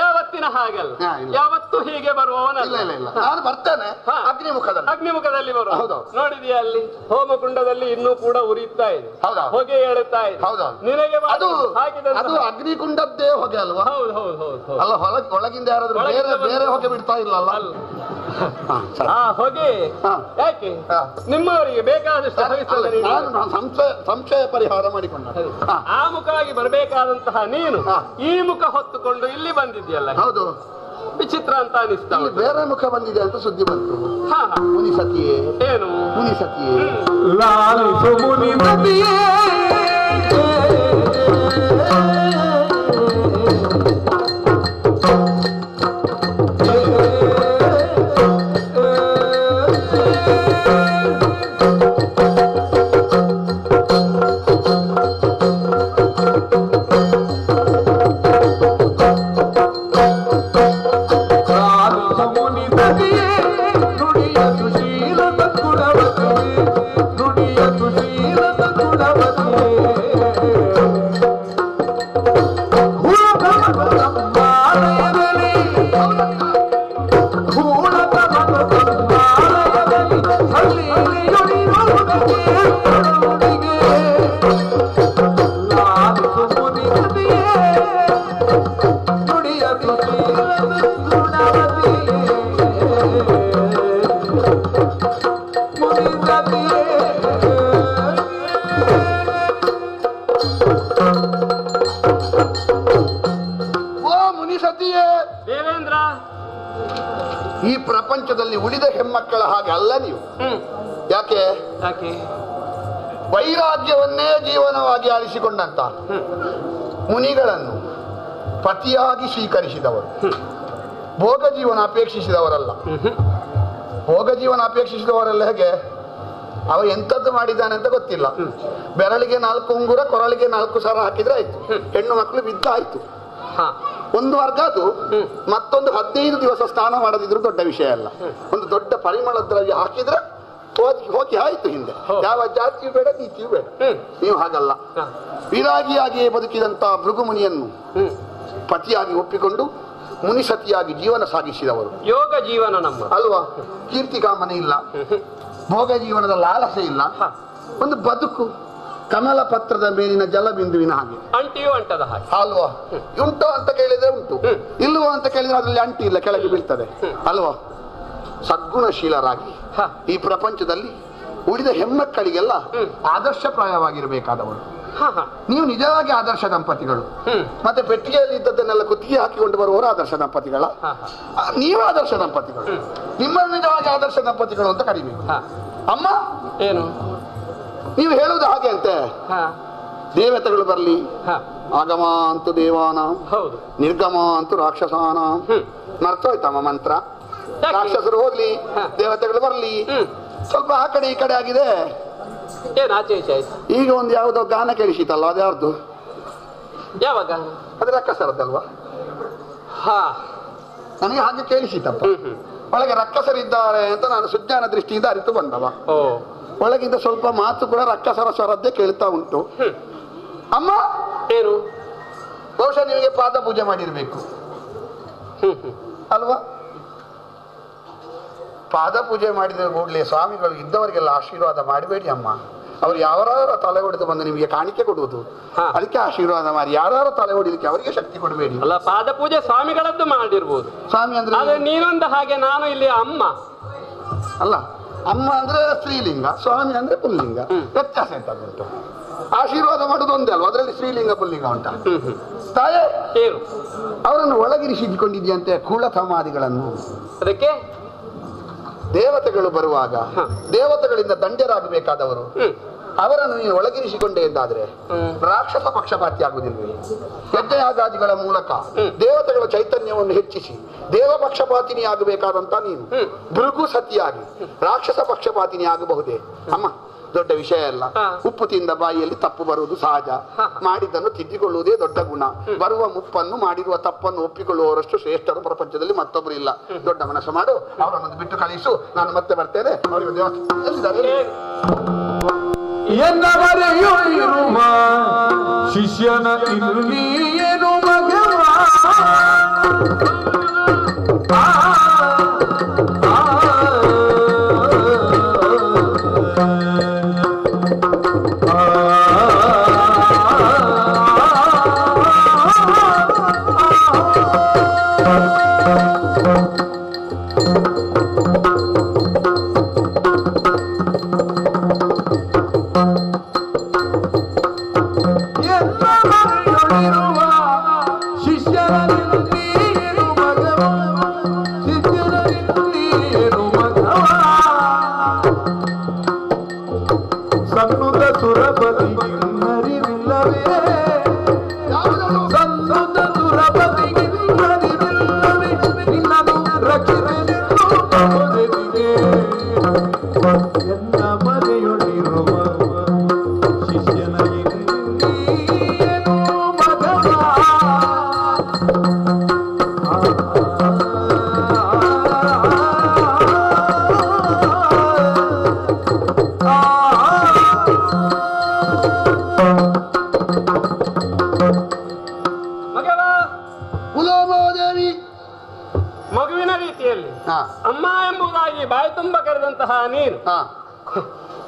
ಯಾವತ್ತಿನ ಹಾಗಲ್ಲ, ಯಾವತ್ತು ಹೀಗೆ ಬರುವವನಲ್ಲ. ನಾನು ಬರ್ತೇನೆ ಅಗ್ನಿಮುಖದಲ್ಲಿ ಬರುವ. ನೋಡಿದ್ಯಾ ಅಲ್ಲಿ ಹೋಮಕುಂಡದಲ್ಲಿ ಇನ್ನೂ ಕೂಡ ಉರಿಯುತ್ತಾ ಇದೆ, ಹೊಗೆ ಏಳುತ್ತಾ ಇದೆ. ನಿನಗೆ ಅದು ಅಗ್ನಿಕುಂಡದ್ದೇ ಹೊಗೆ ಅಲ್ವಾ? ಹೌದು ಹೌದು ಹೌದು. ಅಲ್ಲ, ಒಳಗಿಂದ ಯಾರಾದ್ರೂ ಬೇರೆ ಹೊಗೆ ಬಿಡ್ತಾ ಇಲ್ಲ ಅಲ್ಲ? ಆ ಹೊಗೆ ಯಾಕೆ ನಿಮ್ಮವರಿಗೆ ಬೇಕಾದಷ್ಟು ಸಂಶಯ ಪರಿಹಾರ ಮಾಡಿಕೊಂಡ ಆ ಮುಖವಾಗಿ ಬರಬೇಕಾದಂತಹ ನೀನು ಈ ಮುಖ ಹೊತ್ತುಕೊಂಡು ಇಲ್ಲಿ ಬಂದಿದ್ಯಲ್ಲ, ಹೌದು, ವಿಚಿತ್ರ ಅಂತ ಅನಿಸ್ತಾ. ಬೇರೆ ಮುಖ ಬಂದಿದೆ ಅಂತ ಸುದ್ದಿ ಬಂತು. ಮುನಿ ಸತಿಯೇ, ಏನು ಮುನಿ ಸತಿಯೇ, ಲಾಲಿಸು ಮುನಿ ಸತಿಯೇ, ದೇವೇಂದ್ರ, ಈ ಪ್ರಪಂಚದಲ್ಲಿ ಉಳಿದ ಹೆಣ್ಮಕ್ಕಳ ಹಾಗೆ ಅಲ್ಲ ನೀವು. ಯಾಕೆ? ವೈರಾಗ್ಯವನ್ನೇ ಜೀವನವಾಗಿ ಆರಿಸಿಕೊಂಡಂತ ಮುನಿಗಳನ್ನು ಪತಿಯಾಗಿ ಸ್ವೀಕರಿಸಿದವರು, ಭೋಗ ಜೀವನ ಅಪೇಕ್ಷಿಸಿದವರಲ್ಲ. ಭೋಗ ಜೀವನ ಅಪೇಕ್ಷಿಸಿದವರೆಲ್ಲ ಹೇಗೆ? ಅವ ಎಂತದ್ದು ಮಾಡಿದ್ದಾನೆ ಅಂತ ಗೊತ್ತಿಲ್ಲ. ಬೆರಳಿಗೆ 4 ಉಂಗುರ, ಕೊರಳಿಗೆ 4 ಸರ ಹಾಕಿದ್ರೆ ಆಯ್ತು, ಹೆಣ್ಣು ಮಕ್ಕಳು ಬಿದ್ದ ಆಯ್ತು. ಒಂದು ವರ್ಗ ಅದು. ಮತ್ತೊಂದು 15 ದಿವಸ ಸ್ನಾನ ಮಾಡದಿದ್ರು ದೊಡ್ಡ ವಿಷಯ ಅಲ್ಲ. ಒಂದು ದೊಡ್ಡ ಪರಿಮಳ ದ್ರವ್ಯ ಹಾಕಿದ್ರೆ ಹೋಗಿ ಆಯ್ತು ಹಿಂದೆ. ಯಾವ ಜಾತಿಯೂ ಬೇಡ, ನೀತಿಯೂ ಬೇಡ. ನೀವು ಹಾಗಲ್ಲ. ವಿರಾಗಿಯಾಗಿಯೇ ಬದುಕಿದಂತ ಭೃಗುಮುನಿಯನ್ನು ಪತಿಯಾಗಿ ಒಪ್ಪಿಕೊಂಡು ಮುನಿಸತಿಯಾಗಿ ಜೀವನ ಸಾಗಿಸಿದವರು. ಯೋಗ ಜೀವನ ನಮ್ಮ ಅಲ್ವಾ? ಕೀರ್ತಿಕಾಮನೆ ಇಲ್ಲ, ಭೋಗ ಜೀವನದ ಲಾಲಸೆ ಇಲ್ಲ, ಒಂದು ಬದುಕು ಕಮಲ ಪತ್ರದ ಮೇಲಿನ ಜಲಬಿಂದುವಿನ ಹಾಗೆ, ಅಂಟಿಯೂ ಅಂಟದ ಹಾಗೆ ಅಲ್ವಾ? ಉಂಟು ಅಂತ ಕೇಳಿದ್ರೆ ಉಂಟು, ಇಲ್ವೋ ಅಂತ ಕೇಳಿದ್ರೆ ಅದರಲ್ಲಿ ಅಂಟಿ ಇಲ್ಲ, ಕೆಳಗೆ ಬೀಳ್ತದೆ ಅಲ್ವಾ? ಸದ್ಗುಣಶೀಲರಾಗಿ ಈ ಪ್ರಪಂಚದಲ್ಲಿ ಉಳಿದ ಹೆಣ್ಮಕ್ಕಳಿಗೆಲ್ಲ ಆದರ್ಶಪ್ರಾಯವಾಗಿರಬೇಕಾದವರು. ನೀವು ನಿಜವಾಗಿ ಆದರ್ಶ ದಂಪತಿಗಳು. ಮತ್ತೆ ಪೆಟ್ಟಿಗೆಯಲ್ಲಿ ಇದ್ದದ್ದನ್ನೆಲ್ಲ ಕುತ್ತಿಗೆ ಹಾಕಿಕೊಂಡು ಬರುವವರು ಆದರ್ಶ ದಂಪತಿಗಳ? ನೀವು ಆದರ್ಶ ದಂಪತಿಗಳು. ನಿಮ್ಮನ್ನು ನಿಜವಾಗಿ ಆದರ್ಶ ದಂಪತಿಗಳು ಅಂತ ಕರಿಬೇಕು. ಅಮ್ಮ, ಏನು ನೀವು ಹೇಳುವುದು ಹಾಗೆ ಅಂತೆ. ದೇವತೆಗಳು ಬರ್ಲಿ, ಆಗಮ ಅಂತೂ ದೇವಾನ, ನಿರ್ಗಮ ಅಂತೂ ರಾಕ್ಷಸಾನ. ಮರ್ತೋಯ್ತಮ್ಮ ಮಂತ್ರ. ರಾಕ್ಷಸರು ಹೋಗ್ಲಿ, ದೇವತೆಗಳು ಬರ್ಲಿ, ಸ್ವಲ್ಪ ಆ ಕಡೆ ಈ ಕಡೆ ಆಗಿದೆ. ಈಗ ಒಂದು ಯಾವುದೋ ಗಾನ ಕೇಳಿಸಿತಲ್ಲ, ಅದ್ಯಾರ್ದು? ಯಾವಾಗ? ಅದು ರಕ್ಕಸರದ್ದಲ್ವಾ? ನನಗೆ ಹಾಗೆ ಕೇಳಿಸಿತಪ್ಪ. ಒಳಗೆ ರಕ್ಕಸರಿದ್ದಾರೆ ಅಂತ ನಾನು ಸುಜ್ಞಾನ ದೃಷ್ಟಿಯಿಂದ ಅರಿತು ಬಂದವ. ಒಳಗಿಂದ ಸ್ವಲ್ಪ ಮಾತು ಕೂಡ ರಕ್ಕಸರ ಸ್ವರದ್ದೇ ಕೇಳ್ತಾ ಉಂಟು. ಅಮ್ಮ, ಏನು? ಬಹುಶಃ ನಿಮಗೆ ಪಾದ ಪೂಜೆ ಮಾಡಿರ್ಬೇಕು ಅಲ್ವಾ? ಪಾದ ಪೂಜೆ ಮಾಡಿದ ಕೂಡಲೇ ಸ್ವಾಮಿಗಳು ಇದ್ದವರಿಗೆಲ್ಲ ಆಶೀರ್ವಾದ ಮಾಡಬೇಡಿ ಅಮ್ಮ. ಅವ್ರು ಯಾರ ತಲೆ ಹೊಡೆದು ಬಂದು ನಿಮಗೆ ಕಾಣಿಕೆ ಕೊಡುವುದು, ಅದಕ್ಕೆ ಆಶೀರ್ವಾದ ಮಾಡಿ. ಯಾರು ತಲೆ ಹೊಡಿಲಿಕ್ಕೆ ಅವರಿಗೆ ಶಕ್ತಿ ಕೊಡಬೇಡಿ. ಅಲ್ಲ, ಪಾದ ಪೂಜೆ ಸ್ವಾಮಿಗಳದ್ದು ಮಾಡಿರ್ಬೋದು. ಸ್ವಾಮಿ ಅಂದ್ರೆ ನೀನೊಂದು ಹಾಗೆ, ನಾನು ಇಲ್ಲಿ ಅಮ್ಮ ಅಲ್ಲ. ಅಮ್ಮ ಅಂದ್ರೆ ಸ್ತ್ರೀಲಿಂಗ, ಸ್ವಾಮಿ ಅಂದ್ರೆ ಪುಲ್ಲಿಂಗ. ವ್ಯತ್ಯಾಸ ಎಂತ ಉಂಟು? ಆಶೀರ್ವಾದ ಮಾಡುದು ಒಂದೇ ಅಲ್ವಾ? ಅದರಲ್ಲಿ ಸ್ತ್ರೀಲಿಂಗ ಪುಲ್ಲಿಂಗ ಉಂಟಾ? ತಾಯೇ, ಅವರನ್ನು ಒಳಗಿರಿಸಿಕೊಂಡಿದ್ಯಂತೆ ಕೂಳ ಸಮಾಧಿಗಳನ್ನು. ಅದಕ್ಕೆ ದೇವತೆಗಳು ಬರುವಾಗ ದೇವತೆಗಳಿಂದ ದಂಡ್ಯರಾಗಬೇಕಾದವರು ಅವರನ್ನು ನೀನು ಒಳಗಿರಿಸಿಕೊಂಡೆ ಎಂದಾದ್ರೆ ರಾಕ್ಷಸ ಪಕ್ಷಪಾತಿ ಆಗುವುದಿಲ್ಲ. ಯಜ್ಞಯಾಗಾದಿಗಳ ಮೂಲಕ ದೇವತೆಗಳ ಚೈತನ್ಯವನ್ನು ಹೆಚ್ಚಿಸಿ ದೇವ ಪಕ್ಷಪಾತಿನಿ ಆಗಬೇಕಾದಂತ ನೀನು ಭೃಗು ಸತಿಯಾಗಿ ರಾಕ್ಷಸ ಪಕ್ಷಪಾತಿನಿ ಆಗಬಹುದೇ? ಅಮ್ಮ, ದೊಡ್ಡ ವಿಷಯ ಅಲ್ಲ. ಉಪ್ಪು ತಿಂದ ಬಾಯಿಯಲ್ಲಿ ತಪ್ಪು ಬರುವುದು ಸಹಜ. ಮಾಡಿದ್ದನ್ನು ತಿದ್ದಿಕೊಳ್ಳುವುದೇ ದೊಡ್ಡ ಗುಣ. ಬರುವ ಮುಪ್ಪನ್ನು ಮಾಡಿರುವ ತಪ್ಪನ್ನು ಒಪ್ಪಿಕೊಳ್ಳುವವರಷ್ಟು ಶ್ರೇಷ್ಠರು ಪ್ರಪಂಚದಲ್ಲಿ ಮತ್ತೊಬ್ಬರು ಇಲ್ಲ. ದೊಡ್ಡ ಮನಸ್ಸು ಮಾಡು, ಅವರನ್ನು ಬಿಟ್ಟು ಕಳಿಸು, ನಾನು ಮತ್ತೆ ಬರ್ತೇನೆ. ಅವರಿಗೆ ದೇವಸ್ಥಾನ ಎನ್ನವರೆಯೂ ಇರುವ ಶಿಷ್ಯನ ಇಲ್ಲಿ ಏನು ಮಗವ ಮಗುವಿನ ರೀತಿಯಲ್ಲಿ ಅಮ್ಮ ಎಂಬುದಾಗಿ ಬಾಯಿ ತುಂಬ ಕರೆದಂತಹ ನೀನು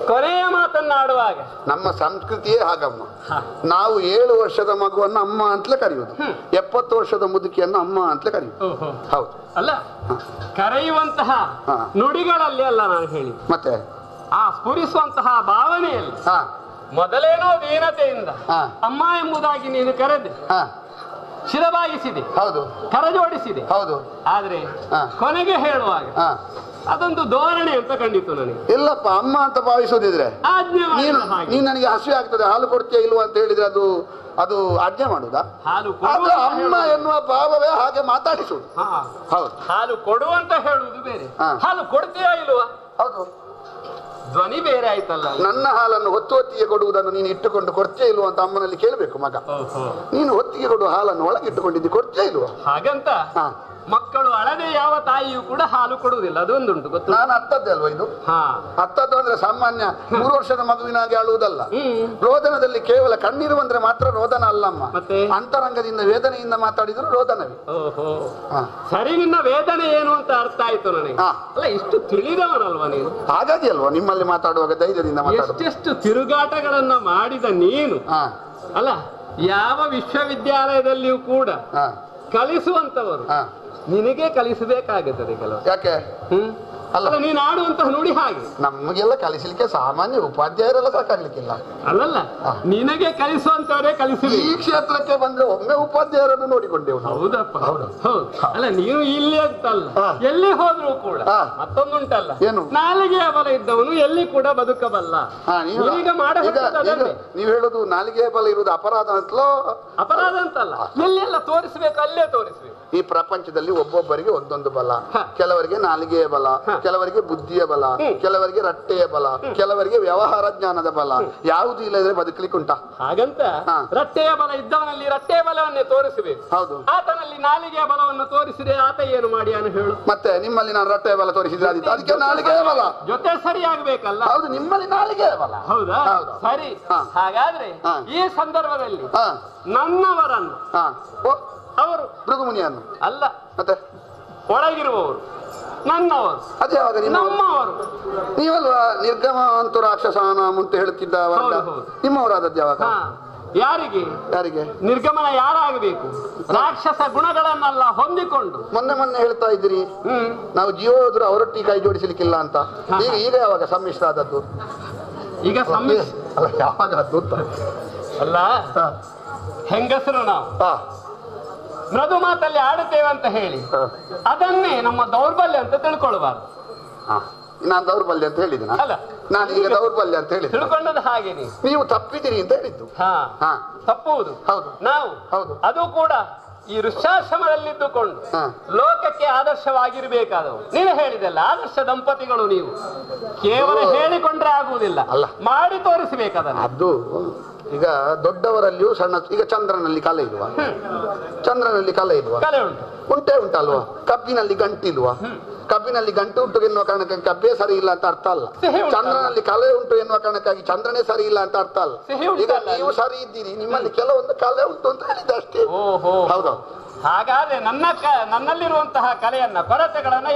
ಕೊನೆಯ ಮಾತನ್ನಾಡುವಾಗ ನಮ್ಮ ಸಂಸ್ಕೃತಿಯೇ ಹಾಗಮ್ಮ. ನಾವು 7 ವರ್ಷದ ಮಗುವನ್ನು ಅಮ್ಮ ಅಂತಲೇ ಕರೆಯುವುದು, 70 ವರ್ಷದ ಮುದುಕಿಯನ್ನು ಅಮ್ಮ ಅಂತಲೇ ಕರೆಯುವುದು. ಹೌದು ಅಲ್ಲ, ಕರೆಯುವಂತಹ ನುಡಿಗಳಲ್ಲಿ ಅಲ್ಲ ನಾನು ಹೇಳಿ, ಮತ್ತೆ ಆ ಸ್ಫುರಿಸುವಂತಹ ಭಾವನೆಯಲ್ಲಿ ಮೊದಲೇನೋ ದೀನತೆಯಿಂದ ಅಮ್ಮ ಎಂಬುದಾಗಿ ನೀನು ಕರೆದೆ, ಶಿರಬಾಗಿಸಿದೆ, ಹೌದು, ಕರಜೋಡಿಸಿದೆ, ಹೌದು. ಆದ್ರೆ ಕೊನೆಗೆ ಹೇಳುವಾಗ ಅದೊಂದು ಧೋರಣೆ ಅಂತ ಕಂಡಿತು ನನಗೆ. ಇಲ್ಲಪ್ಪ, ಅಮ್ಮ ಅಂತ ಭಾವಿಸೋದಿದ್ರೆ ನೀನು ನನಗೆ ಹಸಿವೆ ಆಗ್ತದೆ ಹಾಲು ಕೊಡ್ತೀಯ ಇಲ್ವಾ ಅಂತ ಹೇಳಿದ್ರೆ ಅದು ಆಜ್ಞೆ ಮಾಡುದಾ? ಅದು ಅಮ್ಮ ಎನ್ನುವ ಭಾವವೇ ಹಾಗೆ ಮಾತಾಡಿಸುವುದು. ಹೌದು, ಹಾಲು ಕೊಡುವಂತ ಹೇಳುವುದು ಬೇರೆ, ಹಾಲು ಕೊಡ್ತೀಯಾ ಇಲ್ವಾ? ಹೌದು, ಧ್ವನಿ ಬೇರೆ ಆಯ್ತಲ್ಲ. ನನ್ನ ಹಾಲನ್ನು ಹೊತ್ತಿಗೆ ಕೊಡುವುದನ್ನು ನೀನು ಇಟ್ಟುಕೊಂಡು ಕೊಡ್ತೇ ಇಲ್ವಾ ಅಂತ ಅಮ್ಮನಲ್ಲಿ ಕೇಳಬೇಕು ಮಗ. ನೀನು ಹೊತ್ತಿಗೆ ಕೊಡುವ ಹಾಲನ್ನು ಒಳಗಿಟ್ಟುಕೊಂಡಿದ್ದು ಕೊಡ್ತೇ ಇಲ್ವಾ? ಹಾಗಂತ ಮಕ್ಕಳು ಅಳದೆ ಯಾವ ತಾಯಿಯೂ ಕೂಡ ಹಾಲು ಕೊಡುವುದಿಲ್ಲ, ಅದೊಂದುಂಟು ಗೊತ್ತು. ನಾನು ಅತ್ತದ್ದೆ ಅಲ್ವಾ ಇದು? ಅತ್ತದ್ದು ಅಂದ್ರೆ ಸಾಮಾನ್ಯ 3 ವರ್ಷದ ಮಗುವಿನಾಗೆ ಅಳುವುದಲ್ಲ. ರೋದನದಲ್ಲಿ ಕೇವಲ ಕಣ್ಣೀರು ಬಂದ್ರೆ ಮಾತ್ರ ರೋದನ ಅಲ್ಲಮ್ಮ, ಅಂತರಂಗದಿಂದ ವೇದನೆಯಿಂದ ಮಾತಾಡಿದ್ರು ರೋದನವೇ. ಸರಿ, ನಿನ್ನ ವೇದನೆ ಏನು ಅಂತ ಅರ್ಥ ಆಯ್ತು ನನಗೆ. ಅಲ್ಲ, ಇಷ್ಟು ತಿಳಿದವನಲ್ವಾ ನೀನು? ಹಾಗಾಗಿ ಅಲ್ವಾ ನಿಮ್ಮಲ್ಲಿ ಮಾತಾಡುವಾಗ ಧೈರ್ಯದಿಂದ ಮಾತಾಡುದು. ಎಷ್ಟೆಷ್ಟು ತಿರುಗಾಟಗಳನ್ನ ಮಾಡಿದ ನೀನು ಅಲ್ಲ, ಯಾವ ವಿಶ್ವವಿದ್ಯಾಲಯದಲ್ಲಿಯೂ ಕೂಡ ಕಲಿಸುವಂತವರು ನಿನಗೆ ಕಲಿಸಬೇಕಾಗುತ್ತದೆ ಕೆಲವು. ಯಾಕೆ? ಅಲ್ಲ, ನೀನು ಆಡುವಂತಹ ನುಡಿ ಹಾಗೆ. ನಮಗೆಲ್ಲ ಕಲಿಸಲಿಕ್ಕೆ ಸಾಮಾನ್ಯ ಉಪಾಧ್ಯಾಯರೆಲ್ಲ ಸಾಕಾಗ್ಲಿಕ್ಕಿಲ್ಲ. ಅಲ್ಲಲ್ಲ, ನಿನಗೆ ಕಲಿಸುವಂತವರೇ ಕಲಿಸಲಿ. ಈ ಕ್ಷೇತ್ರಕ್ಕೆ ಬಂದ್ರೆ ಒಮ್ಮೆ ಉಪಾಧ್ಯಾಯರನ್ನು ನೋಡಿಕೊಂಡೆವು. ಹೌದಪ್ಪ, ಹೌದು. ಅಲ್ಲ, ನೀನು ಇಲ್ಲಿ ಅಂತಲ್ಲ, ಎಲ್ಲಿ ಹೋದ್ರೂ ಕೂಡ ಮತ್ತೊಂದುಂಟಲ್ಲ, ಏನು ನಾಲಿಗೆಯ ಬಲ ಇದ್ದವನು ಎಲ್ಲಿ ಕೂಡ ಬದುಕಬಲ್ಲ. ಈಗ ನೀವು ಹೇಳುದು ನಾಲಿಗೆಯ ಬಲ ಇರುವುದು ಅಪರಾಧ ಅಂತಲೋ? ಅಪರಾಧ ಅಂತಲ್ಲ, ಎಲ್ಲೆಲ್ಲ ತೋರಿಸ್ಬೇಕು ಅಲ್ಲೇ ತೋರಿಸ್ಬೇಕು. ಈ ಪ್ರಪಂಚದಲ್ಲಿ ಒಬ್ಬೊಬ್ಬರಿಗೆ ಒಂದೊಂದು ಬಲ. ಕೆಲವರಿಗೆ ನಾಲಿಗೆಯ ಬಲ, ಕೆಲವರಿಗೆ ಬುದ್ಧಿಯ ಬಲ, ಕೆಲವರಿಗೆ ರಟ್ಟೆಯ ಬಲ, ಕೆಲವರಿಗೆ ವ್ಯವಹಾರ ಜ್ಞಾನದ ಬಲ. ಯಾವುದು ಇಲ್ಲದ್ರೆ ಬದುಕಲಿಕ್ಕೆ ಉಂಟಾ? ಹಾಗಂತ ರಟ್ಟೆಯ ಬಲ ಇದ್ದವನಲ್ಲಿ ರಟ್ಟೆಯ ಬಲವನ್ನೇ ತೋರಿಸಬೇಕು. ಹೌದು, ಆತನಲ್ಲಿ ನಾಲಿಗೆಯ ಬಲವನ್ನು ತೋರಿಸಿದ್ರೆ ಆತ ಏನು ಮಾಡಿ ಅನ್ನು ಹೇಳು. ಮತ್ತೆ ನಿಮ್ಮಲ್ಲಿ ನಾನು ರಟ್ಟೆಯ ಬಲ ತೋರಿಸಿದ್ರೆ ಅದಕ್ಕೆ ನಾಲಿಗೆಯ ಬಲ ಜೊತೆ ಸರಿಯಾಗಬೇಕಲ್ಲ? ಹೌದು, ನಿಮ್ಮಲ್ಲಿ ನಾಲಿಗೆಯ ಬಲ. ಹೌದಾ? ಸರಿ, ಹಾಗಾದ್ರೆ ಈ ಸಂದರ್ಭದಲ್ಲಿ ನನ್ನವರನ್ನು ಅವರು ಭೃಗುಮುನಿಯನ್ನು ಅಲ್ಲ, ಮತ್ತೆ ಒಳಗಿರುವವರು ನನ್ನವರು, ಅದೇ ಯಾವಾಗ ನಮ್ಮವರು. ನೀವಲ್ವಾ ನಿರ್ಗಮ ಅಂತೂ ರಾಕ್ಷಸಾನಾಮ್ ಅಂತ ಹೇಳ್ತಿದ್ದ ನಿಮ್ಮವರಾದದ್ದು ಯಾವಾಗ? ಯಾರಿಗೆ ಯಾರಿಗೆ ನಿರ್ಗಮನ ಯಾರಾಗಬೇಕು? ರಾಕ್ಷಸ ಗುಣಗಳನ್ನೆಲ್ಲ ಹೊಂದಿಕೊಂಡು ಮೊನ್ನೆ ಹೇಳ್ತಾ ಇದ್ದೀರಿ ನಾವು ಜೀವ ಹೋದ್ರು ಅವರೊಟ್ಟಿಗೆ ಕೈ ಜೋಡಿಸಲಿಕ್ಕಿಲ್ಲ ಅಂತ. ಈಗ ಯಾವಾಗ ಸಮ್ಮಿಶ್ರ ಆದದ್ದು? ಈಗ ಸಮ್ಮಿಶ್ರ ಅಲ್ಲ, ಯಾವಾಗ ಆದ್ದು ಅಲ್ಲ, ಹೆಂಗಸರು ನಾವು ಮೃದು ಮಾತಲ್ಲಿ ಆಡುತ್ತೇವೆ ಅಂತ ಹೇಳಿ ಅದನ್ನೇ ನಮ್ಮ ದೌರ್ಬಲ್ಯ ಅಂತ ತಿಳ್ಕೊಳ್ಬಾರ್ದು. ನಾನು ದೌರ್ಬಲ್ಯ ಅಂತ ಹೇಳಿದಿನ? ಅಲ್ಲ, ನಾನೀಗ ದೌರ್ಬಲ್ಯ ಅಂತ ಹೇಳಿದ್ದು. ತಿಳ್ಕೊಂಡದ್ದು ಹಾಗೆ ನೀವು ತಪ್ಪಿದ್ದೀರಿ ಅಂತ ಹೇಳಿದ್ದು. ತಪ್ಪುವುದು ಹೌದು. ನಾವು ಹೌದು. ಅದು ಕೂಡ ಈ ಋಷಾಶ್ರಮದಲ್ಲಿದ್ದುಕೊಂಡು ಲೋಕಕ್ಕೆ ಆದರ್ಶವಾಗಿರ್ಬೇಕಾದವು. ನೀನು ಹೇಳಿದೆಲ್ಲ ಆದರ್ಶ ದಂಪತಿಗಳು ನೀವು. ಕೇವಲ ಹೇಳಿಕೊಂಡ್ರೆ ಆಗುವುದಿಲ್ಲ, ಅಲ್ಲ, ಮಾಡಿ ತೋರಿಸಬೇಕದನ್ನು. ಅದು ಈಗ ದೊಡ್ಡವರಲ್ಲಿಯೂ ಸಣ್ಣ, ಈಗ ಚಂದ್ರನಲ್ಲಿ ಕಲೆ ಇಲ್ವಾ? ಚಂದ್ರನಲ್ಲಿ ಕಲೆ ಇಲ್ವಾ? ಕಲೆ ಉಂಟು, ಉಂಟೇ ಉಂಟಲ್ವಾ? ಕಬ್ಬಿನಲ್ಲಿ ಗಂಟಿಲ್ವಾ? ಕಬ್ಬಿನಲ್ಲಿ ಗಂಟು ಉಂಟು ಎನ್ನುವ ಕಾರಣಕ್ಕಾಗಿ ಕಬ್ಬೇ ಸರಿ ಇಲ್ಲ ಅಂತ ಅರ್ಥ ಅಲ್ಲ. ಚಂದ್ರನಲ್ಲಿ ಕಲೆ ಉಂಟು ಎನ್ನುವ ಕಾರಣಕ್ಕಾಗಿ ಚಂದ್ರನೇ ಸರಿ ಇಲ್ಲ ಅಂತ ಅರ್ಥ ಅಲ್ಲ. ಈಗ ನೀವು ಸರಿ ಇದ್ದೀರಿ, ನಿಮ್ಮಲ್ಲಿ ಕೆಲವೊಂದು ಕಲೆ ಉಂಟು ಅಂತ ಹೇಳಿದ ಅಷ್ಟೇ. ಹೌದಾ? ಹಾಗಾದ್ರೆ ನನ್ನಲ್ಲಿರುವಂತಹ ಕಲೆಯನ್ನ ಕೊರತೆಗಳನ್ನ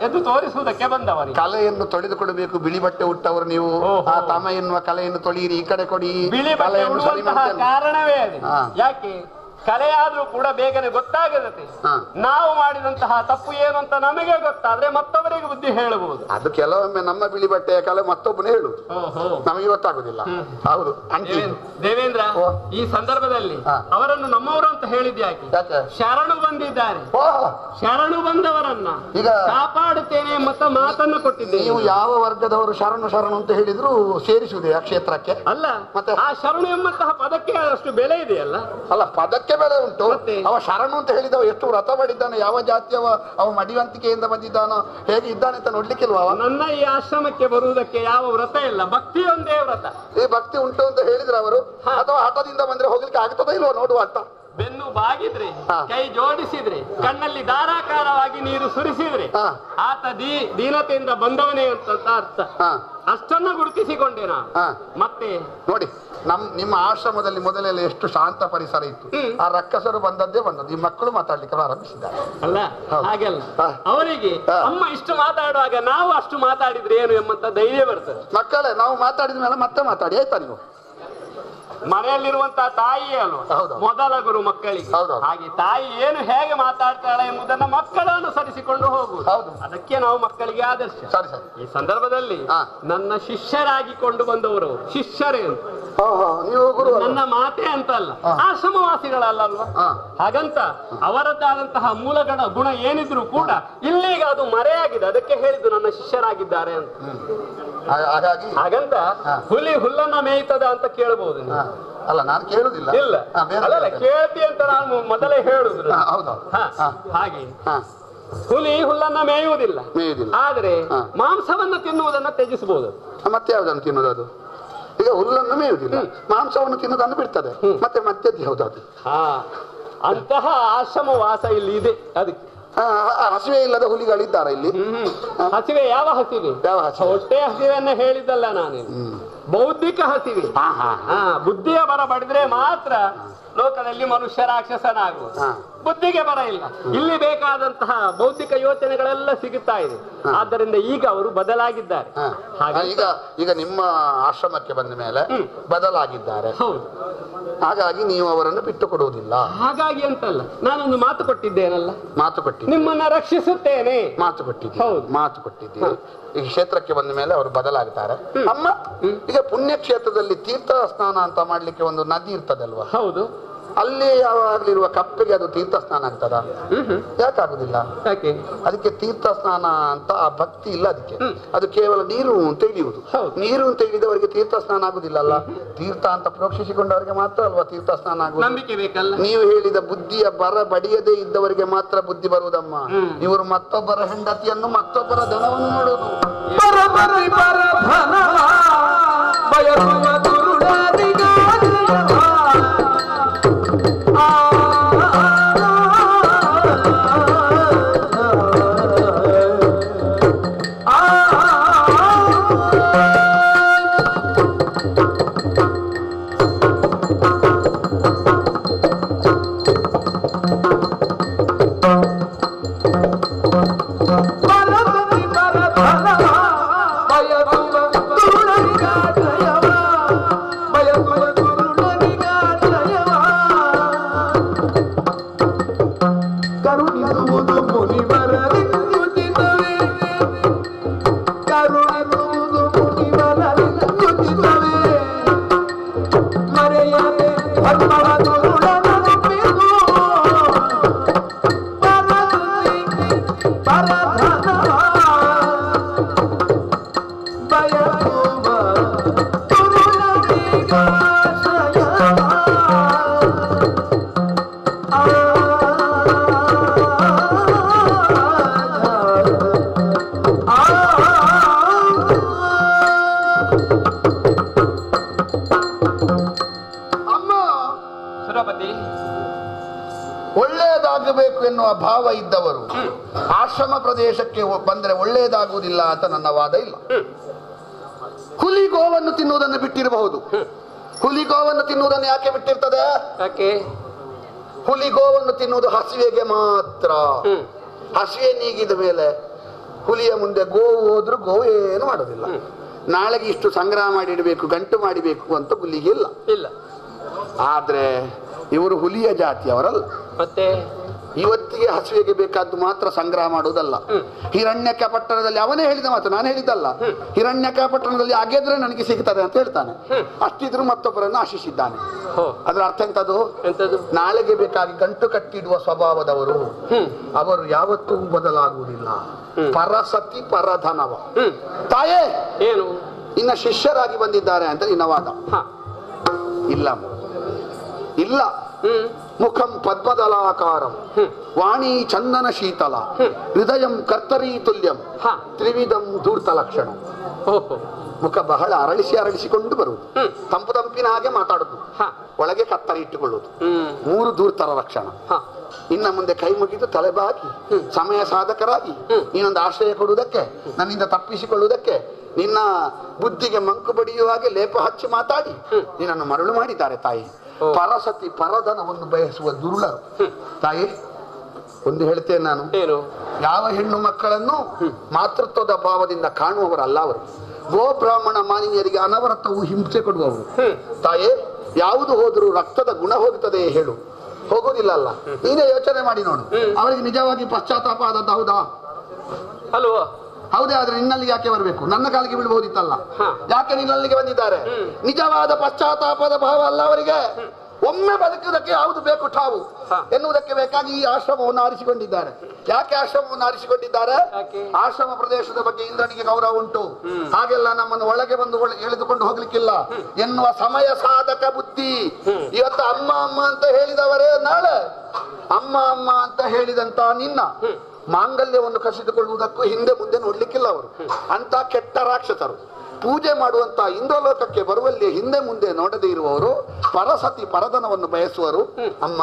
ಎದ್ದು ತೋರಿಸುವುದಕ್ಕೆ ಬಂದವರಿಗೆ ಕಲೆಯನ್ನು ತೊಳೆದುಕೊಡಬೇಕು. ಬಿಳಿ ಬಟ್ಟೆ ಉಟ್ಟವರು ನೀವು ಆ ತಮ ಎನ್ನುವ ಕಲೆಯನ್ನು ತೊಳೆಯಿರಿ, ಈ ಕಡೆ ಕೊಡಿ. ಬಿಳಿ ಬಟ್ಟೆ ಉಡುವಂತಹ ಕಾರಣವೇ ಅದೇ. ಯಾಕೆ? ಕಲೆಯಾದ್ರೂ ಕೂಡ ಬೇಗನೆ ಗೊತ್ತಾಗತ್ತೆ. ನಾವು ಮಾಡಿದಂತಹ ತಪ್ಪು ಏನು ಅಂತ ನಮಗೆ ಗೊತ್ತಾದ್ರೆ ಮತ್ತೊಬ್ಬರಿಗೆ ಬುದ್ಧಿ ಹೇಳಬಹುದು. ಅದು ಕೆಲವೊಮ್ಮೆ ನಮ್ಮ ಬಿಳಿ ಬಟ್ಟೆಯ ಕಲೆ ಮತ್ತೊಬ್ಬನೇ ಹೇಳುದು, ನಮಗೆ ಗೊತ್ತಾಗುದಿಲ್ಲ. ಹೌದು ದೇವೇಂದ್ರ, ಈ ಸಂದರ್ಭದಲ್ಲಿ ಅವರನ್ನು ನಮ್ಮವರು ಅಂತ ಹೇಳಿದ್ಯಾಕೆ? ಶರಣು ಬಂದಿದ್ದಾರೆ, ಶರಣು ಬಂದವರನ್ನ ಈಗ ಕಾಪಾಡುತ್ತೇನೆ ಎಂಬ ಮಾತನ್ನು ಕೊಟ್ಟಿದ್ದೇನೆ. ನೀವು ಯಾವ ವರ್ಗದವರು ಶರಣು ಶರಣು ಅಂತ ಹೇಳಿದ್ರು ಸೇರಿಸುವುದೇ ಆ ಕ್ಷೇತ್ರಕ್ಕೆ? ಅಲ್ಲ, ಮತ್ತೆ ಆ ಶರಣು ಎಂಬಂತಹ ಪದಕ್ಕೆ ಅಷ್ಟು ಬೆಲೆ ಇದೆಯಲ್ಲ. ಅಲ್ಲ, ಪದಕ್ಕೆ ಬೆಲೆ ಉಂಟು. ಅವ ಶರಣು ಅಂತ ಹೇಳಿದವ ಎಷ್ಟು ವ್ರತ ಮಾಡಿದ್ದಾನೆ, ಯಾವ ಜಾತಿಯವ, ಅವ ಮಡಿವಂತಿಕೆಯಿಂದ ಬಂದಿದ್ದಾನೋ, ಹೇಗೆ ಇದ್ದಾನೆ ಅಂತ ನೋಡ್ಲಿಕ್ಕಿಲ್ವ? ನನ್ನ ಈ ಆಶ್ರಮಕ್ಕೆ ಬರುವುದಕ್ಕೆ ಯಾವ ವ್ರತ ಇಲ್ಲ, ಭಕ್ತಿಯೊಂದೇ ವ್ರತ. ಈ ಭಕ್ತಿ ಉಂಟು ಅಂತ ಹೇಳಿದ್ರೆ ಅವರು, ಅಥವಾ ಹಠದಿಂದ ಬಂದ್ರೆ ಹೋಗ್ಲಿಕ್ಕೆ ಆಗ್ತದ ಇಲ್ವ ನೋಡುವ ಅಂತ. ಬೆನ್ನು ಬಾಗಿದ್ರೆ, ಕೈ ಜೋಡಿಸಿದ್ರೆ, ಕಣ್ಣಲ್ಲಿ ಧಾರಾಕಾರವಾಗಿ ನೀರು ಸುರಿಸಿದ್ರೆ ಆತ ದೀನತೆಯಿಂದ ಬಂದವನೇ ಅಂತ ಅರ್ಥ. ಅಷ್ಟನ್ನ ಗುರುತಿಸಿಕೊಂಡೆ ನಾನು. ಮತ್ತೆ ನೋಡಿ, ನಿಮ್ಮ ಆಶ್ರಮದಲ್ಲಿ ಮೊದಲೆಲ್ಲ ಎಷ್ಟು ಶಾಂತ ಪರಿಸರ ಇತ್ತು. ಆ ರಕ್ಕಸರು ಬಂದದ್ದೇ ಬಂದದ್ದು, ಈ ಮಕ್ಕಳು ಮಾತಾಡ್ಲಿಕ್ಕೆ ಪ್ರಾರಂಭಿಸಿದ್ದಾರೆ. ಅಲ್ಲ, ಹಾಗೆಲ್ಲ ಅವರಿಗೆ ಅಮ್ಮ ಇಷ್ಟು ಮಾತಾಡುವಾಗ ನಾವು ಅಷ್ಟು ಮಾತಾಡಿದ್ರೆ ಏನು ಎಂಬಂತ ಧೈರ್ಯ ಬರ್ತದೆ. ಮಕ್ಕಳೇ, ನಾವು ಮಾತಾಡಿದ ಮೇಲೆ ಮತ್ತೆ ಮಾತಾಡಿ, ಆಯ್ತಾ? ನೀವು ಮನೆಯಲ್ಲಿರುವಂತಹ ತಾಯಿಯೇ ಅಲ್ವಾ ಮೊದಲ ಗುರು ಮಕ್ಕಳಿಗೆ. ಹಾಗೆ ತಾಯಿ ಏನು ಹೇಗೆ ಮಾತಾಡ್ತಾಳೆ ಎಂಬುದನ್ನ ಮಕ್ಕಳು ಅನುಸರಿಸಿಕೊಂಡು ಹೋಗುವುದು. ಅದಕ್ಕೆ ನಾವು ಮಕ್ಕಳಿಗೆ ಆದರ್ಶ. ಈ ಸಂದರ್ಭದಲ್ಲಿ ನನ್ನ ಶಿಷ್ಯರಾಗಿಕೊಂಡು ಬಂದವರು, ಶಿಷ್ಯರೇ ಅಂತ, ನನ್ನ ಮಾತೆ ಅಂತ ಅಲ್ಲ, ಆಶ್ರಮವಾಸಿಗಳಲ್ಲಲ್ವಾ. ಹಾಗಂತ ಅವರದ್ದಾದಂತಹ ಮೂಲಗಳ ಗುಣ ಏನಿದ್ರು ಕೂಡ ಇಲ್ಲಿಗ ಅದು ಮರೆಯಾಗಿದೆ. ಅದಕ್ಕೆ ಹೇಳಿದ್ದು ನನ್ನ ಶಿಷ್ಯರಾಗಿದ್ದಾರೆ ಅಂತ. ಹಾಗಂತ ಹುಲಿ ಹುಲ್ಲನ್ನ ಮೇಯ್ತದ ಅಂತ ಕೇಳಬಹುದು. ಅಲ್ಲ, ನಾನು ಕೇಳುದಿಲ್ಲ. ಇಲ್ಲ, ಅಲ್ಲ, ಕೇಳ್ತಿ ಅಂತ ನಾನು ಮೊದಲೇ ಹೇಳುದು. ಹಾಗೆ ಹುಲಿ ಹುಲ್ಲನ್ನ ಮೇಯುವುದಿಲ್ಲ, ಆದ್ರೆ ಮಾಂಸವನ್ನ ತಿನ್ನುವುದನ್ನ ತ್ಯಜಿಸಬಹುದು. ಮತ್ತೆ ಯಾವ್ದನ್ನು ತಿನ್ನೋದು? ಅದು ಈಗ ಹುಲ್ಲನ್ನು ಮೇಯುವುದಿಲ್ಲ, ಮಾಂಸವನ್ನು ತಿನ್ನೋದನ್ನು ಬಿಡ್ತದೆ. ಮತ್ತೆ ಮತ್ತೆ ಯಾವ್ದು? ಅಂತಹ ಆಶ್ರಮ ವಾಸ ಇಲ್ಲಿ ಇದೆ. ಅದಕ್ಕೆ ಹಸಿವೆ ಇಲ್ಲದ ಹುಲಿಗಳಿದ್ದಾರೆ ಇಲ್ಲಿ. ಹಸಿವೆ ಯಾವ ಹಸಿವೆ? ಹೊಟ್ಟೆ ಹಸಿವೆಯನ್ನ ಹೇಳಿದ್ದಲ್ಲ ನಾನು, ಬೌದ್ಧಿಕ ಹಸಿವೆ. ಬುದ್ಧಿಯ ಬರ ಬಡಿದ್ರೆ ಮಾತ್ರ ಲೋಕದಲ್ಲಿ ಮನುಷ್ಯ ರಾಕ್ಷಸನಾಗುವುದು. ಬುದ್ಧಿಗೆ ಬರ ಇಲ್ಲ. ಇಲ್ಲಿ ಬೇಕಾದಂತಹ ಬೌದ್ಧಿಕ ಯೋಚನೆಗಳೆಲ್ಲ ಸಿಗುತ್ತಾ ಇದೆ. ಆದ್ದರಿಂದ ಈಗ ಅವರು ಬದಲಾಗಿದ್ದಾರೆ. ಈಗ ನಿಮ್ಮ ಆಶ್ರಮಕ್ಕೆ ಬಂದ ಮೇಲೆ ಬದಲಾಗಿದ್ದಾರೆ. ಹಾಗಾಗಿ ನೀವು ಅವರನ್ನು ಬಿಟ್ಟು ಕೊಡುವುದಿಲ್ಲ. ಹಾಗಾಗಿ ಅಂತಲ್ಲ, ನಾನೊಂದು ಮಾತು ಕೊಟ್ಟಿದ್ದೇನಲ್ಲ. ಮಾತು ಕೊಟ್ಟಿದ್ದೆ, ನಿಮ್ಮನ್ನ ರಕ್ಷಿಸುತ್ತೇನೆ. ಮಾತು ಕೊಟ್ಟಿದ್ದೆ, ಮಾತು ಕೊಟ್ಟಿದ್ದೀರಿ. ಈ ಕ್ಷೇತ್ರಕ್ಕೆ ಬಂದ ಮೇಲೆ ಅವರು ಬದಲಾಗ್ತಾರೆ. ಅಮ್ಮ, ಈಗ ಪುಣ್ಯ ಕ್ಷೇತ್ರದಲ್ಲಿ ತೀರ್ಥ ಸ್ನಾನ ಅಂತ ಮಾಡ್ಲಿಕ್ಕೆ ಒಂದು ನದಿ ಇರ್ತದಲ್ವಾ? ಹೌದು. ಅಲ್ಲಿ ಯಾವಾಗ್ಲಿರುವ ಕಪ್ಪೆಗೆ ಅದು ತೀರ್ಥ ಸ್ನಾನ ಆಗ್ತದ? ಯಾಕಾಗುದಿಲ್ಲ? ಅದಕ್ಕೆ ತೀರ್ಥ ಸ್ನಾನ ಅಂತ ಆ ಭಕ್ತಿ ಇಲ್ಲ ಅದಕ್ಕೆ. ಅದು ಕೇವಲ ನೀರು ತೆಗೆಯುವುದು. ನೀರು ತೆಗೆದವರಿಗೆ ತೀರ್ಥ ಸ್ನಾನ ಆಗುದಿಲ್ಲ ಅಲ್ಲ. ತೀರ್ಥ ಅಂತ ಪ್ರೋಕ್ಷಿಸಿಕೊಂಡವರಿಗೆ ಮಾತ್ರ ಅಲ್ವಾ ತೀರ್ಥ ಸ್ನಾನ ಆಗುವುದು. ನಂಬಿಕೆ ಬೇಕಲ್ಲ. ನೀವು ಹೇಳಿದ ಬುದ್ಧಿಯ ಬರ ಬಡಿಯದೇ ಇದ್ದವರಿಗೆ ಮಾತ್ರ ಬುದ್ಧಿ ಬರುವುದಮ್ಮ. ಇವರು ಮತ್ತೊಬ್ಬರ ಹೆಂಡತಿಯನ್ನು, ಮತ್ತೊಬ್ಬರ ಧನವನ್ನು ನೋಡುವುದು. ಬಯಸುವ ಆಗಬೇಕು ಎನ್ನುವ ಭಾವ ಇದ್ದವರು ಆಶ್ರಮ ಪ್ರದೇಶಕ್ಕೆ ಬಂದ್ರೆ ಒಳ್ಳೆಯದಾಗುವುದಿಲ್ಲ ಅಂತ ನನ್ನ ವಾದ ಇಲ್ಲ. ಹುಲಿ ಗೋವನ್ನು ತಿನ್ನುವುದನ್ನು ಬಿಟ್ಟಿರಬಹುದು. ಹುಲಿ ಗೋವನ್ನು ತಿನ್ನುವುದನ್ನು ಯಾಕೆ ಬಿಟ್ಟಿರ್ತದೆ? ಯಾಕೆ? ಹುಲಿ ಗೋವನ್ನು ತಿನ್ನುವುದು ಹಸಿವೆಗೆ ಮಾತ್ರ. ಹಸಿವೆ ನೀಗಿದ ಮೇಲೆ ಹುಲಿಯ ಮುಂದೆ ಗೋವು ಹೋದ್ರೂ ಗೋವು ಏನು ಮಾಡೋದಿಲ್ಲ. ನಾಳೆಗೆ ಇಷ್ಟು ಸಂಗ್ರಹ ಮಾಡಿ ಇಡಬೇಕು, ಗಂಟು ಮಾಡಿಬೇಕು ಅಂತ ಹುಲಿಗೆ ಇಲ್ಲ. ಆದ್ರೆ ಇವರು ಹುಲಿಯ ಜಾತಿಯವರಲ್ಲ. ಮತ್ತೆ ಇವತ್ತಿಗೆ ಹಸಿವೆಗೆ ಬೇಕಾದ್ದು ಮಾತ್ರ ಸಂಗ್ರಹ ಮಾಡುವುದಲ್ಲ. ಹಿರಣ್ಯಕ ಪಟ್ಟಣದಲ್ಲಿ ಅವನೇ ಹೇಳಿದ ಮಾತು, ನಾನು ಹೇಳಿದ್ದಲ್ಲ. ಹಿರಣ್ಯಕ ಪಟ್ಟಣದಲ್ಲಿ ಅಗೆದ್ರೆ ನನಗೆ ಸಿಗ್ತದೆ ಅಂತ ಹೇಳ್ತಾನೆ. ಅಷ್ಟಿದ್ರು ಮತ್ತೊಬ್ಬರನ್ನು ಆಶಿಸಿದ್ದಾನೆ. ಅದ್ರ ಅರ್ಥ ಎಂತದು? ನಾಳೆಗೆ ಬೇಕಾಗಿ ಗಂಟು ಕಟ್ಟಿಡುವ ಸ್ವಭಾವದವರು. ಅವರು ಯಾವತ್ತೂ ಬದಲಾಗುವುದಿಲ್ಲ. ಪರಸತಿ ಪರಧನವ. ತಾಯೇ ಏನು ಇನ್ನ ಶಿಷ್ಯರಾಗಿ ಬಂದಿದ್ದಾರೆ ಅಂತ ನಿನ್ನ ವಾದ ಇಲ್ಲ. ಇಲ್ಲ. ಮುಖಂ ಪದ್ಮದಲಾಕಾರಂ, ವಾಣಿ ಚಂದನ ಶೀತಲ, ಹೃದಯಂ ಕರ್ತರೀ ತುಲ್ಯಂ, ತ್ರಿವಿಧಂ ಧೂರ್ತ ಲಕ್ಷಣ. ಮುಖ ಬಹಳ ಅರಳಿಸಿಕೊಂಡು ಬರುವುದು, ತಂಪು ತಂಪಿನ ಹಾಗೆ ಮಾತಾಡುದು, ಒಳಗೆ ಕತ್ತರಿ ಇಟ್ಟುಕೊಳ್ಳುವುದು, 3 ಧೂರ್ತರ ಲಕ್ಷಣ. ಇನ್ನ ಮುಂದೆ ಕೈ ಮುಗಿದು ತಲೆಬಾಗಿ ಸಮಯ ಸಾಧಕರಾಗಿ ನೀನೊಂದು ಆಶ್ರಯ ಕೊಡುವುದಕ್ಕೆ, ನನ್ನಿಂದ ತಪ್ಪಿಸಿಕೊಳ್ಳುವುದಕ್ಕೆ, ನಿನ್ನ ಬುದ್ಧಿಗೆ ಮಂಕು ಬಡಿಯುವ ಹಾಗೆ ಲೇಪ ಹಚ್ಚಿ ಮಾತಾಡಿ ನಿನ್ನನ್ನು ಮರಳು ಮಾಡಿದ್ದಾರೆ ತಾಯಿ. ಪರಸತಿ ಪರಧನವನ್ನು ಬಯಸುವ ದುರುಳರು. ತಾಯಿ ಒಂದು ಹೇಳ್ತೇನೆ ನಾನು, ಯಾವ ಹೆಣ್ಣು ಮಕ್ಕಳನ್ನು ಮಾತೃತ್ವದ ಭಾವದಿಂದ ಕಾಣುವವರಲ್ಲ ಅವರು. ಗೋ ಬ್ರಾಹ್ಮಣ ಮಾನಿನಿಯರಿಗೆ ಅನವರತವು ಹಿಂಸೆ ಕೊಡುವವರು. ತಾಯೇ ಯಾವುದು ಹೋದರೂ ರಕ್ತದ ಗುಣ ಹೋಗುತ್ತದೆ ಹೇಳು? ಹೋಗುವುದಿಲ್ಲ ಅಲ್ಲ. ನೀನೇ ಯೋಚನೆ ಮಾಡಿ ನೋಡು. ಅವರಿಗೆ ನಿಜವಾಗಿ ಪಶ್ಚಾತ್ತಾಪ ಆದದ್ದು ಹೌದಾ? ಅಲ್ವಾ? ಹೌದೇ. ಆದ್ರೆ ನಿನ್ನಲ್ಲಿ ಯಾಕೆ ಬರಬೇಕು? ನನ್ನ ಕಾಲಿಗೆ ಬೀಳ್ಬಹುದಿತ್ತಲ್ಲ. ಯಾಕೆ ನಿನ್ನಲ್ಲಿಗೆ ಬಂದಿದ್ದಾರೆ? ನಿಜವಾದ ಪಶ್ಚಾತ್ತಾಪದ ಭಾವ ಅಲ್ಲ ಅವರಿಗೆ. ಒಮ್ಮೆ ಬದುಕುವುದಕ್ಕೆ ಯಾವುದು ಬೇಕು ಠಾವು ಎನ್ನುವುದಕ್ಕೆ ಬೇಕಾಗಿ ಈ ಆಶ್ರಮವನ್ನು ಆರಿಸಿಕೊಂಡಿದ್ದಾರೆ. ಯಾಕೆ ಆಶ್ರಮವನ್ನು ಆರಿಸಿಕೊಂಡಿದ್ದಾರೆ? ಆಶ್ರಮ ಪ್ರದೇಶದ ಬಗ್ಗೆ ಇಂದ್ರನಿಗೆ ಗೌರವ ಉಂಟು, ಹಾಗೆಲ್ಲ ನಮ್ಮನ್ನು ಒಳಗೆ ಬಂದು ಎಳೆದುಕೊಂಡು ಹೋಗ್ಲಿಕ್ಕಿಲ್ಲ ಎನ್ನುವ ಸಮಯ ಸಾಧಕ ಬುದ್ಧಿ. ಇವತ್ತು ಅಮ್ಮ ಅಮ್ಮ ಅಂತ ಹೇಳಿದವರೇ ನಾಳೆ ಅಮ್ಮ ಅಮ್ಮ ಅಂತ ಹೇಳಿದಂತ ನಿನ್ನ ಮಾಂಗಲ್ಯವನ್ನು ಕಸಿದುಕೊಳ್ಳುವುದಕ್ಕೂ ಹಿಂದೆ ಮುಂದೆ ನೋಡ್ಲಿಕ್ಕಿಲ್ಲ ಅವರು. ಅಂತ ಕೆಟ್ಟ ರಾಕ್ಷಸರು. ಪೂಜೆ ಮಾಡುವಂತ ಇಂದ್ರಲೋಕಕ್ಕೆ ಬರುವಲ್ಲಿ ಹಿಂದೆ ಮುಂದೆ ನೋಡದೇ ಇರುವವರು, ಪರಸತಿ ಪರಧನವನ್ನು ಬಯಸುವರು. ಅಮ್ಮ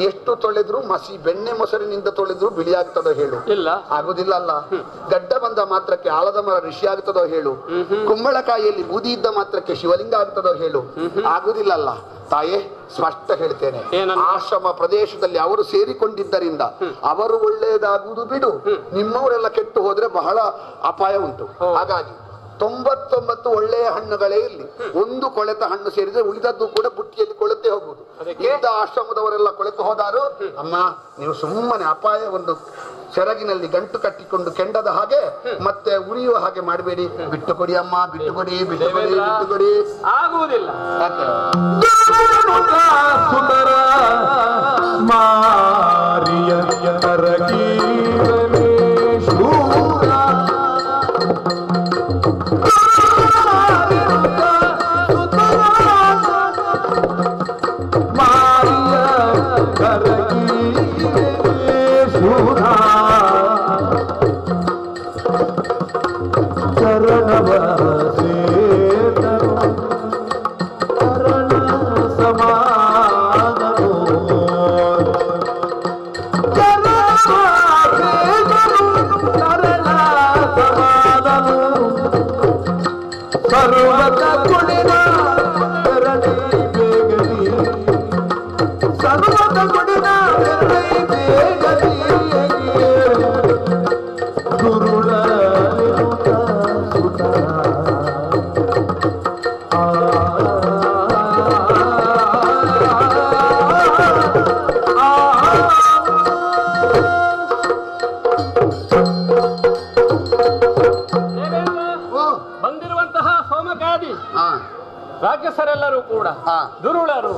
ಎಷ್ಟು ತೊಳೆದ್ರು ಮಸಿ ಬೆಣ್ಣೆ ಮೊಸರಿನಿಂದ ತೊಳೆದ್ರು ಬಿಳಿ ಆಗ್ತದೋ ಹೇಳು? ಇಲ್ಲ, ಆಗುದಿಲ್ಲ ಅಲ್ಲ. ಗಡ್ಡ ಬಂದ ಮಾತ್ರಕ್ಕೆ ಆಲದ ಮರ ಋಷಿ ಆಗ್ತದೋ ಹೇಳು? ಕುಂಬಳಕಾಯಿಯಲ್ಲಿ ಬೂದಿ ಇದ್ದ ಮಾತ್ರಕ್ಕೆ ಶಿವಲಿಂಗ ಆಗ್ತದೋ ಹೇಳು? ಆಗುದಿಲ್ಲ ಅಲ್ಲ. ತಾಯೇ ಸ್ಪಷ್ಟ ಹೇಳ್ತೇನೆ, ಆಶ್ರಮ ಪ್ರದೇಶದಲ್ಲಿ ಅವರು ಸೇರಿಕೊಂಡಿದ್ದರಿಂದ ಅವರು ಒಳ್ಳೆಯದಾಗುವುದು ಬಿಡು, ನಿಮ್ಮವರೆಲ್ಲ ಕೆಟ್ಟು ಹೋದ್ರೆ ಬಹಳ ಅಪಾಯ ಉಂಟು. ಹಾಗಾಗಿ 99 ಒಳ್ಳೆಯ ಹಣ್ಣುಗಳೇ ಇಲ್ಲಿ. ಒಂದು ಕೊಳೆತ ಹಣ್ಣು ಸೇರಿದ್ರೆ ಉಳಿದದ್ದು ಕೂಡ ಬುಟ್ಟಿಯಲ್ಲಿ ಕೊಳೆತೆ ಹೋಗುವುದು. ಇದ್ದ ಆಶ್ರಮದವರೆಲ್ಲ ಕೊಳೆತು ಹೋದಾರು. ಅಮ್ಮ ನೀವು ಸುಮ್ಮನೆ ಅಪಾಯ ಒಂದು ಸೆರಗಿನಲ್ಲಿ ಗಂಟು ಕಟ್ಟಿಕೊಂಡು ಕೆಂಡದ ಹಾಗೆ ಮತ್ತೆ ಉರಿಯುವ ಹಾಗೆ ಮಾಡಬೇಡಿ. ಬಿಟ್ಟು ಕೊಡಿ ಅಮ್ಮ, ಬಿಟ್ಟು ಕೊಡಿ, ಬಿಟ್ಟು ಕೊಡಿ, ಬಿಟ್ಟು ಕೊಡಿ. ಆಗುವುದಿಲ್ಲ. ರಾಕ್ಷಸರೆಲ್ಲರೂ ಕೂಡ ದುರುಳರು.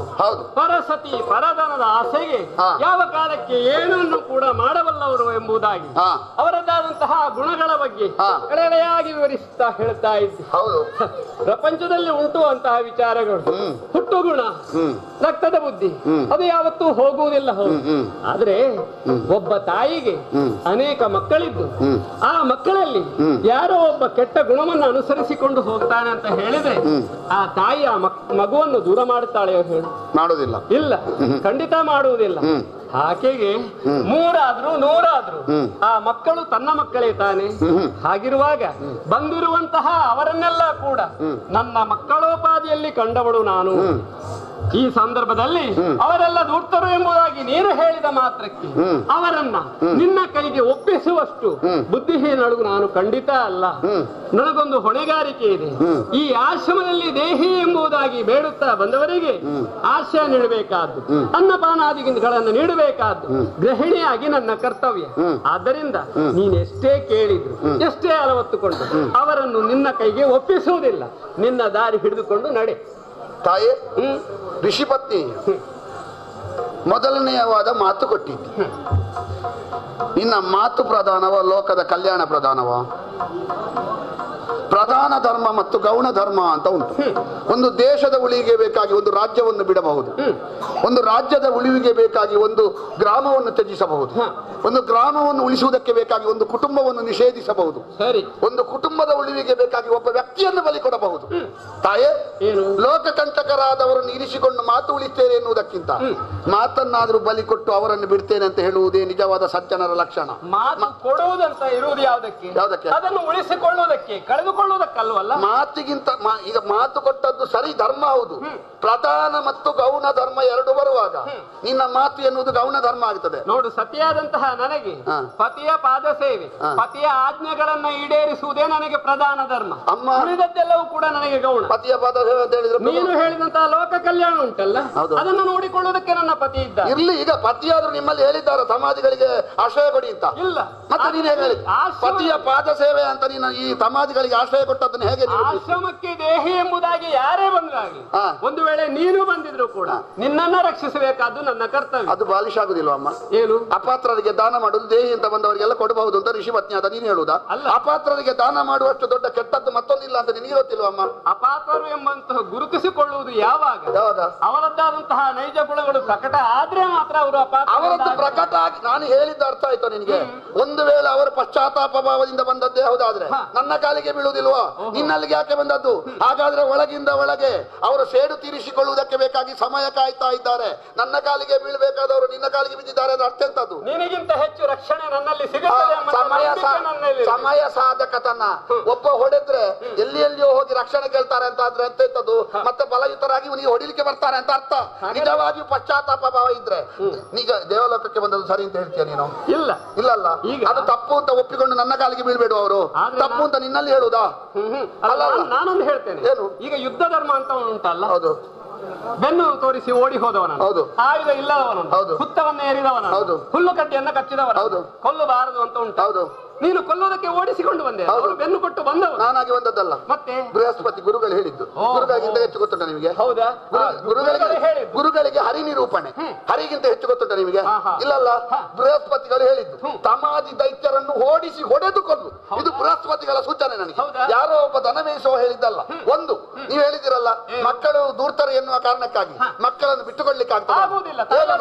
ಪರಸತಿ ಪರಧನದ ಆಸೆಗೆ ಯಾವ ಕಾಲಕ್ಕೆ ಏನನ್ನು ಕೂಡ ಮಾಡಬಲ್ಲವರು ಎಂಬುದಾಗಿ ಅವರದ್ದಾದಂತಹ ಗುಣಗಳ ಬಗ್ಗೆ ಎಳೆಯಾಗಿ ವಿವರಿಸುತ್ತಾ ಹೇಳ್ತಾ ಇದ್ದೆ. ಪ್ರಪಂಚದಲ್ಲಿ ಉಂಟು ಅಂತಹ ವಿಚಾರಗಳು, ಹುಟ್ಟು ಗುಣ, ರಕ್ತದ ಬುದ್ಧಿ, ಅದು ಯಾವತ್ತೂ ಹೋಗುವುದಿಲ್ಲ. ಹೌದು. ಆದ್ರೆ ಒಬ್ಬ ತಾಯಿಗೆ ಅನೇಕ ಮಕ್ಕಳಿದ್ದು ಆ ಮಕ್ಕಳಲ್ಲಿ ಯಾರೋ ಒಬ್ಬ ಕೆಟ್ಟ ಗುಣವನ್ನು ಅನುಸರಿಸಿಕೊಂಡು ಹೋಗ್ತಾನೆ ಅಂತ ಹೇಳಿದ್ರೆ ಆ ತಾಯಿ ತಾಯಿ ಆ ಮಗುವನ್ನು ದೂರ ಮಾಡುತ್ತಾಳೆಯೋ ಹೇಳು? ಮಾಡೋದಿಲ್ಲ. ಇಲ್ಲ, ಖಂಡಿತ ಮಾಡುವುದಿಲ್ಲ. ಆಕೆಗೆ 3 100 ಆ ಮಕ್ಕಳು ತನ್ನ ಮಕ್ಕಳೇ ತಾನೆ. ಹಾಗಿರುವಾಗ ಬಂದಿರುವಂತಹ ಅವರನ್ನೆಲ್ಲ ಕೂಡ ನನ್ನ ಮಕ್ಕಳೋಪಾದಿಯಲ್ಲಿ ಕಂಡವಳು ನಾನು. ಈ ಸಂದರ್ಭದಲ್ಲಿ ಅವರೆಲ್ಲ ದುರ್ತರು ಎಂಬುದಾಗಿ ನೀನು ಹೇಳಿದ ಮಾತ್ರಕ್ಕೆ ಅವರನ್ನ ನಿನ್ನ ಕೈಗೆ ಒಪ್ಪಿಸುವಷ್ಟು ಬುದ್ಧಿಹೀನಳು ನಾನು ಖಂಡಿತ ಅಲ್ಲ. ನನಗೊಂದು ಹೊಣೆಗಾರಿಕೆ ಇದೆ. ಈ ಆಶ್ರಮದಲ್ಲಿ ದೇಹಿ ಎಂಬುದಾಗಿ ಬೇಡುತ್ತಾ ಬಂದವರಿಗೆ ಆಶ್ರಯ ನೀಡಬೇಕಾದ್ದು, ಅನ್ನಪಾನಾದಿಗಳನ್ನು ನೀಡಬೇಕಾದ್ದು ಗೃಹಿಣಿಯಾಗಿ ನನ್ನ ಕರ್ತವ್ಯ. ಆದ್ದರಿಂದ ನೀನೆಷ್ಟೇ ಕೇಳಿದ್ರು, ಎಷ್ಟೇ ಅಲವತ್ತುಕೊಂಡು ಅವರನ್ನು ನಿನ್ನ ಕೈಗೆ ಒಪ್ಪಿಸುವುದಿಲ್ಲ. ನಿನ್ನ ದಾರಿ ಹಿಡಿದುಕೊಂಡು ನಡೆ. ತಾಯಿ ಋಷಿಪತ್ನಿ ಮೊದಲನೆಯವಾದ ಮಾತು ಕೊಟ್ಟಿದ್ದಿ. ನಿನ್ನ ಮಾತು ಪ್ರಧಾನವ, ಲೋಕದ ಕಲ್ಯಾಣ ಪ್ರಧಾನವ? ಪ್ರಧಾನ ಧರ್ಮ ಮತ್ತು ಗೌಣ ಧರ್ಮ ಅಂತ ಉಂಟು. ಒಂದು ದೇಶದ ಉಳಿವಿಗೆ ಬೇಕಾಗಿ ಒಂದು ರಾಜ್ಯವನ್ನು ಬಿಡಬಹುದು, ಒಂದು ರಾಜ್ಯದ ಉಳಿವಿಗೆ ಬೇಕಾಗಿ ಒಂದು ಗ್ರಾಮವನ್ನು ತ್ಯಜಿಸಬಹುದು, ಒಂದು ಗ್ರಾಮವನ್ನು ಉಳಿಸುವುದಕ್ಕೆ ಬೇಕಾಗಿ ಒಂದು ಕುಟುಂಬವನ್ನು ನಿಷೇಧಿಸಬಹುದು, ಒಂದು ಕುಟುಂಬದ ಉಳಿವಿಗೆ ಬೇಕಾಗಿ ಒಬ್ಬ ವ್ಯಕ್ತಿಯನ್ನು ಬಲಿ ಕೊಡಬಹುದು. ತಾಯೇ, ಲೋಕಕಂಟಕರಾದವರನ್ನು ಇರಿಸಿಕೊಂಡು ಮಾತು ಉಳಿಸ್ತೇನೆ ಎನ್ನುವುದಕ್ಕಿಂತ ಮಾತನ್ನಾದ್ರೂ ಬಲಿ ಕೊಟ್ಟು ಅವರನ್ನು ಬಿಡ್ತೇನೆ ಅಂತ ಹೇಳುವುದೇ ನಿಜವಾದ ಸಜ್ಜನರ ಲಕ್ಷಣ. ಮಾತು ಕೊಡುವುದಂತ ಇರುವುದು ಯಾವುದಕ್ಕೆ? ಅದನ್ನು ಉಳಿಸಿಕೊಳ್ಳುವುದಕ್ಕೆ, ಕಳೆದುಕೊಳ್ಳುವುದಕ್ಕಲ್ವಲ್ಲ. ಮಾತಿಗಿಂತ ಈಗ ಮಾತು ಕೊಟ್ಟದ್ದು ಸರಿ, ಧರ್ಮ ಹೌದು. ಪ್ರಧಾನ ಮತ್ತು ಗೌಣ ಧರ್ಮ ಎರಡು ಬರುವಾಗ ನಿನ್ನ ಮಾತು ಎನ್ನುವುದು ಗೌಣ ಧರ್ಮ ಆಗ್ತದೆ. ನೋಡು, ಸತಿಯಾದಂತಹ ನನಗೆ ಪತಿಯ ಪಾದ ಸೇವೆ, ಪತಿಯ ಆಜ್ಞೆಗಳನ್ನ ಈಡೇರಿಸುವುದೇ ನನಗೆ ಪ್ರಧಾನ ಧರ್ಮ. ಉಳಿದದ್ದೆಲ್ಲವೂ ಕೂಡ ನನಗೆ ಗೌಣ. ಪತಿಯ ಪಾದ ಸೇವೆ ಅಂತ ಹೇಳಿದ್ರೆ ನೀನು ಹೇಳಿದಂತಹ ಲೋಕ ಕಲ್ಯಾಣ ಉಂಟಲ್ಲ, ಅದನ್ನು ನೋಡಿಕೊಳ್ಳುವುದಕ್ಕೆ ನನ್ನ ಪತಿ ಇದ್ದ. ಇರ್ಲಿ, ಈಗ ಪತಿಯಾದ್ರೂ ನಿಮ್ಮಲ್ಲಿ ಹೇಳಿದ್ದಾರೆ ಸಮಾಧಿಗಳಿಗೆ ಆಶ್ರಯ ಕೊಡಿ ಅಂತ. ಇಲ್ಲ, ಮತ್ತೆ ನೀನು ಹೇಗೆ ಹೇಳಿ ಪತಿಯ ಪಾದ ಸೇವೆ ಅಂತ ನೀನು ಈ ಸಮಾಧಿಗಳಿಗೆ ಆಶ್ರಯ ಕೊಟ್ಟದನ್ನು ಹೇಗೆ? ಆಶ್ರಮಕ್ಕೆ ದೇಹಿ ಎಂಬುದಾಗಿ ಯಾರೇ ಬಂದ್ರಾಗಲಿ, ಒಂದು ವೇಳೆ ನೀನು ಬಂದಿದ್ರು ಕೂಡ ನಿನ್ನನ್ನ ರಕ್ಷಿಸಬೇಕಾದ್ದು ನನ್ನ ಕರ್ತವ್ಯ. ಅದು ಬಾಲಿಶ ಆಗುದಿಲ್ವ ಅಮ್ಮ? ಏನು? ಅಪಾತ್ರರಿಗೆ ದಾನ ಮಾಡುದು ದೇಹಿ ಅಂತ ಬಂದವರಿಗೆಲ್ಲ ಕೊಡಬಹುದು ಅಂತ ಋಷಿ ಪತ್ನಿ ಅಂತ ನೀನು ಹೇಳುದಾ? ಅಪಾತ್ರರಿಗೆ ದಾನ ಮಾಡುವಷ್ಟು ದೊಡ್ಡ ಕೆಟ್ಟದ್ದು ಮತ್ತೊಂದಿಲ್ಲ ಅಂತ ನಿನಗೆ ಗೊತ್ತಿಲ್ವಮ್ಮ? ಅಪಾತ್ರರು ಎಂಬಂತಹ ಗುರುತಿಸಿಕೊಳ್ಳುವುದು ಯಾವಾಗ ಅವರದ್ದಾದಂತಹ ನೈಜ ಗುಣಗಳು ಪ್ರಕಟ ಆದ್ರೆ ಮಾತ್ರ ಅವರು ಅವರದ್ದು ಪ್ರಕಟ ಆಗಿ. ನಾನು ಹೇಳಿದ್ದ ಅರ್ಥ ಆಯ್ತು ನಿನಗೆ? ಒಂದು ವೇಳೆ ಅವರು ಪಶ್ಚಾತ್ತಾಪ ಭಾವದಿಂದ ಬಂದದ್ದೇ ಹೌದಾದ್ರೆ ನನ್ನ ಕಾಲಿಗೆ ಬೀಳುವುದಿಲ್ವೋ? ನಿನ್ನಲ್ಲಿಗೆ ಯಾಕೆ ಬಂದದ್ದು? ಹಾಗಾದ್ರೆ ಒಳಗಿಂದ ಒಳಗೆ ಅವರು ಸೇಡು ತೀರಿಸಿಕೊಳ್ಳುವುದಕ್ಕೆ ಬೇಕಾಗಿ ಸಮಯ ಕಾಯ್ತಾ ಇದ್ದಾರೆ. ನನ್ನ ಕಾಲಿಗೆ ಬೀಳ್ಬೇಕಾದವರು ನಿನ್ನ ಕಾಲಿಗೆ ಬಿದ್ದಿದ್ದಾರೆ ಅಂದ್ರೆ ಅರ್ಥ ಎಂತದ್ದು? ನಿನಗಿಂತ ಹೆಚ್ಚು ರಕ್ಷಣೆ ನನ್ನಲ್ಲಿ ಸಿಗುತ್ತದೆ. ಸಮಯ ಸಾಧಕತನ. ಒಬ್ಬ ಹೊಡೆದ್ರೆ ಎಲ್ಲಿಯೋ ಹೋಗಿ ರಕ್ಷಣೆ ಕೇಳ್ತಾರೆ ಅಂತ ಆದ್ರೆ ಅಂತ ಇದ್ದದ್ದು, ಮತ್ತೆ ಬಲಯುತರಾಗಿ ನೀವು ಹೊಡಿಲಿಕ್ಕೆ ಬರ್ತಾರೆ ಅಂತ ಅರ್ಥ. ನಿಜವಾಗಿಯೂ ಪಶ್ಚಾತ್ತಾಪ ಭಾವ ಇದ್ರೆ ಈಗ ದೇವಲೋಕಕ್ಕೆ ಬಂದದ್ದು ಸರಿ ಅಂತ ಹೇಳ್ತೀಯ ನೀನು? ಇಲ್ಲಲ್ಲ, ಅದು ತಪ್ಪು ಅಂತ ಒಪ್ಪಿಕೊಂಡು ನನ್ನ ಕಾಲಿಗೆ ಬೀಳ್ಬೇಡು. ಅವರು ತಪ್ಪು ಅಂತ ನಿನ್ನಲ್ಲಿ ಹೇಳುದಾ? ನಾನೊಂದು ಹೇಳ್ತೇನೆ. ಏನು? ಈಗ ಯುದ್ಧ ಧರ್ಮ ಅಂತ ಉಂಟಲ್ಲ, ಹೌದು, ಬೆನ್ನು ತೋರಿಸಿ ಓಡಿ ಹೋದವನ, ಆಯುಧ ಇಲ್ಲದವನ, ಹುತ್ತವನ್ನ ಏರಿದವನ, ಹುಲ್ಲು ಕಡ್ಡಿಯನ್ನ ಕಚ್ಚಿದವನ ಕೊಲ್ಲಬಾರದು ಅಂತ ಉಂಟು. ನೀನು ಕೊಲ್ಲೋದಕ್ಕೆ ಓಡಿಸಿಕೊಂಡು ಬಂದೆ, ಅವರು ಬೆನ್ನು ಕೊಟ್ಟು ಬಂದವರು. ನಾನಾಗಿ ಬಂದದ್ದಲ್ಲ, ಮತ್ತೆ ಬೃಹಸ್ಪತಿ ಗುರುಗಳು ಹೇಳಿದ್ದು. ಗುರುಗಳಿಗಿಂತ ಹೆಚ್ಚು ಗೊತ್ತುಂಟ ನಿಮಗೆ? ಹೌದಾ? ಗುರುಗಳಿಗೆ ಹರಿ ನಿರೂಪಣೆ, ಹರಿಗಿಂತ ಹೆಚ್ಚು ಗೊತ್ತುಂಟ ನಿಮಗೆ? ಇಲ್ಲಲ್ಲ, ಬೃಹಸ್ಪತಿಗಳು ಹೇಳಿದ್ದು ತಮಾದಿ ದೈತ್ಯರನ್ನು ಓಡಿಸಿ ಹೊಡೆದು ಕೊಲ್ಲು. ಇದು ಬೃಹಸ್ಪತಿಗಳ ಸೂಚನೆ ನನಗೆ. ಯಾರೋ ಒಬ್ಬ ದನಮೇಯಿಸುವ ಹೇಳಿದ್ದಲ್ಲ. ಒಂದು ನೀವು ಹೇಳಿದಿರಲ್ಲ, ಮಕ್ಕಳು ದೂರ್ತರು ಎನ್ನುವ ಕಾರಣಕ್ಕಾಗಿ ಮಕ್ಕಳನ್ನು ಬಿಟ್ಟುಕೊಳ್ಳಿಕ್ಕೆ ಆಗ್ತದೆ.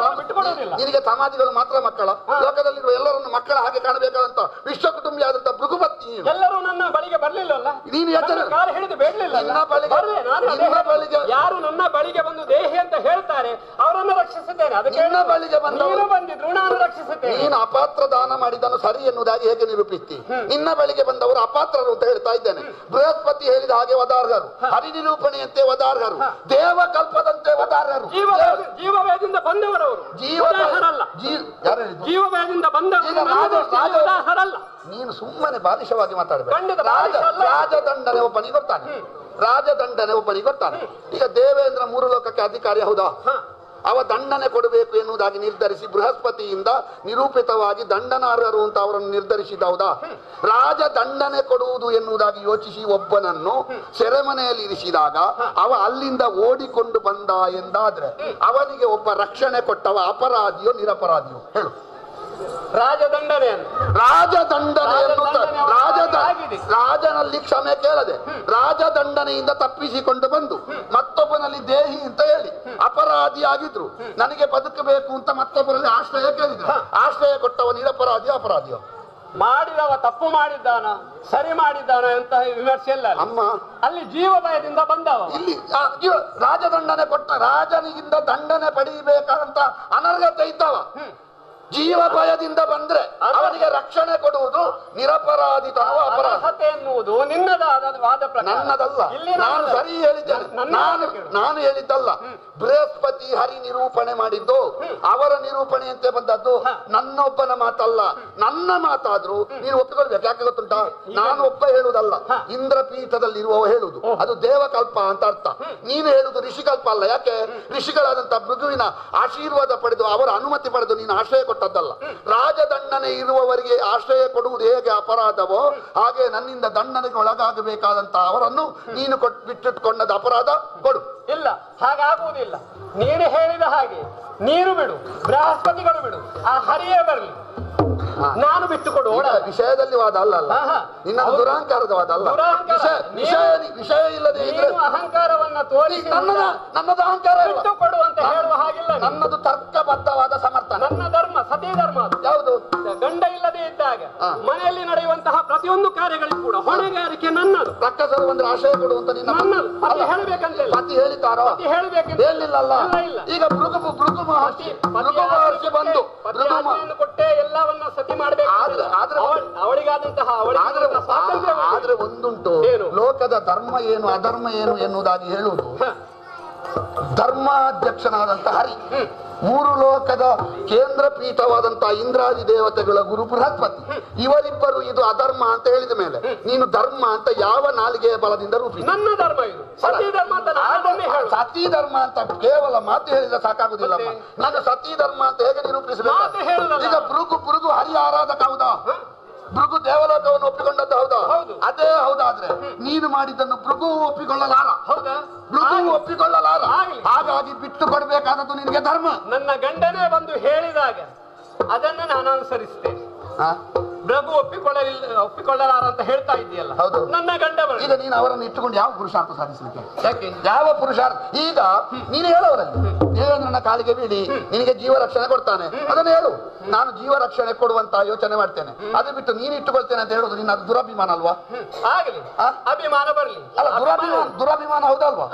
ನಿನಗೆ ಸಮಾಧಿಗಳು ಮಾತ್ರ ಮಕ್ಕಳ? ಲೋಕದಲ್ಲಿರುವ ಎಲ್ಲರನ್ನು ಮಕ್ಕಳ ಹಾಗೆ ಕಾಣಬೇಕಾದಂತ ವಿಶ್ವ ಕುಟುಂಬಿ ಆದಂತ ಭೃಗುಪತ್ನಿ ಎಲ್ಲರೂ ನನ್ನ ಬಳಿಗೆ ಬರ್ಲಿಲ್ಲ. ನೀನು ಹಿಡಿದು ಬೇಡಲಿಲ್ಲ. ಯಾರು ನನ್ನ ಬಳಿಗೆ ಬಂದು ದೇಹಿ ಅಂತ ಹೇಳ್ತಾರೆ ಅವರನ್ನು ರಕ್ಷಿಸುತ್ತೇನೆ. ಅದಕ್ಕೆ ಬಳಿಗೆ ಬಂದಿದ್ರು ನಾನು ರಕ್ಷಿಸುತ್ತೇನೆ. ನೀನು ಅಪಾತ್ರ ದಾನ ಮಾಡಿದನ್ನು ಸರಿ ಎನ್ನುವುದಾಗಿ ಹೇಗೆ ನಿರೂಪಿಸ್ತಿ? ನಿನ್ನ ಬಳಿಗೆ ಬಂದವರು ಅಪಾತ್ರರು ಅಂತ ಹೇಳ್ತಾ ಇದ್ದೇನೆ. ಬೃಹಸ್ಪತಿ ಹೇಳಿದ ಹಾಗೆ ವದಾರ್ಹರು, ಹರಿ ನಿರೂಪಣೆಯಂತೆ ವದಾರ್ಹರು, ದೇವಕಲ್ಪದಂತೆ ವದಾರ್ಹರು, ಜೀವವೇದಿಂದ ಬಂದವರವರು, ಜೀವವೇದಿಂದ ಬಂದವರಲ್ಲ. ನೀನು ಸುಮ್ಮನೆ ಬಾಲಿಶವಾಗಿ ಮಾತಾಡಬೇಕು. ರಾಜದಂಡನೆ ಒಬ್ಬನಿಗೆ ಗೊತ್ತಾನೆ, ರಾಜದಂಡನೆ ಒಬ್ಬನಿಗೆ ಗೊತ್ತಾನೆ. ಈಗ ದೇವೇಂದ್ರ 3 ಲೋಕಕ್ಕೆ ಅಧಿಕಾರಿ ಹೌದಾ? ಅವ ದಂಡನೆ ಕೊಡಬೇಕು ಎನ್ನುವುದಾಗಿ ನಿರ್ಧರಿಸಿ ಬೃಹಸ್ಪತಿಯಿಂದ ನಿರೂಪಿತವಾಗಿ ದಂಡನಾರ್ಹರು ಅಂತ ಅವರನ್ನು ನಿರ್ಧರಿಸಿದ ಹೌದಾ? ರಾಜ ದಂಡನೆ ಕೊಡುವುದು ಎನ್ನುವುದಾಗಿ ಯೋಚಿಸಿ ಒಬ್ಬನನ್ನು ಸೆರೆಮನೆಯಲ್ಲಿ ಇರಿಸಿದಾಗ ಅವ ಅಲ್ಲಿಂದ ಓಡಿಕೊಂಡು ಬಂದ ಎಂದಾದ್ರೆ ಅವನಿಗೆ ಒಬ್ಬ ರಕ್ಷಣೆ ಕೊಟ್ಟವ ಅಪರಾಧಿಯೋ ನಿರಪರಾಧಿಯೋ ಹೇಳು? ರಾಜದಂಡನೆ ರಾಜನಲ್ಲಿ ಕ್ಷಮೆ ಕೇಳದೆ ರಾಜದಂಡನೆಯಿಂದ ತಪ್ಪಿಸಿಕೊಂಡು ಬಂದು ಮತ್ತೊಬ್ಬನಲ್ಲಿ ದೇಹಿ ಅಂತ ಹೇಳಿ ಅಪರಾಧಿ ಆಗಿದ್ರು, ನನಗೆ ಬದುಕಬೇಕು ಅಂತ ಮತ್ತೊಬ್ಬರಲ್ಲಿ ಆಶ್ರಯ ಕೇಳಿದ್ರು. ಆಶ್ರಯ ಕೊಟ್ಟವ ನಿರಪರಾಧಿಯೋ ಅಪರಾಧಿಯೋ? ಮಾಡಿದವ ತಪ್ಪು ಮಾಡಿದ್ದಾನ ಸರಿ ಮಾಡಿದ್ದಾನ ಅಂತ ವಿಮರ್ಶೆ ಇಲ್ಲ ಅಮ್ಮ ಅಲ್ಲಿ ಜೀವ ಭಯದಿಂದ ಬಂದವ ಇಲ್ಲಿ ರಾಜದಂಡನೆ ಕೊಟ್ಟ ರಾಜನಿಗಿಂದ ದಂಡನೆ ಪಡೆಯಬೇಕಾದಂತ ಅನರ್ಹತೆ ಇದ್ದವ ಜೀವ ಭಯದಿಂದ ಬಂದ್ರೆ ಅವನಿಗೆ ರಕ್ಷಣೆ ಕೊಡುವುದು ನಿರಪರಾಧಿತನವ ಅಪರಾಧ. ಅರ್ಹತೆ ಎನ್ನುವುದು ನಿನ್ನದಾದ ವಾದ ಪ್ರಕಾರ ನನ್ನದಲ್ಲ. ನಾನು ಸರಿ ಹೇಳಿದ್ದೇನೆ. ನಾನು ಹೇಳಿದ್ದಲ್ಲ. ಬೃಹಸ್ಪತಿ ಹರಿ ನಿರೂಪಣೆ ಮಾಡಿದ್ದು ಅವರ ನಿರೂಪಣೆಯಂತೆ ಬಂದದ್ದು ನನ್ನೊಬ್ಬನ ಮಾತಲ್ಲ. ನನ್ನ ಮಾತಾದ್ರೂ ನೀನು ಒಪ್ಪಿಕೊಳ್ಬೇಕು. ಯಾಕೆ ಗೊತ್ತುಂಟಾ? ನಾನು ಒಬ್ಬ ಹೇಳುವುದಲ್ಲ, ಇಂದ್ರಪೀಠದಲ್ಲಿ ಇರುವವ ಹೇಳುದು. ಅದು ದೇವಕಲ್ಪ ಅಂತ ಅರ್ಥ. ನೀನು ಹೇಳುದು ಋಷಿಕಲ್ಪ ಅಲ್ಲ. ಯಾಕೆ? ಋಷಿಗಳಾದಂತಹ ಮೃದುವಿನ ಆಶೀರ್ವಾದ ಪಡೆದು ಅವರ ಅನುಮತಿ ಪಡೆದು ನೀನು ಆಶ್ರಯ ಕೊಟ್ಟದ್ದಲ್ಲ. ರಾಜದಂಡನೆ ಇರುವವರಿಗೆ ಆಶ್ರಯ ಕೊಡುವುದು ಹೇಗೆ ಅಪರಾಧವೋ ಹಾಗೆ ನನ್ನಿಂದ ದಂಡನೆಗೆ ಒಳಗಾಗಬೇಕಾದಂತಹ ಅವರನ್ನು ನೀನು ಬಿಟ್ಟಿಟ್ಕೊಂಡದ ಅಪರಾಧ ಕೊಡು. ಇಲ್ಲ, ಹಾಗಾಗುವುದಿಲ್ಲ. ನೀನು ಹೇಳಿದ ಹಾಗೆ ನೀನು ಬಿಡು, ಬೃಹಸ್ಪತಿಗಳು ಬಿಡು, ಆ ಹರಿಯೇ ಬರಲಿ, ನಾನು ಬಿಟ್ಟು ಕೊಡು. ವಿಷಯದಲ್ಲಿ ವಾದ ಅಲ್ಲ ನಿನ್ನ ದುರಾಂಕಾರದ ವಾದ ಅಲ್ಲ. ವಿಷಯ ಇಲ್ಲದೆ ಅಹಂಕಾರವನ್ನ ತೋರಿಸಿ ನನ್ನದು ಅಹಂಕಾರ ಬಿಟ್ಟು ಕೊಡು ಅಂತ ಹೇಳುವ ಹಾಗಿಲ್ಲ. ನನ್ನದು ತರ್ಕಬದ್ಧವಾದ ಸಮರ್ಥನೆ. ನನ್ನ ಧರ್ಮ ಸತಿ ಧರ್ಮ. ಯಾವುದು? ಗಂಡ ಇಲ್ಲದೆ ಇದ್ದಾಗ ಮನೆಯಲ್ಲಿ ನಡೆಯುವಂತಹ ಪ್ರತಿಯೊಂದು ಕಾರ್ಯಗಳಿಗೂ ಕೂಡ ಹೊಣೆಗಾರಿಕೆ ನನ್ನದು. ರಕ್ಕಸರು ಬಂದ್ರೆ ಆಶಯ ಕೊಡುವಂತ ನನ್ನದು. ಪತಿ ಹೇಳಬೇಕಂತ ಪತಿ ಹೇಳಿದ್ದಾರೋ? ಪತಿ ಹೇಳಬೇಕಂತ ಹೇಳಿಲ್ಲಲ್ಲ. ಈಗ ಭೃಗು ಮಹರ್ಷಿ ಬಂದು ಕೊಟ್ಟೆ ಎಲ್ಲವನ್ನ ಸತಿ ಮಾಡಬೇಕು. ಅವಳಿಗಾದಂತಹ ಆದ್ರೆ ಒಂದುಂಟು, ಲೋಕದ ಧರ್ಮ ಏನು ಅಧರ್ಮ ಏನು ಎನ್ನುವುದಾಗಿ ಹೇಳುವುದು ಧರ್ಮಾಧ್ಯಕ್ಷನಾದಂತ ಹರಿ, ಮೂರು ಲೋಕದ ಕೇಂದ್ರ ಪೀಠವಾದಂತಹ ಇಂದ್ರಾದಿ ದೇವತೆಗಳ ಗುರು ಬೃಹಸ್ಪತಿ, ಇವರಿಬ್ಬರು ಇದು ಅಧರ್ಮ ಅಂತ ಹೇಳಿದ ಮೇಲೆ ನೀನು ಧರ್ಮ ಅಂತ ಯಾವ ನಾಲಿಗೆಯ ಬಲದಿಂದ ರೂಪಿಸಿ? ನನ್ನ ಧರ್ಮ ಇದು ಸತಿ ಧರ್ಮ ಅಂತ. ಸತಿ ಧರ್ಮ ಅಂತ ಕೇವಲ ಮಾತು ಹೇಳಿದ್ರೆ ಸಾಕಾಗುದಿಲ್ಲ. ನಾನು ಸತಿ ಧರ್ಮ ಅಂತ ಹೇಗೆ ನಿರೂಪಿಸಬೇಕು? ಈಗ ಭೃಗು ಹರಿ ಆರಾಧಕ ಹೌದಾ? ಭೃಗು ದೇವಲೋಕವನ್ನು ಒಪ್ಪಿಕೊಂಡದ್ದು ಹೌದಾ? ಅದೇ ಹೌದಾದ್ರೆ ನೀನು ಮಾಡಿದ್ದನ್ನು ಭೃಗು ಒಪ್ಪಿಕೊಳ್ಳಲಾರ. ಭೃಗು ಒಪ್ಪಿಕೊಳ್ಳಲಾರ. ಹಾಗಾಗಿ ಬಿಟ್ಟು ಕೊಡಬೇಕಾದದ್ದು ನಿನಗೆ ಧರ್ಮ. ನನ್ನ ಗಂಡನೇ ಬಂದು ಹೇಳಿದಾಗ ಅದನ್ನು ನಾನು ಅನುಸರಿಸ್ತೇನೆ. ಭೃಗು ಒಪ್ಪಿಕೊಳ್ಳಲಾರ ಅಂತ ಹೇಳ್ತಾ ಇದೆಯಲ್ಲ. ಹೌದು, ನನ್ನ ಗಂಡ. ಈಗ ನೀನು ಅವರನ್ನು ಇಟ್ಟುಕೊಂಡು ಯಾವ ಪುರುಷಾರ್ಥ ಸಾಧಿಸಲಿಕ್ಕೆ? ಯಾಕೆ? ಯಾವ ಪುರುಷಾರ್ಥ? ಈಗ ನೀನು ಹೇಳೋರಲ್ಲಿ ದೇವೇಂದ್ರನ ಕಾಲಿಗೆ ಬೀಳಿ ನಿನಗೆ ಜೀವ ರಕ್ಷಣೆ ಕೊಡ್ತಾನೆ, ಅದನ್ನು ಹೇಳು. ನಾನು ಜೀವ ರಕ್ಷಣೆ ಕೊಡುವಂತ ಯೋಚನೆ ಮಾಡ್ತೇನೆ. ಅದು ಬಿಟ್ಟು ನೀನು ಇಟ್ಟುಕೊಳ್ತೇನೆ ಅಂತ ಹೇಳುದು ನಿನ್ನ ದುರಭಿಮಾನ ಅಲ್ವಾ? ಆಗಲಿ, ಅಭಿಮಾನ ಬರಲಿ. ಅಲ್ಲ, ದುರಭಿಮಾನ ಹೌದಲ್ವಾ?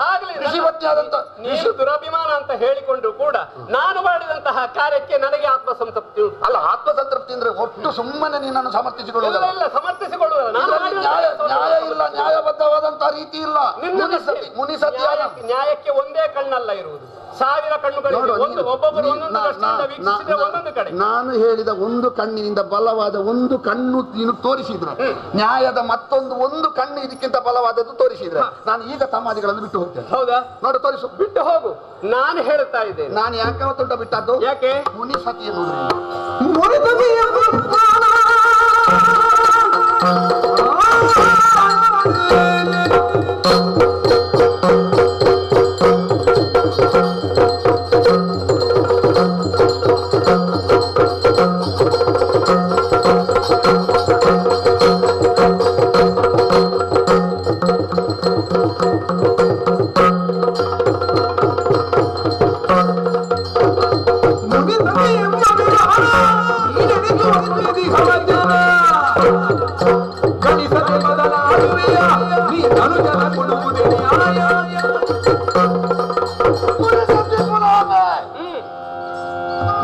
ಋಷಿಪತ್ನಿಯಾದಂತ ನೀನು ದುರಭಿಮಾನ ಅಂತ ಹೇಳಿಕೊಂಡು ಕೂಡ ನಾನು ಮಾಡಿದಂತಹ ಕಾರ್ಯಕ್ಕೆ ನನಗೆ ಆತ್ಮಸಂತೃಪ್ತಿ ಉಂಟು. ಅಲ್ಲ, ಆತ್ಮಸಂತೃಪ್ತಿ ಅಂದ್ರೆ ಒಟ್ಟು ಸುಮ್ಮನೆ ನಿನ್ನನ್ನು ಸಮರ್ಥಿಸಿಕೊಳ್ಳುವುದಲ್ಲ. ಸಮರ್ಥಿಸಿಕೊಳ್ಳುವುದಲ್ಲ. ನ್ಯಾಯ ಇಲ್ಲ, ನ್ಯಾಯಬದ್ಧವಾದಂತಹ ರೀತಿ ಇಲ್ಲ. ಮುನಿಸತಿ ನ್ಯಾಯಕ್ಕೆ ಒಂದೇ ಕಣ್ಣಲ್ಲ ಇರುವುದು, ಸಾವಿರ ಕಣ್ಣುಗಳು. ಒಬ್ಬೊಬ್ಬರು ಒಂದೊಂದು ಕಡೆ. ನಾನು ಹೇಳಿದ ಒಂದು ಕಣ್ಣಿನಿಂದ ಬಲವಾದ ಒಂದು ಕಣ್ಣು ನೀನು ತೋರಿಸಿದ್ರೆ, ನ್ಯಾಯದ ಒಂದು ಕಣ್ಣು ಇದಕ್ಕಿಂತ ಬಲವಾದದ್ದು ತೋರಿಸಿದ್ರೆ ನಾನು ಈಗ ಸಮಾಧಿಗಳನ್ನು ಬಿಟ್ಟು ಹೋಗ್ತೇನೆ. ಹೌದಾ? ನೋಡು, ತೋರಿಸು. ಬಿಟ್ಟು ಹೋಗು. ನಾನು ಹೇಳ್ತಾ ಇದ್ದೇನೆ. ನಾನು ಯಾಕೆ ಅವತ್ತುಂಟ ಬಿಟ್ಟದ್ದು? ಯಾಕೆ? ಮುನಿಸತಿ ಎನ್ನುವುದರಿಂದ.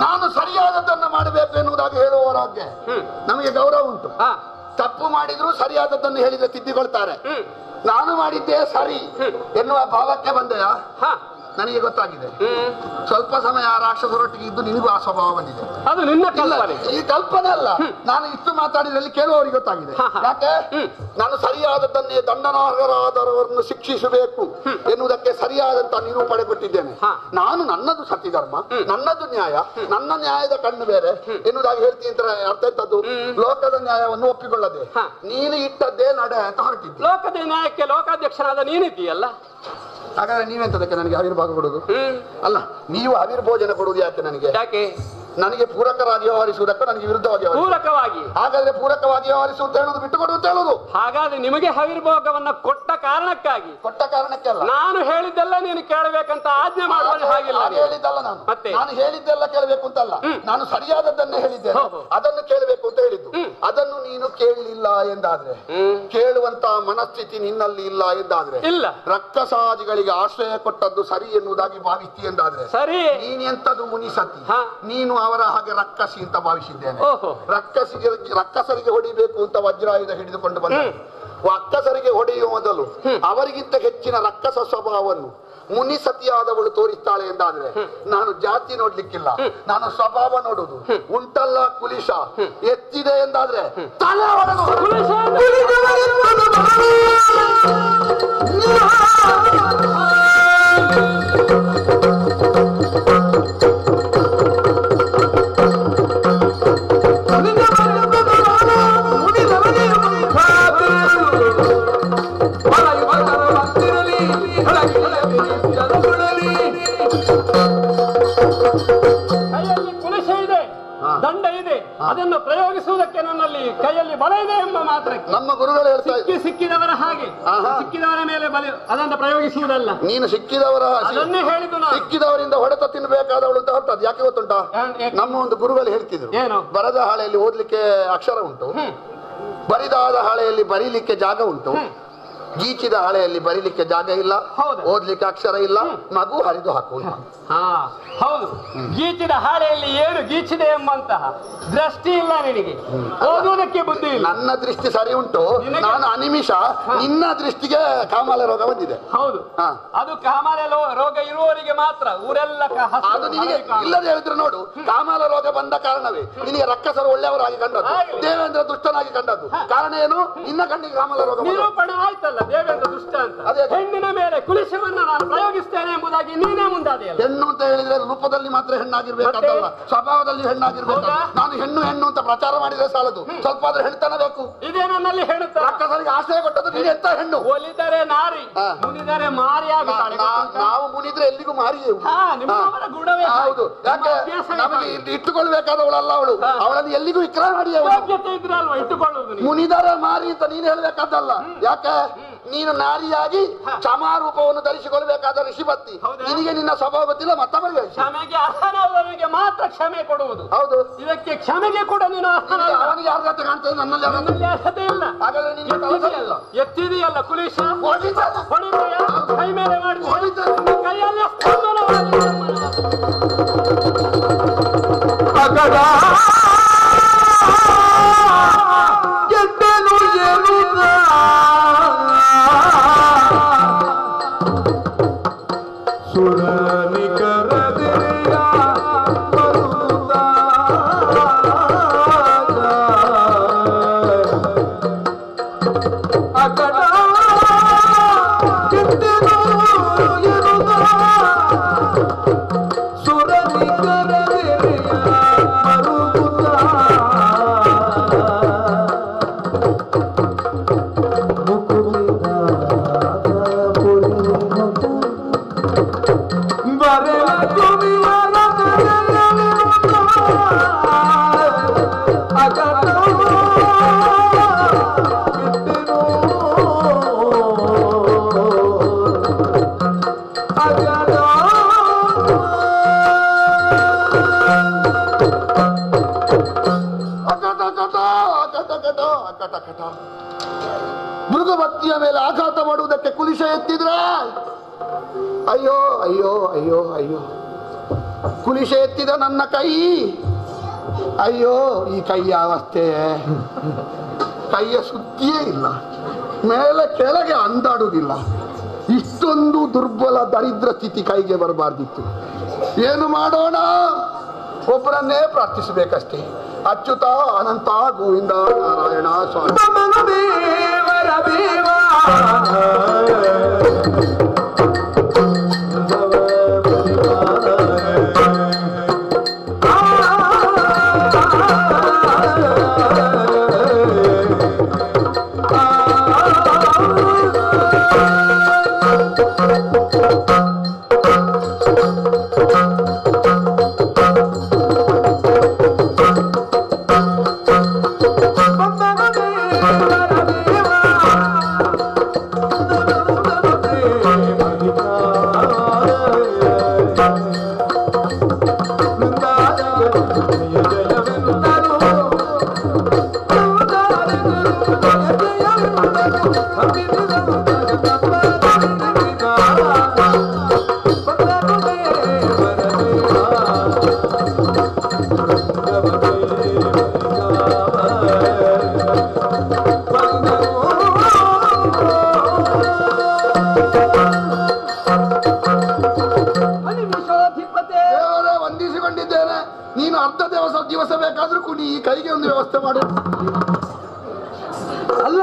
ನಾನು ಸರಿಯಾದದ್ದನ್ನು ಮಾಡಬೇಕು ಎನ್ನುವುದಾಗಿ ಹೇಳುವವರಾಗೆ ನಮಗೆ ಗೌರವ ಉಂಟು. ತಪ್ಪು ಮಾಡಿದ್ರು ಸರಿಯಾದದ್ದನ್ನು ಹೇಳಿದ್ರೆ ತಿದ್ದಿಕೊಳ್ತಾರೆ. ನಾನು ಮಾಡಿದ್ದೇ ಸರಿ ಎನ್ನುವ ಭಾವಕ್ಕೆ ಬಂದೆಯಾ? ನನಗೆ ಗೊತ್ತಾಗಿದೆ. ಸ್ವಲ್ಪ ಸಮಯ ಆ ರಾಕ್ಷಸರೊಟ್ಟಿಗೆ ಇದ್ದು ನಿನಗೂ ಆ ಸ್ವಭಾವ ಬಂದಿದೆ. ಅದು ನಿನ್ನ ಕಲ್ಪನೆ. ಈ ಕಲ್ಪನೆ ಅಲ್ಲ, ನಾನು ಇಷ್ಟು ಮಾತಾಡಿದಲ್ಲಿ ಕೇಳುವವರಿಗೆ ಗೊತ್ತಾಗಿದೆ. ಯಾಕೆ? ನಾನು ಸರಿಯಾದದ್ದನ್ನೇ ದಂಡನಾರ್ಹರಾದವರನ್ನು ಶಿಕ್ಷಿಸಬೇಕು ಎನ್ನುವುದಕ್ಕೆ ಸರಿಯಾದಂತಹ ನಿರೂಪಣೆ ಕೊಟ್ಟಿದ್ದೇನೆ. ನಾನು ನನ್ನದು ಸತ್ಯಧರ್ಮ, ನನ್ನದು ನ್ಯಾಯ, ನನ್ನ ನ್ಯಾಯದ ಕಣ್ಣು ಬೇರೆ ಎನ್ನುವುದಾಗಿ ಹೇಳ್ತೀನಿ ಅಂತ ಅರ್ಥ ಇದ್ದದ್ದು. ಲೋಕದ ನ್ಯಾಯವನ್ನು ಒಪ್ಪಿಕೊಳ್ಳದೆ ನೀನು ಇಟ್ಟದ್ದೇ ನಡೆ ಅಂತ ಹೊರಟಿದ್ದೆ. ಲೋಕದ ನ್ಯಾಯಕ್ಕೆ ಲೋಕಾಧ್ಯಕ್ಷರಾದ ನೀನಿದ್ದೀಯಲ್ಲ, ಹಾಗಾದ್ರೆ ನೀವೆಂತದಕ್ಕೆ ನನಗೆ ಆವಿರ್ಭಾಗ ಕೊಡುದು? ಅಲ್ಲ, ನೀವು ಆವಿರ್ಭೋಜನ ಕೊಡುವುದು ಯಾಕೆ ನನಗೆ? ಯಾಕೆ? ನನಗೆ ಪೂರಕವಾಗಿ ವ್ಯವಹರಿಸುವುದಕ್ಕೂ ನನಗೆ ವಿರುದ್ಧವಾಗಿ ಪೂರಕವಾಗಿ. ಹಾಗಾದ್ರೆ ಪೂರಕವಾಗಿ ವ್ಯವಹರಿಸುವುದು ಹೇಳುದು ಬಿಟ್ಟುಕೊಡು ಅಂತ ಹೇಳುದು. ಹಾಗಾದ್ರೆ ನಿಮಗೆ ಹವಿರ್ಭೋಗವನ್ನ ಕೊಟ್ಟ ಕಾರಣಕ್ಕಾಗಿ, ಕೊಟ್ಟ ಕಾರಣಕ್ಕೆ ಅಲ್ಲ. ನಾನು ಹೇಳಿದ್ದೆಲ್ಲ ನೀನು ಕೇಳಬೇಕಂತ ಆಜ್ಞೆ ಮಾಡುವುದು ಹಾಗಿಲ್ಲ. ಹೇಳಿದ್ದಲ್ಲ ನಾನು, ಮತ್ತೆ ನಾನು ಹೇಳಿದ್ದೆಲ್ಲ ಕೇಳಬೇಕು ಅಂತಲ್ಲ, ನಾನು ಸರಿಯಾದದ್ದನ್ನೇ ಹೇಳಿದ್ದೇನೆ, ಅದನ್ನು ಕೇಳಬೇಕು ಅಂತ ಹೇಳಿದ್ದು. ಅದನ್ನು ನೀನು ಕೇಳಲಿಲ್ಲ ಎಂದಾದ್ರೆ, ಕೇಳುವಂತ ಮನಸ್ಥಿತಿ ನಿನ್ನಲ್ಲಿ ಇಲ್ಲ ಎಂದಾದ್ರೆ, ಇಲ್ಲ ರಕ್ಕಸಾದಿಗಳಿಗೆ ಆಶ್ರಯ ಕೊಟ್ಟದ್ದು ಸರಿ ಎನ್ನುವುದಾಗಿ ಭಾವಿಸ್ತಿ ಎಂದಾದ್ರೆ ಸರಿ. ನೀನೆಂತದು ಮುನಿಸತಿ, ನೀನು ಅವರ ಹಾಗೆ ರಕ್ಕಸಿ ಅಂತ ಭಾವಿಸಿದ್ದೇನೆ. ರಕ್ಕಸರಿಗೆ ಹೊಡಿಬೇಕು ಅಂತ ವಜ್ರಾಯುಧ ಹಿಡಿದುಕೊಂಡು ಬಂದ. ರಕ್ಕಸರಿಗೆ ಹೊಡೆಯುವ ಮೊದಲು ಅವರಿಗಿಂತ ಹೆಚ್ಚಿನ ರಕ್ಕಸ ಸ್ವಭಾವವನ್ನು ಮುನಿಸತಿಯಾದವಳು ತೋರಿಸ್ತಾಳೆ ಎಂದಾದ್ರೆ, ನಾನು ಜಾತಿ ನೋಡ್ಲಿಕ್ಕಿಲ್ಲ, ನಾನು ಸ್ವಭಾವ ನೋಡುದು. ಉಂಟಲ್ಲ ಕುಲಿಶ, ಎತ್ತಿದೆ ಎಂದಾದ್ರೆ ತಲೆ ಹೊಡೆದು ಕೈಯಲ್ಲಿ ಕುಲಿಶ ಇದೆ, ದಂಡ ಇದೆ, ಅದನ್ನು ಪ್ರಯೋಗಿಸುವುದಕ್ಕೆ ನನ್ನಲ್ಲಿ ಕೈಯಲ್ಲಿ ಬಲ ಇದೆ ಎಂಬ ಮಾತ್ರಕ್ಕೆ ನಮ್ಮ ಗುರುಗಳು ಹೇಳ್ತಾ ಸಿಕ್ಕಿದವರ ಹಾಗೆ, ಸಿಕ್ಕಿದವರ ಮೇಲೆ ಬಲ ಅದನ್ನು ಪ್ರಯೋಗಿಸುವುದಲ್ಲ. ನೀನು ಸಿಕ್ಕಿದವರ ಅದನ್ನೇ ಹೇಳಿದ್ದು ನಾನು. ಸಿಕ್ಕಿದವರಿಂದ ಹೊಡೆತ ತಿನ್ನಬೇಕಾದವಳು ಅಂತ ಹೊರಟದ್ದು. ಯಾಕೆ ಗೊತ್ತುಂಟಾ? ನಮ್ಮ ಒಂದು ಗುರುಗಳು ಹೇಳ್ತಿದ್ರು, ಏನು? ಬರದ ಹಾಳೆಯಲ್ಲಿ ಓದ್ಲಿಕ್ಕೆ ಅಕ್ಷರ ಉಂಟು, ಬರಿದಾದ ಹಾಳೆಯಲ್ಲಿ ಬರೀಲಿಕ್ಕೆ ಜಾಗ ಉಂಟು, ಗೀಚಿದ ಹಾಳೆಯಲ್ಲಿ ಬರೀಲಿಕ್ಕೆ ಜಾಗ ಇಲ್ಲ, ಓದ್ಲಿಕ್ಕೆ ಅಕ್ಷರ ಇಲ್ಲ, ಮಗು ಹರಿದು ಹಾಕುವುದು. ಹೌದು, ಗೀಚಿದ ಹಾಳೆಯಲ್ಲಿ ಏನು ಗೀಚಿದೆ ಎಂಬಂತಹ ದೃಷ್ಟಿ ಇಲ್ಲ ನಿನಗೆ, ಓದುವುದಕ್ಕೆ ಬುದ್ಧಿ ಇಲ್ಲ. ನನ್ನ ದೃಷ್ಟಿ ಸರಿ ಉಂಟು, ನಾನು ಅನಿಮಿಷ, ನಿನ್ನ ದೃಷ್ಟಿಗೆ ಕಾಮಾಲ ರೋಗ ಬಂದಿದೆ. ಹೌದು, ಅದು ಕಾಮಾಲ ರೋಗ ಇರುವವರಿಗೆ ಮಾತ್ರ. ಊರೆಲ್ಲ ಅದು ನಿನಗೆ ಇಲ್ಲದೆ ಹೇಳಿದ್ರೆ ನೋಡು, ಕಾಮಾಲ ರೋಗ ಬಂದ ಕಾರಣವೇ ನಿನಗೆ ರಕ್ಕಸರು ಒಳ್ಳೆಯವರಾಗಿ ಕಂಡದ್ದು, ದೇವೇಂದ್ರ ದುಷ್ಟನಾಗಿ ಕಂಡದ್ದು. ಕಾರಣ ಏನು? ನಿನ್ನ ಕಣ್ಣಿಗೆ ಕಾಮಾಲ ರೋಗ ನಿರೂಪಣೆ ಆಯ್ತಲ್ಲ, ದೇವೇಂದ್ರ ದುಷ್ಟ ಅಂತ. ಹೆಣ್ಣಿನ ಮೇಲೆ ಕುಲಿಶವನ್ನ ನಾನು ಪ್ರಯೋಗಿಸ್ತೇನೆ ಎಂಬುದಾಗಿ ನೀನೇ ಮುಂದಾದೆಯಲ್ಲ. ಹೆಣ್ಣು ಅಂತ ಹೇಳಿದ್ರೆ ರೂಪದಲ್ಲಿ ಮಾತ್ರ ಹೆಣ್ಣಾಗಿರ್ಬೇಕಂತಲ್ಲ, ಸ್ವಭಾವದಲ್ಲಿ ಹೆಣ್ಣಾಗಿರ್ಬೇಕು. ನಾನು ಹೆಣ್ಣು ಹೆಣ್ಣು ಅಂತ ಪ್ರಚಾರ ಮಾಡಿದ್ರೆ ಸಾಲದು, ಸ್ವಲ್ಪ ಆದ್ರೆ ಹೆಣ್ತನ ಬೇಕು. ಇದೇ ನನ್ನಲ್ಲಿ ಹೇಳುತ್ತಾ, ರಕ್ಕಸರಿಗೆ ಆಶ್ರಯ ಕೊಟ್ಟದ್ದು ನೀನು ಎಂತ ಹೆಣ್ಣು. ಒಲಿದರೆ ನಾರಿ, ಮುನಿದರೆ ಮಾರಿ ಆಗುತ್ತಾಳೆ. ನಾವು ಮುನಿದ್ರೆ ಎಲ್ಲಿಗೂ ಮಾರಿಯೇವು. ನಿಮ್ಮವರ ಗುಣವೇ ಹೌದು. ಯಾಕೆ ನಮಗೆ ಇಟ್ಟುಕೊಳ್ಬೇಕಾದವಳಲ್ಲ ಅವಳು, ಅವಳನ್ನು ಎಲ್ಲಿಗೂ ವಿಕ್ರಯ ಮಾಡಿ ಯೋಗ್ಯತೆ ಇದ್ರೆ ಅಲ್ವಾ ಇಟ್ಟುಕೊಳ್ಳುವುದು. ಮುನಿದರೆ ಮಾರಿ ಅಂತ ನೀನು ಹೇಳ್ಬೇಕಾದಲ್ಲ. ಯಾಕೆ ನೀನು ನಾರಿಯಾಗಿ ಕ್ಷಮಾರೂಪವನ್ನು ಧರಿಸಿಕೊಳ್ಬೇಕಾದ ಋಷಿಪತ್ನಿ. ನಿನಗೆ ನಿನ್ನ ಸ್ವಭಾವ ಗೊತ್ತಿಲ್ಲ, ಮತ್ತವರಿಗೆ ಕ್ಷಮೆಗೆ ಅರ್ಹನಾದವನಿಗೆ ಮಾತ್ರ ಕ್ಷಮೆ ಕೊಡುವುದು. ಹೌದು, ಇದಕ್ಕೆ ಕ್ಷಮೆಗೆ ಕೂಡ ನೀನು ಅವನಿಗೆ ಅರ್ಹತೆ ಕಾಣ್ತದೆ, ನನ್ನಲ್ಲಿ ಅರ್ಹತೆ ಇಲ್ಲ. ಹಾಗಾದ್ರೆ ನಿನ್ನ ಎತ್ತಿದೆಯಲ್ಲ ಕುಲಿಶ, ಹೊಡಿತಾನೆ, ಕೈ ಮೇಲೆ ಮಾಡಿ ಕೈಯಲ್ಲಿ ಮೃಗಭಕ್ತಿಯ ಮೇಲೆ ಆಘಾತ ಮಾಡುವುದಕ್ಕೆ ಕುಲಿಶ ಎತ್ತಿದ್ರೆ ಅಯ್ಯೋ ಅಯ್ಯೋ ಅಯ್ಯೋ ಅಯ್ಯೋ. ಕುಲಿಶ ಎತ್ತಿದ ನನ್ನ ಕೈ, ಅಯ್ಯೋ ಈ ಕೈಯ ಅವಸ್ಥೆ. ಕೈಯ ಸುದ್ದಿಯೇ ಇಲ್ಲ, ಮೇಲೆ ಕೆಳಗೆ ಅಂದಾಡುವುದಿಲ್ಲ. ಇಷ್ಟೊಂದು ದುರ್ಬಲ ದರಿದ್ರ ಸ್ಥಿತಿ ಕೈಗೆ ಬರಬಾರ್ದಿತ್ತು. ಏನು ಮಾಡೋಣ? ಒಬ್ಬರನ್ನೇ ಪ್ರಾರ್ಥಿಸಬೇಕಷ್ಟೇ. ಅಚ್ಯುತ ಅನಂತ ಗೋವಿಂದ ನಾರಾಯಣ ಸ್ವಾಮಿ. ಅರ್ಧ ದಿವಸ ಬೇಕಾದ್ರೂ ಕುಡಿ, ಈ ಕೈಗೆ ಒಂದು ವ್ಯವಸ್ಥೆ ಮಾಡು. ಅಲ್ಲ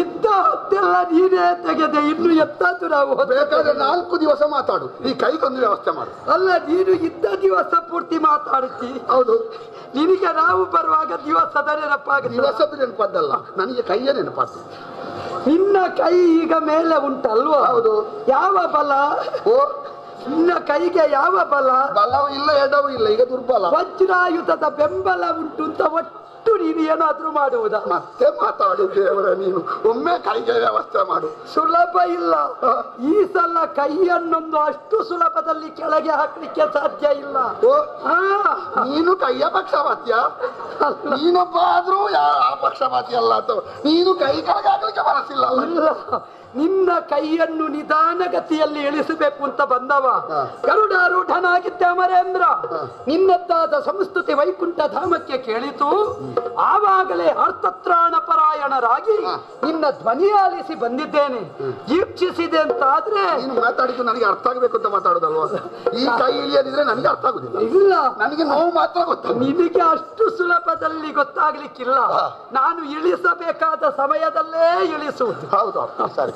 ಇದ್ದ ಹೊತ್ತೆಲ್ಲ ನೀನೇ ತೆಗೆದೆ, ಇನ್ನು ಎತ್ತಾದ್ರು ನಾವು ಬೇಕಾದ್ರೆ 4 ದಿವಸ ಮಾತಾಡು, ಈ ಕೈಗೊಂದು ವ್ಯವಸ್ಥೆ ಮಾಡು. ಅಲ್ಲ ನೀನು ಇದ್ದ ದಿವಸ ಪೂರ್ತಿ ಮಾತಾಡ್ತಿ. ಹೌದು, ನಿನಗೆ ನಾವು ಬರುವಾಗ ದಿವಸದ ನೆನಪಾಗ. ದಿವಸದ ನೆನಪದ್ದಲ್ಲ, ನನಗೆ ಕೈಯ ನೆನಪಾಗ್ತದೆ. ನಿನ್ನ ಕೈ ಈಗ ಮೇಲೆ ಉಂಟಲ್ವಾ? ಹೌದು. ಯಾವ ಬಲ? ಓ, ನಿನ್ನ ಕೈಗೆ ಯಾವ ಬಲ? ಬಲವೂ ಇಲ್ಲ, ಎಡವೂ ಇಲ್ಲ, ಈಗ ದುರ್ಬಲ. ವಜ್ರಾಯುಧದ ಬೆಂಬಲ ಉಂಟು ಅಂತ ಒಟ್ಟು ನೀನು ಏನಾದ್ರೂ ಮಾಡುವುದಾ? ಮತ್ತೆ ಮಾತಾಡು ದೇವರ, ನೀನು ಒಮ್ಮೆ ಕೈಗೆ ವ್ಯವಸ್ಥೆ ಮಾಡು. ಸುಲಭ ಇಲ್ಲ. ಈ ಸಲ ಕೈಯನ್ನೊಂದು ಅಷ್ಟು ಸುಲಭದಲ್ಲಿ ಕೆಳಗೆ ಹಾಕ್ಲಿಕ್ಕೆ ಸಾಧ್ಯ ಇಲ್ಲ. ಓ, ನೀನು ಕೈಯ ಪಕ್ಷಪಾತಿಯ? ನೀನೊಬ್ಬ ಆದ್ರೂ ಪಕ್ಷಪಾತಿ ಅಲ್ಲ ಅಥವಾ ನೀನು ಕೈ ಕೆಳಗೆ ಹಾಕ್ಲಿಕ್ಕೆ ಮನಸ್ಸಿಲ್ಲ? ಇಲ್ಲ, ನಿನ್ನ ಕೈಯನ್ನು ನಿಧಾನಗತಿಯಲ್ಲಿ ಇಳಿಸಬೇಕು ಅಂತ ಬಂದವ ಗರುಡಾರೂಢನಾಗಿದ್ದ ಅಮರೇಂದ್ರ. ನಿನ್ನದ್ದಾದ ಸಂಸ್ತುತಿ ವೈಕುಂಠ ಧಾಮಕ್ಕೆ ಕೇಳಿತು. ಆವಾಗಲೇ ಅರ್ಥತ್ರಾಣ ಪರಾಯಣರಾಗಿ ನಿನ್ನ ಧ್ವನಿ ಆಲಿಸಿ ಬಂದಿದ್ದೇನೆ. ಜೀಕ್ಷಿಸಿದೆ ಅಂತ ಆದ್ರೆ ನೀನು ಮಾತಾಡಿದ್ದು ನನಗೆ ಅರ್ಥ ಆಗ್ಬೇಕು ಅಂತ ಮಾತಾಡೋದಲ್ವಾ? ಈ ಕೈ ಇಳಿಯದಿದ್ರೆ ನನಗೆ ಅರ್ಥ ಆಗುದಿಲ್ಲ. ಇಲ್ಲ, ನನಗೆ ನೋವು ಮಾತ್ರ ಗೊತ್ತು. ನಿನಗೆ ಅಷ್ಟು ಸುಲಭದಲ್ಲಿ ಗೊತ್ತಾಗ್ಲಿಕ್ಕಿಲ್ಲ. ನಾನು ಇಳಿಸಬೇಕಾದ ಸಮಯದಲ್ಲೇ ಇಳಿಸುವುದು. ಹೌದು, ಸರಿ.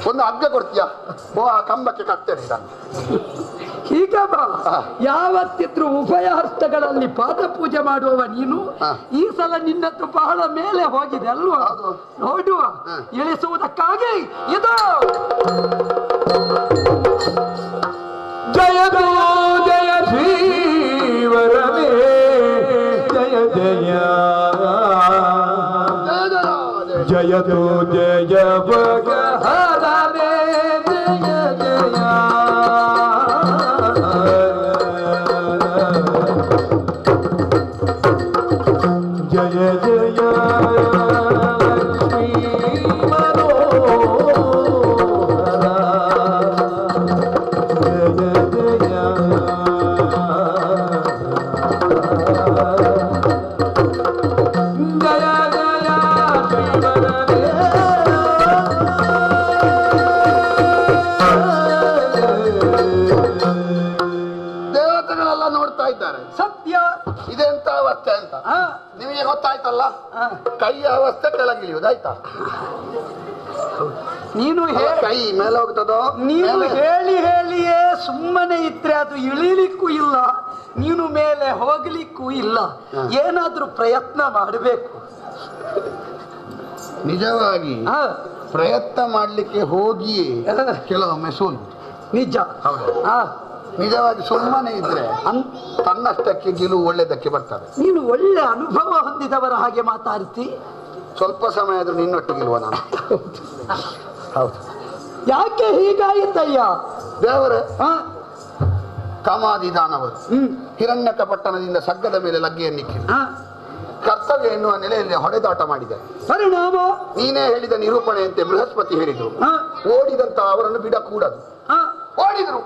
ಒಂದು ಹಗ್ಗ ಕೊಡ್ತೀಯಾ? ಓ, ಆ ಕಂಬಕ್ಕೆ ಕಟ್ತೇನೆ ನಾನು. ಹೀಗೆ ಬಾ. ಯಾವತ್ತಿದ್ರು ಉಭಯ ಹಸ್ತಗಳಲ್ಲಿ ಪಾದ ಪೂಜೆ ಮಾಡುವವ ನೀನು. ಈ ಸಲ ನಿನ್ನದ್ದು ಬಹಳ ಮೇಲೆ ಹೋಗಿದೆ ಅಲ್ವಾ? ನೋಡುವ, ಇಳಿಸುವುದಕ್ಕಾಗಿ ಇದು ಜಯ ಜಯ ಶ್ರೀವರಮೇ ಜಯ ಜಯ ಜಯತು ಜಯ ಭಗಹರೇ ಜಯ ಜಯ ಜಯ ಜಯ ಲಕ್ಷ್ಮೀ ಮನೋಹರ ಜಯ ಜಯ ದೇವತೆಗಳೆಲ್ಲ ನೋಡ್ತಾ ಇದ್ದಾರೆ. ಸತ್ಯ. ಇದೆಂತ ಅವಸ್ಥೆ ಅಂತ ನಿಮಗೆ ಗೊತ್ತಾಯ್ತಲ್ಲ? ಕೈಯ ಅವಸ್ಥೆ ಕೆಳಗಿಳಿಯುವುದಾಯ್ತಾ? ನೀನು ಕೈ ಮೇಲೆ ಹೋಗ್ತದೋ? ನೀನು ಹೇಳಿ ಹೇಳಿಯೇ ಸುಮ್ಮನೆ ಇದ್ರೆ ಅದು ಇಳಿಲಿಕ್ಕೂ ಇಲ್ಲ, ನೀನು ಮೇಲೆ ಹೋಗ್ಲಿಕ್ಕೂ ಇಲ್ಲ. ಏನಾದ್ರೂ ಪ್ರಯತ್ನ ಮಾಡಬೇಕು. ನಿಜವಾಗಿ ಪ್ರಯತ್ನ ಮಾಡ್ಲಿಕ್ಕೆ ಹೋಗಿ ಕೆಲವೊಮ್ಮೆ ಸೋಲು. ನಿಜ. ನಿಜವಾಗಿ ಸುಮ್ಮನೆ ಇದ್ರೆ ತನ್ನಷ್ಟಕ್ಕೆ ಗೆಲುವು ಒಳ್ಳೆದಕ್ಕೆ ಬರ್ತದೆ. ನೀನು ಒಳ್ಳೆ ಅನುಭವ ಹೊಂದಿದವರ ಹಾಗೆ ಮಾತಾಡ್ತಿ. ಸ್ವಲ್ಪ ಸಮಯ ಆದ್ರೂ ನಿನ್ನೊಟ್ಟಿಗಿಲ್ವ ನಾನು? ಹೌದು. ಯಾಕೆ ಹೀಗಾಯಿತಯ್ಯ? ದೇವರೇ, ಕಾಮಾದಿ ದಾನವರು ಹಿರಣ್ಯಕ ಪಟ್ಟಣದಿಂದ ಸಗ್ಗದ ಮೇಲೆ ಲಗ್ಗೆಯನ್ನಿಕ್ಕಿ ಕರ್ತವ್ಯ ಎನ್ನುವ ನೆಲೆಯಲ್ಲಿ ಹೊಡೆದಾಟ ಮಾಡಿದೆ. ಪರಿಣಾಮ ನೀನೇ ಹೇಳಿದ ನಿರೂಪಣೆಯಂತೆ ಬೃಹಸ್ಪತಿ ಹೇಳಿದ್ರು, ಓಡಿದಂತ ಅವರನ್ನು ಬಿಡಕೂಡದು. ಓಡಿದ್ರು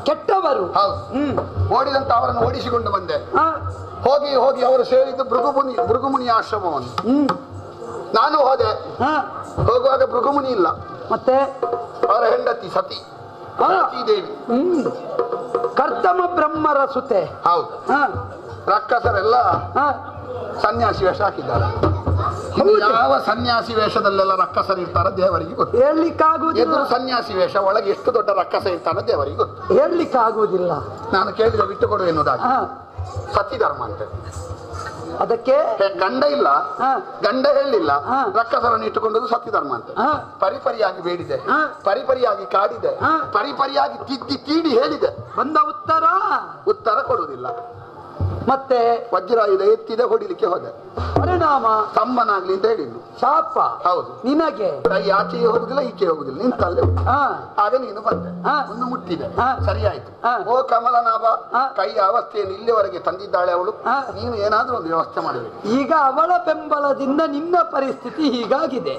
ಕೆಟ್ಟವರು. ಹೌದು, ಓಡಿದಂತ ಅವರನ್ನು ಓಡಿಸಿಕೊಂಡು ಬಂದೆ. ಹೋಗಿ ಹೋಗಿ ಅವರು ಸೇರಿದ್ದು ಭೃಗುಮುನಿ ಆಶ್ರಮವನ್ನು. ನಾನು ಹೋದೆ. ಹೋಗುವಾಗ ಭೃಗುಮುನಿ ಇಲ್ಲ, ಮತ್ತೆ ಅವರ ಹೆಂಡತಿ ಸತಿ ದೇವಿ, ಕರ್ದಮ ಬ್ರಹ್ಮರ ಸುತೆ. ಹೌದು, ರಕ್ಕಸರೆಲ್ಲ ಸನ್ಯಾಸಿ ವೇಷ ಹಾಕಿದ್ದಾರೆ. ಯಾವ ಸನ್ಯಾಸಿ ವೇಷದಲ್ಲೆಲ್ಲ ರಕ್ಕಸರು ಇರ್ತಾರ ದೇವರಿಗೆ ಗೊತ್ತು. ಹೇಳಲಿಕ್ಕಾಗುವುದಿಲ್ಲ. ಸನ್ಯಾಸಿ ವೇಷ ಒಳಗೆ ಎಷ್ಟು ದೊಡ್ಡ ರಕ್ಕಸ ಇರ್ತಾರ ದೇವರಿಗೆ ಗೊತ್ತು. ಹೇಳಲಿಕ್ಕಾಗುವುದಿಲ್ಲ. ನಾನು ಕೇಳಿದ ಬಿಟ್ಟುಕೊಡು ಎನ್ನುವುದಾಗಿ. ಸತಿ ಧರ್ಮ ಅಂತ ಅದಕ್ಕೆ ಗಂಡ ಇಲ್ಲ, ಗಂಡ ಹೇಳಿಲ್ಲ, ರಕ್ಕಸರನ್ನು ಇಟ್ಟುಕೊಂಡದ್ದು ಸತಿ ಧರ್ಮ ಅಂತ. ಪರಿಪರಿಯಾಗಿ ಬೇಡಿದೆ, ಪರಿಪರಿಯಾಗಿ ಕಾಡಿದೆ, ಪರಿಪರಿಯಾಗಿ ತಿದ್ದಿ ತೀಡಿ ಹೇಳಿದೆ. ಬಂದ ಉತ್ತರ ಕೊಡುವುದಿಲ್ಲ. ಮತ್ತೆ ವಜ್ರಾಯುಧ ಎತ್ತಿದೆ, ಹೊಡಿಲಿಕ್ಕೆ ಹೋದೆ. ಪರಿಣಾಮ ತಮ್ಮನಾಗ್ಲಿ ಅಂತ ಹೇಳಿದ್ದು. ಶಾಪ. ಹೌದು, ನಿನಗೆ ಕೈ ಆಚೆಗೆ ಹೋಗುದಿಲ್ಲ, ಈಚೆ ಹೋಗುದಿಲ್ಲ, ನಿಂತಲ್ಲೇ. ಆಗ ನೀನು ಬಂದೆ, ಒಂದು ಮುಟ್ಟಿದೆ, ಸರಿಯಾಯ್ತು. ಓ ಕಮಲನಾಭ, ಕೈಯ ಅವಸ್ಥೆಯನ್ನು ಇಲ್ಲಿವರೆಗೆ ತಂದಿದ್ದಾಳೆ ಅವಳು, ನೀನು ಏನಾದ್ರೂ ಒಂದು ವ್ಯವಸ್ಥೆ ಮಾಡಬೇಕು. ಈಗ ಅವಳ ಬೆಂಬಲದಿಂದ ನಿನ್ನ ಪರಿಸ್ಥಿತಿ ಹೀಗಾಗಿದೆ.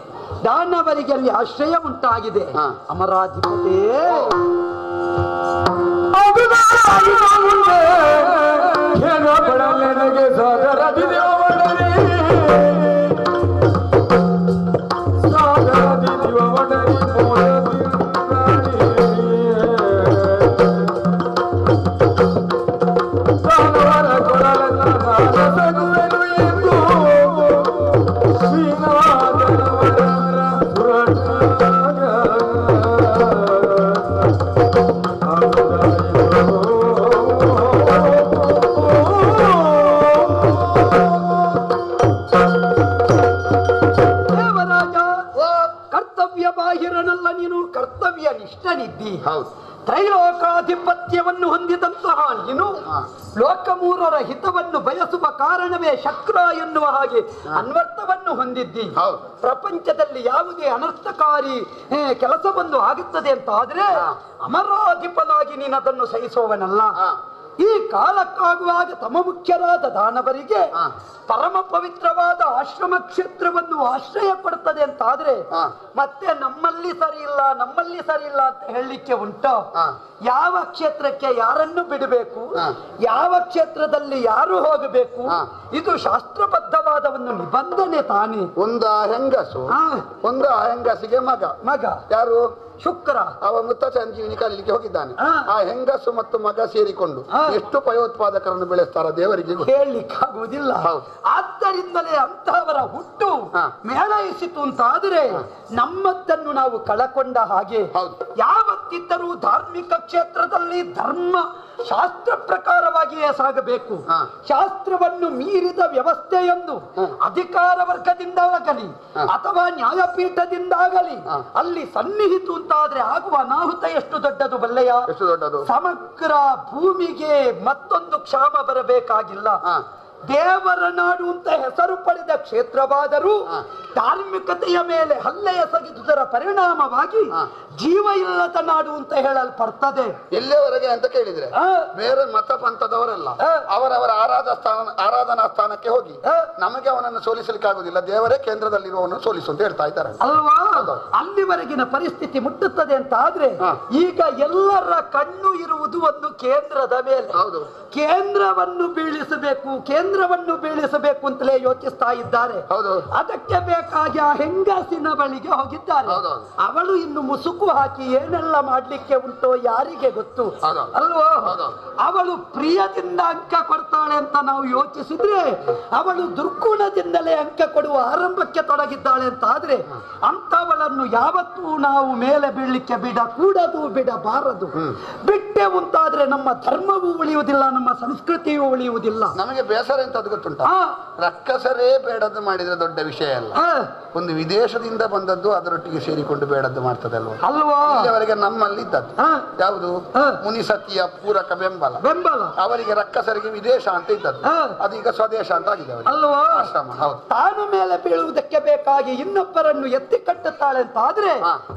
ದಾನವರಿಗೆ ಅಲ್ಲಿ ಆಶ್ರಯ ಉಂಟಾಗಿದೆ. ಅಮರಾಧಿಪತಿ ನನಗೆ ಸಾಗರ ಬಾಹಿರನಲ್ಲ ನೀನು, ಕರ್ತವ್ಯ ನಿಷ್ಠನಿದ್ದಿ. ಹೌದು. ತ್ರೈಲೋಕಾಧಿಪತ್ಯವನ್ನು ಹೊಂದಿದಂತಹ ನೀನು ಲೋಕಮೂರರ ಹಿತವನ್ನು ಬಯಸುವ ಕಾರಣವೇ ಶಕ್ರ ಎನ್ನುವ ಹಾಗೆ ಅನ್ವರ್ಥವನ್ನು ಹೊಂದಿದ್ದಿ. ಪ್ರಪಂಚದಲ್ಲಿ ಯಾವುದೇ ಅನರ್ಥಕಾರಿ ಕೆಲಸವನ್ನು ಆಗುತ್ತದೆ ಅಂತ ಆದ್ರೆ ಅಮರಾಧಿಪನಾಗಿ ನೀನು ಅದನ್ನು ಸಹಿಸುವವನಲ್ಲ. ಈ ಕಾಲಕ್ಕಾಗುವಾಗ ತಮ್ಮ ಮುಖ್ಯರಾದ ದಾನವರಿಗೆ ಪರಮ ಪವಿತ್ರವಾದ ಆಶ್ರಮ ಕ್ಷೇತ್ರವನ್ನು ಆಶ್ರಯ ಪಡ್ತದೆ ಅಂತ ಆದ್ರೆ ಮತ್ತೆ ನಮ್ಮಲ್ಲಿ ಸರಿ ಇಲ್ಲ ಅಂತ ಹೇಳಲಿಕ್ಕೆ ಉಂಟು. ಯಾವ ಕ್ಷೇತ್ರಕ್ಕೆ ಯಾರನ್ನು ಬಿಡಬೇಕು, ಯಾವ ಕ್ಷೇತ್ರದಲ್ಲಿ ಯಾರು ಹೋಗಬೇಕು, ಇದು ಶಾಸ್ತ್ರಬದ್ಧವಾದ ಒಂದು ನಿಬಂಧನೆ ತಾನೇ. ಒಂದು ಹೆಂಗಸಿಗೆ ಮಗ ಯಾರು? ಶುಕ್ರ. ಅವ ಮುತ್ತ ಸಂಜೀವಿನಿ ಕಲಿಲಿಕ್ಕೆ ಹೋಗಿದ್ದಾನೆ. ಆ ಹೆಂಗಸು ಮತ್ತು ಮಗ ಸೇರಿಕೊಂಡು ಎಷ್ಟು ಭಯೋತ್ಪಾದಕರನ್ನು ಬೆಳೆಸ್ತಾರ ದೇವರಿಗೆ ಹೇಳಲಿಕ್ಕಾಗುವುದಿಲ್ಲ. ಆದ್ದರಿಂದಲೇ ಅಂತಹವರ ಹುಟ್ಟು ಮೇಳೈಸಿತು ಅಂತಾದರೆ ನಮ್ಮದ್ದನ್ನು ನಾವು ಕಳಕೊಂಡ ಹಾಗೆ. ಯಾವತ್ತಿದ್ದರೂ ಧಾರ್ಮಿಕ ಕ್ಷೇತ್ರದಲ್ಲಿ ಧರ್ಮ ಶಾಸ್ತ್ರ ಪ್ರಕಾರವಾಗಿಯೇ ಸಾಗಬೇಕು. ಶಾಸ್ತ್ರವನ್ನು ಮೀರಿದ ವ್ಯವಸ್ಥೆಯೊಂದು ಅಧಿಕಾರ ವರ್ಗದಿಂದಾಗಲಿ ಅಥವಾ ನ್ಯಾಯಪೀಠದಿಂದಾಗಲಿ ಅಲ್ಲಿ ಸನ್ನಿಹಿತು ಅಂತಾದ್ರೆ ಆಗುವ ಅನಾಹುತ ಎಷ್ಟು ದೊಡ್ಡದು ಬಲ್ಲೆಯ? ಸಮಗ್ರ ಭೂಮಿಗೆ ಮತ್ತೊಂದು ಕ್ಷಾಮ ಬರಬೇಕಾಗಿಲ್ಲ. ದೇವರ ನಾಡು ಅಂತ ಹೆಸರು ಪಡೆದ ಕ್ಷೇತ್ರವಾದರೂ ಧಾರ್ಮಿಕತೆಯ ಮೇಲೆ ಹಲ್ಲೆ ಎಸಗಿದುದರ ಪರಿಣಾಮವಾಗಿ ಜೀವ ಇಲ್ಲದ ನಾಡು ಅಂತ ಹೇಳಲ್ಪಡ್ತದೆ. ಎಲ್ಲಿವರೆಗೆ ಅಂತ ಕೇಳಿದ್ರೆ ಬೇರೆ ಮತ ಪಂಥದವರೆಲ್ಲ ಅವರವರ ಆರಾಧನಾ ಸ್ಥಾನಕ್ಕೆ ಹೋಗಿ ನಮಗೆ ಅವನನ್ನು ಸೋಲಿಸಲಿಕ್ಕೆ ಆಗುದಿಲ್ಲ, ದೇವರೇ ಕೇಂದ್ರದಲ್ಲಿರುವವನು ಸೋಲಿಸು ಅಂತ ಹೇಳ್ತಾ ಇದ್ದಾರೆ ಅಲ್ವಾ? ಅಲ್ಲಿವರೆಗಿನ ಪರಿಸ್ಥಿತಿ ಮುಟ್ಟುತ್ತದೆ ಅಂತ ಆದ್ರೆ ಈಗ ಎಲ್ಲರ ಕಣ್ಣು ಇರುವುದು ಒಂದು ಕೇಂದ್ರದ ಮೇಲೆ. ಕೇಂದ್ರವನ್ನು ಬೀಳಿಸಬೇಕು ಅಂತಲೇ ಯೋಚಿಸ್ತಾ ಇದ್ದಾರೆ. ಅದಕ್ಕೆ ಬೇಕಾಗಿ ಆ ಹೆಂಗಸಿನ ಬಳಿಗೆ ಹೋಗಿದ್ದಾರೆ. ಅವಳು ಇನ್ನು ಮುಸುಕು ಹಾಕಿ ಏನೆಲ್ಲ ಮಾಡ್ಲಿಕ್ಕೆ ಉಂಟೋ ಯಾರಿಗೆ ಗೊತ್ತು ಅಲ್ವೋ? ಅವಳು ಪ್ರಿಯದಿಂದ ಅಂಕ ಕೊಡ್ತಾಳೆ ಅಂತ ನಾವು ಯೋಚಿಸಿದ್ರೆ ಅವಳು ದುರ್ಗುಣದಿಂದಲೇ ಅಂಕ ಕೊಡುವ ಆರಂಭಕ್ಕೆ ತೊಡಗಿದ್ದಾಳೆ ಅಂತ ಆದ್ರೆ ಅಂತವಳನ್ನು ಯಾವತ್ತೂ ನಾವು ಮೇಲೆ ಬೀಳಲಿಕ್ಕೆ ಬಿಡಕೂಡದು, ಬಿಡಬಾರದು. ಬಿಟ್ಟೆ ಉಂಟಾದ್ರೆ ನಮ್ಮ ಧರ್ಮವೂ ಉಳಿಯುವುದಿಲ್ಲ, ನಮ್ಮ ಸಂಸ್ಕೃತಿಯೂ ಉಳಿಯುವುದಿಲ್ಲ. ನಮಗೆ ಬೇಸರ ಅಂತ ಅದು ಗೊತ್ತುಂಟ. ರಕ್ಕಸರೇ ಬೇಡದ್ದು ಮಾಡಿದ್ರೆ ದೊಡ್ಡ ವಿಷಯ ಅಲ್ಲ. ಒಂದು ವಿದೇಶದಿಂದ ಬಂದದ್ದು ಅದರೊಟ್ಟಿಗೆ ಸೇರಿಕೊಂಡು ಬೇಡದ್ದು ಮಾಡ್ತದೆ ಅಲ್ವಾ? ಇಲ್ಲಿವರೆಗೆ ನಮ್ಮಲ್ಲಿ ಇದ್ದದ್ದು ಯಾವುದು? ಮುನಿಸತಿಯ ಪೂರಕ ಬೆಂಬಲ. ಅವರಿಗೆ ರಕ್ಕಸರಿಗೆ ವಿದೇಶ ಅಂತ ಇದ್ದದ್ದು, ಅದೀಗ ಸ್ವದೇಶ ಅಂತ ಆಗಿದೆ ಅಲ್ವಾ? ತಾನು ಮೇಲೆ ಬೀಳುವುದಕ್ಕೆ ಬೇಕಾಗಿ ಇನ್ನೊಬ್ಬರನ್ನು ಎತ್ತಿ ಕಟ್ಟುತ್ತಾಳೆ ಅಂತ ಆದ್ರೆ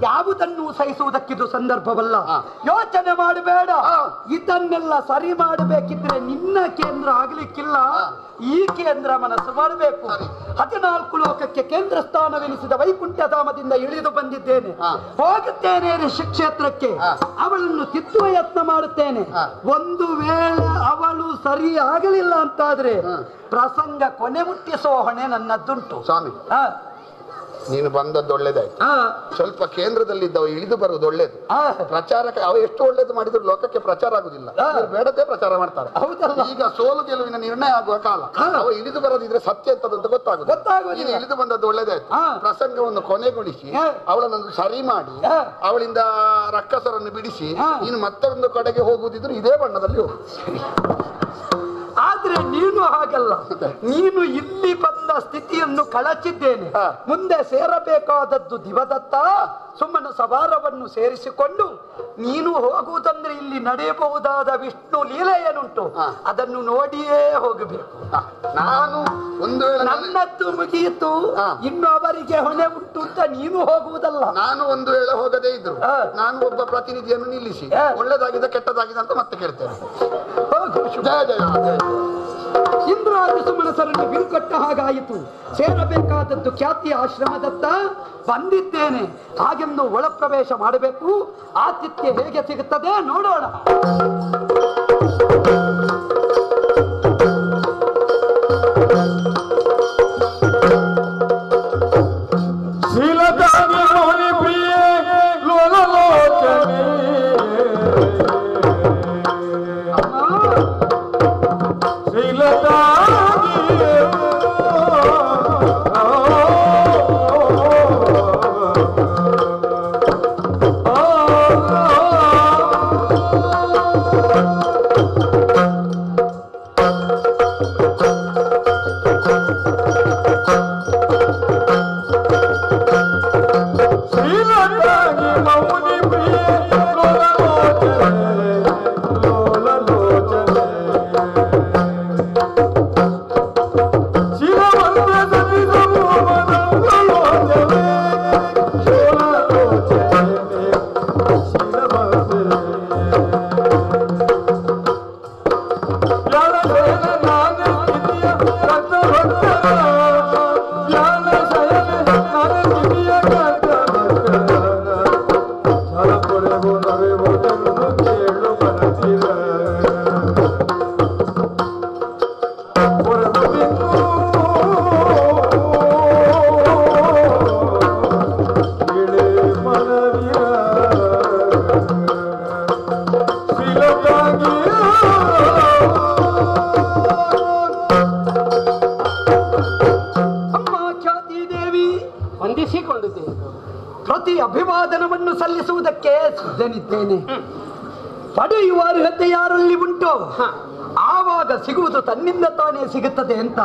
ಯಾವುದನ್ನು ಸಹಿಸುವುದಕ್ಕಿದು ಸಂದರ್ಭವಲ್ಲ. ಯೋಚನೆ ಮಾಡಬೇಡ. ಇದನ್ನೆಲ್ಲ ಸರಿ ಮಾಡಬೇಕಿದ್ರೆ ನಿನ್ನ ಕೇಂದ್ರ ಆಗ್ಲಿಕ್ಕಿಲ್ಲ, ಈ ಕೇಂದ್ರ ಮನಸ್ಸು ಮಾಡಬೇಕು. 14 ಲೋಕಕ್ಕೆ ಕೇಂದ್ರ ಸ್ಥಾನವೆನಿಸಿದ ವೈಕುಂಠಧಾಮದಿಂದ ಇಳಿದು ಬಂದಿದ್ದೇನೆ, ಹೋಗುತ್ತೇನೆ ಕ್ಷೇತ್ರಕ್ಕೆ. ಅವಳನ್ನು ತಿದ್ದುವ ಯತ್ನ ಮಾಡುತ್ತೇನೆ. ಒಂದು ವೇಳೆ ಅವಳು ಸರಿ ಆಗಲಿಲ್ಲ ಅಂತಾದ್ರೆ ಪ್ರಸಂಗ ಕೊನೆ ಮುಟ್ಟಿಸುವ ಹೊಣೆ ನನ್ನದ್ದುಂಟು. ಸ್ವಾಮಿ, ನೀನು ಬಂದದ್ದು ಒಳ್ಳೇದಾಯ್ತು. ಸ್ವಲ್ಪ ಕೇಂದ್ರದಲ್ಲಿದ್ದವ ಇಳಿದು ಬರುವುದು ಒಳ್ಳೇದು. ಪ್ರಚಾರಕ್ಕೆ ಅವ ಎಷ್ಟು ಒಳ್ಳೇದು ಮಾಡಿದ್ರು ಲೋಕಕ್ಕೆ ಪ್ರಚಾರ ಆಗುದಿಲ್ಲ, ಬೇಡದೇ ಪ್ರಚಾರ ಮಾಡ್ತಾರೆ. ಈಗ ಸೋಲು ಗೆಲುವಿನ ನಿರ್ಣಯ ಆಗುವ ಕಾಲ. ಅವ ಇಳಿದು ಬರೋದಿದ್ರೆ ಸತ್ಯ ಎಂತದಂತ ಗೊತ್ತಾಗುದು. ಇಳಿದು ಬಂದದ್ದು ಒಳ್ಳೇದಾಯ್ತು. ಪ್ರಸಂಗವನ್ನು ಕೊನೆಗೊಳಿಸಿ ಅವಳನ್ನು ಸರಿ ಮಾಡಿ ಅವಳಿಂದ ರಕ್ಕಸರನ್ನು ಬಿಡಿಸಿ ನೀನು ಮತ್ತೊಂದು ಕಡೆಗೆ ಹೋಗುವುದಿದ್ರು ಇದೇ ಬಣ್ಣದಲ್ಲಿ ಹೋಗು. ಆದ್ರೆ ನೀನು ಹಾಗಲ್ಲ. ನೀನು ಇಲ್ಲಿ ಬಂದ ಸ್ಥಿತಿಯನ್ನು ಕಳಚಿದ್ದೇನೆ. ಮುಂದೆ ಸೇರಬೇಕಾದದ್ದು ದಿವದತ್ತ ಸುಮ್ಮನ ಸವಾರವನ್ನು ಸೇರಿಸಿಕೊಂಡು ನೀನು ಹೋಗುವುದಂದ್ರೆ ಇಲ್ಲಿ ನಡೆಯಬಹುದಾದ ವಿಷ್ಣು ಲೀಲೆ ಏನುಂಟು ಅದನ್ನು ನೋಡಿಯೇ ಹೋಗಬೇಕು. ನಾನು ಒಂದು ವೇಳೆ ನನ್ನದ್ದು ಮುಗಿಯಿತು, ಇನ್ನು ಅವರಿಗೆ ಹೊಣೆ ಉಂಟು ಅಂತ ನೀನು ಹೋಗುವುದಲ್ಲ. ನಾನು ಒಂದು ವೇಳೆ ಹೋಗದೇ ಇದ್ರು ನಾನು ಒಬ್ಬ ಪ್ರತಿನಿಧಿಯನ್ನು ನಿಲ್ಲಿಸಿ ಒಳ್ಳೆದಾಗಿದೆ ಕೆಟ್ಟದಾಗಿದೆ ಅಂತ ಮತ್ತೆ ಕೇಳ್ತೇನೆ. ಜಯ ಜಯ. ಇಂದ್ರಾದಿ ಸುಮನಸರನ್ನು ಬಿರುಕೊಟ್ಟ ಹಾಗಾಯಿತು. ಸೇರಬೇಕಾದದ್ದು ಖ್ಯಾತಿಯ ಆಶ್ರಮದತ್ತ ಬಂದಿದ್ದೇನೆ. ಹಾಗೆಂದು ಒಳ ಪ್ರವೇಶ ಮಾಡಬೇಕು. ಆತಿಥ್ಯ ಹೇಗೆ ಸಿಗುತ್ತದೆ ನೋಡೋಣ. ಪ್ರತಿ ಅಭಿವಾದನವನ್ನು ಸಲ್ಲಿಸುವುದಕ್ಕೆ ಸಿದ್ಧನಿದ್ದೇನೆ. ಪಡೆಯುವ ಅರ್ಹತೆ ಯಾರಲ್ಲಿ ಉಂಟು ಆವಾಗ ಸಿಗುವುದು ತನ್ನಿಂದ ತಾನೇ ಸಿಗುತ್ತದೆ ಅಂತ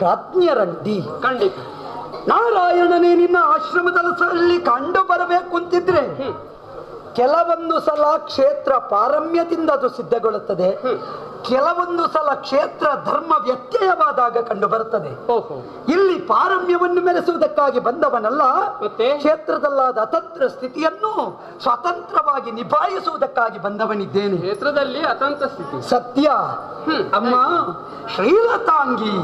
ಪ್ರಾಜ್ಞರಂಡಿ. ಖಂಡಿತ ನಾರಾಯಣನೇ ನಿನ್ನ ಆಶ್ರಮದಲ್ಲಿ ಕಂಡು ಬರಬೇಕು ಅಂತಿದ್ರೆ ಕೆಲವೊಂದು ಸಲ ಕ್ಷೇತ್ರ ಪಾರಮ್ಯದಿಂದ ಅದು ಸಿದ್ಧಗೊಳ್ಳುತ್ತದೆ, ಕೆಲವೊಂದು ಸಲ ಕ್ಷೇತ್ರ ಧರ್ಮ ವ್ಯತ್ಯಯವಾದಾಗ ಕಂಡು ಬರುತ್ತದೆ. ಇಲ್ಲಿ ಪಾರಮ್ಯವನ್ನು ಮೆರೆಸುವುದಕ್ಕಾಗಿ ಬಂದವನಲ್ಲ, ಕ್ಷೇತ್ರದಲ್ಲಾದ ಅತಂತ್ರ ಸ್ಥಿತಿಯನ್ನು ಸ್ವತಂತ್ರವಾಗಿ ನಿಭಾಯಿಸುವುದಕ್ಕಾಗಿ ಬಂದವನಿದ್ದೇನೆ. ಕ್ಷೇತ್ರದಲ್ಲಿ ಅತಂತ್ರ ಸ್ಥಿತಿ ಸತ್ಯ. ಅಮ್ಮ ಶ್ರೀಲತಾಂಗಿ,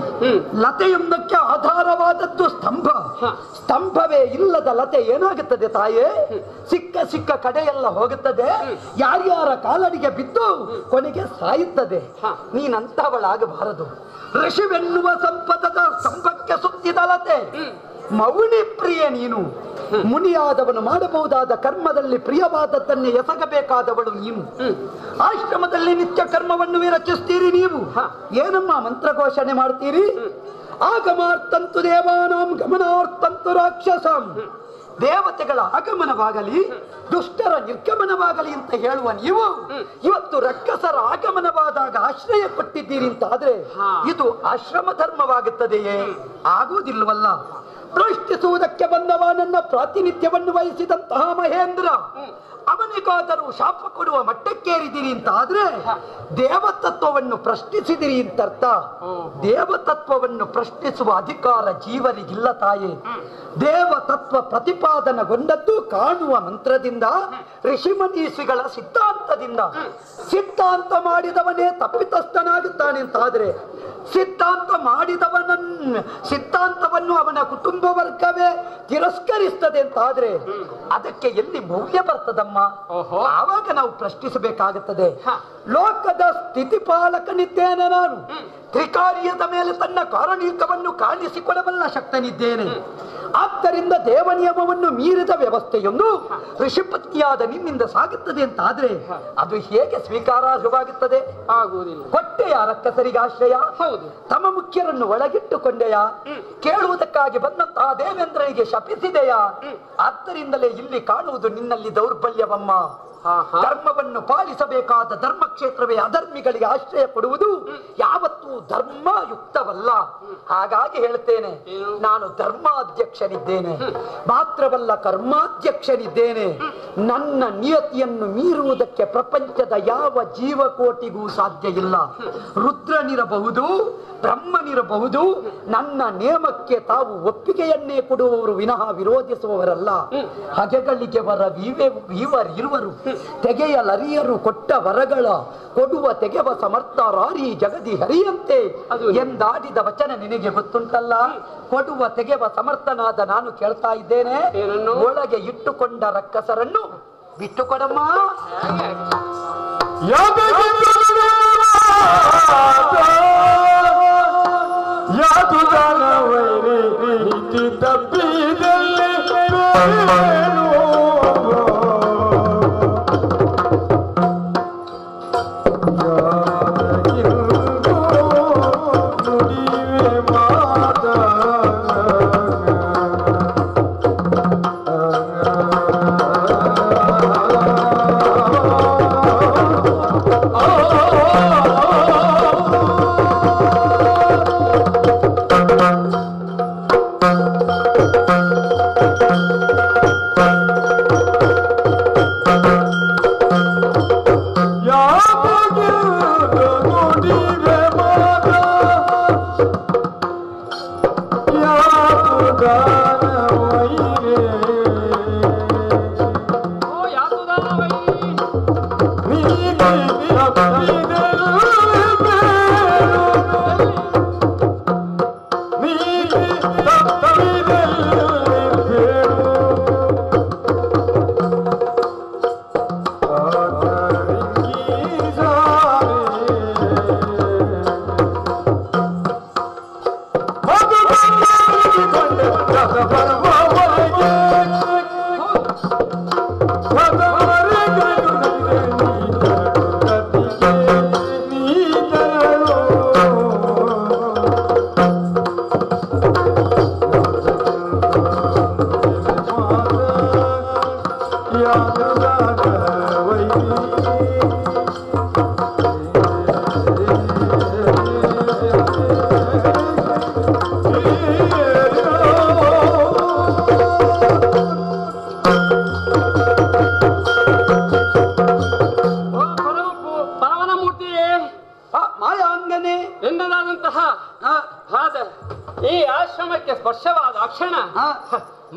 ಲತೆಯೊಂದಕ್ಕೆ ಆಧಾರವಾದದ್ದು ಸ್ತಂಭ. ಸ್ತಂಭವೇ ಇಲ್ಲದ ಲತೆ ಏನಾಗುತ್ತದೆ ತಾಯೇ? ಸಿಕ್ಕ ಸಿಕ್ಕ ಕಡೆಯೆಲ್ಲ ಹೋಗುತ್ತದೆ, ಯಾರ್ಯಾರ ಕಾಲಡಿಗೆ ಬಿದ್ದು ಕೊನೆಗೆ ಸಾಯುತ್ತದೆ. ನೀನಂತಹವಳಾಗಬಾರದು. ಋಷಿವೆನ್ನುವ ಸಂಪದದ ಸ್ತಂಭಕ್ಕೆ ಸುತ್ತಿದ ಲತೆ. ಮೌನಿ ಪ್ರಿಯ ನೀನು. ಮುನಿಯಾದವನು ಮಾಡಬಹುದಾದ ಕರ್ಮದಲ್ಲಿ ಪ್ರಿಯವಾದದ್ದನ್ನೇ ಎಸಗಬೇಕಾದವಳು ನೀನು. ಆಶ್ರಮದಲ್ಲಿ ನಿತ್ಯ ಕರ್ಮವನ್ನು ವಿರಚಿಸ್ತೀರಿ ನೀವು. ಏನಮ್ಮ ಮಂತ್ರ ಘೋಷಣೆ ಮಾಡ್ತೀರಿ? ಆಗಮಾರ್ಥಂತು ದೇವಾನಾಂ ಗಮನಾರ್ಥಂತು ರಾಕ್ಷಸಂ. ದೇವತೆಗಳ ಆಗಮನವಾಗಲಿ ದುಷ್ಟರ ನಿರ್ಗಮನವಾಗಲಿ ಅಂತ ಹೇಳುವ ನೀವು ಇವತ್ತು ರಕ್ಕಸರ ಆಗಮನವಾದಾಗ ಆಶ್ರಯ ಕೊಟ್ಟಿದ್ದೀರಿ ಅಂತಾದ್ರೆ ಇದು ಆಶ್ರಮ ಧರ್ಮವಾಗುತ್ತದೆಯೇ? ಆಗುವುದಿಲ್ಲವಲ್ಲ. ಪ್ರಶ್ನಿಸುವುದಕ್ಕೆ ಬಂದವ ನನ್ನ ಪ್ರಾತಿನಿಧ್ಯವನ್ನು ವಹಿಸಿದಂತಹ ಮಹೇಂದ್ರ ಅವನಿಗಾದರೂ ಶಾಪ ಕೊಡುವ ಮಟ್ಟಕ್ಕೇರಿದಿರಿ ಅಂತ ಆದ್ರೆ ದೇವತತ್ವವನ್ನು ಪ್ರಶ್ನಿಸಿದಿರಿ ಅಂತರ್ಥ. ದೇವತತ್ವವನ್ನು ಪ್ರಶ್ನಿಸುವ ಅಧಿಕಾರ ಜೀವನಿಗಿಲ್ಲ ತಾಯಿ. ದೇವತತ್ವ ಪ್ರತಿಪಾದನೆಗೊಂಡದ್ದು ಕಾಣುವ ಮಂತ್ರದಿಂದ, ಋಷಿಮನೀಷಿಗಳ ಸಿದ್ಧಾಂತದಿಂದ. ಸಿದ್ಧಾಂತ ಮಾಡಿದವನೇ ತಪ್ಪಿತಸ್ಥನಾಗುತ್ತಾನೆ ಅಂತಾದ್ರೆ ಸಿದ್ಧಾಂತವನ್ನು ಅವನ ಕುಟುಂಬ ವರ್ಗವೇ ತಿರಸ್ಕರಿಸ್ತದೆ ಅಂತಾದ್ರೆ ಅದಕ್ಕೆ ಎಲ್ಲಿ ಮೌಲ್ಯ ಬರ್ತದಮ್ಮ? ಆವಾಗ ನಾವು ಪ್ರಶ್ನಿಸಬೇಕಾಗುತ್ತದೆ. ಲೋಕದ ಸ್ಥಿತಿಪಾಲಕನಿದ್ದೇನೆ ನಾನು. ತ್ರಿಕಾರ್ಯದ ಮೇಲೆ ತನ್ನ ಕಾರಣೀಕವನ್ನು ಕಾಣಿಸಿಕೊಡಬಲ್ಲ ಶಕ್ತನಿದ್ದೇನೆ. ಆದ್ದರಿಂದ ದೇವನಿಯಮವನ್ನು ಮೀರಿದ ವ್ಯವಸ್ಥೆಯೊಂದು ಋಷಿಪತ್ನಿಯಾದ ನಿನ್ನಿಂದ ಸಾಗುತ್ತದೆ ಅಂತಾದ್ರೆ ಅದು ಹೇಗೆ ಸ್ವೀಕಾರಾರ್ಹವಾಗುತ್ತದೆ? ಆಗುವುದಿಲ್ಲ. ಕೊಟ್ಟೆಯ ರಕ್ಕಸರಿಗೆ ಆಶ್ರಯ? ಹೌದು. ತಮ್ಮ ಮುಖ್ಯರನ್ನು ಒಳಗಿಟ್ಟುಕೊಂಡೆಯಾ? ಕೇಳುವುದಕ್ಕಾಗಿ ಬಂದಂತಹ ದೇವೇಂದ್ರನಿಗೆ ಶಪಿಸಿದೆಯಾ? ಆದ್ದರಿಂದಲೇ ಇಲ್ಲಿ ಕಾಣುವುದು ನಿನ್ನಲ್ಲಿ ದೌರ್ಬಲ್ಯವಮ್ಮ. ಧರ್ಮವನ್ನು ಪಾಲಿಸಬೇಕಾದ ಧರ್ಮಕ್ಷೇತ್ರವೇ ಅಧರ್ಮಿಗಳಿಗೆ ಆಶ್ರಯ ಕೊಡುವುದು ಯಾವತ್ತೂ ಧರ್ಮಯುಕ್ತವಲ್ಲ. ಹಾಗಾಗಿ ಹೇಳ್ತೇನೆ, ನಾನು ಧರ್ಮಾಧ್ಯಕ್ಷನಿದ್ದೇನೆ, ಮಾತ್ರವಲ್ಲ ಕರ್ಮಾಧ್ಯಕ್ಷನಿದ್ದೇನೆ. ನನ್ನ ನಿಯತಿಯನ್ನು ಮೀರುವುದಕ್ಕೆ ಪ್ರಪಂಚದ ಯಾವ ಜೀವಕೋಟಿಗೂ ಸಾಧ್ಯ ಇಲ್ಲ. ರುದ್ರನಿರಬಹುದು, ಬ್ರಹ್ಮನಿರಬಹುದು, ನನ್ನ ನೇಮಕ್ಕೆ ತಾವು ಒಪ್ಪಿಗೆಯನ್ನೇ ಕೊಡುವವರು ವಿನಃ ವಿರೋಧಿಸುವವರಲ್ಲ. ಹಗೆಗಳಿಗೆ ವೀವರಿರುವರು, ತೆಗೆಯಲರಿಯರು ಕೊಟ್ಟ ವರಗಳ ಕೊಡುವ ತೆಗೆವ ಸಮರ್ಥರಾರಿ ಜಗದಿ ಹರಿಯಂತೆ ಎಂದಾಡಿದ ವಚನ ನಿನಗೆ ಗೊತ್ತುಂಟಲ್ಲ. ಕೊಡುವ ತೆಗೆವ ಸಮರ್ಥನಾದ ನಾನು ಕೇಳ್ತಾ ಇದ್ದೇನೆ, ಒಳಗೆ ಇಟ್ಟುಕೊಂಡ ರಕ್ಕಸರನ್ನು ಬಿಟ್ಟುಕೊಡಮ್ಮ.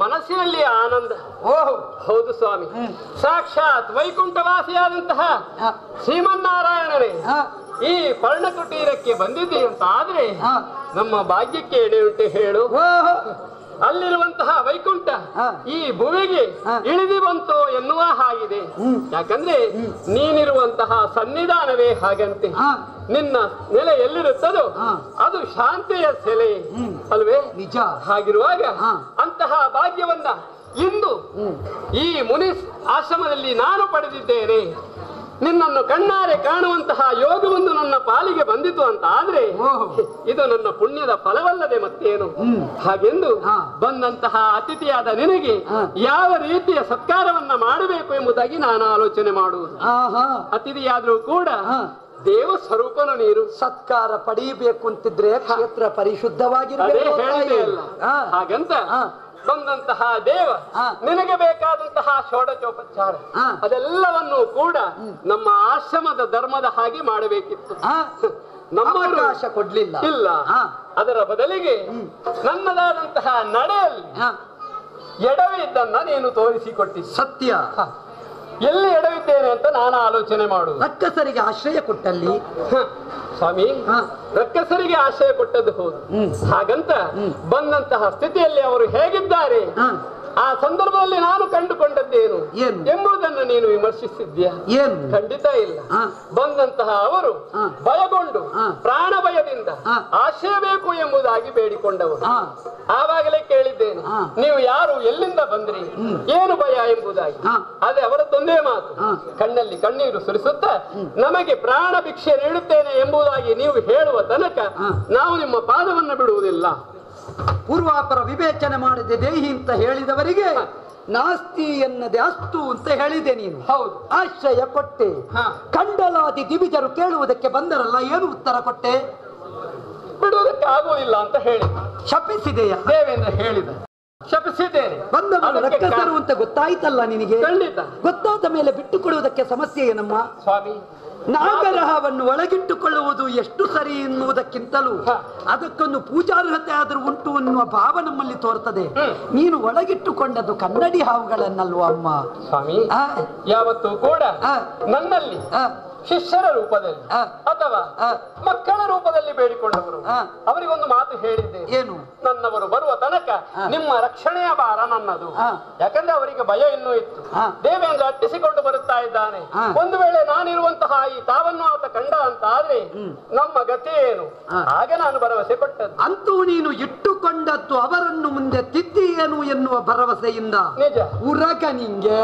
ಮನಸ್ಸಿನಲ್ಲಿ ಆನಂದ. ಹೌದು ಸ್ವಾಮಿ, ಸಾಕ್ಷಾತ್ ವೈಕುಂಠವಾಸಿಯಾದಂತಹ ಶ್ರೀಮನ್ನಾರಾಯಣನೇ ಈ ಪರ್ಣಕುಟೀರಕ್ಕೆ ಬಂದಿದೆ ಅಂತ ಆದ್ರೆ ನಮ್ಮ ಭಾಗ್ಯಕ್ಕೆ ಎಡೆ ಉಂಟು ಹೇಳು. ಅಲ್ಲಿರುವಂತಹ ವೈಕುಂಠ ಈ ಭುವಿಗೆ ಇಳಿದು ಬಂತು ಎನ್ನುವ ಹಾಗಿದೆ. ಯಾಕಂದ್ರೆ ನೀನಿರುವಂತಹ ಸನ್ನಿಧಾನವೇ ಹಾಗಂತೆ. ನಿನ್ನ ನೆಲೆ ಎಲ್ಲಿರುತ್ತದೋ ಅದು ಶಾಂತಿಯ ಸೆಲೆ ಅಲ್ವೇ? ನಿಜ. ಹಾಗಿರುವಾಗ ಅಂತಹ ಭಾಗ್ಯವನ್ನ ಇಂದು ಈ ಮುನಿ ಆಶ್ರಮದಲ್ಲಿ ನಾನು ಪಡೆದಿದ್ದೇನೆ. ನಿನ್ನನ್ನು ಕಣ್ಣಾರೆ ಕಾಣುವಂತಹ ಯೋಗವೊಂದು ನನ್ನ ಪಾಲಿಗೆ ಬಂದಿತು ಅಂತ ಆದ್ರೆ ಇದು ನನ್ನ ಪುಣ್ಯದ ಫಲವಲ್ಲದೆ ಮತ್ತೇನು. ಹಾಗೆಂದು ಬಂದಂತಹ ಅತಿಥಿಯಾದ ನಿನಗೆ ಯಾವ ರೀತಿಯ ಸತ್ಕಾರವನ್ನ ಮಾಡಬೇಕು ಎಂಬುದಾಗಿ ನಾನು ಆಲೋಚನೆ ಮಾಡುವುದು. ಅತಿಥಿಯಾದ್ರೂ ಕೂಡ ದೇವ ಸ್ವರೂಪನು ನೀರು. ಸತ್ಕಾರ ಪಡೆಯಬೇಕು ಅಂತಿದ್ರೆ ಕ್ಷೇತ್ರ ಪರಿಶುದ್ಧವಾಗಿರಬೇಕು. ಹಾಗಂತ ಬಂದಂತಹ ದೇವ ನಿನಗೆ ಬೇಕಾದಂತಹ ಷೋಡಚೋಪಚಾರ ಅದೆಲ್ಲವನ್ನು ಕೂಡ ನಮ್ಮ ಆಶ್ರಮದ ಧರ್ಮದ ಹಾಗೆ ಮಾಡಬೇಕಿತ್ತು. ನಮ್ಮ ಅವಕಾಶ ಕೊಡ್ಲಿಲ್ಲ. ಇಲ್ಲ. ಅದರ ಬದಲಿಗೆ ನನ್ನದಾದಂತಹ ನಡೆಯಲ್ಲಿ ಎಡವಿದ್ದನ್ನ ನೀನು ತೋರಿಸಿಕೊಟ್ಟಿ. ಸತ್ಯ. ಎಲ್ಲಿ ಎಡವಿದ್ದೇನೆ ಅಂತ ನಾನು ಆಲೋಚನೆ ಮಾಡುವುದು. ರಕ್ಕಸರಿಗೆ ಆಶ್ರಯ ಕೊಟ್ಟಲ್ಲಿ ಸ್ವಾಮಿ, ರಕ್ಕಸರಿಗೆ ಆಶ್ರಯ ಕೊಟ್ಟದ್ದು ಹೌದು. ಹಾಗಂತ ಬಂದಂತಹ ಸ್ಥಿತಿಯಲ್ಲಿ ಅವರು ಹೇಗಿದ್ದಾರೆ ಆ ಸಂದರ್ಭದಲ್ಲಿ ನಾನು ಕಂಡುಕೊಂಡದ್ದೇನು ಎಂಬುದನ್ನು ನೀನು ವಿಮರ್ಶಿಸಿದ್ಯಾ? ಏನು? ಖಂಡಿತ ಇಲ್ಲ. ಬಂದಂತಹ ಅವರು ಭಯಗೊಂಡು ಪ್ರಾಣ ಭಯದಿಂದ ಆಶ್ರಯ ಬೇಕು ಎಂಬುದಾಗಿ ಬೇಡಿಕೊಂಡವರು. ಆವಾಗಲೇ ಕೇಳಿದ್ದೇನೆ, ನೀವು ಯಾರು, ಎಲ್ಲಿಂದ ಬಂದ್ರಿ, ಏನು ಭಯ ಎಂಬುದಾಗಿ. ಅದೇ ಅವರದ್ದೊಂದೇ ಮಾತು, ಕಣ್ಣಲ್ಲಿ ಕಣ್ಣೀರು ಸುರಿಸುತ್ತಾ ನಮಗೆ ಪ್ರಾಣ ಭಿಕ್ಷೆ ನೀಡುತ್ತೇನೆ ಎಂಬುದಾಗಿ ನೀವು ಹೇಳುವ ತನಕ ನಾವು ನಿಮ್ಮ ಪಾದವನ್ನು ಬಿಡುವುದಿಲ್ಲ. ಪೂರ್ವಾಪರ ವಿವೇಚನೆ ಮಾಡದೆ ದೇಹಿ ಅಂತ ಹೇಳಿದವರಿಗೆ ನಾಸ್ತಿ ಎನ್ನದೆ ಅಸ್ತು ಅಂತ ಹೇಳಿದೆ ನೀನು. ಹೌದು, ಆಶ್ರಯ ಕೊಟ್ಟೆ. ಕಂಡಲಾದಿ ದಿವಿಜರು ಕೇಳುವುದಕ್ಕೆ ಬಂದರಲ್ಲ, ಏನು ಉತ್ತರ ಕೊಟ್ಟೆ? ಬಿಡುವುದಕ್ಕೆ ಆಗುವುದಿಲ್ಲ ಅಂತ ಹೇಳಿ ಶಪಿಸಿದೆಯಾ? ದೇವೇಂದ್ರ ಹೇಳಿದ. ಶಪಿಸಿದ್ದೇನೆ. ಬಂದವರು ರಕ್ಕಸರು ಅಂತ ಗೊತ್ತಾಯ್ತಲ್ಲ ನಿನಗೆ? ಖಂಡಿತ. ಗೊತ್ತಾದ ಮೇಲೆ ಬಿಟ್ಟು ಕೊಡುವುದಕ್ಕೆ ಸಮಸ್ಯೆ ಏನಮ್ಮ? ಸ್ವಾಮಿ, ನಾಗರಹವನ್ನು ಒಳಗಿಟ್ಟುಕೊಳ್ಳುವುದು ಎಷ್ಟು ಸರಿ ಎನ್ನುವುದಕ್ಕಿಂತಲೂ ಅದಕ್ಕೊಂದು ಪೂಜಾರ್ಹತೆ ಆದರೂ ಉಂಟು ಎನ್ನುವ ಭಾವ ನಮ್ಮಲ್ಲಿ ತೋರ್ತದೆ. ನೀನು ಒಳಗಿಟ್ಟುಕೊಂಡದ್ದು ಕನ್ನಡಿ ಹಾವುಗಳನ್ನಲ್ವ ಅಮ್ಮ? ಸ್ವಾಮಿ, ಯಾವತ್ತೂ ಕೂಡ ನನ್ನಲ್ಲಿ ಶಿಷ್ಯರ ರೂಪದಲ್ಲಿ ಅಥವಾ ಮಕ್ಕಳ ರೂಪದಲ್ಲಿ ಬೇಡಿಕೊಂಡವರು ಅವರಿಗೊಂದು ಮಾತು ಹೇಳಿದ್ದೆ. ಏನು? ನನ್ನವರು ಬರುವ ತನಕ ನಿಮ್ಮ ರಕ್ಷಣೆಯ ಭಾರ ನನ್ನದು. ಯಾಕಂದ್ರೆ ಅವರಿಗೆ ಭಯ ಇನ್ನೂ ಇತ್ತು. ದೇವೇಂದ್ರ ಅಟ್ಟಿಸಿಕೊಂಡು ಬರುತ್ತಾ ಇದ್ದಾನೆ, ಒಂದು ವೇಳೆ ನಾನಿರುವಂತಹ ಈ ತಾವನ್ನು ಆತ ಕಂಡ ಅಂತ ಆದ್ರೆ ನಮ್ಮ ಗತಿ ಏನು? ಆಗ ನಾನು ಭರವಸೆ ಕೊಟ್ಟದ್ದು. ಅಂತೂ ನೀನು ಇಟ್ಟುಕೊಂಡದ್ದು ಅವರನ್ನು ಮುಂದೆ ತಿದ್ದಿ ಏನು ಎನ್ನುವ ಭರವಸೆಯಿಂದ. ನಿಜ. ಉರಗ ನಿಂಗೆ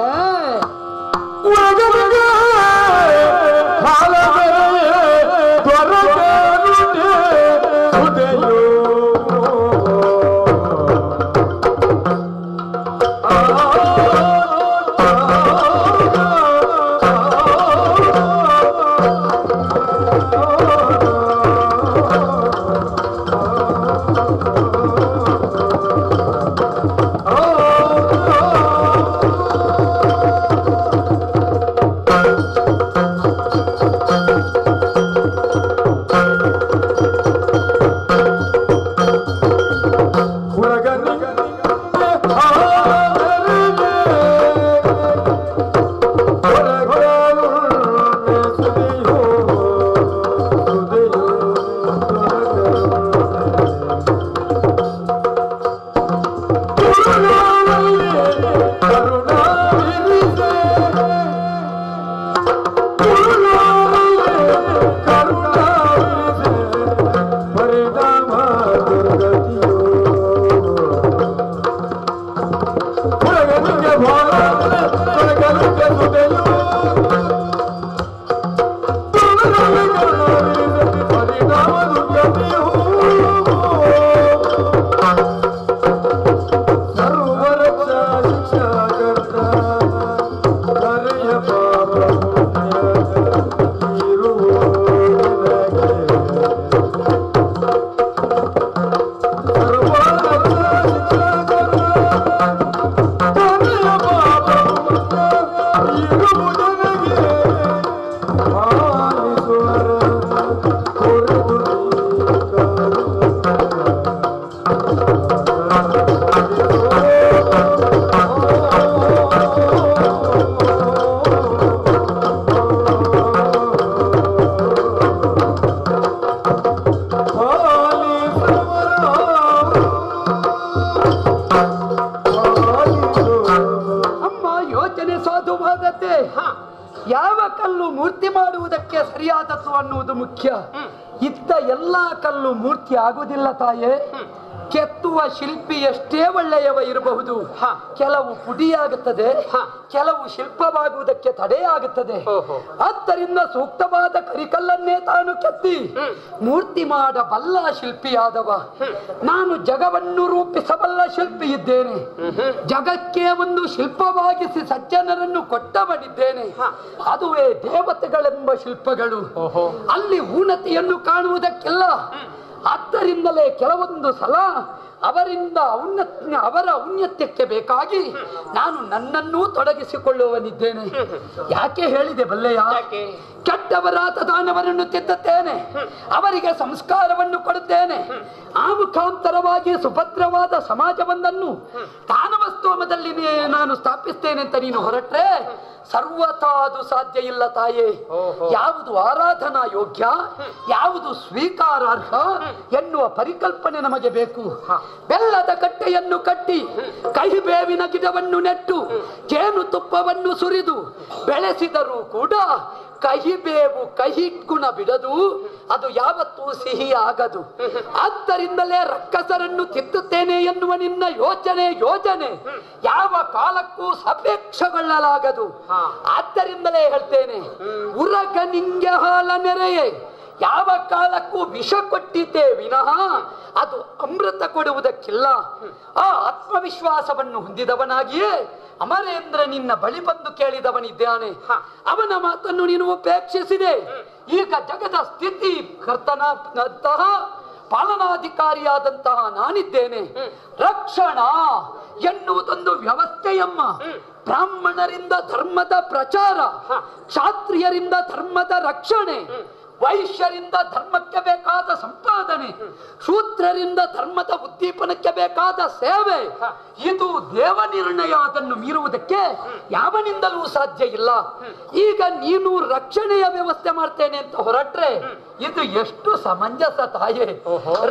ಮಾಡುವುದಕ್ಕೆ ಸರಿಯಾದದ್ದು ಅನ್ನುವುದು ಮುಖ್ಯ. ಇದ್ದ ಎಲ್ಲಾ ಕಲ್ಲು ಮೂರ್ತಿ ಆಗುವುದಿಲ್ಲ ತಾಯೇ. ಕೆತ್ತುವ ಶಿಲ್ಪಿ ಎಷ್ಟೇ ಒಳ್ಳೆಯವ ಇರಬಹುದು, ಕೆಲವು ಪುಡಿಯಾಗುತ್ತದೆ, ಕೆಲವು ಶಿಲ್ಪವಾಗುವುದಕ್ಕೆ ತಡೆಯಾಗುತ್ತದೆ. ಆದ್ದರಿಂದ ಸೂಕ್ತವಾದ ಕರಿಕಲ್ಲನ್ನೇ ತಾನು ಕೆತ್ತಿ ಮೂರ್ತಿ ಮಾಡಬಲ್ಲ ಶಿಲ್ಪಿಯಾದವ ನಾನು. ಜಗವನ್ನು ರೂಪಿಸಬಲ್ಲ ಶಿಲ್ಪಿ ಇದ್ದೇನೆ. ಜಗಕ್ಕೆ ಒಂದು ಶಿಲ್ಪವಾಗಿಸಿ ಸಜ್ಜನರನ್ನು ಕೊಟ್ಟವನಿದ್ದೇನೆ. ಅದುವೇ ದೇವತೆಗಳೆಂಬ ಶಿಲ್ಪಗಳು. ಅಲ್ಲಿ ಊನತೆಯನ್ನು ಕಾಣುವುದಕ್ಕಿಲ್ಲ. ಆದ್ದರಿಂದಲೇ ಕೆಲವೊಂದು ಸಲ ಅವರ ಔನ್ನತ್ಯಕ್ಕೆ ಬೇಕಾಗಿ ನಾನು ನನ್ನನ್ನೂ ತೊಡಗಿಸಿಕೊಳ್ಳುವನಿದ್ದೇನೆ. ಯಾಕೆ ಹೇಳಿದೆ ಬಲ್ಲೆಯ? ಕೆಟ್ಟವರಾದ ದಾನವರನ್ನು ತಿದ್ದುತ್ತೇನೆ, ಅವರಿಗೆ ಸಂಸ್ಕಾರವನ್ನು ಕೊಡುತ್ತೇನೆ. ಆ ಮುಖಾಂತರವಾಗಿ ಸುಭದ್ರವಾದ ಸಮಾಜವೊಂದನ್ನು ದಾನವಸ್ತೋಮದಲ್ಲಿ ನಾನು ಸ್ಥಾಪಿಸ್ತೇನೆ ಅಂತ ನೀನು ಹೊರಟ್ರೆ ಸರ್ವಥಾ ಅದು ಸಾಧ್ಯ ಇಲ್ಲ ತಾಯೇ. ಯಾವುದು ಆರಾಧನಾ ಯೋಗ್ಯ, ಯಾವುದು ಸ್ವೀಕಾರಾರ್ಹ ಎನ್ನುವ ಪರಿಕಲ್ಪನೆ ನಮಗೆ ಬೇಕು. ಬೆಲ್ಲದ ಕಟ್ಟೆಯನ್ನು ಕಟ್ಟಿ ಕಹಿಬೇವಿನ ಗಿಡವನ್ನು ನೆಟ್ಟು ಜೇನು ತುಪ್ಪವನ್ನು ಸುರಿದು ಬೆಳೆಸಿದರೂ ಕೂಡ ಕಹಿಬೇವು ಕಹಿ ಗುಣ ಬಿಡದು, ಅದು ಯಾವತ್ತೂ ಸಿಹಿ ಆಗದು. ಆದ್ದರಿಂದಲೇ ರಕ್ಕಸರನ್ನು ತಿದ್ದುತ್ತೇನೆ ಎನ್ನುವ ನಿನ್ನ ಯೋಚನೆ ಯಾವ ಕಾಲಕ್ಕೂ ಸಾಪೇಕ್ಷಗೊಳ್ಳಲಾಗದು. ಆದ್ದರಿಂದಲೇ ಹೇಳ್ತೇನೆ, ಉರಗ ನಿಂಗೆ ಹಾಲ ನೆರೆಯೇ ಯಾವ ಕಾಲಕ್ಕೂ ವಿಷ ಕೊಟ್ಟಿದ್ದೇ ವಿನಃ ಅದು ಅಮೃತ ಕೊಡುವುದಕ್ಕಿಲ್ಲ. ಆ ಆತ್ಮವಿಶ್ವಾಸವನ್ನು ಹೊಂದಿದವನಾಗಿಯೇ ಅಮರೇಂದ್ರ ನಿನ್ನ ಬಳಿ ಬಂದು ಕೇಳಿದವನಿದ್ದಾನೆ. ಅವನ ಮಾತನ್ನು ನೀನು ಉಪೇಕ್ಷಿಸಿದೆ. ಈಗ ಜಗದ ಸ್ಥಿತಿ ಕರ್ತನಂತಹ ಪಾಲನಾಧಿಕಾರಿಯಾದಂತಹ ನಾನಿದ್ದೇನೆ. ರಕ್ಷಣಾ ಎನ್ನುವುದೊಂದು ವ್ಯವಸ್ಥೆಯಮ್ಮ. ಬ್ರಾಹ್ಮಣರಿಂದ ಧರ್ಮದ ಪ್ರಚಾರ, ಕ್ಷಾತ್ರಿಯರಿಂದ ಧರ್ಮದ ರಕ್ಷಣೆ, ವೈಶ್ಯರಿಂದ ಧರ್ಮಕ್ಕೆ ಬೇಕಾದ ಸಂಪಾದನೆ, ಶೂದ್ರರಿಂದ ಧರ್ಮದ ಉದ್ದೀಪನಕ್ಕೆ ಬೇಕಾದ ಸೇವೆ. ಇದು ದೇವ ನಿರ್ಣಯ. ಅದನ್ನು ಮೀರುವುದಕ್ಕೆ ಯಾವನಿಂದಲೂ ಸಾಧ್ಯ ಇಲ್ಲ. ಈಗ ನೀನು ರಕ್ಷಣೆಯ ವ್ಯವಸ್ಥೆ ಮಾಡ್ತೇನೆ ಅಂತ ಹೊರಟ್ರೆ ಇದು ಎಷ್ಟು ಸಮಂಜಸ ತಾಯೇ.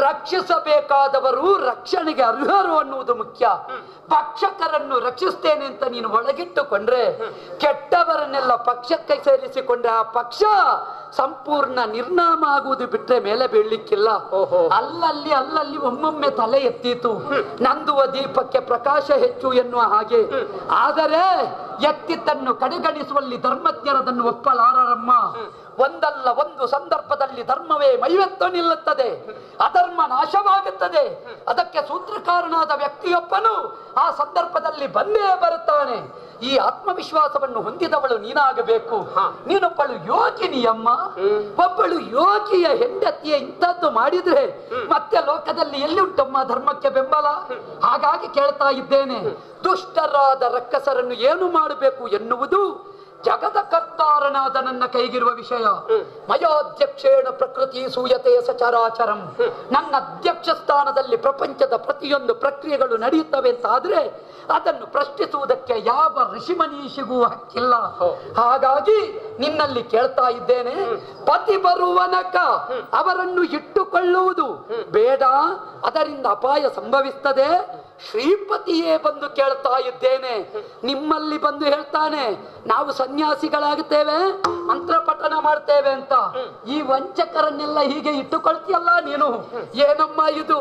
ರಕ್ಷಿಸಬೇಕಾದವರು ರಕ್ಷಣೆಗೆ ಅರ್ಹರು ಅನ್ನುವುದು ಮುಖ್ಯ. ಭಕ್ಷಕರನ್ನು ರಕ್ಷಿಸ್ತೇನೆ ಅಂತ ನೀನು ಒಳಗಿಟ್ಟುಕೊಂಡ್ರೆ ಕೆಟ್ಟವರನ್ನೆಲ್ಲ ಪಕ್ಷಕ್ಕೆ ಸೇರಿಸಿಕೊಂಡ್ರೆ ಆ ಪಕ್ಷ ಸಂಪೂರ್ಣ ನಿರ್ನಾಮ ಆಗುವುದು ಬಿಟ್ರೆ ಮೇಲೆ ಬೀಳ್ಲಿಕ್ಕಿಲ್ಲ. ಅಲ್ಲಲ್ಲಿ ಒಮ್ಮೊಮ್ಮೆ ತಲೆ ಎತ್ತೀತು. ನಂದುವ ದೀಪಕ್ಕೆ ಪ್ರಕಾಶ ಹೆಚ್ಚು ಎನ್ನುವ ಹಾಗೆ. ಆದರೆ ಎತ್ತಿದ್ದನ್ನು ಕಡೆಗಣಿಸುವಲ್ಲಿ ಧರ್ಮಜ್ಞರದನ್ನು ಒಪ್ಪಲಾರರಮ್ಮ. ಒಂದಲ್ಲ ಒಂದು ಸಂದರ್ಭದಲ್ಲಿ ಧರ್ಮವೇ ಮೈವೆತ್ತು ನಿಲ್ಲುತ್ತದೆ, ಅಧರ್ಮ ನಾಶವಾಗುತ್ತದೆ. ಅದಕ್ಕೆ ಸೂತ್ರಕಾರನಾದ ವ್ಯಕ್ತಿಯೊಬ್ಬನು ಆ ಸಂದರ್ಭದಲ್ಲಿ ಬಂದೇ ಬರುತ್ತಾನೆ. ಈ ಆತ್ಮವಿಶ್ವಾಸವನ್ನು ಹೊಂದಿದವಳು ನೀನಾಗಬೇಕು. ನೀನೊಬ್ಬಳು ಯೋಗಿನಿಯಮ್ಮ. ಒಬ್ಬಳು ಯೋಗಿಯ ಹೆಂಡತಿಯ ಇಂಥದ್ದು ಮಾಡಿದ್ರೆ ಮತ್ತೆ ಲೋಕದಲ್ಲಿ ಎಲ್ಲಿ ಉಂಟಮ್ಮ ಧರ್ಮಕ್ಕೆ ಬೆಂಬಲ? ಹಾಗಾಗಿ ಕೇಳ್ತಾ ಇದ್ದೇನೆ, ದುಷ್ಟರಾದ ರಕ್ಕಸರನ್ನು ಏನು ಮಾಡಬೇಕು ಎನ್ನುವುದು ಜಗದ ಕರ್ತಾರನಾದ ನನ್ನ ಕೈಗಿರುವ ವಿಷಯ. ಮಯೋಧ್ಯಕ್ಷೇಣ ಪ್ರಕೃತಿ ಸೂಯತೆ ಸಚರಾಚರಂ. ನನ್ನ ಅಧ್ಯಕ್ಷ ಸ್ಥಾನದಲ್ಲಿ ಪ್ರಪಂಚದ ಪ್ರತಿಯೊಂದು ಪ್ರಕ್ರಿಯೆಗಳು ನಡೆಯುತ್ತವೆ ಅಂತ ಆದ್ರೆ ಅದನ್ನು ಪ್ರಶ್ನಿಸುವುದಕ್ಕೆ ಯಾವ ಋಷಿಮನೀಷಿಗೂ ಹಕ್ಕಿಲ್ಲ. ಹಾಗಾಗಿ ನಿನ್ನಲ್ಲಿ ಕೇಳ್ತಾ ಇದ್ದೇನೆ, ಪತಿ ಬರುವನಕ ಅವರನ್ನು ಇಟ್ಟುಕೊಳ್ಳುವುದು ಬೇಡ, ಅದರಿಂದ ಅಪಾಯ ಸಂಭವಿಸ್ತದೆ. ಶ್ರೀಪತಿಯೇ ಬಂದು ಕೇಳ್ತಾ ಇದ್ದೇನೆ. ನಿಮ್ಮಲ್ಲಿ ಬಂದು ಹೇಳ್ತಾನೆ, ನಾವು ಸನ್ಯಾಸಿಗಳಾಗುತ್ತೇವೆ, ಮಂತ್ರ ಪಠನ ಮಾಡ್ತೇವೆ ಅಂತ. ಈ ವಂಚಕರನ್ನೆಲ್ಲ ಹೀಗೆ ಇಟ್ಟುಕೊಳ್ತೀಯಲ್ಲ ನೀನು, ಏನಮ್ಮ ಇದು?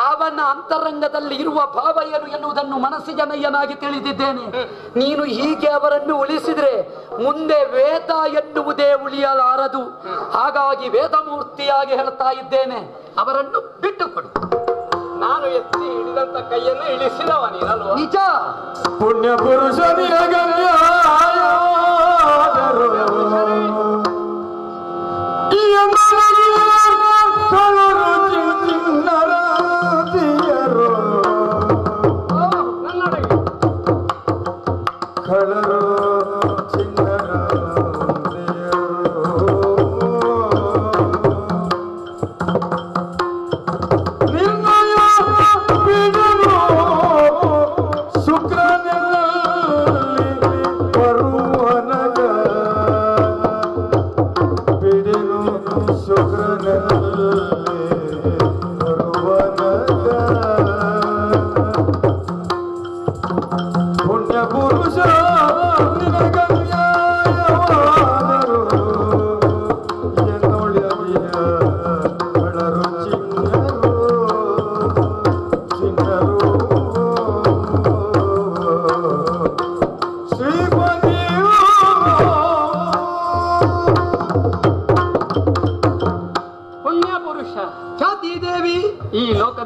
ಅವನ ಅಂತರಂಗದಲ್ಲಿ ಇರುವ ಭಾವ ಏನು ಎನ್ನುವುದನ್ನು ಮನಸ್ಸಿಗನಯ್ಯನಾಗಿ ತಿಳಿದಿದ್ದೇನೆ. ನೀನು ಹೀಗೆ ಅವರನ್ನು ಉಳಿಸಿದ್ರೆ ಮುಂದೆ ವೇದ ಎನ್ನುವುದೇ ಉಳಿಯಲಾರದು. ಹಾಗಾಗಿ ವೇದಮೂರ್ತಿಯಾಗಿ ಹೇಳ್ತಾ ಇದ್ದೇನೆ, ಅವರನ್ನು ಬಿಟ್ಟುಕೊಡು. ನಾನು ಎತ್ತಿ ಹಿಡಿದಂತ ಕೈಯನ್ನು ಇಳಿಸಿದವ ನೀನಲ್ವ? ನಿಜ. ಪುಣ್ಯ ಪುರುಷನಿಯ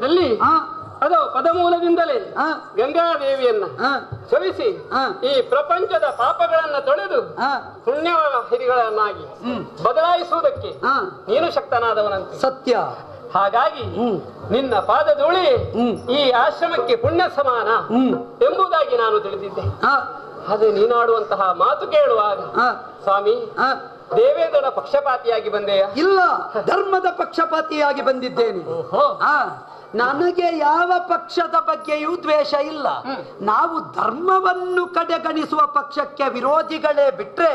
ಕಾಲದಲ್ಲಿ ಅದು ಪದಮೂಲದಿಂದಲೇ ಗಂಗಾದೇವಿಯನ್ನ ಶ್ರವಿಸಿ ಈ ಪ್ರಪಂಚದ ಪಾಪಗಳನ್ನ ತೊಳೆದು ಪುಣ್ಯ ಹಿರಿಗಳನ್ನಾಗಿ ಬದಲಾಯಿಸುವುದಕ್ಕೆ ನೀನು ಶಕ್ತನಾದವನಂತೆ. ಸತ್ಯ. ಹಾಗಾಗಿ ನಿನ್ನ ಪಾದಧೂಳಿ ಈ ಆಶ್ರಮಕ್ಕೆ ಪುಣ್ಯ ಸಮಾನ ಎಂಬುದಾಗಿ ನಾನು ತಿಳಿದಿದ್ದೆ. ಅದೇ ನೀನಾಡುವಂತಹ ಮಾತು ಕೇಳುವಾಗ ಸ್ವಾಮಿ ದೇವೇಂದ್ರನ ಪಕ್ಷಪಾತಿಯಾಗಿ ಬಂದೆಯ? ಇಲ್ಲ, ಧರ್ಮದ ಪಕ್ಷಪಾತಿಯಾಗಿ ಬಂದಿದ್ದೇನೆ. ನನಗೆ ಯಾವ ಪಕ್ಷದ ಬಗ್ಗೆಯೂ ದ್ವೇಷ ಇಲ್ಲ. ನಾವು ಧರ್ಮವನ್ನು ಕಡೆಗಣಿಸುವ ಪಕ್ಷಕ್ಕೆ ವಿರೋಧಿಗಳೇ ಬಿಟ್ರೆ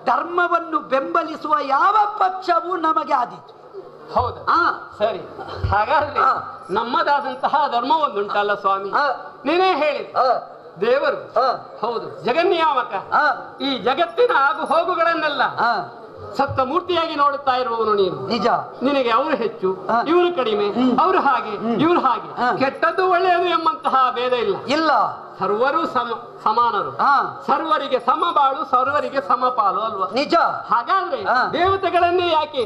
ಧರ್ಮವನ್ನು ಬೆಂಬಲಿಸುವ ಯಾವ ಪಕ್ಷವೂ ನಮಗೆ ಆದೀತು. ಹೌದಾ? ಸರಿ, ಹಾಗಾದ್ರೆ ನಮ್ಮದಾದಂತಹ ಧರ್ಮ ಒಂದುಂಟಲ್ಲ ಸ್ವಾಮಿ, ನೀನೇ ಹೇಳಿ. ದೇವರು ಹೌದು ಜಗನ್ನಿಯಾಮಕ, ಈ ಜಗತ್ತಿನ ಆಗು ಹೋಗುಗಳನ್ನೆಲ್ಲ ಸತ್ತ ಮೂರ್ತಿಯಾಗಿ ನೋಡುತ್ತಾ ಇರುವವನು ನೀನು. ನಿಜ. ನಿನಗೆ ಅವರು ಹೆಚ್ಚು, ಇವರು ಕಡಿಮೆ, ಅವರು ಹಾಗೆ, ಇವರು ಹಾಗೆ, ಕೆಟ್ಟದ್ದು ಒಳ್ಳೆಯದು ಎಂಬಂತಹ ಭೇದ ಇಲ್ಲ. ಇಲ್ಲ, ಸರ್ವರು ಸಮಾನರು. ಸರ್ವರಿಗೆ ಸಮಬಾಳು, ಸರ್ವರಿಗೆ ಸಮಪಾಲು ಅಲ್ವಾ? ನಿಜ. ಹಾಗಾದ್ರೆ ದೇವತೆಗಳನ್ನೇ ಯಾಕೆ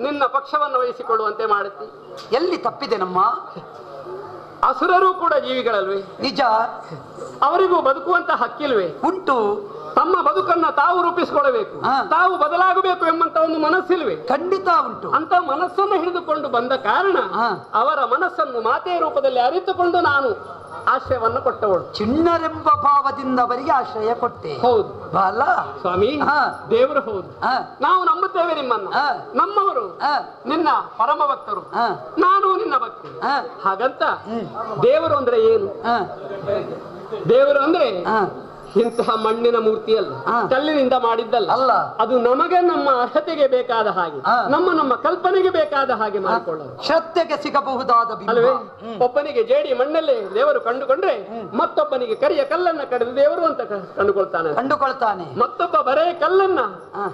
ನಿನ್ನ ಪಕ್ಷವನ್ನು ವಹಿಸಿಕೊಳ್ಳುವಂತೆ ಮಾಡುತ್ತಿ? ಎಲ್ಲಿ ತಪ್ಪಿದೆ ನಮ್ಮ? ಅಸುರರು ಕೂಡ ಜೀವಿಗಳಲ್ವೇ? ನಿಜ. ಅವರಿಗೂ ಬದುಕುವಂತ ಹಕ್ಕಿಲ್ವೇ? ಉಂಟು. ತಮ್ಮ ಬದುಕನ್ನ ತಾವು ರೂಪಿಸಿಕೊಳ್ಳಬೇಕು, ತಾವು ಬದಲಾಗಬೇಕು ಎಂಬಂತ ಒಂದು ಮನಸ್ಸಿಲ್ವೇ? ಖಂಡಿತ ಉಂಟು. ಅಂತ ಮನಸ್ಸನ್ನು ಹಿಡಿದುಕೊಂಡು ಬಂದ ಕಾರಣ ಅವರ ಮನಸ್ಸನ್ನು ಮಾತೆಯ ರೂಪದಲ್ಲಿ ಅರಿತುಕೊಂಡು ನಾನು ಆಶ್ರಯವನ್ನು ಕೊಟ್ಟವಳು. ಚಿಣ್ಣರೆಂಬ ಭಾವದಿಂದ ಅವರಿಗೆ ಆಶ್ರಯ ಕೊಟ್ಟೆ. ಹೌದು ಅಲ್ಲ ಸ್ವಾಮಿ? ದೇವರು ಹೌದು, ನಾವು ನಂಬುತ್ತೇವೆ ನಿಮ್ಮನ್ನ. ನಮ್ಮವರು ನಿನ್ನ ಪರಮ ಭಕ್ತರು, ನಾನು ನಿನ್ನ ಭಕ್ತಿ. ಹಾಗಂತ ದೇವರು ಅಂದ್ರೆ ಏನು? ದೇವರು ಅಂದ್ರೆ ಇಂತಹ ಮಣ್ಣಿನ ಮೂರ್ತಿ ಅಲ್ಲ, ಕಲ್ಲಿನಿಂದ ಮಾಡಿದ್ದಲ್ಲ. ಅಲ್ಲ, ಅದು ನಮಗೆ ನಮ್ಮ ಅರ್ಹತೆಗೆ ಬೇಕಾದ ಹಾಗೆ, ನಮ್ಮ ಕಲ್ಪನೆಗೆ ಬೇಕಾದ ಹಾಗೆ ಮಾಡಿಕೊಳ್ಳೋದು. ಶ್ರದ್ಧೆಗೆ ಸಿಗಬಹುದಾದ ಅಲ್ವೇ? ಒಬ್ಬನಿಗೆ ಜೇಡಿ ಮಣ್ಣಲ್ಲೇ ದೇವರು ಕಂಡುಕೊಂಡ್ರೆ ಮತ್ತೊಬ್ಬನಿಗೆ ಕರಿಯ ಕಲ್ಲನ್ನ ಕಡಿದು ದೇವರು ಅಂತ ಕಂಡುಕೊಳ್ತಾನೆ. ಮತ್ತೊಬ್ಬ ಬರೇ ಕಲ್ಲನ್ನ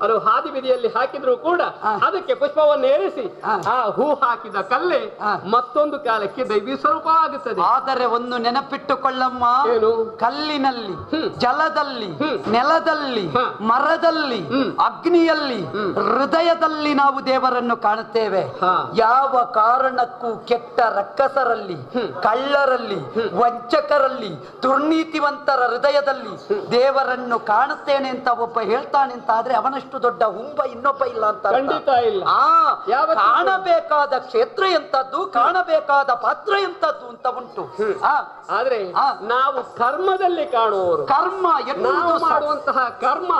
ಅದು ಹಾದಿ ಬೀದಿಯಲ್ಲಿ ಹಾಕಿದ್ರು ಕೂಡ ಅದಕ್ಕೆ ಪುಷ್ಪವನ್ನು ಏರಿಸಿ ಆ ಹೂ ಹಾಕಿದ ಕಲ್ಲೇ ಮತ್ತೊಂದು ಕಾಲಕ್ಕೆ ದೈವಿ ಸ್ವರೂಪ ಆಗುತ್ತದೆ. ಆದರೆ ಒಂದು ನೆನಪಿಟ್ಟುಕೊಳ್ಳಮ್ಮ, ಏನು? ಕಲ್ಲಿನಲ್ಲಿ, ಜಲದಲ್ಲಿ, ನೆಲದಲ್ಲಿ, ಮರದಲ್ಲಿ, ಅಗ್ನಿಯಲ್ಲಿ, ಹೃದಯದಲ್ಲಿ ನಾವು ದೇವರನ್ನು ಕಾಣುತ್ತೇವೆ. ಯಾವ ಕಾರಣಕ್ಕೂ ಕೆಟ್ಟ ರಕ್ಕಸರಲ್ಲಿ, ಕಳ್ಳರಲ್ಲಿ, ವಂಚಕರಲ್ಲಿ, ದುರ್ನೀತಿವಂತರ ಹೃದಯದಲ್ಲಿ ದೇವರನ್ನು ಕಾಣುತ್ತೇನೆ ಅಂತ ಒಬ್ಬ ಹೇಳ್ತಾನೆ ಅಂತ ಆದ್ರೆ ಅವನಷ್ಟು ದೊಡ್ಡ ಹುಂಬ ಇನ್ನೊಬ್ಬ ಇಲ್ಲ ಅಂತ. ಖಂಡಿತ ಇಲ್ಲ. ಕಾಣಬೇಕಾದ ಕ್ಷೇತ್ರ ಎಂತದ್ದು, ಕಾಣಬೇಕಾದ ಪಾತ್ರ ಎಂತದ್ದು ಅಂತ ಉಂಟು. ಆದ್ರೆ ನಾವು ಕರ್ಮದಲ್ಲಿ ಕಾಣುವವರು, ಕರ್ಮ ನಾವು ಮಾಡುವಂತಹ ಕರ್ಮ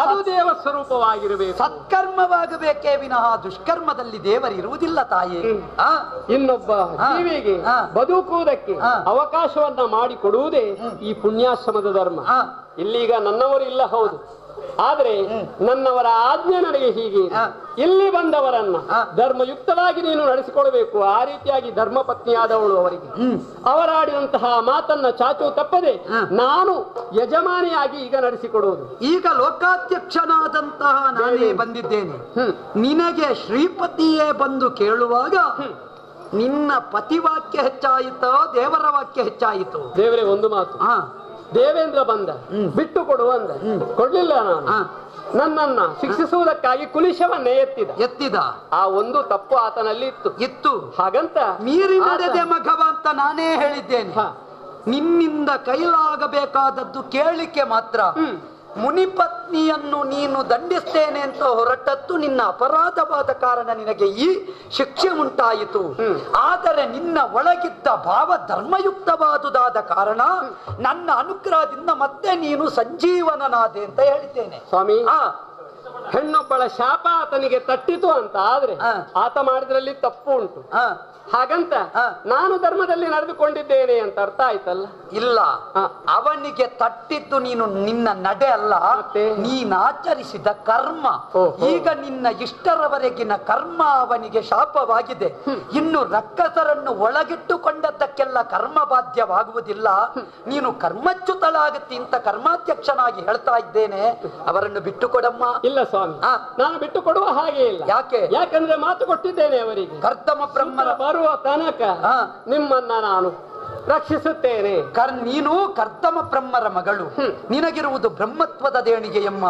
ಅದು ದೇವ ಸ್ವರೂಪವಾಗಿರಬೇಕು, ಸತ್ಕರ್ಮವಾಗಬೇಕೇ ವಿನಃ ದುಷ್ಕರ್ಮದಲ್ಲಿ ದೇವರಿರುವುದಿಲ್ಲ ತಾಯಿ. ಇನ್ನೊಬ್ಬ ಜೀವಿಗೆ ಬದುಕುವುದಕ್ಕೆ ಅವಕಾಶವನ್ನ ಮಾಡಿಕೊಡುವುದೇ ಈ ಪುಣ್ಯಾಶ್ರಮದ ಧರ್ಮ. ಇಲ್ಲೀಗ ನನ್ನವರು ಇಲ್ಲ, ಹೌದು, ಆದ್ರೆ ನನ್ನವರ ಆಜ್ಞೆ ನನಗೆ ಹೀಗೆ, ಇಲ್ಲಿ ಬಂದವರನ್ನ ಧರ್ಮಯುಕ್ತವಾಗಿ ನೀನು ನಡೆಸಿಕೊಳ್ಬೇಕು. ಆ ರೀತಿಯಾಗಿ ಧರ್ಮ ಪತ್ನಿಯಾದವಳು ಅವರಿಗೆ ಅವರಾಡಿದಂತಹ ಮಾತನ್ನ ಚಾಚು ತಪ್ಪದೆ ನಾನು ಯಜಮಾನಿಯಾಗಿ ಈಗ ನಡೆಸಿಕೊಡುವುದು. ಈಗ ಲೋಕಾಧ್ಯಕ್ಷನಾದಂತಹ ನಾನೇ ಬಂದಿದ್ದೇನೆ. ನಿನಗೆ ಶ್ರೀಪತಿಯೇ ಬಂದು ಕೇಳುವಾಗ ನಿನ್ನ ಪತಿವಾಕ್ಯ ಹೆಚ್ಚಾಯಿತೋ ದೇವರ ವಾಕ್ಯ ಹೆಚ್ಚಾಯಿತು? ದೇವರೇ ಒಂದು ಮಾತು, ದೇವೇಂದ್ರ ಬಂದ ಬಿಟ್ಟು ಕೊಡು ಅಂದ, ಕೊಡ್ಲಿಲ್ಲ. ನಾನು ನನ್ನನ್ನ ಶಿಕ್ಷಿಸುವುದಕ್ಕಾಗಿ ಕುಲಿಶವನ್ನೇ ಎತ್ತಿದ. ಆ ಒಂದು ತಪ್ಪು ಆತನಲ್ಲಿ ಇತ್ತು. ಹಾಗಂತ ಮೀರಿ ನಡೆದೆ ಮಘವ ಅಂತ ನಾನೇ ಹೇಳಿದ್ದೇನೆ. ನಿನ್ನಿಂದ ಕೈಲಾಗಬೇಕಾದದ್ದು ಕೇಳಿಕೆ ಮಾತ್ರ. ಮುನಿಪತ್ನಿಯನ್ನು ನೀನು ದಂಡಿಸ್ತೇನೆ ಅಂತ ಹೊರಟದ್ದು ನಿನ್ನ ಅಪರಾಧವಾದ ಕಾರಣ ನಿನಗೆ ಈ ಶಿಕ್ಷೆ ಉಂಟಾಯಿತು. ಆದರೆ ನಿನ್ನ ಒಳಗಿದ್ದ ಭಾವ ಧರ್ಮಯುಕ್ತವಾದುದಾದ ಕಾರಣ ನನ್ನ ಅನುಗ್ರಹದಿಂದ ಮತ್ತೆ ನೀನು ಸಂಜೀವನನಾದೆ ಅಂತ ಹೇಳಿದ್ದೇನೆ. ಸ್ವಾಮಿ, ಹೆಣ್ಣೊಬ್ಬಳ ಶಾಪ ಆತನಿಗೆ ತಟ್ಟಿತು ಅಂತ ಆದ್ರೆ ಆತ ಮಾಡಿದ್ರಲ್ಲಿ ತಪ್ಪು ಉಂಟು. ಹಾಗಂತ ನಾನು ಧರ್ಮದಲ್ಲಿ ನಡೆದುಕೊಂಡಿದ್ದೇನೆ ಅಂತ ಅರ್ಥ ಆಯ್ತಲ್ಲ? ಇಲ್ಲ, ಅವನಿಗೆ ತಟ್ಟಿದ್ದು ನೀನು ನಿನ್ನ ನಡೆ ಅಲ್ಲ, ನೀನಾಚರಿಸಿದ ಕರ್ಮ. ಈಗ ನಿನ್ನ ಇಷ್ಟರವರೆಗಿನ ಕರ್ಮ ಅವನಿಗೆ ಶಾಪವಾಗಿದೆ. ಇನ್ನು ರಕ್ಕಸರನ್ನು ಒಳಗಿಟ್ಟುಕೊಂಡದ್ದಕ್ಕೆಲ್ಲ ಕರ್ಮ ಬಾಧ್ಯವಾಗುವುದಿಲ್ಲ. ನೀನು ಕರ್ಮಚ್ಯುತಳಾಗತ್ತಿ ಅಂತ ಕರ್ಮಾಧ್ಯಕ್ಷನಾಗಿ ಹೇಳ್ತಾ ಇದ್ದೇನೆ. ಅವರನ್ನು ಬಿಟ್ಟುಕೊಡಮ್ಮ. ಇಲ್ಲ ಸ್ವಾಮಿ, ನಾನು ಬಿಟ್ಟು ಕೊಡುವ ಹಾಗೆ ಇಲ್ಲ. ಯಾಕೆ? ಯಾಕಂದ್ರೆ ಮಾತು ಕೊಟ್ಟಿದ್ದೇನೆ ಅವರಿಗೆ. ಕರ್ತಮ ಬ್ರಹ್ಮರ ಬರುವ ತನಕ ನಿಮ್ಮನ್ನ ನಾನು ರಕ್ಷಿಸುತ್ತೇನೆ. ನೀನು ಕರ್ತಮ ಬ್ರಹ್ಮರ ಮಗಳು, ನಿನಗಿರುವುದು ಬ್ರಹ್ಮತ್ವದ ದೇಣಿಗೆಯಮ್ಮ.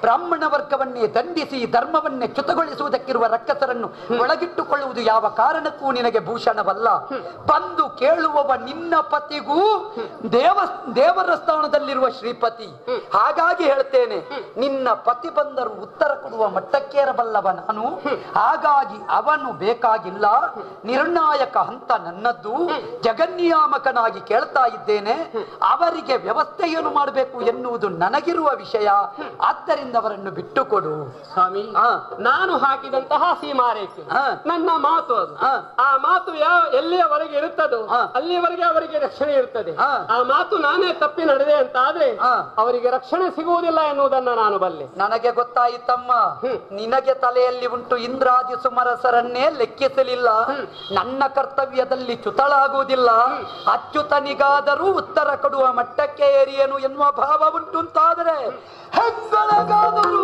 ಬ್ರಾಹ್ಮಣ ವರ್ಗವನ್ನೇ ದಂಡಿಸಿ ಧರ್ಮವನ್ನೇ ಚ್ಯುತಗೊಳಿಸುವುದಕ್ಕಿರುವ ರಕ್ಕಸರನ್ನು ಒಳಗಿಟ್ಟುಕೊಳ್ಳುವುದು ಯಾವ ಕಾರಣಕ್ಕೂ ನಿನಗೆ ಭೂಷಣವಲ್ಲ. ಬಂದು ಕೇಳುವವ ನಿನ್ನ ಪತಿಗೂ ದೇವರ ಸ್ಥಾನದಲ್ಲಿರುವ ಶ್ರೀಪತಿ. ಹಾಗಾಗಿ ಹೇಳ್ತೇನೆ, ನಿನ್ನ ಪತಿ ಬಂದರೂ ಉತ್ತರ ಕೊಡುವ ಮಟ್ಟಕ್ಕೇರಬಲ್ಲವ ನಾನು. ಹಾಗಾಗಿ ಅವನು ಬೇಕಾಗಿಲ್ಲ. ನಿರ್ಣಾಯಕ ಹಂತ ನನ್ನದ್ದು. ಜಗನ್ನಿಯಾಮಕನಾಗಿ ಕೇಳ್ತಾ ಇದ್ದೇನೆ. ಅವರಿಗೆ ವ್ಯವಸ್ಥೆಯನ್ನು ಮಾಡಬೇಕು ಎನ್ನುವುದು ನನಗಿರುವ ವಿಷಯ. ಆದ್ದರಿಂದ ಅವರನ್ನು ಬಿಟ್ಟುಕೊಡು ಸ್ವಾಮಿ. ನಾನು ಹಾಕಿದಂತಹ ಸೀಮಾರೇಖೆ ನನ್ನ ಮಾತು ಅದು. ಆ ಮಾತು ಎಲ್ಲಿಯವರೆಗೆ ಇರುತ್ತದೋ ಅಲ್ಲಿಯವರೆಗೆ ಅವರಿಗೆ ರಕ್ಷಣೆ ಇರುತ್ತದೆ. ಆ ಮಾತು ನಾನೇ ತಪ್ಪಿ ನಡೆದೆ ಅಂತ ಆದ್ರೆ ಅವರಿಗೆ ರಕ್ಷಣೆ ಸಿಗುವುದಿಲ್ಲ ಎನ್ನುವುದನ್ನು ನಾನು ಬಲ್ಲೆ. ನನಗೆ ಗೊತ್ತಾಯಿತಮ್ಮ, ನಿನಗೆ ತಲೆಯಲ್ಲಿ ಉಂಟು ಇಂದ್ರಾದಿ ಸುಮರಸರನ್ನೇ ಲೆಕ್ಕಿಸಲಿಲ್ಲ. ನನ್ನ ಕರ್ತವ್ಯದಲ್ಲಿ ಚ್ಯುತಳಾಗುವುದಿಲ್ಲ. ಅಚ್ಯುತನಿಗಾದರೂ ಉತ್ತರ ಕೊಡುವ ಮಟ್ಟಕ್ಕೆ ಏರಿಯನು ಎನ್ನುವ ಭಾವ ಉಂಟು ಅಂತಾದರೆ ಹೆಗ್ಗಳಿಗಾದರೂ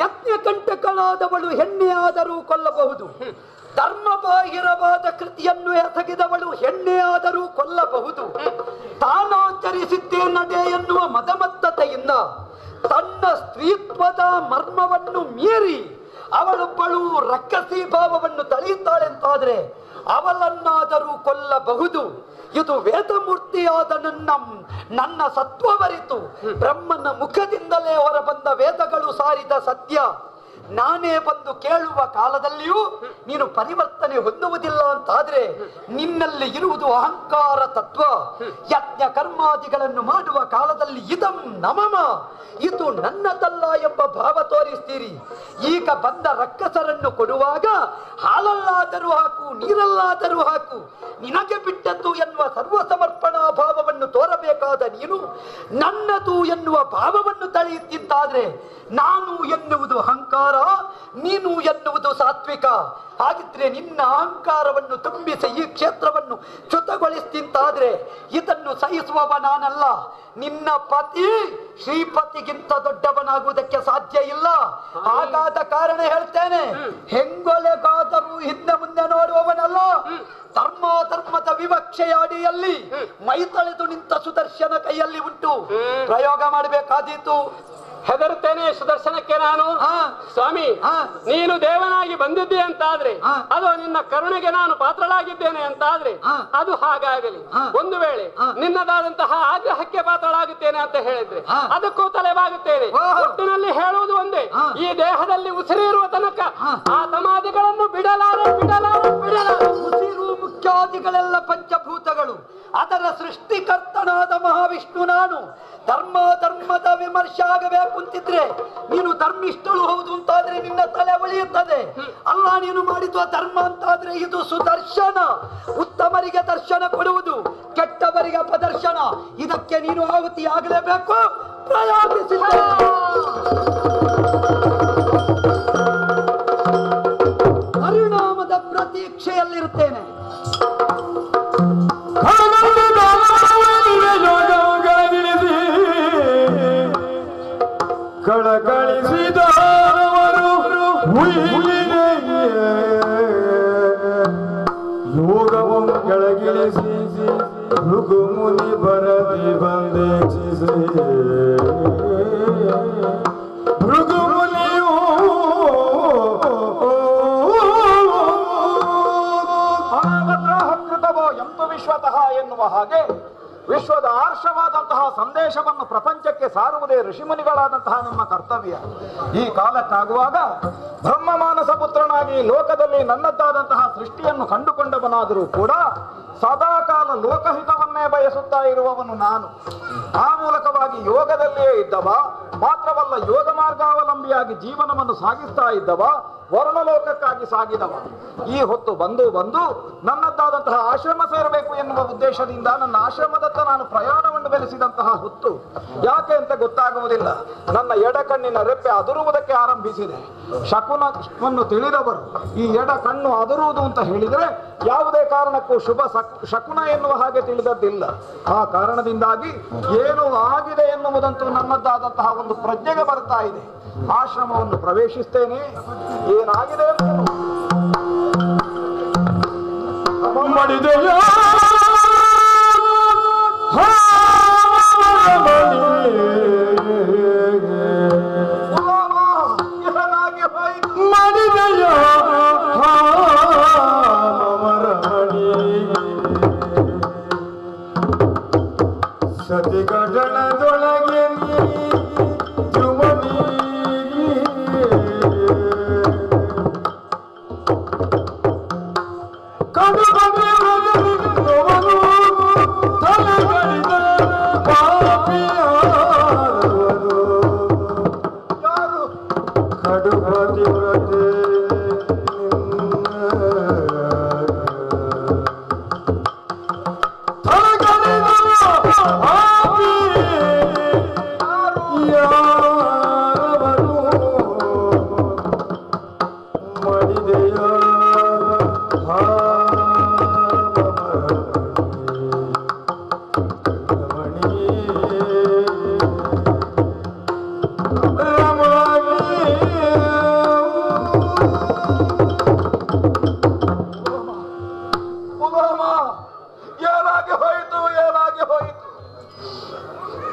ಯಜ್ಞಕಂಟಕಳಾದವಳು ಹೆಣ್ಣೆಯಾದರೂ ಕೊಲ್ಲಬಹುದು. ಧರ್ಮಬಾಹಿರವಾದ ಕೃತಿಯನ್ನು ಎಸಗಿದವಳು ಹೆಣ್ಣೆಯಾದರೂ ಕೊಲ್ಲಬಹುದು. ತಾನಾಚರಿಸಿದ್ದೇ ನಡೆ ಎನ್ನುವ ಮದಮತ್ತತೆಯಿಂದ ತನ್ನ ಸ್ತ್ರೀತ್ವದ ಮರ್ಮವನ್ನು ಮೀರಿ ಅವಳೊಬ್ಬಳು ರಕ್ಕಸಿ ಭಾವವನ್ನು ತಳೆಯುತ್ತಾಳೆಂತಾದ್ರೆ ಅವಳನ್ನಾದರೂ ಕೊಲ್ಲಬಹುದು. ಇದು ವೇದಮೂರ್ತಿಯಾದ ನನ್ನ ಸತ್ವವರಿತು ಬ್ರಹ್ಮನ ಮುಖದಿಂದಲೇ ಹೊರಬಂದ ವೇದಗಳು ಸಾರಿದ ಸತ್ಯ. ನಾನೇ ಬಂದು ಕೇಳುವ ಕಾಲದಲ್ಲಿಯೂ ನೀನು ಪರಿವರ್ತನೆ ಹೊಂದುವುದಿಲ್ಲ ಅಂತಾದ್ರೆ ನಿನ್ನಲ್ಲಿ ಇರುವುದು ಅಹಂಕಾರ ತತ್ವ. ಯಜ್ಞ ಕರ್ಮಾದಿಗಳನ್ನು ಮಾಡುವ ಕಾಲದಲ್ಲಿ ಇದಂ ನಮಮ, ಇದು ನನ್ನದಲ್ಲ ಎಂಬ ಭಾವ ತೋರಿಸ್ತೀರಿ. ಈಗ ಬಂದ ರಕ್ಕಸರನ್ನು ಕೊಡುವಾಗ ಹಾಲಲ್ಲಾದರೂ ಹಾಕು, ನೀರಲ್ಲಾದರೂ ಹಾಕು, ನಿನಗೆ ಬಿಟ್ಟದ್ದು ಎನ್ನುವ ಸರ್ವಸಮರ್ಪಣಾ ಭಾವವನ್ನು ತೋರಬೇಕಾದ ನೀನು ನನ್ನದು ಎನ್ನುವ ಭಾವವನ್ನು ತಳೆಯುತ್ತಿದ್ದಾದ್ರೆ ನಾನು ಎನ್ನುವುದು ಅಹಂಕಾರ, ನೀನು ಎನ್ನುವುದು ಸಾತ್ವಿಕ. ಹಾಗಿದ್ರೆ ನಿನ್ನ ಅಹಂಕಾರವನ್ನು ತುಂಬಿಸಿ ಈ ಕ್ಷೇತ್ರವನ್ನು ಚ್ಯುತಗೊಳಿಸ್ತಿಂತಾದ್ರೆ ಇದನ್ನು ಸಹಿಸುವವ ನಾನಲ್ಲ. ನಿನ್ನ ಪತಿ ಶ್ರೀಪತಿಗಿಂತ ದೊಡ್ಡವನಾಗುವುದಕ್ಕೆ ಸಾಧ್ಯ ಇಲ್ಲ. ಹಾಗಾದ ಕಾರಣ ಹೇಳ್ತೇನೆ, ಹೆಂಗೊಲೆಗಾದರೂ ಹಿಂದೆ ಮುಂದೆ ನೋಡುವವನಲ್ಲ. ಧರ್ಮದ ವಿವಕ್ಷೆಯ ಅಡಿಯಲ್ಲಿ ಮೈತಳೆದು ನಿಂತ ಸುದರ್ಶನ ಕೈಯಲ್ಲಿ ಉಂಟು. ಪ್ರಯೋಗ ಮಾಡಬೇಕಾದೀತು. ಹೆದರುತ್ತೇನೆ ಸುದರ್ಶನಕ್ಕೆ ನಾನು. ಸ್ವಾಮಿ, ನೀನು ದೇವನಾಗಿ ಬಂದಿದ್ದೆ ಅಂತಾದ್ರೆ ಅದು ನಿನ್ನ ಕರುಣೆಗೆ ನಾನು ಪಾತ್ರಳಾಗಿದ್ದೇನೆ ಅಂತಾದ್ರೆ ಅದು ಹಾಗಾಗಲಿ. ಒಂದು ವೇಳೆ ನಿನ್ನದಾದಂತಹ ಆಗ್ರಹಕ್ಕೆ ಪಾತ್ರಳಾಗುತ್ತೇನೆ ಅಂತ ಹೇಳಿದ್ರೆ ಅದಕ್ಕೂ ತಲೆಬಾಗುತ್ತೇನೆ. ಒಟ್ಟಿನಲ್ಲಿ ಹೇಳುವುದು ಒಂದೇ, ಈ ದೇಹದಲ್ಲಿ ಉಸಿರಿರುವ ತನಕ ಆ ಸಮಾಧಿಗಳನ್ನು ಬಿಡಲಾರೆ. ಉಸಿರು ಮುಖ್ಯಾದಿಗಳೆಲ್ಲ ಪಂಚಭೂತಗಳು. ಅದರ ಸೃಷ್ಟಿಕರ್ತನಾದ ಮಹಾವಿಷ್ಣು ನಾನು. ಧರ್ಮದ ವಿಮರ್ಶೆ ಆಗಬೇಕು ಅಂತಿದ್ರೆ ನೀನು ಧರ್ಮಿಷ್ಠಳು ಹೌದು ಅಂತಾದ್ರೆ ನಿನ್ನ ತಲೆ ಒಳಿಯುತ್ತದೆ. ಅಲ್ಲ, ನೀನು ಮಾಡಿದ ಧರ್ಮ ಅಂತಾದ್ರೆ ಇದು ಸುದರ್ಶನ. ಉತ್ತಮರಿಗೆ ದರ್ಶನ ಕೊಡುವುದು, ಕೆಟ್ಟವರಿಗೆ ಅಪದರ್ಶನ. ಇದಕ್ಕೆ ನೀನು ಆಹುತಿ ಆಗಲೇಬೇಕು. ಪ್ರಯೋಗಿಸಿದ್ದೆ ಪರಿಣಾಮದ ಪ್ರತೀಕ್ಷೆಯಲ್ಲಿರುತ್ತೇನೆ. ಕಳಕಳಿಸಿದವರು ಯೋಗವಂ ಕೆಳಗಿಳಿಸಿ ಭೃಗು ಮುನಿ ಬರದಿ ಬಂದೇಕ್ಷಿಸಿ ಭೃಗು ಮುನಿಯು ಕೃತವೋ ಎಂತು ವಿಶ್ವತಃ ಎನ್ನುವ ಹಾಗೆ ವಿಶ್ವದ ಆರ್ಷವಾದಂತಹ ಸಂದೇಶವನ್ನು ಪ್ರಪಂಚಕ್ಕೆ ಸಾರುವುದೇ ಋಷಿಮುನಿಗಳಾದಂತಹ ನಮ್ಮ ಕರ್ತವ್ಯ. ಈ ಕಾಲಕ್ಕಾಗುವಾಗ ಬ್ರಹ್ಮ ಮಾನಸ ಪುತ್ರನಾಗಿ ಲೋಕದಲ್ಲಿ ನನ್ನದ್ದಾದಂತಹ ಸೃಷ್ಟಿಯನ್ನು ಕಂಡುಕೊಂಡವನಾದರೂ ಕೂಡ ಸದಾಕಾಲ ಲೋಕಹಿತವನ್ನೇ ಬಯಸುತ್ತಾ ಇರುವವನು ನಾನು. ಆ ಮೂಲಕವಾಗಿ ಯೋಗದಲ್ಲಿಯೇ ಇದ್ದವ, ಮಾತ್ರವಲ್ಲ ಯೋಗ ಮಾರ್ಗಾವಲಂಬಿಯಾಗಿ ಜೀವನವನ್ನು ಸಾಗಿಸ್ತಾ ಇದ್ದವ, ವರ್ಣಲೋಕಕ್ಕಾಗಿ ಸಾಗಿದವ. ಈ ಹೊತ್ತು ಬಂದು ನನ್ನದ್ದಾದಂತಹ ಆಶ್ರಮ ಸೇರಬೇಕು ಎನ್ನುವ ಉದ್ದೇಶದಿಂದ ನನ್ನ ಆಶ್ರಮದತ್ತ ನಾನು ಪ್ರಯಾಣವನ್ನು ಬೆಳೆಸಿದಂತಹ ಹೊತ್ತು ಯಾಕೆ ಅಂತ ಗೊತ್ತಾಗುವುದಿಲ್ಲ. ನನ್ನ ಎಡಕಣ್ಣಿನ ರೆಪ್ಪೆ ಅದರುವುದಕ್ಕೆ ಆರಂಭಿಸಿದೆ. ಶಕುನವನ್ನು ತಿಳಿದವರು ಈ ಎಡ ಕಣ್ಣು ಅದರುವುದು ಅಂತ ಹೇಳಿದರೆ ಯಾವುದೇ ಕಾರಣಕ್ಕೂ ಶುಭ ಶಕುನ ಎನ್ನುವ ಹಾಗೆ ತಿಳಿದದ್ದಿಲ್ಲ. ಆ ಕಾರಣದಿಂದಾಗಿ ಏನು ಆಗಿದೆ ಎನ್ನುವುದಂತೂ ನನ್ನದ್ದಾದಂತಹ ಒಂದು ಪ್ರಜ್ಞೆಗೆ ಬರ್ತಾ ಇದೆ. ಆಶ್ರಮವನ್ನು ಪ್ರವೇಶಿಸ್ತೇನೆ. ಏನಾಗಿದೆ ಮಾಡಿದೆಯೋ ಮಾಡಿದೆಯೋ ಸತಿಗಡಳದೊಳಗೆ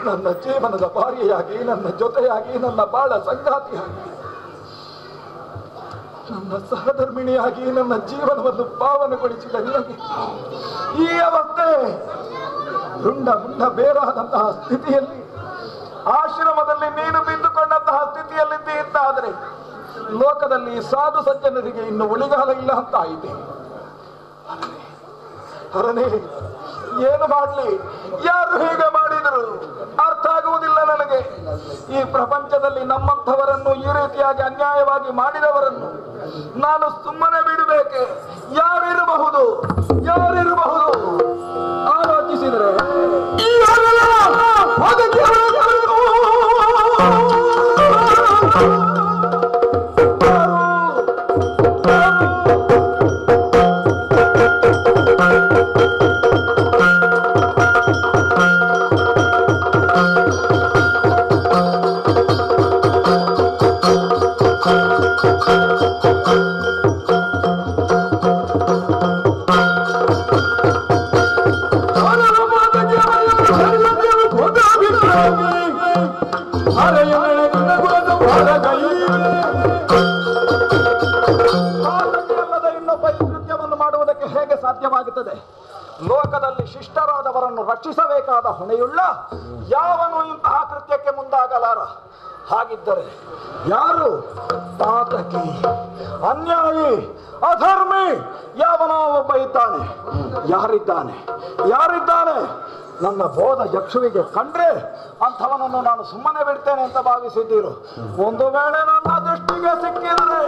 ನನ್ನ ಜೀವನದ ಭಾರ್ಯೆಯಾಗಿ, ನನ್ನ ಜೊತೆಯಾಗಿ, ನನ್ನ ಬಾಳ ಸಂಗಾತಿಯಾಗಿ, ನನ್ನ ಸಹಧರ್ಮಿಣಿಯಾಗಿ ನನ್ನ ಜೀವನವನ್ನು ಪಾವನಗೊಳಿಸಿದ ನಿನಗೆ ಈ ಅವಸ್ಥೆ ರುಂಡ ಮುಂಡ ಬೇರಾದಂತಹ ಸ್ಥಿತಿಯಲ್ಲಿ, ಆಶ್ರಮದಲ್ಲಿ ನೀನು ಬಿದ್ದುಕೊಂಡಂತಹ ಸ್ಥಿತಿಯಲ್ಲಿದ್ದೇ ಇದ್ದಾದರೆ ಲೋಕದಲ್ಲಿ ಸಾಧು ಸಜ್ಜನರಿಗೆ ಇನ್ನು ಉಳಿಗಾಲ ಇಲ್ಲ ಅಂತ ಆಯಿತೆ. ಹರನೇ, ಏನು ಮಾಡಲಿ? ಯಾರು ಹೀಗೆ ಮಾಡಿದರು ಅರ್ಥ ಆಗುವುದಿಲ್ಲ ನನಗೆ. ಈ ಪ್ರಪಂಚದಲ್ಲಿ ನಮ್ಮಂಥವರನ್ನು ಈ ರೀತಿಯಾಗಿ ಅನ್ಯಾಯವಾಗಿ ಮಾಡಿದವರನ್ನು ನಾನು ಸುಮ್ಮನೆ ಬಿಡಬೇಕೆ? ಯಾರಿರಬಹುದು? ಆಲೋಚಿಸಿದರೆ ಸಾಧ್ಯವಾಗುತ್ತದೆ? ಲೋಕದಲ್ಲಿ ಶಿಷ್ಟರಾದವರನ್ನು ರಕ್ಷಿಸಬೇಕಾದ ಹೊಣೆಯುಳ್ಳ ಯಾವನು ಇಂತಹ ಕೃತ್ಯಕ್ಕೆ ಮುಂದಾಗಲಾರ. ಹಾಗಿದ್ದರೆ ಯಾರು ಪಾತಕಿ, ಅನ್ಯಾಯಿ, ಅಧರ್ಮಿ ಯಾವನೋ ಒಬ್ಬ ಇದ್ದಾನೆ. ಯಾರಿದ್ದಾನೆ? ನನ್ನ ಬೋಧ ಯಕ್ಷುವಿಗೆ ಕಂಡ್ರೆ ಅಂಥವನನ್ನು ನಾನು ಸುಮ್ಮನೆ ಬಿಡ್ತೇನೆ ಅಂತ ಭಾವಿಸಿದ್ದೀರು. ಒಂದು ವೇಳೆ ನನ್ನ ದೃಷ್ಟಿಗೆ ಸಿಕ್ಕಿದರೆ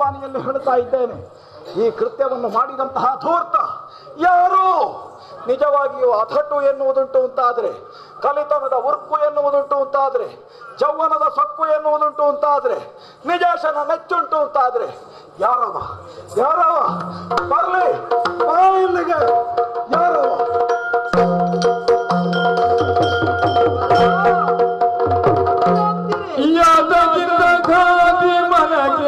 ವಾಣಿಯಲ್ಲಿ ಹೇಳ್ತಾ ಇದ್ದೇನೆ. ಈ ಕೃತ್ಯವನ್ನು ಮಾಡಿದಂತಹ ಧೂರ್ತ ಯಾರು? ನಿಜವಾಗಿಯೂ ಅಥಟ್ಟು ಎನ್ನುವುದುಂಟು ಅಂತಾದ್ರೆ, ಕಲಿತನದ ಉರ್ಕು ಎನ್ನುವುದುಂಟು ಅಂತಾದ್ರೆ, ಜೌವನದ ಸೊಕ್ಕು ಎನ್ನುವುದುಂಟು ಅಂತಾದ್ರೆ, ನಿಜಾಶನ ಮೆಚ್ಚುಂಟು ಅಂತಾದ್ರೆ ಯಾರವ ಬರ್ಲಿ ಇಲ್ಲಿಗೆ. ಯಾರವ ಯಾದಗಿಂದ ಗಾದಿ ಮನಗೆ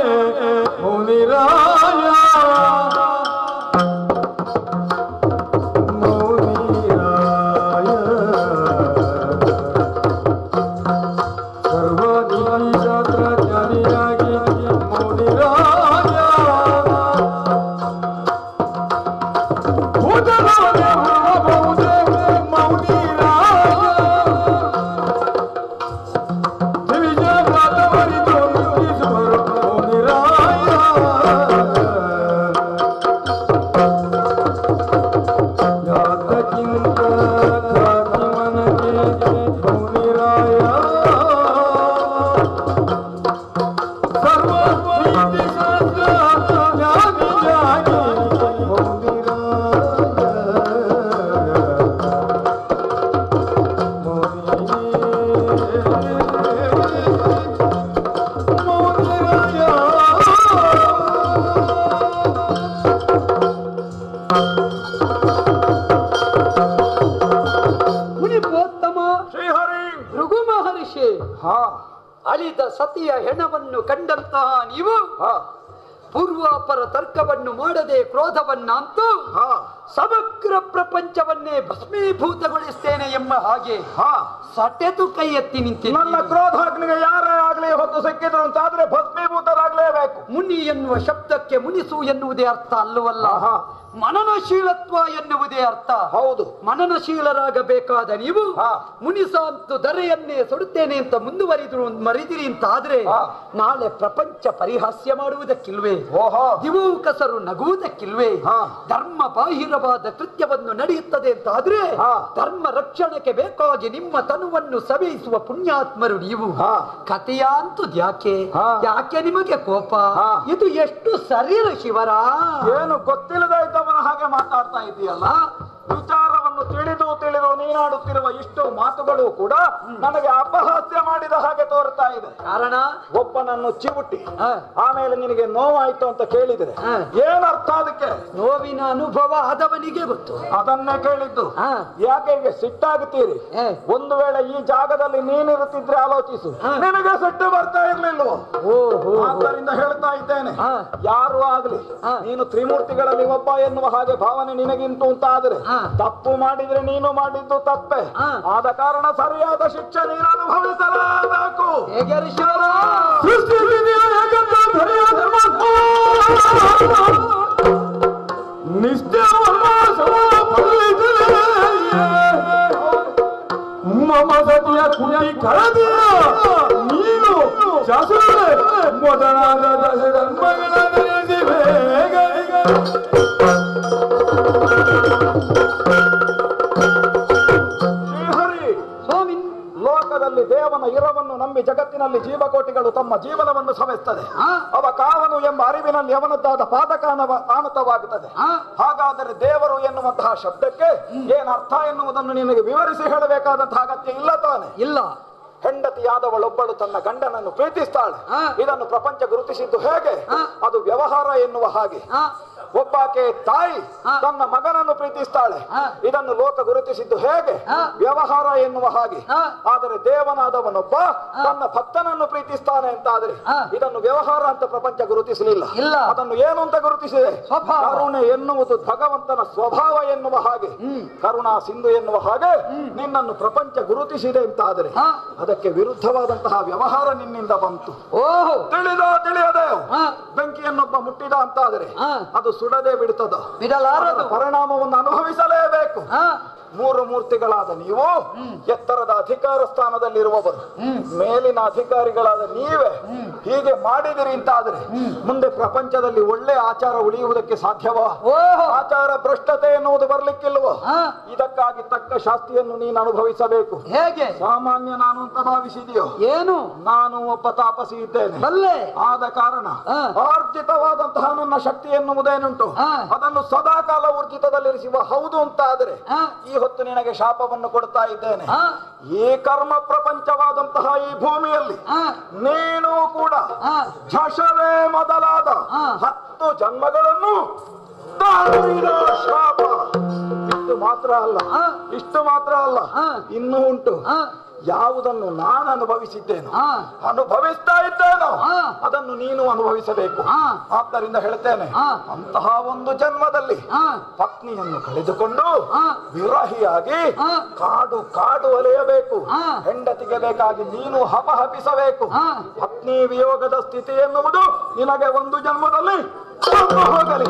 ಅಲಿದ ಸತಿಯ ಹೆಣವನ್ನು ಕಂಡಂತಹ ನೀವು ಪೂರ್ವಾಪರ ತರ್ಕವನ್ನು ಮಾಡದೆ ಕ್ರೋಧವನ್ನಂತೂ ಸಮಗ್ರ ಪ್ರಪಂಚವನ್ನೇ ಭಸ್ಮೀಭೂತಗೊಳಿಸ್ತೇನೆ ಎಂಬ ಹಾಗೆ ಸಟೆದು ಕೈ ಎತ್ತಿ ನಿಂತಿದ್ದ ನನ್ನ ಕ್ರೋಧಾಗ್ನಿಗೆ ಯಾರೇ ಆಗ್ಲಿ ಹೊತ್ತು ಸಿಕ್ಕಿದ್ರು ಅಂತಾದ್ರೆ ಭಸ್ಮೀಭೂತರಾಗ್ಲೇಬೇಕು. ಮುನಿ ಎನ್ನುವ ಶಬ್ದಕ್ಕೆ ಮುನಿಸು ಎನ್ನುವುದೇ ಅರ್ಥ ಅಲ್ಲವಲ್ಲ, ಮನನಶೀಲತ್ವ ಎನ್ನುವುದೇ ಅರ್ಥ. ಹೌದು, ಮನನಶೀಲರಾಗಬೇಕಾದ ನೀವು ಮುನಿಸಾಂತು ಧರೆಯನ್ನೇ ಸುಡುತ್ತೇನೆ ಅಂತ ಮರಿದಿರಿ ಅಂತಾದ್ರೆ ನಾಳೆ ಪ್ರಪಂಚ ಪರಿಹಾಸ್ಯ ಮಾಡುವುದಕ್ಕಿಲ್ವೇ? ದಿವೌಕಸರು ನಗುವುದಕ್ಕಿಲ್ವೇ? ಧರ್ಮ ಬಾಹಿರವಾದ ಕೃತ್ಯವನ್ನು ನಡೆಯುತ್ತದೆ ಅಂತ ಆದ್ರೆ ಧರ್ಮ ರಕ್ಷಣೆಗೆ ಬೇಕಾಗಿ ನಿಮ್ಮ ತನುವನ್ನು ಸವೆಯಿಸುವ ಪುಣ್ಯಾತ್ಮರು ನೀವು. ಕಥೆಯಾಂತು ಯಾಕೆ ನಿಮಗೆ ಕೋಪ? ಇದು ಎಷ್ಟು ಶರೀರ ಶಿವರ ಏನು ಗೊತ್ತಿಲ್ಲದ ಇದ್ದವನ ಹಾಗೆ ಮಾತಾಡ್ತಾ ಇದೆಯಲ್ಲ. ವಿಚಾರವನ್ನು ತಿಳಿದು ನೀನಾಡುತ್ತಿರುವ ಇಷ್ಟು ಮಾತುಗಳು ಕೂಡ ನನಗೆ ಅಪಹಾಸ್ಯ ಮಾಡಿದ ಹಾಗೆ ತೋರ್ತಾ ಇದೆ. ಕಾರಣ ಒಬ್ಬನನ್ನು ಚಿವುಟಿ ಆಮೇಲೆ ನಿನಗೆ ನೋವಾಯ್ತು ಅಂತ ಕೇಳಿದರೆ ಏನರ್ಥ? ಅದಕ್ಕೆ ನೋವಿನ ಅನುಭವ ಆದವನಿಗೆ ಗೊತ್ತು. ಅದನ್ನೇ ಕೇಳಿದ್ದು. ಯಾಕೆ ಈಗ ಸಿಟ್ಟಾಗುತ್ತೀರಿ? ಒಂದು ವೇಳೆ ಈ ಜಾಗದಲ್ಲಿ ನೀನಿರುತ್ತಿದ್ರೆ ಆಲೋಚಿಸು, ನಿನಗೆ ಸಿಟ್ಟು ಬರ್ತಾ ಇರ್ಲಿಲ್ವೋ? ಆದ್ದರಿಂದ ಹೇಳ್ತಾ ಇದ್ದೇನೆ, ಯಾರು ಆಗ್ಲಿ ನೀನು ತ್ರಿಮೂರ್ತಿಗಳಲ್ಲಿ ಒಬ್ಬ ಎನ್ನುವ ಹಾಗೆ ಭಾವನೆ ನಿನಗಿಂಟು ಅಂತಾದ್ರೆ ತಪ್ಪು ಮಾಡಿದ್ರೆ ನೀನು ಮಾಡಿದ್ದು ತಪ್ಪೆ. ಆದ ಕಾರಣ ಸರಿಯಾದ ಶಿಕ್ಷೆ ನೀನು ಅನುಭವಿಸಲೇಬೇಕು. ನೀನು ಮೊದಲಾದ ಲೋಕದಲ್ಲಿ ದೇವನ ಇರವನ್ನು ನಂಬಿ ಜಗತ್ತಿನಲ್ಲಿ ಜೀವಕೋಟಿಗಳು ತಮ್ಮ ಜೀವನವನ್ನು ಸವೆಸ್ತದೆ. ಅವ ಕಾವನು ಎಂಬ ಅರಿವಿನಲ್ಲಿ ಅವನದ್ದಾದ ಪಾದಕಾನವಾಗುತ್ತದೆ. ಹಾಗಾದರೆ ದೇವರು ಎನ್ನುವಂತಹ ಶಬ್ದಕ್ಕೆ ಏನರ್ಥ ಎನ್ನುವುದನ್ನು ನಿನಗೆ ವಿವರಿಸಿ ಹೇಳಬೇಕಾದಂತಹ ಅಗತ್ಯ ಇಲ್ಲ ತಾನೆ? ಇಲ್ಲ. ಹೆಂಡತಿಯಾದವಳೊಬ್ಬಳು ತನ್ನ ಗಂಡನನ್ನು ಪ್ರೀತಿಸ್ತಾಳೆ. ಇದನ್ನು ಪ್ರಪಂಚ ಗುರುತಿಸಿದ್ದು ಹೇಗೆ? ಅದು ವ್ಯವಹಾರ ಎನ್ನುವ ಹಾಗೆ. ಒಬ್ಬಾಕೆ ತಾಯಿ ತನ್ನ ಮಗನನ್ನು ಪ್ರೀತಿಸ್ತಾಳೆ. ಇದನ್ನು ಲೋಕ ಗುರುತಿಸಿದ್ದು ಹೇಗೆ? ವ್ಯವಹಾರ ಎನ್ನುವ ಹಾಗೆ. ಆದರೆ ದೇವನಾದವನೊಬ್ಬ ತನ್ನ ಭಕ್ತನನ್ನು ಪ್ರೀತಿಸ್ತಾನೆ ಅಂತಾದ್ರೆ ಇದನ್ನು ವ್ಯವಹಾರ ಅಂತ ಪ್ರಪಂಚ ಗುರುತಿಸಲಿಲ್ಲ. ಅದನ್ನು ಏನು ಅಂತ ಗುರುತಿಸಿದೆ? ಕರುಣೆ ಎನ್ನುವುದು ಭಗವಂತನ ಸ್ವಭಾವ ಎನ್ನುವ ಹಾಗೆ, ಕರುಣಾ ಸಿಂಧು ಎನ್ನುವ ಹಾಗೆ ನಿನ್ನನ್ನು ಪ್ರಪಂಚ ಗುರುತಿಸಿದೆ ಅಂತಾದ್ರೆ ಅದಕ್ಕೆ ವಿರುದ್ಧವಾದಂತಹ ವ್ಯವಹಾರ ನಿನ್ನಿಂದ ಬಂತು. ತಿಳಿಯದೆ ಬೆಂಕಿಯನ್ನೊಬ್ಬ ಮುಟ್ಟಿದ ಅಂತಾದರೆ ಅದು ಸುಡದೆ ಬಿಡುತ್ತದೆ. ಬಿಡಲಾರದು. ಪರಿಣಾಮವನ್ನು ಅನುಭವಿಸಲೇಬೇಕು. ಮೂರು ಮೂರ್ತಿಗಳಾದ ನೀವು ಎತ್ತರದ ಅಧಿಕಾರ ಸ್ಥಾನದಲ್ಲಿರುವವರು, ಮೇಲಿನ ಅಧಿಕಾರಿಗಳಾದ ನೀವೇ ಹೀಗೆ ಮಾಡಿದಿರಿ ಅಂತಾದ್ರೆ ಮುಂದೆ ಪ್ರಪಂಚದಲ್ಲಿ ಒಳ್ಳೆ ಆಚಾರ ಉಳಿಯುವುದಕ್ಕೆ ಸಾಧ್ಯವಾ? ಆಚಾರ ಭ್ರಷ್ಟತೆ ಎನ್ನುವುದು ಬರ್ಲಿಕ್ಕಿಲ್ವೋ? ಇದಕ್ಕಾಗಿ ತಕ್ಕ ಶಾಸ್ತಿಯನ್ನು ನೀನು ಅನುಭವಿಸಬೇಕು. ಹೇಗೆ? ಸಾಮಾನ್ಯ ನಾನು ಅಂತ ಭಾವಿಸಿದೆಯೋ? ಏನು? ನಾನು ಒಬ್ಬ ತಾಪಸಿ ಇದ್ದೇನೆ. ಆದ ಕಾರಣ ಆರ್ಜಿತವಾದಂತಹ ನನ್ನ ಶಕ್ತಿ ಎನ್ನುವುದೇನುಂಟು ಅದನ್ನು ಸದಾಕಾಲ ಊರ್ಜಿತದಲ್ಲಿರಿಸುವ. ಹೌದು ಅಂತಾದ್ರೆ ಈ ಹೊತ್ತು ನಿನಗೆ ಶಾಪವನ್ನು ಕೊಡ್ತಾ ಇದ್ದೇನೆ. ಈ ಕರ್ಮ ಪ್ರಪಂಚವಾದಂತಹ ಈ ಭೂಮಿಯಲ್ಲಿ ನೀನು ಕೂಡ ಝಷವೇ ಮೊದಲಾದ 10 ಜನ್ಮಗಳನ್ನು ಶಾಪ. ಇಷ್ಟು ಮಾತ್ರ ಅಲ್ಲ ಇನ್ನೂ ಉಂಟು. ಯಾವುದನ್ನು ನಾನು ಅನುಭವಿಸ್ತಾ ಇದ್ದೇನೋ ಅದನ್ನು ನೀನು ಅನುಭವಿಸಬೇಕು. ಆದ್ದರಿಂದ ಹೇಳ್ತೇನೆ, ಅಂತಹ ಒಂದು ಜನ್ಮದಲ್ಲಿ ಪತ್ನಿಯನ್ನು ಕಳೆದುಕೊಂಡು ವಿರಹಿಯಾಗಿ ಕಾಡು ಅಲೆಯಬೇಕು. ಹೆಂಡತಿಗೆ ಬೇಕಾಗಿ ನೀನು ಹಪಹಪಿಸಬೇಕು. ಪತ್ನಿ ವಿಯೋಗದ ಸ್ಥಿತಿ ಎನ್ನುವುದು ನಿನಗೆ ಒಂದು ಜನ್ಮದಲ್ಲಿ ಹೋಗಲಿ.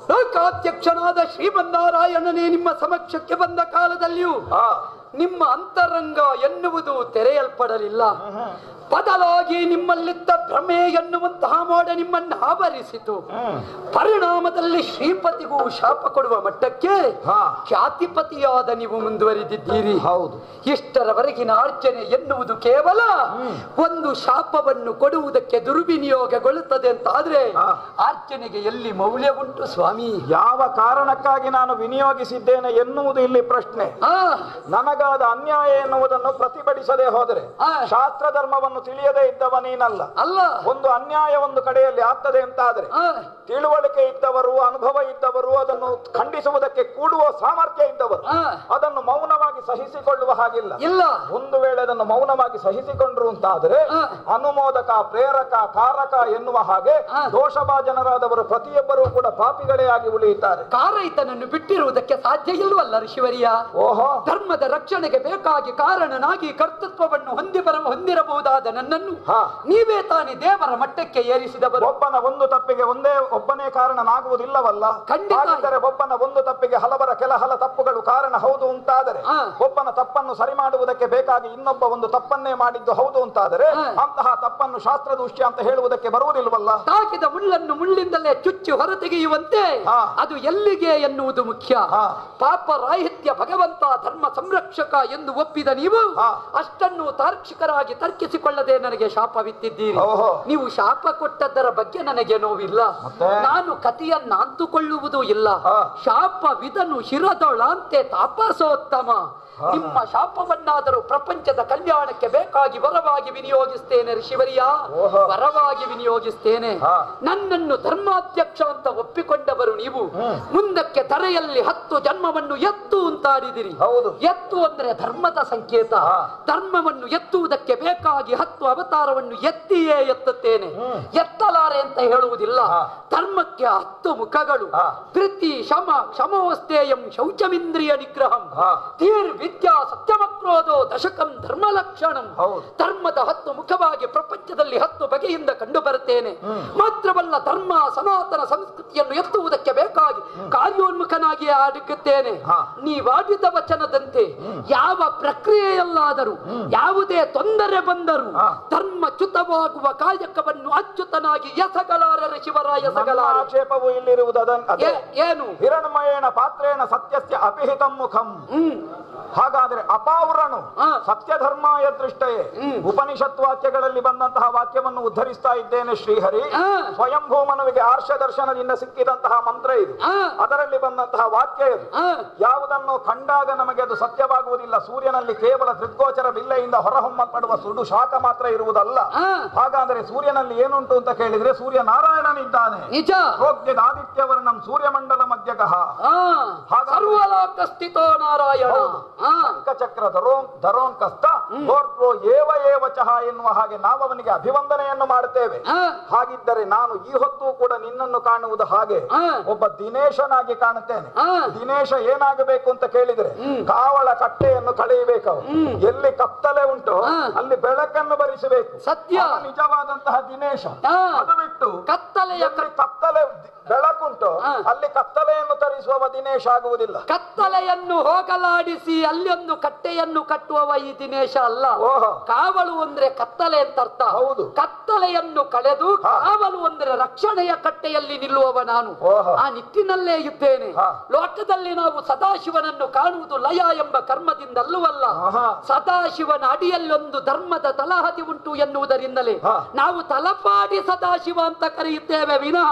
ಲೋಕಾಧ್ಯಕ್ಷನಾದ ಶ್ರೀಮನ್ನಾರಾಯಣನೇ ನಿಮ್ಮ ಸಮಕ್ಷಕ್ಕೆ ಬಂದ ಕಾಲದಲ್ಲಿಯೂ ನಿಮ್ಮ ಅಂತರಂಗ ಎನ್ನುವುದು ತೆರೆಯಲ್ಪಡಲಿಲ್ಲ. ಬದಲಾಗಿ ನಿಮ್ಮಲ್ಲಿದ್ದ ಭ್ರಮೆ ಎನ್ನುವಂತಹ ಮೋಡ ನಿಮ್ಮನ್ನು ಆವರಿಸಿತು. ಪರಿಣಾಮದಲ್ಲಿ ಶ್ರೀಪತಿಗೂ ಶಾಪ ಕೊಡುವ ಮಟ್ಟಕ್ಕೆ ಖ್ಯಾತಿಪತಿಯಾದ ನೀವು ಮುಂದುವರಿದಿದ್ದೀರಿ. ಹೌದು. ಇಷ್ಟರವರೆಗಿನ ಅರ್ಚನೆ ಎನ್ನುವುದು ಕೇವಲ ಒಂದು ಶಾಪವನ್ನು ಕೊಡುವುದಕ್ಕೆ ದುರ್ವಿನಿಯೋಗಗೊಳ್ಳುತ್ತದೆ ಅಂತಾದ್ರೆ ಅರ್ಚನೆಗೆ ಎಲ್ಲಿ ಮೌಲ್ಯ ಉಂಟು ಸ್ವಾಮಿ? ಯಾವ ಕಾರಣಕ್ಕಾಗಿ ನಾನು ವಿನಿಯೋಗಿಸಿದ್ದೇನೆ ಎನ್ನುವುದು ಇಲ್ಲಿ ಪ್ರಶ್ನೆ. ನನಗಾದ ಅನ್ಯಾಯ ಎನ್ನುವುದನ್ನು ಪ್ರತಿಭಟಿಸದೆ ಹೋದರೆ ಶಾಸ್ತ್ರ ಧರ್ಮವನ್ನು ತಿಳಿಯದೇ ಇದ್ದವ ನೀನಲ್ಲ. ಅಲ್ಲ, ಒಂದು ಅನ್ಯಾಯ ಒಂದು ಕಡೆಯಲ್ಲಿ ಆಗ್ತದೆ ಅಂತ ಆದ್ರೆ ತಿಳುವಳಿಕೆ ಇದ್ದವರು, ಅನುಭವ ಇದ್ದವರು, ಅದನ್ನು ಖಂಡಿಸುವುದಕ್ಕೆ ಕೂಡುವ ಸಾಮರ್ಥ್ಯ ಇದ್ದವರು ಅದನ್ನು ಮೌನವಾಗಿ ಸಹಿಸಿಕೊಳ್ಳುವ ಹಾಗಿಲ್ಲ. ಇಲ್ಲ, ಒಂದು ವೇಳೆ ಅದನ್ನು ಮೌನವಾಗಿ ಸಹಿಸಿಕೊಂಡ್ರು ಅಂತಾದ್ರೆ ಅನುಮೋದಕ, ಪ್ರೇರಕ, ಕಾರಕ ಎನ್ನುವ ಹಾಗೆ ದೋಷಭಾಜನರಾದವರು ಪ್ರತಿಯೊಬ್ಬರೂ ಕೂಡ ಪಾಪಿಗಳೇ ಆಗಿ ಉಳಿಯುತ್ತಾರೆ. ಕಾರೈತನನ್ನು ಬಿಟ್ಟಿರುವುದಕ್ಕೆ ಸಾಧ್ಯ ಇಲ್ಲವಲ್ಲ ಋಷಿವರಿಯ? ಓಹೋ, ಧರ್ಮದ ರಕ್ಷಣೆಗೆ ಬೇಕಾಗಿ ಕಾರಣನಾಗಿ ಕರ್ತೃತ್ವವನ್ನು ಹೊಂದಿರಬಹುದಾದ ನನ್ನನ್ನು ನೀವೇ ತಾನೇ ದೇವರ ಮಟ್ಟಕ್ಕೆ ಏರಿಸಿದವರು. ಒಬ್ಬನ ಒಂದು ತಪ್ಪಿಗೆ ಒಬ್ಬನೇ ಕಾರಣನಾಗುವುದಿಲ್ಲವಲ್ಲ. ಹಾಗಿದ್ದರೆ ಒಬ್ಬನ ಒಂದು ತಪ್ಪಿಗೆ ಹಲವರ ಕೆಲ ತಪ್ಪುಗಳು ಕಾರಣ ಹೌದು ಅಂತಾದರೆ, ಒಬ್ಬನ ತಪ್ಪನ್ನು ಸರಿ ಮಾಡುವುದಕ್ಕೆ ಬೇಕಾಗಿ ಇನ್ನೊಬ್ಬ ಒಂದು ತಪ್ಪನ್ನೇ ಮಾಡಿದ್ದು ಹೌದು ಅಂತಾದರೆ ಅಂತಹ ತಪ್ಪನ್ನು ಶಾಸ್ತ್ರದೃಷ್ಟಿ ಅಂತ ಹೇಳುವುದಕ್ಕೆ ಬರುವುದಿಲ್ವಲ್ಲ. ತಾಕಿದ ಮುಳ್ಳನ್ನು ಮುಳ್ಳಿಂದಲೇ ಚುಚ್ಚಿ ಹೊರತೆಗೆಯುವಂತೆ ಅದು ಎಲ್ಲಿಗೆ ಎನ್ನುವುದು ಮುಖ್ಯ. ಪಾಪ ರಾಹಿತ್ಯ ಭಗವಂತ ಧರ್ಮ ಸಂರಕ್ಷಕ ಎಂದು ಒಪ್ಪಿದ ನೀವು ಅಷ್ಟನ್ನು ತಾರ್ಕಿಕರಾಗಿ ತರ್ಕಿಸಿಕೊಳ್ಳದೆ ನನಗೆ ಶಾಪವಿತ್ತಿದ್ದೀರಿ. ನೀವು ಶಾಪ ಕೊಟ್ಟದ್ದರ ಬಗ್ಗೆ ನನಗೆ ನೋವಿಲ್ಲ. ನಾನು ಕಥೆಯನ್ನಂತುಕೊಳ್ಳುವುದೂ ಇಲ್ಲ. ಶಾಪವಿದನು ಶಿರದೊಳಂತೆ ತಾಪಸೋತ್ತಮ. ನಿಮ್ಮ ಶಾಪವನ್ನಾದರೂ ಪ್ರಪಂಚದ ಕಲ್ಯಾಣಕ್ಕೆ ಬೇಕಾಗಿ ವರವಾಗಿ ವಿನಿಯೋಗಿಸ್ತೇನೆ ಋಷಿವರಿಯ, ವರವಾಗಿ ವಿನಿಯೋಗಿಸ್ತೇನೆ. ನನ್ನನ್ನು ಧರ್ಮಾಧ್ಯಕ್ಷ ಅಂತ ಒಪ್ಪಿಕೊಂಡವರು ನೀವು ಮುಂದಕ್ಕೆ ಧರೆಯಲ್ಲಿ 10 ಜನ್ಮವನ್ನು ಎತ್ತು ಅಂತಾಡಿದಿರಿ. ಎತ್ತು ಅಂದ್ರೆ ಧರ್ಮದ ಸಂಕೇತ. ಧರ್ಮವನ್ನು ಎತ್ತುವುದಕ್ಕೆ ಬೇಕಾಗಿ 10 ಅವತಾರವನ್ನು ಎತ್ತಿಯೇ ಎತ್ತುತ್ತೇನೆ. ಎತ್ತಲಾರೆ ಅಂತ ಹೇಳುವುದಿಲ್ಲ. ಧರ್ಮಕ್ಕೆ 10 ಮುಖಗಳು. ಪ್ರೀತಿ, ಶಮ, ಕ್ಷಮೋಸ್ತೇಯಂ, ಶೌಚಮಿಂದ್ರಿಯ ನಿಗ್ರಹಂ, ವಿದ್ಯಾ, ಸತ್ಯಮಕ್ರೋಧೋ, ದಶಕಂ ಧರ್ಮ ಲಕ್ಷಣಂ. ಧರ್ಮದ 10 ಮುಖವಾಗಿ ಪ್ರಪಂಚದಲ್ಲಿ 10 ಬಗೆಯಿಂದ ಕಂಡು ಬರುತ್ತೇನೆ. ಮಾತ್ರವಲ್ಲ, ಧರ್ಮ ಸನಾತನ ಸಂಸ್ಕೃತಿಯನ್ನು ಎತ್ತುವುದಕ್ಕೆ ಬೇಕಾಗಿ ಕಾರ್ಯೋನ್ಮುಖನಾಗಿ ಅಡುಕುತ್ತೇನೆ. ನೀವಾಡಿದ ವಚನದಂತೆ ಯಾವ ಪ್ರಕ್ರಿಯೆಯಲ್ಲಾದರೂ ಯಾವುದೇ ತೊಂದರೆ ಬಂದರೂ ಧರ್ಮಚ್ಯುತವಾಗುವ ಕಾಯಕವನ್ನು ಅಚ್ಯುತನಾಗಿ ಎಸಗಲಾರರ ಶಿವರಾಯ ಎಸಗಲಾರ. ಆಕ್ಷೇಪವು ಇಲ್ಲಿರುವುದು ಏನು? ಹಿರಣ್ಮಯೇನ ಪಾತ್ರೇಣ ಸತ್ಯಸ್ಯ ಅಪಿಹಿತಂ ಮುಖಂ. ಹಾಗಾದ್ರೆ ಅಪಾವರನು ಸತ್ಯ ಧರ್ಮಾಯ ದೃಷ್ಟಯೇ ಉಪನಿಷತ್ ವಾಕ್ಯಗಳಲ್ಲಿ ಬಂದಂತಹ ವಾಕ್ಯವನ್ನು ಉದ್ಧರಿಸ್ತಾ ಇದ್ದೇನೆ ಶ್ರೀಹರಿ. ಸ್ವಯಂಭೂಮನುವಿಗೆ ಆರ್ಷ ದರ್ಶನದಿಂದ ಸಿಕ್ಕಿದಂತಹ ಮಂತ್ರ ಇದು. ಅದರಲ್ಲಿ ಬಂದಂತಹ ವಾಕ್ಯ ಇದು. ಯಾವುದನ್ನು ಕಂಡಾಗ ನಮಗೆ ಅದು ಸತ್ಯವಾಗುವುದಿಲ್ಲ. ಸೂರ್ಯನಲ್ಲಿ ಕೇವಲ ದೃಗ್ಗೋಚರ ಬಿಲ್ಲೆಯಿಂದ ಹೊರಹೊಮ್ಮಲ್ಪಡುವ ಸುಡು ಶಾಖ ಮಾತ್ರ ಇರುವುದಲ್ಲ. ಹಾಗಾದರೆ ಸೂರ್ಯನಲ್ಲಿ ಏನುಂಟು ಅಂತ ಕೇಳಿದ್ರೆ ಸೂರ್ಯ ನಾರಾಯಣನಿದ್ದಾನೆ. ನಿಜ. ಆದಿತ್ಯವರ್ಣಂ ಸೂರ್ಯಮಂಡಲ ಮಧ್ಯಗಃ. ಸರ್ವಲೋಕ ಸ್ಥಿತೋ ನಾರಾಯಣ. ಚಕ್ರ ಧರೋಂಕಸ್ತ ಏವ ಏವ ಚಹ ಎನ್ನುವ ಹಾಗೆ ನಾವು ಅವನಿಗೆ ಅಭಿವಂದನೆಯನ್ನು ಮಾಡುತ್ತೇವೆ. ಹಾಗಿದ್ದರೆ ನಾನು ಈ ಹೊತ್ತು ಕೂಡ ನಿನ್ನನ್ನು ಕಾಣುವುದು ಹಾಗೆ ಒಬ್ಬ ದಿನೇಶನಾಗಿ ಕಾಣುತ್ತೇನೆ. ದಿನೇಶ ಏನಾಗಬೇಕು ಅಂತ ಕೇಳಿದ್ರೆ ಕಾವಳ ಕಟ್ಟೆಯನ್ನು ಕಳೆಯಬೇಕು. ಎಲ್ಲಿ ಕತ್ತಲೆ ಉಂಟು ಅಲ್ಲಿ ಬೆಳಕನ್ನು ಬರಿಸಬೇಕು. ಸತ್ಯ. ನಿಜವಾದಂತಹ ದಿನೇಶ. ಅದು ಬಿಟ್ಟು ಕತ್ತಲೆ ಬೆಳಕುಂಟು ಅಲ್ಲಿ ಕತ್ತಲೆಯನ್ನು ತರಿಸುವ ದಿನೇಶ ಆಗುವುದಿಲ್ಲ. ಕತ್ತಲೆಯನ್ನು ಹೋಗಲಾಡಿಸಿ ಅಲ್ಲೊಂದು ಕಟ್ಟೆಯನ್ನು ಕಟ್ಟುವವ ಈ ದಿನೇಶ ಅಲ್ಲ. ಕಾವಲು ಅಂದ್ರೆ ಕತ್ತಲೆ ಅಂತ ಅರ್ಥ. ಹೌದು. ಕತ್ತಲೆಯನ್ನು ಕಳೆದು ಕಾವಲು ಅಂದ್ರೆ ರಕ್ಷಣೆಯ ಕಟ್ಟೆಯಲ್ಲಿ ನಿಲ್ಲುವವ ನಾನು. ಆ ನಿಟ್ಟಿನಲ್ಲೇ ಇದ್ದೇನೆ. ಲೋಕದಲ್ಲಿ ನಾವು ಸದಾಶಿವನನ್ನು ಕಾಣುವುದು ಲಯ ಎಂಬ ಕರ್ಮದಿಂದಲ್ಲವಲ್ಲ. ಸದಾಶಿವನ ಅಡಿಯಲ್ಲೊಂದು ಧರ್ಮದ ತಲಹದಿ ಉಂಟು ಎನ್ನುವುದರಿಂದಲೇ ನಾವು ತಲಪಾಡಿ ಸದಾಶಿವ ಅಂತ ಕರೆಯುತ್ತೇವೆ ವಿನಃ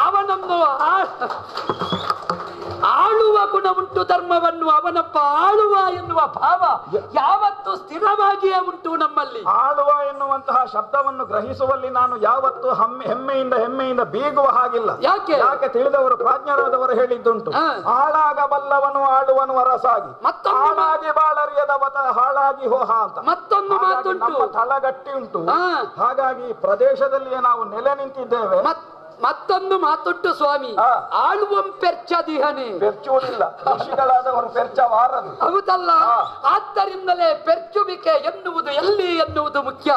ಅವನನ್ನು ಆಳುವ ಗುಣ ಉಂಟು. ಧರ್ಮವನ್ನು ಅವನಪ್ಪ ಆಳುವ ಎನ್ನುವ ಭಾವ ಯಾವತ್ತು ಸ್ಥಿರವಾಗಿಯೇ ಉಂಟು ನಮ್ಮಲ್ಲಿ. ಆಳುವ ಎನ್ನುವಂತಹ ಶಬ್ದವನ್ನು ಗ್ರಹಿಸುವಲ್ಲಿ ನಾನು ಯಾವತ್ತು ಹೆಮ್ಮೆಯಿಂದ ಬೀಗುವ ಹಾಗಿಲ್ಲ. ಯಾಕೆ ತಿಳಿದವರು ಪ್ರಾಜ್ಞರಾದವರು ಹೇಳಿದ್ದುಂಟು, ಆಳಾಗಬಲ್ಲವನು ಆಳುವನು ಅರಸಾಗಿ, ಆಳಾಗಿ ಬಾಳರಿಯದವತ ಹಾಳಾಗಿ ಹೋಹ ಅಂತ. ಮತ್ತೊಂದು ಮಾತುಂಟು, ತಳಗಟ್ಟಿ ಉಂಟು. ಹಾಗಾಗಿ ಪ್ರದೇಶದಲ್ಲಿಯೇ ನಾವು ನೆಲೆ ನಿಂತಿದ್ದೇವೆ. ಮತ್ತೊಂದು ಮಾತುಂಟು ಸ್ವಾಮಿ, ಆಳುವಂ ಪೆರ್ಚದಿಹನೆ. ಪೆರ್ಚುವುದಿಲ್ಲ, ಋಷಿಗಳಾದವರು ಪೆರ್ಚವಾರದು. ಹೌದಲ್ಲ. ಆದ್ದರಿಂದಲೇ ಪೆರ್ಚುವಿಕೆ ಎನ್ನುವುದು ಎಲ್ಲಿ ಎನ್ನುವುದು ಮುಖ್ಯ.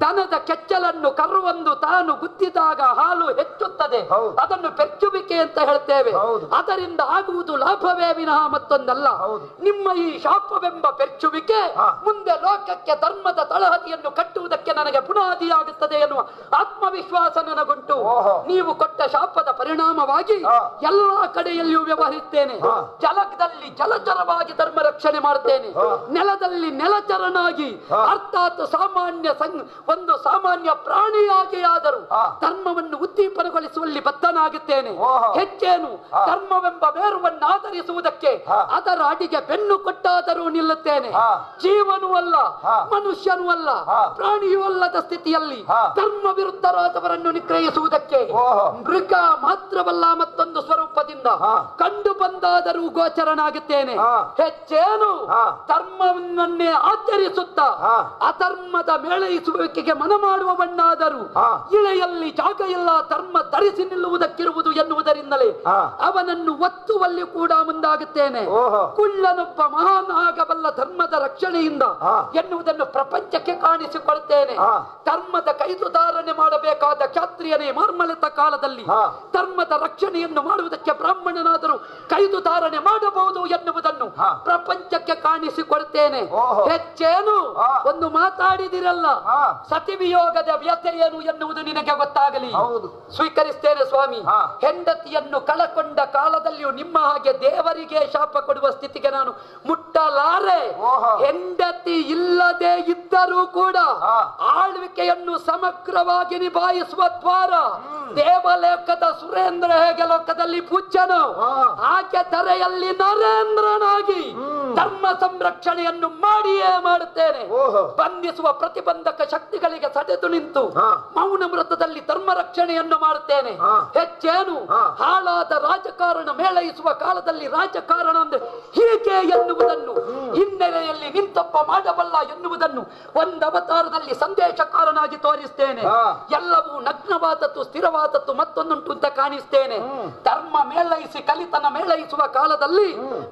ದನದ ಕೆಚ್ಚಲನ್ನು ಕರುವೊಂದು ತಾನು ಗುದ್ದಿದಾಗ ಹಾಲು ಹೆಚ್ಚುತ್ತದೆ, ಅದನ್ನು ಪೆರ್ಚುವಿಕೆ ಅಂತ ಹೇಳ್ತೇವೆ. ಅದರಿಂದ ಆಗುವುದು ಲಾಭವೇ ವಿನಃ ಮತ್ತೊಂದಲ್ಲ. ನಿಮ್ಮ ಈ ಶಾಪವೆಂಬ ಪೆರ್ಚುವಿಕೆ ಮುಂದೆ ಲೋಕಕ್ಕೆ ಧರ್ಮದ ತಳಹದಿಯನ್ನು ಕಟ್ಟುವುದಕ್ಕೆ ನನಗೆ ಬುನಾದಿಯಾಗುತ್ತದೆ ಎನ್ನುವ ಆತ್ಮವಿಶ್ವಾಸ ನನಗುಂಟು. ನೀವು ಕೊಟ್ಟ ಶಾಪದ ಪರಿಣಾಮವಾಗಿ ಎಲ್ಲಾ ಕಡೆಯಲ್ಲಿಯೂ ವ್ಯವಹರಿಸುತ್ತೇನೆ. ಜಲದಲ್ಲಿ ಜಲಚರವಾಗಿ ಧರ್ಮ ರಕ್ಷಣೆ ಮಾಡುತ್ತೇನೆ, ನೆಲದಲ್ಲಿ ನೆಲಚರನಾಗಿ ಅರ್ಥಾತ್ ಒಂದು ಸಾಮಾನ್ಯ ಪ್ರಾಣಿಯಾಗಿ ಆದರೂ ಧರ್ಮವನ್ನು ಉದ್ದೀಪನಗೊಳಿಸುವಲ್ಲಿ ಬದ್ಧನಾಗುತ್ತೇನೆ. ಹೆಚ್ಚೇನು, ಧರ್ಮವೆಂಬ ಬೇರುವನ್ನು ಆಧರಿಸುವುದಕ್ಕೆ ಅದರ ಅಡಿಗೆ ಬೆನ್ನು ಕೊಟ್ಟಾದರೂ ನಿಲ್ಲುತ್ತೇನೆ. ಜೀವನೂ ಅಲ್ಲ, ಮನುಷ್ಯನೂ ಅಲ್ಲ, ಪ್ರಾಣಿಯೂ ಅಲ್ಲದ ಸ್ಥಿತಿಯಲ್ಲಿ ಧರ್ಮ ವಿರುದ್ಧರಾದವರನ್ನು ನಿಗ್ರಹಿಸುವುದಕ್ಕೆ ಮೃಗ ಮಾತ್ರವಲ್ಲ ಮತ್ತೊಂದು ಸ್ವರೂಪದಿಂದ ಕಂಡು ಬಂದಾದರೂ ಗೋಚರನಾಗುತ್ತೇನೆ. ಹೆಚ್ಚೇನು, ಧರ್ಮವನ್ನೇ ಆಚರಿಸುತ್ತಾ ಅಧರ್ಮದ ಮೇಳೈಸುವಿಕೆಗೆ ಮನ ಮಾಡುವವನ್ನಾದರೂ ಇಳೆಯಲ್ಲಿ ಜಾಗ ಇಲ್ಲ, ಧರ್ಮ ಧರಿಸಿ ನಿಲ್ಲುವುದಕ್ಕಿರುವುದು ಎನ್ನುವುದರಿಂದಲೇ ಅವನನ್ನು ಒತ್ತುವಲ್ಲಿ ಕೂಡ ಮುಂದಾಗುತ್ತೇನೆ. ಕುಳ್ಳನೊಬ್ಬ ಮಹಾನ್ ಆಗಬಲ್ಲ ಧರ್ಮದ ರಕ್ಷಣೆಯಿಂದ ಎನ್ನುವುದನ್ನು ಪ್ರಪಂಚಕ್ಕೆ ಕಾಣಿಸಿಕೊಳ್ಳುತ್ತೇನೆ. ಧರ್ಮದ ಕೈದುಧಾರಣೆ ಮಾಡಬೇಕಾದ ಕ್ಷಾತ್ರಿಯನೇ ಮಾರ್ಮಲೆತ ಕಾಲದಲ್ಲಿ ಧರ್ಮದ ರಕ್ಷಣೆಯನ್ನು ಮಾಡುವುದಕ್ಕೆ ಬ್ರಾಹ್ಮಣನಾದರೂ ಕೈದುಧಾರಣೆ ಮಾಡಬಹುದು ಎನ್ನುವುದನ್ನು ಪ್ರಪಂಚಕ್ಕೆ ಕಾಣಿಸಿಕೊಳ್ತೇನೆ. ಹೆಚ್ಚೇನು, ಒಂದು ಮಾತಾಡಿದಿರಲ್ಲ, ಸತಿವಿಯೋಗದ ವ್ಯಥೆ ಏನು ಎನ್ನುವುದು ನಿನಗೆ ಗೊತ್ತಾಗಲಿ. ಸ್ವೀಕರಿಸ್ತೇನೆ ಸ್ವಾಮಿ. ಹೆಂಡತಿಯನ್ನು ಕಳಕೊಂಡ ಕಾಲದಲ್ಲಿಯೂ ನಿಮ್ಮ ಹಾಗೆ ದೇವರಿಗೆ ಶಾಪ ಕೊಡುವ ಸ್ಥಿತಿಗೆ ನಾನು ಮುಟ್ಟಲಾರೆ. ಹೆಂಡತಿ ಇಲ್ಲದೆ ಇದ್ದರೂ ಕೂಡ ಆಳ್ವಿಕೆಯನ್ನು ಸಮಗ್ರವಾಗಿ ನಿಭಾಯಿಸುವ ದ್ವಾರ ದೇವಲೋಕದ ಸುರೇಂದ್ರ ಹೇಗೆ ಲೋಕದಲ್ಲಿ ಪೂಜ್ಯನು ಆಕೆ ಧರೆಯಲ್ಲಿ ನರೇಂದ್ರನಾಗಿ ಧರ್ಮ ಸಂರಕ್ಷಣೆಯನ್ನು ಮಾಡಿಯೇ ಮಾಡುತ್ತೇನೆ. ಬಂಧಿಸುವ ಪ್ರತಿಬಂಧಕ ಶಕ್ತಿಗಳಿಗೆ ಸಡೆದು ನಿಂತು ಮೌನ ಮೃತದಲ್ಲಿ ಧರ್ಮ ರಕ್ಷಣೆಯನ್ನು ಮಾಡುತ್ತೇನೆ. ಹೆಚ್ಚೇನು, ಹಾಳಾದ ರಾಜಕಾರಣ ಮೇಳೈಸುವ ಕಾಲದಲ್ಲಿ ರಾಜಕಾರಣ ಅಂದ್ರೆ ಹೀಗೆ ಎನ್ನುವುದನ್ನು, ಹಿನ್ನೆಲೆಯಲ್ಲಿ ನಿಂತಪ್ಪ ಮಾಡಬಲ್ಲ ಎನ್ನುವುದನ್ನು ಒಂದು ಅವತಾರದಲ್ಲಿ ಸಂದೇಶಕಾರನಾಗಿ ತೋರಿಸ್ತೇನೆ. ಎಲ್ಲವೂ ನಗ್ನವಾದದ್ದು, ಸ್ಥಿರವಾದದ್ದು ಮತ್ತೊಂದುಂಟು ಅಂತ ಕಾಣಿಸ್ತೇನೆ. ಧರ್ಮ ಮೇಳೈಸಿ ಕಲಿತನ ಮೇಳೈಸುವ ಕಾಲದಲ್ಲಿ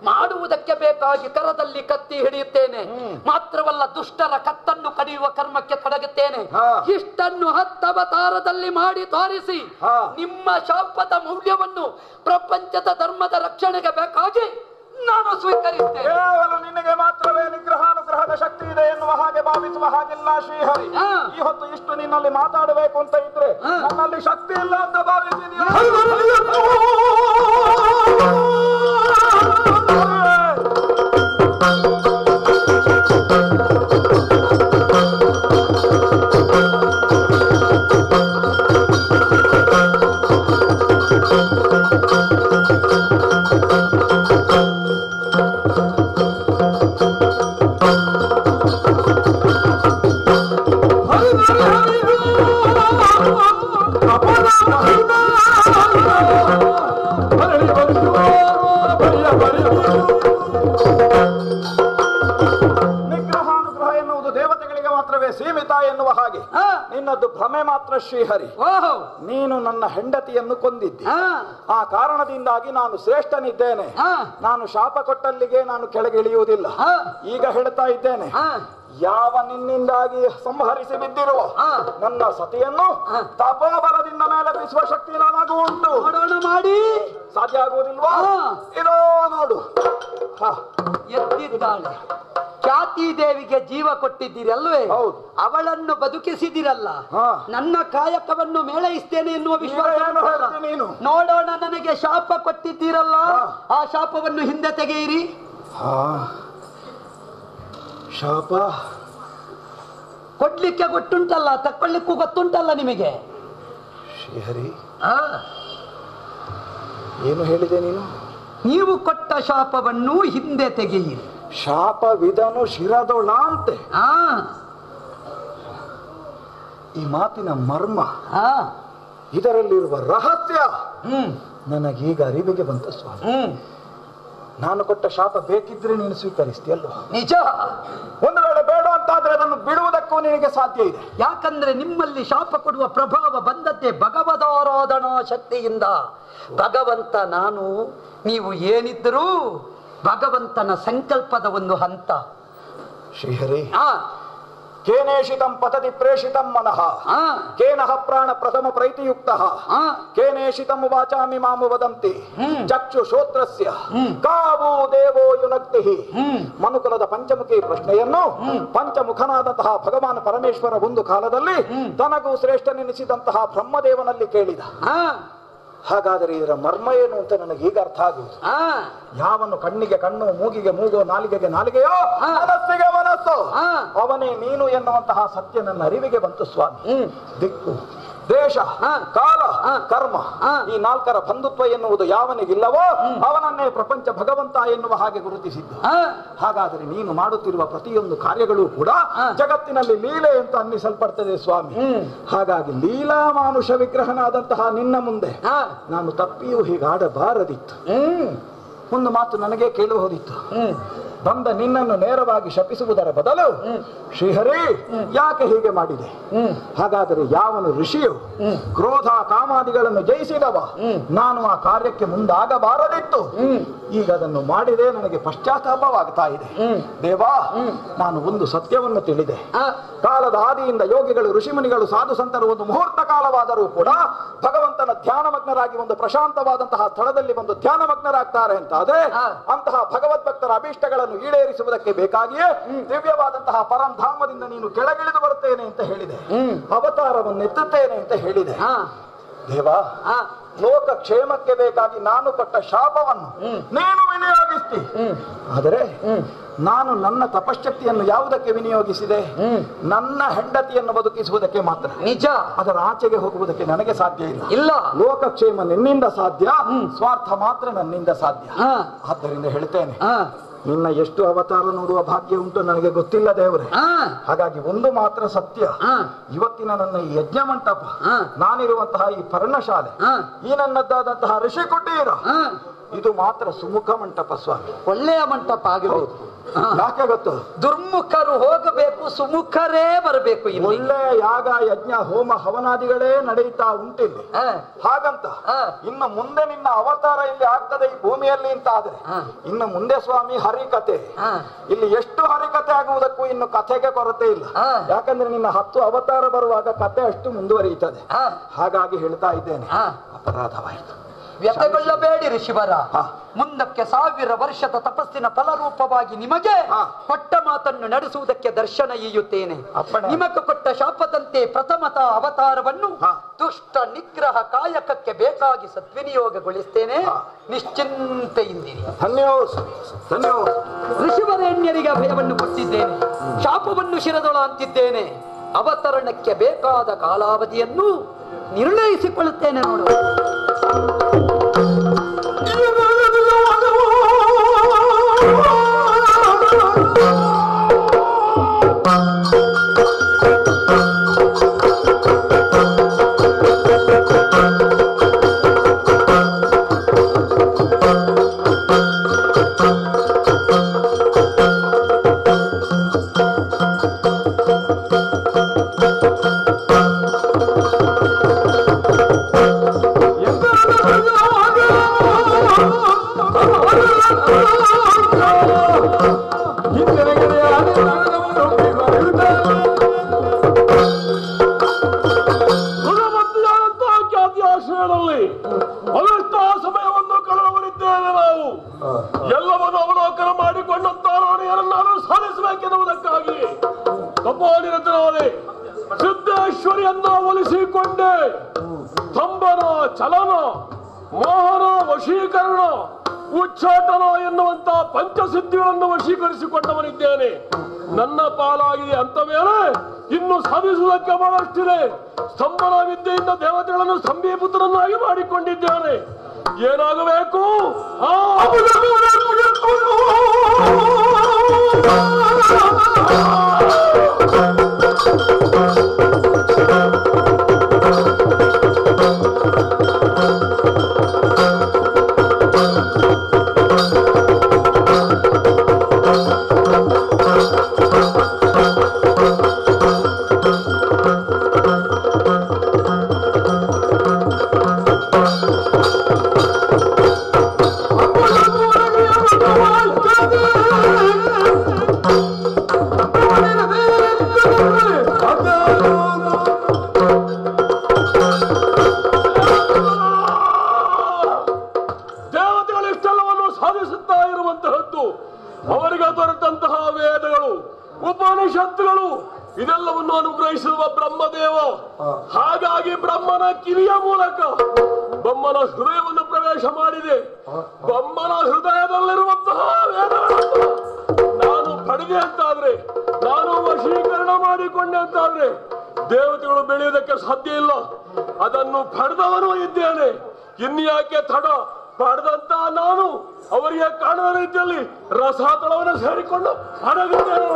ಮಾಡುವುದಕ್ಕೆ ಬೇಕಾಗಿ ಕರದಲ್ಲಿ ಕತ್ತಿ ಹಿಡಿಯುತ್ತೇನೆ. ಮಾತ್ರವಲ್ಲ, ದುಷ್ಟರ ಕತ್ತನ್ನು ಕಡಿಯುವ ಕರ್ಮಕ್ಕೆ ತೊಡಗುತ್ತೇನೆ. ಇಷ್ಟನ್ನು 10 ಅವತಾರದಲ್ಲಿ ಮಾಡಿ ತೋರಿಸಿ ನಿಮ್ಮ ಶಾಪದ ಮೌಲ್ಯವನ್ನು ಪ್ರಪಂಚದ ಧರ್ಮದ ರಕ್ಷಣೆಗೆ ಬೇಕಾಗಿ ನಾನು ಸ್ವೀಕರಿಸ್ತೇನೆ. ಕೇವಲ ನಿನಗೆ ಮಾತ್ರವೇ ನಿಗ್ರಹಾನುಗ್ರಹದ ಶಕ್ತಿ ಇದೆ ಎನ್ನುವ ಹಾಗೆ ಭಾವಿಸುವ ಹಾಗಿಲ್ಲ ಶ್ರೀಹರಿ. ಈ ಹೊತ್ತು ಇಷ್ಟು ನಿನ್ನಲ್ಲಿ ಮಾತಾಡಬೇಕು ಅಂತ ಇದ್ರೆ ನನ್ನಲ್ಲಿ ಶಕ್ತಿ ಇಲ್ಲ ಅಂತ ಭಾವಿಸಿದೀಯ. ನಿಗ್ರಹಾನುಗ್ರಹ ಎನ್ನುವುದು ದೇವತೆಗಳಿಗೆ ಮಾತ್ರವೇ ಸೀಮಿತ ಎನ್ನುವ ಹಾಗೆ ನಿನ್ನದ್ದು ಭ್ರಮೆ ಮಾತ್ರ ಶ್ರೀಹರಿ. ನೀನು ನನ್ನ ಹೆಂಡತಿಯನ್ನು ಕೊಂದಿದ್ದಿ. ಆ ಕಾರಣದಿಂದಾಗಿ ನಾನು ಶ್ರೇಷ್ಠನಿದ್ದೇನೆ. ನಾನು ಶಾಪ ಕೊಟ್ಟಲ್ಲಿಗೆ ನಾನು ಕೆಳಗಿಳಿಯುವುದಿಲ್ಲ. ಈಗ ಹೇಳ್ತಾ ಇದ್ದೇನೆ, ಯಾವ ನಿನ್ನಿಂದಾಗಿ ಸಂಹರಿಸಿ ಬಿದ್ದಿರುವ ನನ್ನ ಸತಿಯನ್ನು ತಪೋಬಲದಿಂದ ಮೇಲೆ ಬೀಸುವ ಶಕ್ತಿ ನನಗೂ ಉಂಟು. ಮಾಡಿ ಸಾಧ್ಯ ಆಗುವುದಿಲ್ವಾ? ಏನೋ ನೋಡು. ಎತ್ತಿದ್ದಾಳೆ. ಖ್ಯಾತಿ ದೇವಿಗೆ ಜೀವ ಕೊಟ್ಟಿದ್ದೀರಿ ಅಲ್ವೇ? ಹೌದು. ಅವಳನ್ನು ಬದುಕಿಸಿದಿರಲ್ಲ. ನನ್ನ ಕಾಯಕವನ್ನು ಮೇಳೈಸ್ತೇನೆ ಎನ್ನುವ ವಿಶ್ವಾಸ ನೀನು ನೋಡೋಣ. ನನಗೆ ಶಾಪ ಕೊಟ್ಟಿದ್ದೀರಲ್ಲ, ಆ ಶಾಪವನ್ನು ಹಿಂದೆ ತೆಗೆಯಿರಿ. ಶಾಪ ಕೊಡ್ಲಿಕ್ಕೆ ಗೊತ್ತುಂಟಲ್ಲ, ತಕ್ಕೊಳ್ಳಿಕ್ಕೂ ಗೊತ್ತುಂಟಲ್ಲ ನಿಮಗೆ. ಶ್ರೀಹರಿ, ಏನು ಹೇಳಿದೆ ನೀನು? ನೀವು ಕೊಟ್ಟ ಶಾಪವನ್ನು ಹಿಂದೆ ತೆಗೆಯಿರಿ. ಶಾಪವಿದನು ಶಿರದೊಳ ಅಂತೆ. ಈ ಮಾತಿನ ಮರ್ಮ, ಇದರಲ್ಲಿರುವ ರಹಸ್ಯ ನನಗೀಗ ಅರಿವಿಗೆ ಬಂತು ಸ್ವಾಮಿ. ನಾನು ಕೊಟ್ಟ ಶಾಪ ಬೇಕಿದ್ರೆ ನೀನು ಸ್ವೀಕರಿಸ್ತೀಯಲ್ವ? ನಿಜ. ಒಂದು ವೇಳೆ ಬೇಡ ಅಂತಾದ್ರೆ ಅದನ್ನು ಬಿಡುವುದಕ್ಕೂ ನಿನಗೆ ಸಾಧ್ಯ ಇದೆ. ಯಾಕಂದ್ರೆ ನಿಮ್ಮಲ್ಲಿ ಶಾಪ ಕೊಡುವ ಪ್ರಭಾವ ಬಂದದ್ದೇ ಭಗವದಾರಾಧನಾ ಶಕ್ತಿಯಿಂದ. ಭಗವಂತ ನಾನು, ನೀವು ಏನಿದ್ದರೂ ಭಗವಂತನ ಸಂಕಲ್ಪದ ಒಂದು ಹಂತ. ಶ್ರೀಹರಿ, ಕೇನೇಷಿತಂ ಪತತಿ ಪ್ರೇಷಿತಂ ಮನಃ ಕೇನಃ ಪ್ರಾಣ ಪ್ರಥಮ ಪ್ರೈತಿಯುಕ್ತಃ ಕೇನೇಷಿತಂ ವಾಚಾಮಿ ಮಾಮು ವದಂತಿ ಚಕ್ಷು ಶ್ರೋತ್ರಸ್ಯ ಕಾವು ದೇವೋ ಯುನಕ್ತಿಃ. ಮನುಕುಲದ ಪಂಚಮುಖಿ ಪ್ರಶ್ನೆಯನ್ನು ಪಂಚಮುಖನಾದಂತಹ ಭಗವಾನ್ ಪರಮೇಶ್ವರ ಒಂದು ಕಾಲದಲ್ಲಿ ತನಗೂ ಶ್ರೇಷ್ಠನೆನಿಸಿದಂತಹ ಬ್ರಹ್ಮದೇವನಲ್ಲಿ ಕೇಳಿದ. ಹಾಗಾದರೆ ಇದರ ಮರ್ಮ ಏನು ಅಂತ ನನಗೆ ಈಗ ಅರ್ಥ ಆಗುವುದು. ಯಾವನು ಕಣ್ಣಿಗೆ ಕಣ್ಣು, ಮೂಗಿಗೆ ಮೂಗೋ, ನಾಲಿಗೆಗೆ ನಾಲಿಗೆಯೋ, ಮನಸ್ಸಿಗೆ ಮನಸ್ಸು, ಅವನೇ ನೀನು ಎನ್ನುವಂತಹ ಸತ್ಯ ನನ್ನ ಅರಿವಿಗೆ ಬಂತು ಸ್ವಾಮಿ. ದಿಕ್ಕು, ದೇಶ, ಕಾಲ, ಕರ್ಮ ಈ ನಾಲ್ಕರ ಬಂಧುತ್ವ ಎನ್ನುವುದು ಯಾವನಿಗಿಲ್ಲವೋ ಅವನನ್ನೇ ಪ್ರಪಂಚ ಭಗವಂತ ಎನ್ನುವ ಹಾಗೆ ಗುರುತಿಸಿದ್ದು. ಹಾಗಾದರೆ ನೀನು ಮಾಡುತ್ತಿರುವ ಪ್ರತಿಯೊಂದು ಕಾರ್ಯಗಳು ಕೂಡ ಜಗತ್ತಿನಲ್ಲಿ ಲೀಲೆ ಅಂತ ಅನ್ನಿಸಲ್ಪಡ್ತದೆ ಸ್ವಾಮಿ. ಹಾಗಾಗಿ ಲೀಲಾ ಮಾನುಷ ವಿಗ್ರಹನಾದಂತಹ ನಿನ್ನ ಮುಂದೆ ನಾನು ತಪ್ಪಿಯೂ ಹೀಗಾಡಬಾರದಿತ್ತು. ಒಂದು ಮಾತು ನನಗೆ ಕೇಳಬಹುದಿತ್ತು. ಬಂದ ನಿನ್ನನ್ನು ನೇರವಾಗಿ ಶಪಿಸುವುದರ ಬದಲು ಶ್ರೀಹರಿ ಯಾಕೆ ಹೀಗೆ ಮಾಡಿದೆ? ಹಾಗಾದರೆ ಯಾವನು ಋಷಿಯು ಕ್ರೋಧ ಕಾಮಾದಿಗಳನ್ನು ಜಯಿಸಿದವ ನಾನು ಆ ಕಾರ್ಯಕ್ಕೆ ಮುಂದಾಗಬಾರದಿತ್ತು. ಈಗ ಅದನ್ನು ಮಾಡಿದೆ, ನನಗೆ ಪಶ್ಚಾತ್ತಾಪವಾಗ್ತಾ ಇದೆ. ದೇವಾ, ನಾನು ಒಂದು ಸತ್ಯವನ್ನು ತಿಳಿದೆ. ಕಾಲದ ಆದಿಯಿಂದ ಯೋಗಿಗಳು, ಋಷಿಮುನಿಗಳು, ಸಾಧು ಸಂತರು ಒಂದು ಮುಹೂರ್ತ ಕಾಲವಾದರೂ ಕೂಡ ಭಗವಂತನ ಧ್ಯಾನಮಗ್ನರಾಗಿ ಒಂದು ಪ್ರಶಾಂತವಾದಂತಹ ಸ್ಥಳದಲ್ಲಿ ಒಂದು ಧ್ಯಾನಮಗ್ನರಾಗ್ತಾರೆ ಅಂತಾದ್ರೆ ಅಂತಹ ಭಗವದ್ಭಕ್ತರ ಅಭೀಷ್ಟಗಳನ್ನು ಈಡೇರಿಸುವುದಕ್ಕೆ ಬೇಕಾಗಿಯೇ ದಿವ್ಯವಾದಂತಹ ಪರಂಧಾಮದಿಂದ ನೀನು ಕೆಳಗಿಳಿದು ಬರುತ್ತೇನೆ ಅಂತ ಹೇಳಿದೆ, ಅವತಾರವನ್ನು ಎತ್ತುತ್ತೇನೆ ಅಂತ ಹೇಳಿದೆ. ದೇವಾ, ಲೋಕ ಕ್ಷೇಮಕ್ಕೆ ಬೇಕಾಗಿ ನಾನು ಕೊಟ್ಟ ಶಾಪವನ್ನು ನೀನು ವಿನಿಯೋಗಿಸ್ತಿ. ಆದರೆ ನಾನು ನನ್ನ ತಪಶ್ಶಕ್ತಿಯನ್ನು ಯಾವುದಕ್ಕೆ ವಿನಿಯೋಗಿಸಿದೆ? ನನ್ನ ಹೆಂಡತಿಯನ್ನು ಬದುಕಿಸುವುದಕ್ಕೆ ಮಾತ್ರ. ನಿಜ. ಅದರ ಆಚೆಗೆ ಹೋಗುವುದಕ್ಕೆ ನನಗೆ ಸಾಧ್ಯ ಇಲ್ಲ. ಇಲ್ಲ. ಲೋಕಕ್ಷೇಮ ನಿನ್ನಿಂದ ಸಾಧ್ಯ, ಸ್ವಾರ್ಥ ಮಾತ್ರ ನನ್ನಿಂದ ಸಾಧ್ಯ. ಆದ್ದರಿಂದ ಹೇಳ್ತೇನೆ, ನಿನ್ನ ಎಷ್ಟು ಅವತಾರ ನೋಡುವ ಭಾಗ್ಯ ಉಂಟು ನನಗೆ ಗೊತ್ತಿಲ್ಲ ದೇವರೇ. ಹಾಗಾಗಿ ಒಂದು ಮಾತ್ರ ಸತ್ಯ, ಇವತ್ತಿನ ನನ್ನ ಈ ಯಜ್ಞ ಮಂಟಪ, ನಾನಿರುವಂತಹ ಈ ಪರ್ಣಶಾಲೆ, ಈ ನನ್ನದ್ದಾದಂತಹ ಋಷಿ ಕುಟೀರ, ಇದು ಮಾತ್ರ ಸುಮುಖ ಮಂಟಪ ಸ್ವಾಮಿ. ಒಳ್ಳೆಯ ಮಂಟಪ ಆಗಿರುವುದು. ಯಾಕೆ ಗೊತ್ತು? ದುರ್ಮುಖರು ಹೋಗಬೇಕು, ಸುಮುಖರೇ ಬರಬೇಕು. ಒಳ್ಳೆಯ ಯಾಗ ಯಜ್ಞ ಹೋಮ ಹವನಾದಿಗಳೇ ನಡೆಯುತ್ತಾ ಉಂಟಿಲ್ಲಿ. ಹಾಗಂತ ಇನ್ನು ಮುಂದೆ ನಿನ್ನ ಅವತಾರ ಇಲ್ಲಿ ಆಗ್ತದೆ ಈ ಭೂಮಿಯಲ್ಲಿ ಅಂತ ಆದ್ರೆ ಇನ್ನು ಮುಂದೆ ಸ್ವಾಮಿ ಹರಿಕತೆ, ಇಲ್ಲಿ ಎಷ್ಟು ಹರಿಕತೆ ಆಗುವುದಕ್ಕೂ ಇನ್ನು ಕಥೆಗೆ ಕೊರತೆ ಇಲ್ಲ. ಯಾಕಂದ್ರೆ ನಿನ್ನ 10 ಅವತಾರ ಬರುವಾಗ ಕಥೆ ಅಷ್ಟು ಮುಂದುವರಿಯುತ್ತದೆ. ಹಾಗಾಗಿ ಹೇಳ್ತಾ ಇದ್ದೇನೆ, ಅಪರಾಧವಾಯಿತು. ವ್ಯಥೆಗೊಳ್ಳಬೇಡಿ ಋಷಿವರ. ಮುಂದಕ್ಕೆ 1000 ವರ್ಷದ ತಪಸ್ಸಿನ ಫಲರೂಪವಾಗಿ ನಿಮಗೆ ಕೊಟ್ಟ ಮಾತನ್ನು ನಡೆಸುವುದಕ್ಕೆ ದರ್ಶನ ಈಯುತ್ತೇನೆ. ನಿಮಗೆ ಕೊಟ್ಟ ಶಾಪದಂತೆ ಪ್ರಥಮತ ಅವತಾರವನ್ನು ದುಷ್ಟ ನಿಗ್ರಹ ಕಾಯಕಕ್ಕೆ ಬೇಕಾಗಿ ಸದ್ವಿನಿಯೋಗಗೊಳಿಸ್ತೇನೆ. ನಿಶ್ಚಿಂತೆಯಿಂದಿರಿ. ಋಷಿವರೇಣ್ಯರಿಗೆ ಅಭಯವನ್ನು ಕೊಟ್ಟಿದ್ದೇನೆ, ಶಾಪವನ್ನು ಶಿರದೊಳ ಅಂತಿದ್ದೇನೆ. ಅವತರಣಕ್ಕೆ ಬೇಕಾದ ಕಾಲಾವಧಿಯನ್ನು ನಿರ್ಣಯಿಸಿಕೊಳ್ಳುತ್ತೇನೆ ನೋಡು. ಸಮಯವನ್ನು ಕಳೆದುಕೊಂಡಿದ್ದೇವೆ ನಾವು. ಎಲ್ಲವನ್ನು ಅವಲೋಕನ ಮಾಡಿಕೊಂಡಂತಾರು ಸಾಧಿಸಬೇಕೆನ್ನುವುದಕ್ಕಾಗಿ ತಪೋನಿರತನಾದೆ ಸಿದ್ದೇಶ್ವರಿಯನ್ನ ಒಲಿಸಿಕೊಂಡೆ. ಸ್ತಂಭನ, ಚಲನ, ಮೋಹನ, ವಶೀಕರಣ, ಉಚ್ಚಾಟನ ಎನ್ನುವಂತ ಪಂಚಸಿದ್ಧಿಗಳನ್ನು ವಶೀಕರಿಸಿಕೊಂಡವನಿದ್ದೇನೆ. ನನ್ನ ಪಾಲಾಗಿದೆ ಅಂತ ಮೇಲೆ ಇನ್ನು ಸಾಧಿಸುವುದಕ್ಕೆ ಬಹಳಷ್ಟಿದೆ. ಸ್ತಂಭನ ವಿದ್ಯೆಯಿಂದ ದೇವತೆಗಳನ್ನು ಸ್ತಂಭೀಪುತ್ರನಾಗಿ ಮಾಡಿಕೊಂಡಿದ್ದೇನೆ. ಏನಾಗಬೇಕು? ಅವರಿಗೆ ದೊರೆತಂತಹ ವೇದಗಳು, ಉಪನಿಷತ್ತುಗಳು ಇದೆಲ್ಲವನ್ನು ಅನುಗ್ರಹಿಸುವ ಬ್ರಹ್ಮದೇವ. ಹಾಗಾಗಿ ಬ್ರಹ್ಮನ ಕಿವಿಯ ಮೂಲಕ ಬ್ರಹ್ಮನ ಹೃದಯವನ್ನು ಪ್ರವೇಶ ಮಾಡಿದೆ. ಬ್ರಹ್ಮನ ಹೃದಯದಲ್ಲಿರುವಂತಹ ವೇದಗಳನ್ನು ನಾನು ಪಡೆದೆ ಅಂತಾದ್ರೆ, ನಾನು ವಶೀಕರಣ ಮಾಡಿಕೊಂಡೆ ಅಂತಾದ್ರೆ ದೇವತೆಗಳು ಬೆಳೆಯುವುದಕ್ಕೆ ಸಾಧ್ಯ ಇಲ್ಲ. ಅದನ್ನು ಪಡೆದವನು ಇದ್ದೇನೆ. ಇನ್ಯಾಕೆ ತಡ? ಪಡೆದಂತ ನಾನು ಅವರಿಗೆ ಕಾಣುವ ರೀತಿಯಲ್ಲಿ ರಸಾತಳವನ್ನು ಸೇರಿಕೊಂಡು ಅಡಗಿದ್ದೇನೆ.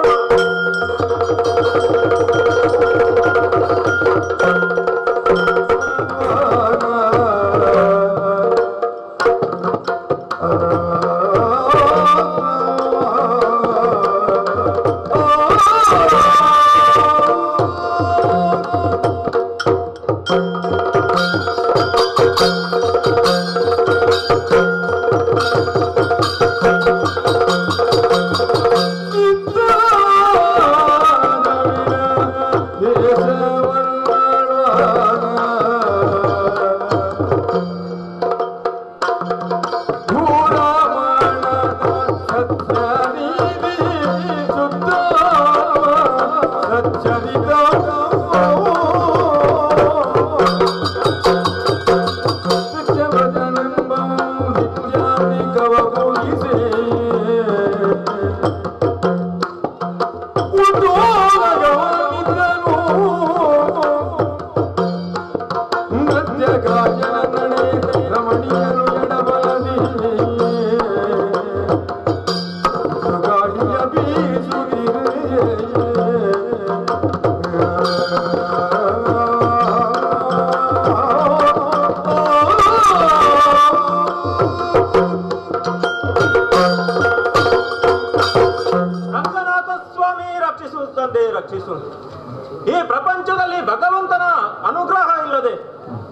ಈ ಪ್ರಪಂಚದಲ್ಲಿ ಭಗವಂತನ ಅನುಗ್ರಹ ಇಲ್ಲದೆ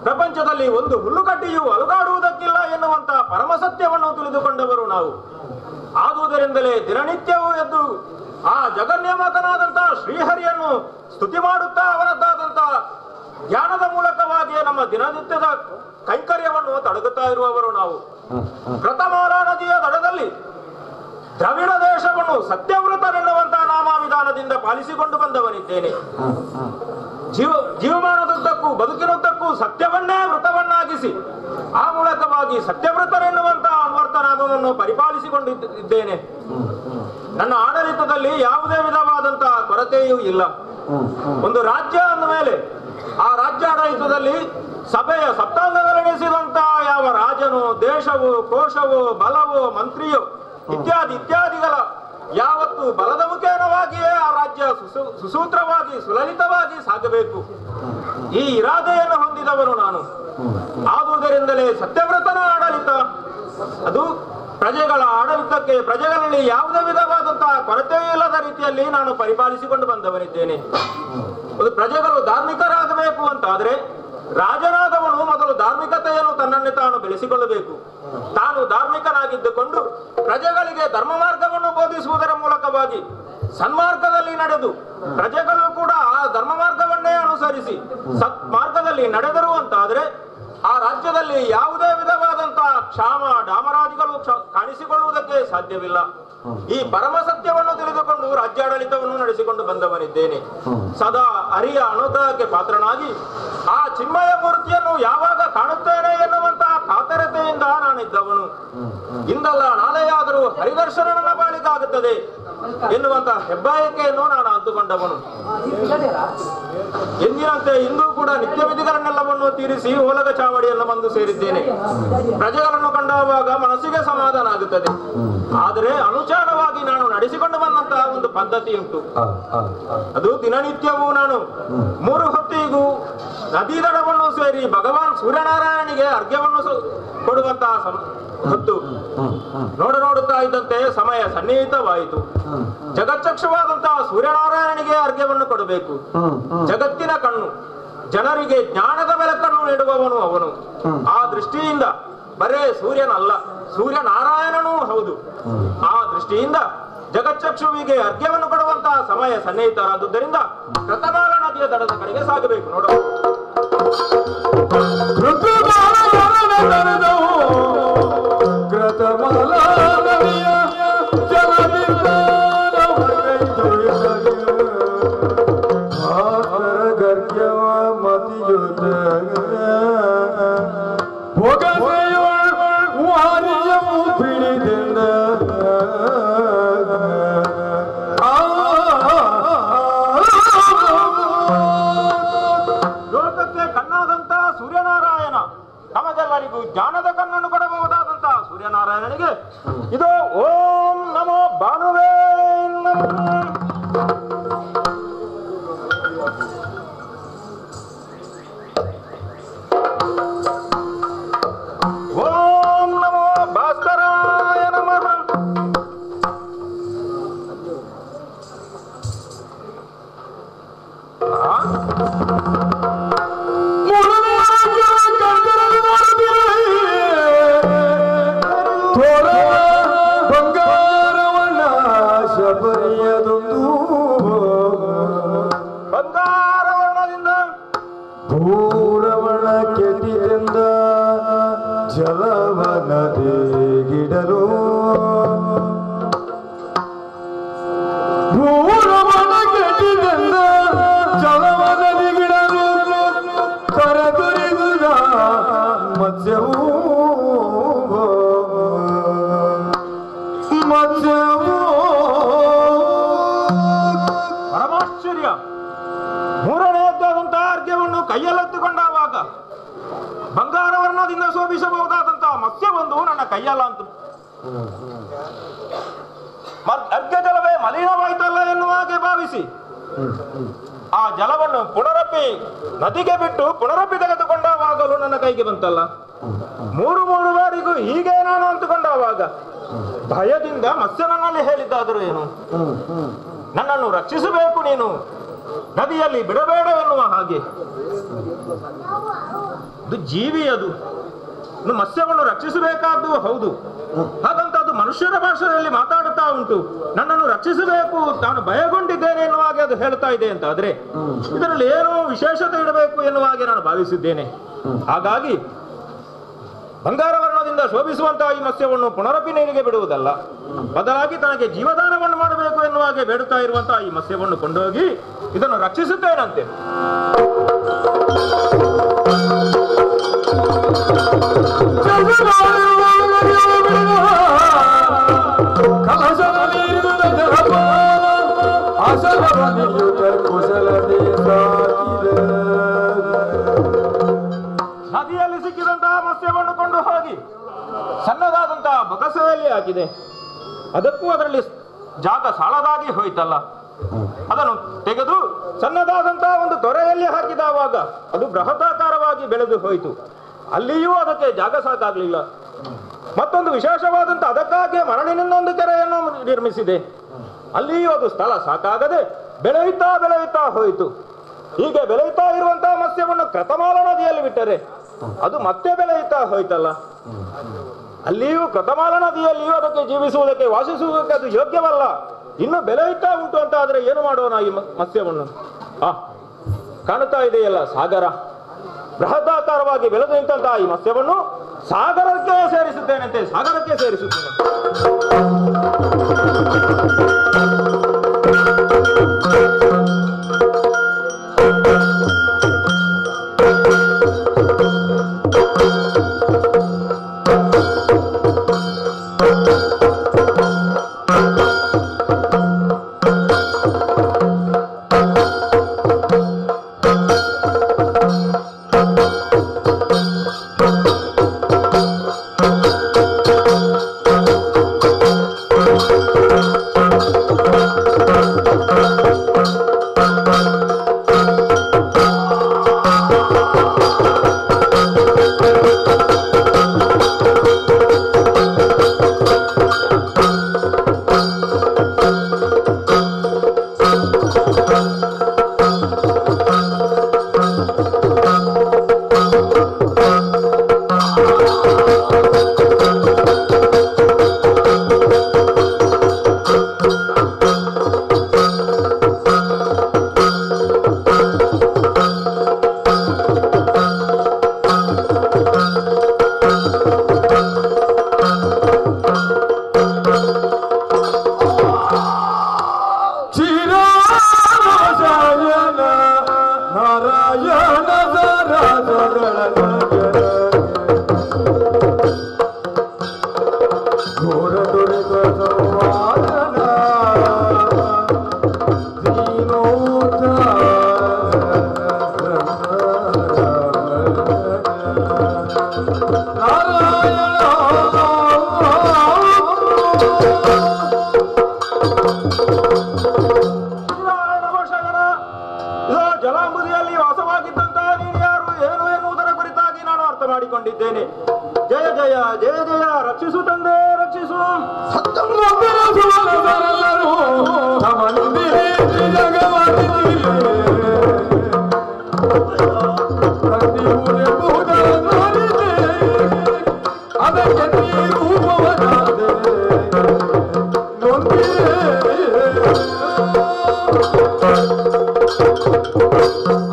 ಪ್ರಪಂಚದಲ್ಲಿ ಒಂದು ಹುಲ್ಲುಕಟ್ಟಿಯು ಅಲುಗಾಡುವುದಕ್ಕಿಲ್ಲ ಎನ್ನುವಂತ ಪರಮ ಸತ್ಯವನ್ನು ತಿಳಿದುಕೊಂಡವರು ನಾವು. ಆದುದರಿಂದಲೇ ದಿನನಿತ್ಯವೂ ಎದ್ದು ಆ ಜಗನ್ಯಮಕನಾದಂತಹ ಶ್ರೀಹರಿಯನ್ನು ಸ್ತುತಿ ಮಾಡುತ್ತಾ ಅವರದ್ದಾದಂತಹ ಜ್ಞಾನದ ಮೂಲಕವಾಗಿ ನಮ್ಮ ದಿನನಿತ್ಯದ ಕೈಂಕರ್ಯವನ್ನು ತೊಡಗುತ್ತಾ ಇರುವವರು ನಾವು. ಕೃತಮಾಲಾ ನದಿಯ ದಡದಲ್ಲಿ ದ್ರವಿಡ ದೇಶವನ್ನು ಸತ್ಯವ್ರತನೆನ್ನುವಂತಹ ನಾಮಾವಿಧಾನದಿಂದ ಪಾಲಿಸಿಕೊಂಡು ಬಂದವನಿದ್ದೇನೆ. ಜೀವಮಾನದುದ್ದಕ್ಕೂ ಬದುಕಿನುದ್ದಕ್ಕೂ ಸತ್ಯವನ್ನೇ ವೃತವನ್ನಾಗಿಸಿ ಆ ಮೂಲಕವಾಗಿ ಸತ್ಯವ್ರತನೆನ್ನುವಂತಹ ಅನ್ವರ್ಥನಾಮವನ್ನು ಪರಿಪಾಲಿಸಿಕೊಂಡಿದ್ದೇನೆ. ನನ್ನ ಆಡಳಿತದಲ್ಲಿ ಯಾವುದೇ ವಿಧವಾದಂತಹ ಕೊರತೆಯೂ ಇಲ್ಲ. ಒಂದು ರಾಜ್ಯ ಅಂದ ಮೇಲೆ ಆ ರಾಜ್ಯಾಡಳಿತದಲ್ಲಿ ಸಭೆಯ ಸಪ್ತಾಂಗಗಳೆನಿಸಿದಂತಹ ಯಾವ ರಾಜನು, ದೇಶವು, ಕೋಶವು, ಬಲವು, ಮಂತ್ರಿಯು ಇತ್ಯಾದಿಗಳ ಯಾವತ್ತು ಬಲದ ಮುಖೇನವಾಗಿಯೇ ಆ ರಾಜ್ಯ ಸುಸೂತ್ರವಾಗಿ ಸುಲಲಿತವಾಗಿ ಸಾಗಬೇಕು. ಈ ಇರಾದೆಯನ್ನು ಹೊಂದಿದವನು ನಾನು. ಆದುದರಿಂದಲೇ ಸತ್ಯವ್ರತನ ಆಡಳಿತ ಅದು ಪ್ರಜೆಗಳ ಆಡಳಿತಕ್ಕೆ ಪ್ರಜೆಗಳಲ್ಲಿ ಯಾವುದೇ ವಿಧವಾದಂತಹ ಕೊರತೆ ಇಲ್ಲದ ರೀತಿಯಲ್ಲಿ ನಾನು ಪರಿಪಾಲಿಸಿಕೊಂಡು ಬಂದವನಿದ್ದೇನೆ. ಒಂದು ಪ್ರಜೆಗಳು ಧಾರ್ಮಿಕರಾಗಬೇಕು ಅಂತಾದ್ರೆ ರಾಜನಾದವನು ಮೊದಲು ಧಾರ್ಮಿಕತೆಯನ್ನು ತನ್ನನ್ನೇ ತಾನು ಬೆಳೆಸಿಕೊಳ್ಳಬೇಕು. ತಾನು ಧಾರ್ಮಿಕನಾಗಿದ್ದುಕೊಂಡು ಪ್ರಜೆಗಳಿಗೆ ಧರ್ಮ ಮಾರ್ಗವನ್ನು ಬೋಧಿಸುವುದರ ಮೂಲಕವಾಗಿ ಸನ್ಮಾರ್ಗದಲ್ಲಿ ನಡೆದು ಪ್ರಜೆಗಳು ಕೂಡ ಆ ಧರ್ಮ ಮಾರ್ಗವನ್ನೇ ಅನುಸರಿಸಿ ಸತ್ ಮಾರ್ಗದಲ್ಲಿ ನಡೆದರು ಅಂತಾದ್ರೆ ಆ ರಾಜ್ಯದಲ್ಲಿ ಯಾವುದೇ ವಿಧವಾದಂತಹ ಕ್ಷಾಮ ಡಾಮರಾದಿಗಳು ಕಾಣಿಸಿಕೊಳ್ಳುವುದಕ್ಕೆ ಸಾಧ್ಯವಿಲ್ಲ. ಈ ಪರಮ ಸತ್ಯವನ್ನು ತಿಳಿದುಕೊಂಡು ರಾಜ್ಯಾಡಳಿತವನ್ನು ನಡೆಸಿಕೊಂಡು ಬಂದವನಿದ್ದೇನೆ. ಸದಾ ಹರಿಯ ಅನುಗ್ರಹಕ್ಕೆ ಪಾತ್ರನಾಗಿ ಆ ಚಿನ್ಮಯ ಮೂರ್ತಿಯನ್ನು ಯಾವಾಗ ಕಾಣುತ್ತೇನೆ ಎನ್ನುವಂತಹ ಕಾತರತೆಯಿಂದ ನಾನಿದ್ದವನು. ಇಂದಲ್ಲ ನಾಳೆಯಾದರೂ ಹರಿದರ್ಶನ ನನ್ನ ಬಾಳಿಗಾಗುತ್ತದೆ ಎನ್ನುವಂತಹ ಹೆಬ್ಬಾಯಿಕೆಯನ್ನು ನಾನು ಅಂದುಕೊಂಡವನು. ಎಂದಿನಂತೆ ಇಂದು ಕೂಡ ನಿತ್ಯ ವಿಧಿಗಳನ್ನೆಲ್ಲವನ್ನು ತೀರಿಸಿ ಓಲಗ ಚಾವಡಿಯನ್ನು ಬಂದು ಸೇರಿದ್ದೇನೆ. ಪ್ರಜೆಗಳನ್ನು ಕಂಡಾಗ ಮನಸ್ಸಿಗೆ ಸಮಾಧಾನ ಆಗುತ್ತದೆ. ಆದರೆ ಅನುಚಾರವಾಗಿ ನಾನು ನಡೆಸಿಕೊಂಡು ಬಂದಂತಹ ಒಂದು ಪದ್ಧತಿ ಉಂಟು. ಅದು ದಿನನಿತ್ಯವೂ ನಾನು 3 ಹೊತ್ತಿಗೂ ನದಿ ದಡವನ್ನು ಸೇರಿ ಭಗವಾನ್ ಸೂರ್ಯನಾರಾಯಣಿಗೆ ಅರ್ಘ್ಯವನ್ನು ಕೊಡುವಂತಹ ಹೊತ್ತು ನೋಡುತ್ತಾ ಇದ್ದಂತೆ ಸಮಯ ಸನ್ನಿಹಿತವಾಯಿತು. ಜಗಚ್ಚಕ್ಷವಾದಂತಹ ಸೂರ್ಯನಾರಾಯಣಿಗೆ ಅರ್ಘ್ಯವನ್ನು ಕೊಡಬೇಕು. ಜಗತ್ತಿನ ಕಣ್ಣು, ಜನರಿಗೆ ಜ್ಞಾನದ ಬೆಳಕನ್ನು ನೀಡುವವನು ಅವನು. ಆ ದೃಷ್ಟಿಯಿಂದ ಬರೇ ಸೂರ್ಯನಲ್ಲ, ಸೂರ್ಯನಾರಾಯಣನೂ ಹೌದು. ಆ ದೃಷ್ಟಿಯಿಂದ ಜಗಚ್ಚಕ್ಷುವಿಗೆ ಅರ್ಘ್ಯವನ್ನು ಕೊಡುವಂತಹ ಸಮಯ ಸನ್ನಿಹಿತರಾದುದರಿಂದ ಕೃತಮಾಲ ನದಿಯ ದಡದ ಕಡೆಗೆ ಸಾಗಬೇಕು. ನೋಡೋ ಜ್ಞಾನದ ಕಣ್ಣನ್ನು ಕೊಡಬಹುದಾದಂತಹ ಸೂರ್ಯನಾರಾಯಣನಿಗೆ ಇದು ಓಂ ನಮೋ ಭಾನುವೇ ಓಂ ನಮೋ ಭಾಸ್ಕರಾಯ ನಮಃ. ಬಂಗಾರವರ್ಣದಿಂದ ಭೂರವಣ ಕೆಟಿಯಿಂದ ಜಲವನದಿಗಿಡಲು ಭೂರವಣ ಕೆಟಿದಿಂದ ಜಲವನದಿಗಿಡಲು ಕರಗುರಿದುದ ಮತ್ಸ್ಯವೂ ಪರಮಾಶ್ಚರ್ಯ. ಮೂರನೆಯದ್ದಾದಂತಹ ಅರ್ಘ್ಯವನ್ನು ಕೈಯಲ್ಲೆತ್ತುಕೊಂಡಾಗ ಬಂಗಾರ ವರ್ಣದಿಂದ ಶೋಭಿಸಬಹುದಾದಂತಹ ಮತ್ಸ್ಯವೊಂದು ನನ್ನ ಕೈಯಲ್ಲ ಅಂತ ಅರ್ಘ್ಯ ಜಲವೇ ಮಲಿನವಾಯ್ತಲ್ಲ ಎನ್ನುವ ಹಾಗೆ ಭಾವಿಸಿ ಆ ಜಲವನ್ನು ಪುನರಪ್ಪಿ ನದಿಗೆ ಬಿಟ್ಟು ಪುನರಪ್ಪಿ ತೆಗೆದುಕೊಂಡಾಗಲೂ ನನ್ನ ಕೈಗೆ ಬಂತಲ್ಲ. 3 ಬಾರಿಗೂ ಹೀಗೆ ನಾನು ಅಂತುಕೊಂಡಾಗ ಭಯದಿಂದ ಮತ್ಸ್ಯ ನನ್ನಲ್ಲಿ ಹೇಳಿದ್ದಾದರೂ ಏನು, ನನ್ನನ್ನು ರಕ್ಷಿಸಬೇಕು ನೀನು, ನದಿಯಲ್ಲಿ ಬಿಡಬೇಡ ಎನ್ನುವ ಹಾಗೆ. ಅದು ಜೀವಿ, ಅದು ಮತ್ಸ್ಯವನ್ನು ರಕ್ಷಿಸಬೇಕಾದ್ದು ಹೌದು. ಹಾಗಂತ ಅದು ಮನುಷ್ಯರ ಭಾಷೆಯಲ್ಲಿ ಮಾತಾಡುತ್ತಾ ಉಂಟು. ನನ್ನನ್ನು ರಕ್ಷಿಸಬೇಕು, ನಾನು ಭಯಗೊಂಡಿದ್ದೇನೆ ಎನ್ನುವ ಹಾಗೆ ಅದು ಹೇಳ್ತಾ ಇದೆ ಅಂತ ಆದ್ರೆ ಇದರಲ್ಲಿ ಏನೋ ವಿಶೇಷತೆ ಇಡಬೇಕು ಎನ್ನುವ ಹಾಗೆ ನಾನು ಭಾವಿಸಿದ್ದೇನೆ. ಹಾಗಾಗಿ ಬಂಗಾರ ವರ್ಣದಿಂದ ಶೋಭಿಸುವಂತಹ ಈ ಮತ್ಸ್ಯವನ್ನು ಪುನರಪಿ ನೀರಿಗೆ ಬಿಡುವುದಲ್ಲ, ಬದಲಾಗಿ ತನಗೆ ಜೀವದಾನವನ್ನು ಮಾಡಬೇಕು ಎನ್ನುವ ಹಾಗೆ ಬೇಡುತ್ತಾ ಇರುವಂತಹ ಈ ಮತ್ಸ್ಯವನ್ನು ಕೊಂಡೋಗಿ ಇದನ್ನು ರಕ್ಷಿಸುತ್ತೇನಂತೆ. ನದಿಯಲ್ಲಿ ಸಿಕ್ಕಿದಂತಹ ಮತ್ಸ್ಯವನ್ನು ಕೊಂಡು ಹೋಗಿ ಸಣ್ಣದಾದಂತಹ ಬೊಗಸೆಯಲ್ಲಿ ಹಾಕಿದೆ. ಅದಕ್ಕೂ ಅದರಲ್ಲಿ ಜಾಗ ಸಾಲದಾಗಿ ಹೋಯ್ತಲ್ಲ, ಅದನ್ನು ತೆಗೆದು ಸಣ್ಣದಾದಂತಹ ಒಂದು ತೊರೆಯಲ್ಲಿ ಹಾಕಿದವಾಗ ಅದು ಬೃಹತಾಕಾರವಾಗಿ ಬೆಳೆದು ಹೋಯಿತು. ಅಲ್ಲಿಯೂ ಅದಕ್ಕೆ ಜಾಗ ಸಾಕಾಗ್ಲಿಲ್ಲ. ಮತ್ತೊಂದು ವಿಶೇಷವಾದಂತ ಅದಕ್ಕಾಗಿ ಮರಳಿನಿಂದೊಂದು ಕೆರೆಯನ್ನು ನಿರ್ಮಿಸಿದೆ. ಅಲ್ಲಿಯೂ ಅದು ಸ್ಥಳ ಸಾಕಾಗದೆ ಬೆಳೆಯುತ್ತಾ ಹೋಯಿತು. ಹೀಗೆ ಬೆಳೆಯುತ್ತಾ ಇರುವಂತಹ ಮತ್ಸ್ಯವನ್ನು ಕೃತಮಾಲ ನದಿಯಲ್ಲಿ ಬಿಟ್ಟರೆ ಅದು ಮತ್ತೆ ಬೆಳೆಯುತ್ತಾ ಹೋಯ್ತಲ್ಲ. ಅಲ್ಲಿಯೂ ಕೃತಮಾಲ ನದಿಯಲ್ಲಿಯೂ ಅದಕ್ಕೆ ಜೀವಿಸುವುದಕ್ಕೆ ವಾಸಿಸುವುದಕ್ಕೆ ಅದು ಯೋಗ್ಯವಲ್ಲ. ಇನ್ನು ಬೆಳೆಯುತ್ತಾ ಉಂಟು ಅಂತ ಆದ್ರೆ ಏನು ಮಾಡೋಣ ಈ ಮತ್ಸ್ಯವನ್ನು? ಕಾಣುತ್ತಾ ಇದೆಯಲ್ಲ ಸಾಗರ, ಬೃಹದಾಕಾರವಾಗಿ ಬೆಳೆದು ನಿಂತಹ ಈ ಮತ್ಸ್ಯವನ್ನು ಸಾಗರಕ್ಕೆ ಸೇರಿಸುತ್ತೇನಂತೆ, ಸಾಗರಕ್ಕೆ ಸೇರಿಸುತ್ತೇನೆ. ಜಲಾಂಬುದಿಯಲ್ಲಿ ವಾಸವಾಗಿದ್ದಂತಹ ನೀನು ಯಾರು ಏನು ಎನ್ನುವುದರ ಕುರಿತಾಗಿ ನಾನು ಅರ್ಥ ಮಾಡಿಕೊಂಡಿದ್ದೇನೆ. ಜಯ ಜಯ ಜಯ ಜಯ, ರಕ್ಷಿಸು ತಂದೆ, ರಕ್ಷಿಸು.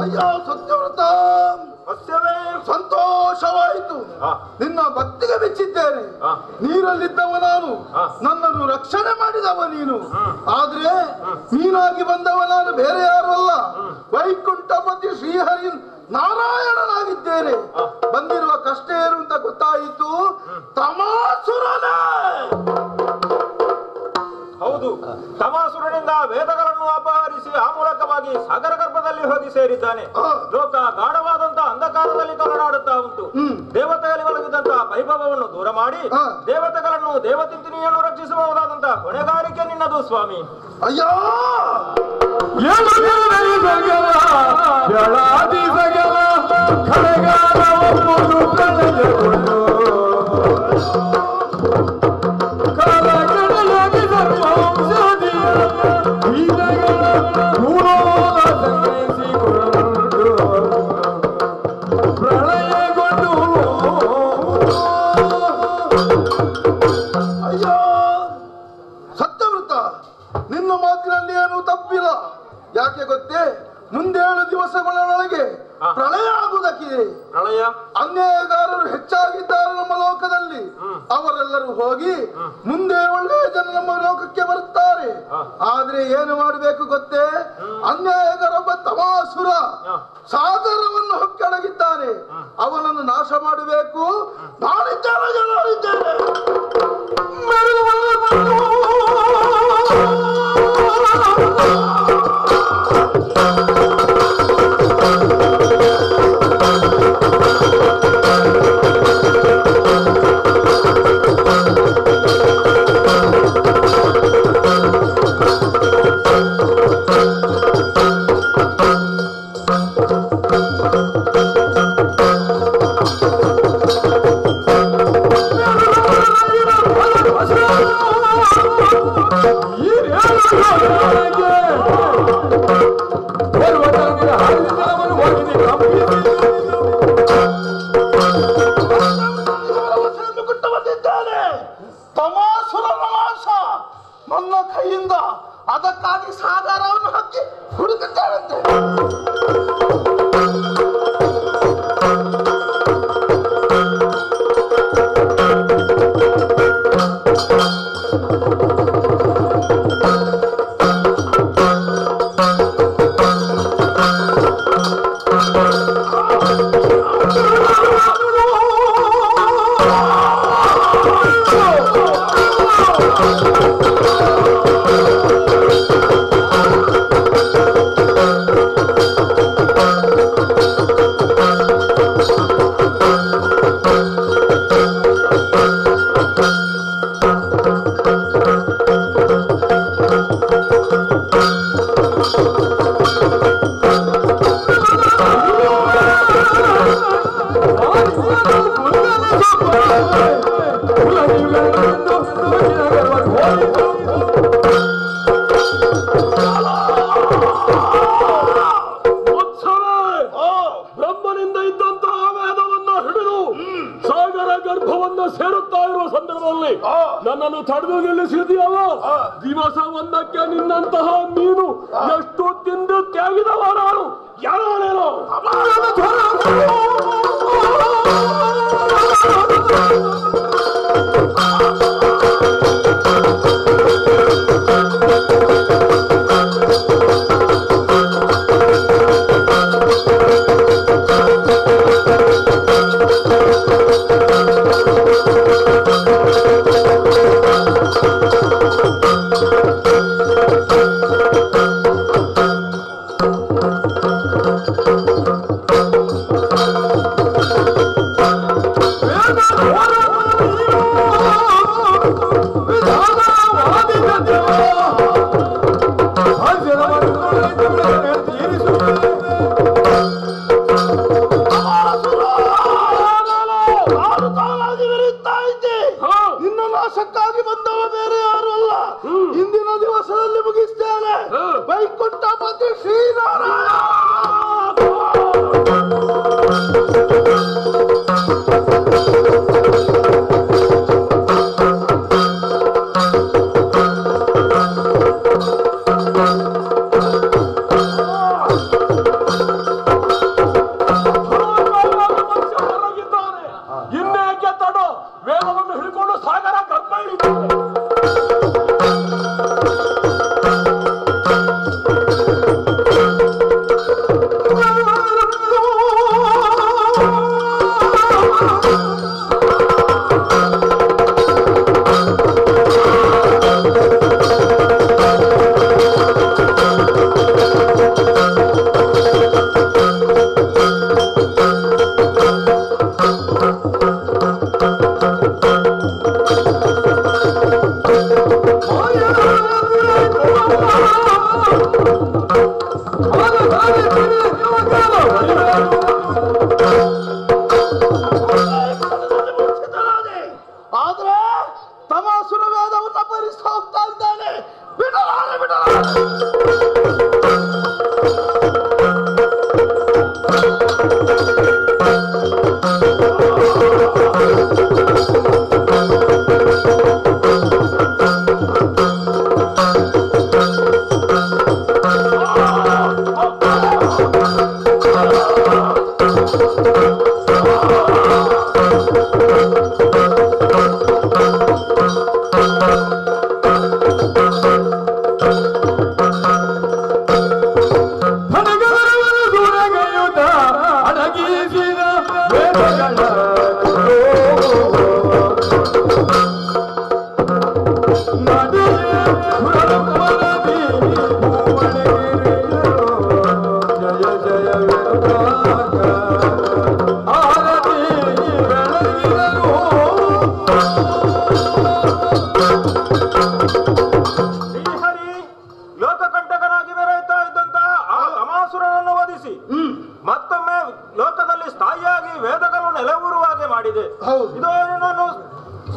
ಅಯ್ಯೋ ಸತ್ಯವ್ರತ, ಸಂತೋಷವಾಯಿತು. ನಿನ್ನ ಭಕ್ತಿಗೆ ಮೆಚ್ಚಿದ್ದೇನೆ. ನೀರಲ್ಲಿದ್ದವ ನಾನು, ನನ್ನನ್ನು ರಕ್ಷಣೆ ಮಾಡಿದವ ನೀನು. ಆದ್ರೆ ನೀನಾಗಿ ಬಂದವ ನಾನು ಬೇರೆ ಯಾರು ಅಲ್ಲ, ವೈಕುಂಠಪತಿ ಶ್ರೀಹರಿ ನಾರಾಯಣನಾಗಿದ್ದೇನೆ. ಬಂದಿರುವ ಕಷ್ಟ ಏನು ಅಂತ ಗೊತ್ತಾಯಿತು. ತಮಾಸುರನೇ. ಹೌದು, ತಮಾಸುರನಿಂದ ವೇದಗಳನ್ನು ಅಪಹರಿಸಿ ಆ ಮೂಲಕವಾಗಿ ಸಾಗರ ಗರ್ಭದಲ್ಲಿ ಹೋಗಿ ಸೇರಿದ್ದಾನೆ. ಲೋಕ ಗಾಢವಾದಂತಹ ಅಂಧಕಾರದಲ್ಲಿ ಕಲನಾಡುತ್ತಾ ಉಂಟು. ದೇವತೆಗಳಿಗೆ ಒಳಗಿದಂತಹ ವೈಭವವನ್ನು ದೂರ ಮಾಡಿ ದೇವತೆಗಳನ್ನು, ದೇವತಿಂತಿನಿಯನ್ನು ರಕ್ಷಿಸಬಹುದಾದಂತಹ ಹೊಣೆಗಾರಿಕೆ ನಿನ್ನದು ಸ್ವಾಮಿ. ಅಯ್ಯೋ ಸತ್ಯವೃತ, ನಿನ್ನ ಮಾತಿನಲ್ಲಿ ಏನು ತಪ್ಪಿಲ್ಲ. ಯಾಕೆ ಗೊತ್ತೇ? ಮುಂದೇಳು ದಿವಸಗಳೊಳಗೆ ಪ್ರಳಯ ಆಗುವುದಕ್ಕಿದೆ. ಪ್ರಳಯ ಅನ್ಯಾಯಗಾರರು ಹೆಚ್ಚಾಗಿದ್ದಾರೆ ಎಲ್ಲರೂ ಹೋಗಿ ಮುಂದೆ ಒಳ್ಳೆಯ ಜನ ನಮ್ಮ ಲೋಕಕ್ಕೆ ಬರುತ್ತಾರೆ. ಆದ್ರೆ ಏನು ಮಾಡಬೇಕು ಗೊತ್ತೇ? ಅನ್ಯಾಯಕರೊಬ್ಬ ತಮಾಸುರ ಸಾಗರವನ್ನು ಹೊಕ್ಕಡಗಿದ್ದಾನೆ. ಅವನನ್ನು ನಾಶ ಮಾಡಬೇಕು. ನಾನಿದ್ದೇನೆ ಜನರಿದ್ದೇನೆ. ನನ್ನ ಕೈಯಿಂದ ಅದಕ್ಕಾಗಿ ಸಾಗರವನ್ನು ಹಾಕಿ ಹುಡುಕುತ್ತಾರಂತೆ. ಬ್ರಹ್ಮನಿಂದ ಇದ್ದಂತಹ ವೇದವನ್ನ ಹಿಡಿದು ಸಾಗರ ಗರ್ಭವನ್ನ ಸೇರುತ್ತಾ ಇರುವ ಸಂದರ್ಭದಲ್ಲಿ ನನ್ನನ್ನು ತಡೆದು ನಿಲ್ಲಿಸಿದೆಯಲ್ಲ, ದಿವಸ ಒಂದಕ್ಕೆ ನಿನ್ನಂತಹ ಮೀನು ಎಷ್ಟು ತಿಂದು ತ್ಯಾಗಿದವ ನಾನು ಯಾರೇನೋ. ನಿನ್ನ ನಾಶಕ್ಕಾಗಿ ಬಂದವ ಬೇರೆ ಯಾರು ಅಲ್ಲ. ಇಂದಿನ ದಿವಸದಲ್ಲಿ ಮುಗಿಸ್ತೇನೆ. ವೈಕುಂಠಪತಿ ಶ್ರೀನಾರಾಯಣ. ಇನ್ನೇಕೆ ತಡೋ, ವೇದವನ್ನು ಹಿಡ್ಕೊಂಡು ಸಾಗರ ಗರ್ಭ ಹಿಡಿತಾರೆ.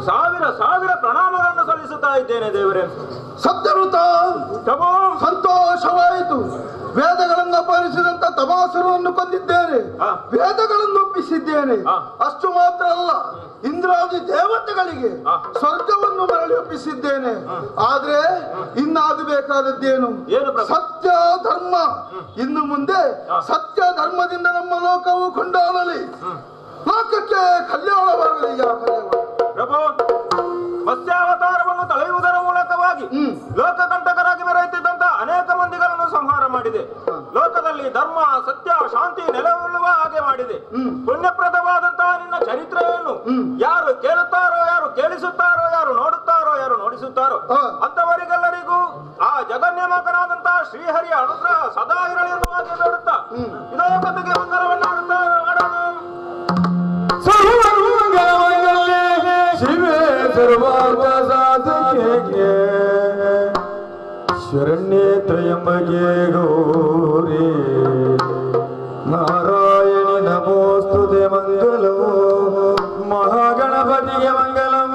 ಸಾವಿರ ಸಾವಿರ ಪ್ರಣಾಮಗಳನ್ನು ಸಲ್ಲಿಸುತ್ತಾ ಇದ್ದೇನೆ ದೇವರೇ. ಸತ್ಯಋತ ಸಂತೋಷವಾಯಿತು. ವೇದಗಳನ್ನು ಅಪಹರಿಸಿದಂತ ತಮಾಸುರವನ್ನು ಕೊಂದಿದ್ದೇನೆ, ವೇದಗಳನ್ನು ಒಪ್ಪಿಸಿದ್ದೇನೆ. ಅಷ್ಟು ಮಾತ್ರ ಅಲ್ಲ, ಇಂದ್ರಾದಿ ದೇವತೆಗಳಿಗೆ ಸ್ವರ್ಗವನ್ನು ಮರಳಿ ಒಪ್ಪಿಸಿದ್ದೇನೆ. ಆದ್ರೆ ಇನ್ನಾಗಬೇಕಾದದ್ದೇನು? ಸತ್ಯ ಧರ್ಮ. ಇನ್ನು ಮುಂದೆ ಸತ್ಯ ಧರ್ಮದಿಂದ ನಮ್ಮ ಲೋಕವು ಕೊಂಡಾಡಲಿ, ಲೋಕಕ್ಕೆ ಕಲ್ಯಾಣವಾಗಲಿ. ಪ್ರಭು, ಮತ್ಸ್ಯಾವತಾರವನ್ನು ತಳೆಯುವುದರ ಮೂಲಕವಾಗಿ ಲೋಕಕಂಟಕರಾಗಿ ಮೆರೆಯುತ್ತಿದ್ದಂತ ಅನೇಕ ಮಂದಿಗಳನ್ನು ಸಂಹಾರ ಮಾಡಿದೆ. ಲೋಕದಲ್ಲಿ ಧರ್ಮ, ಸತ್ಯ, ಶಾಂತಿ ನೆಲೆಗೊಳ್ಳುವ ಹಾಗೆ ಮಾಡಿದೆ. ಪುಣ್ಯಪ್ರದವಾದಂತಹ ನಿನ್ನ ಚರಿತ್ರೆಯನ್ನು ಯಾರು ಕೇಳುತ್ತಾರೋ, ಯಾರು ಕೇಳಿಸುತ್ತಾರೋ, ಯಾರು ನೋಡುತ್ತಾರೋ, ಯಾರು ನೋಡಿಸುತ್ತಾರೋ ಅಂತವರಿಗೆಲ್ಲರಿಗೂ ಆ ಜಗನ್ಯಮಕನಾದಂತಹ ಶ್ರೀಹರಿಯ ಅನುಗ್ರಹ ಸದಾ ಇರಲಿ ಎನ್ನುವಂತೆ ಬೇಡುತ್ತಾ ಇದೋ ಕತೆಗೆ ಮಂಗಲವನ್ನಾಡುತ್ತಾ ಮಾಡೋಣ. ಶರಣ್ಯೇ ತ್ರಯಂಬಕೆ ಗೌರಿ ನಾರಾಯಣಿ ನಮೋಸ್ತುತೆ ಮಂಗಲೋ ಮಹಾಗಣಪತಿಗೆ ಮಂಗಲಂ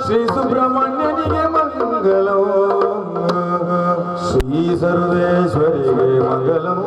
ಶ್ರೀ ಸುಬ್ರಹ್ಮಣ್ಯನಿಗೆ ಮಂಗಲೋ ಶ್ರೀ ಸರ್ವೇಶ್ವರಿಗೆ ಮಂಗಲಂ.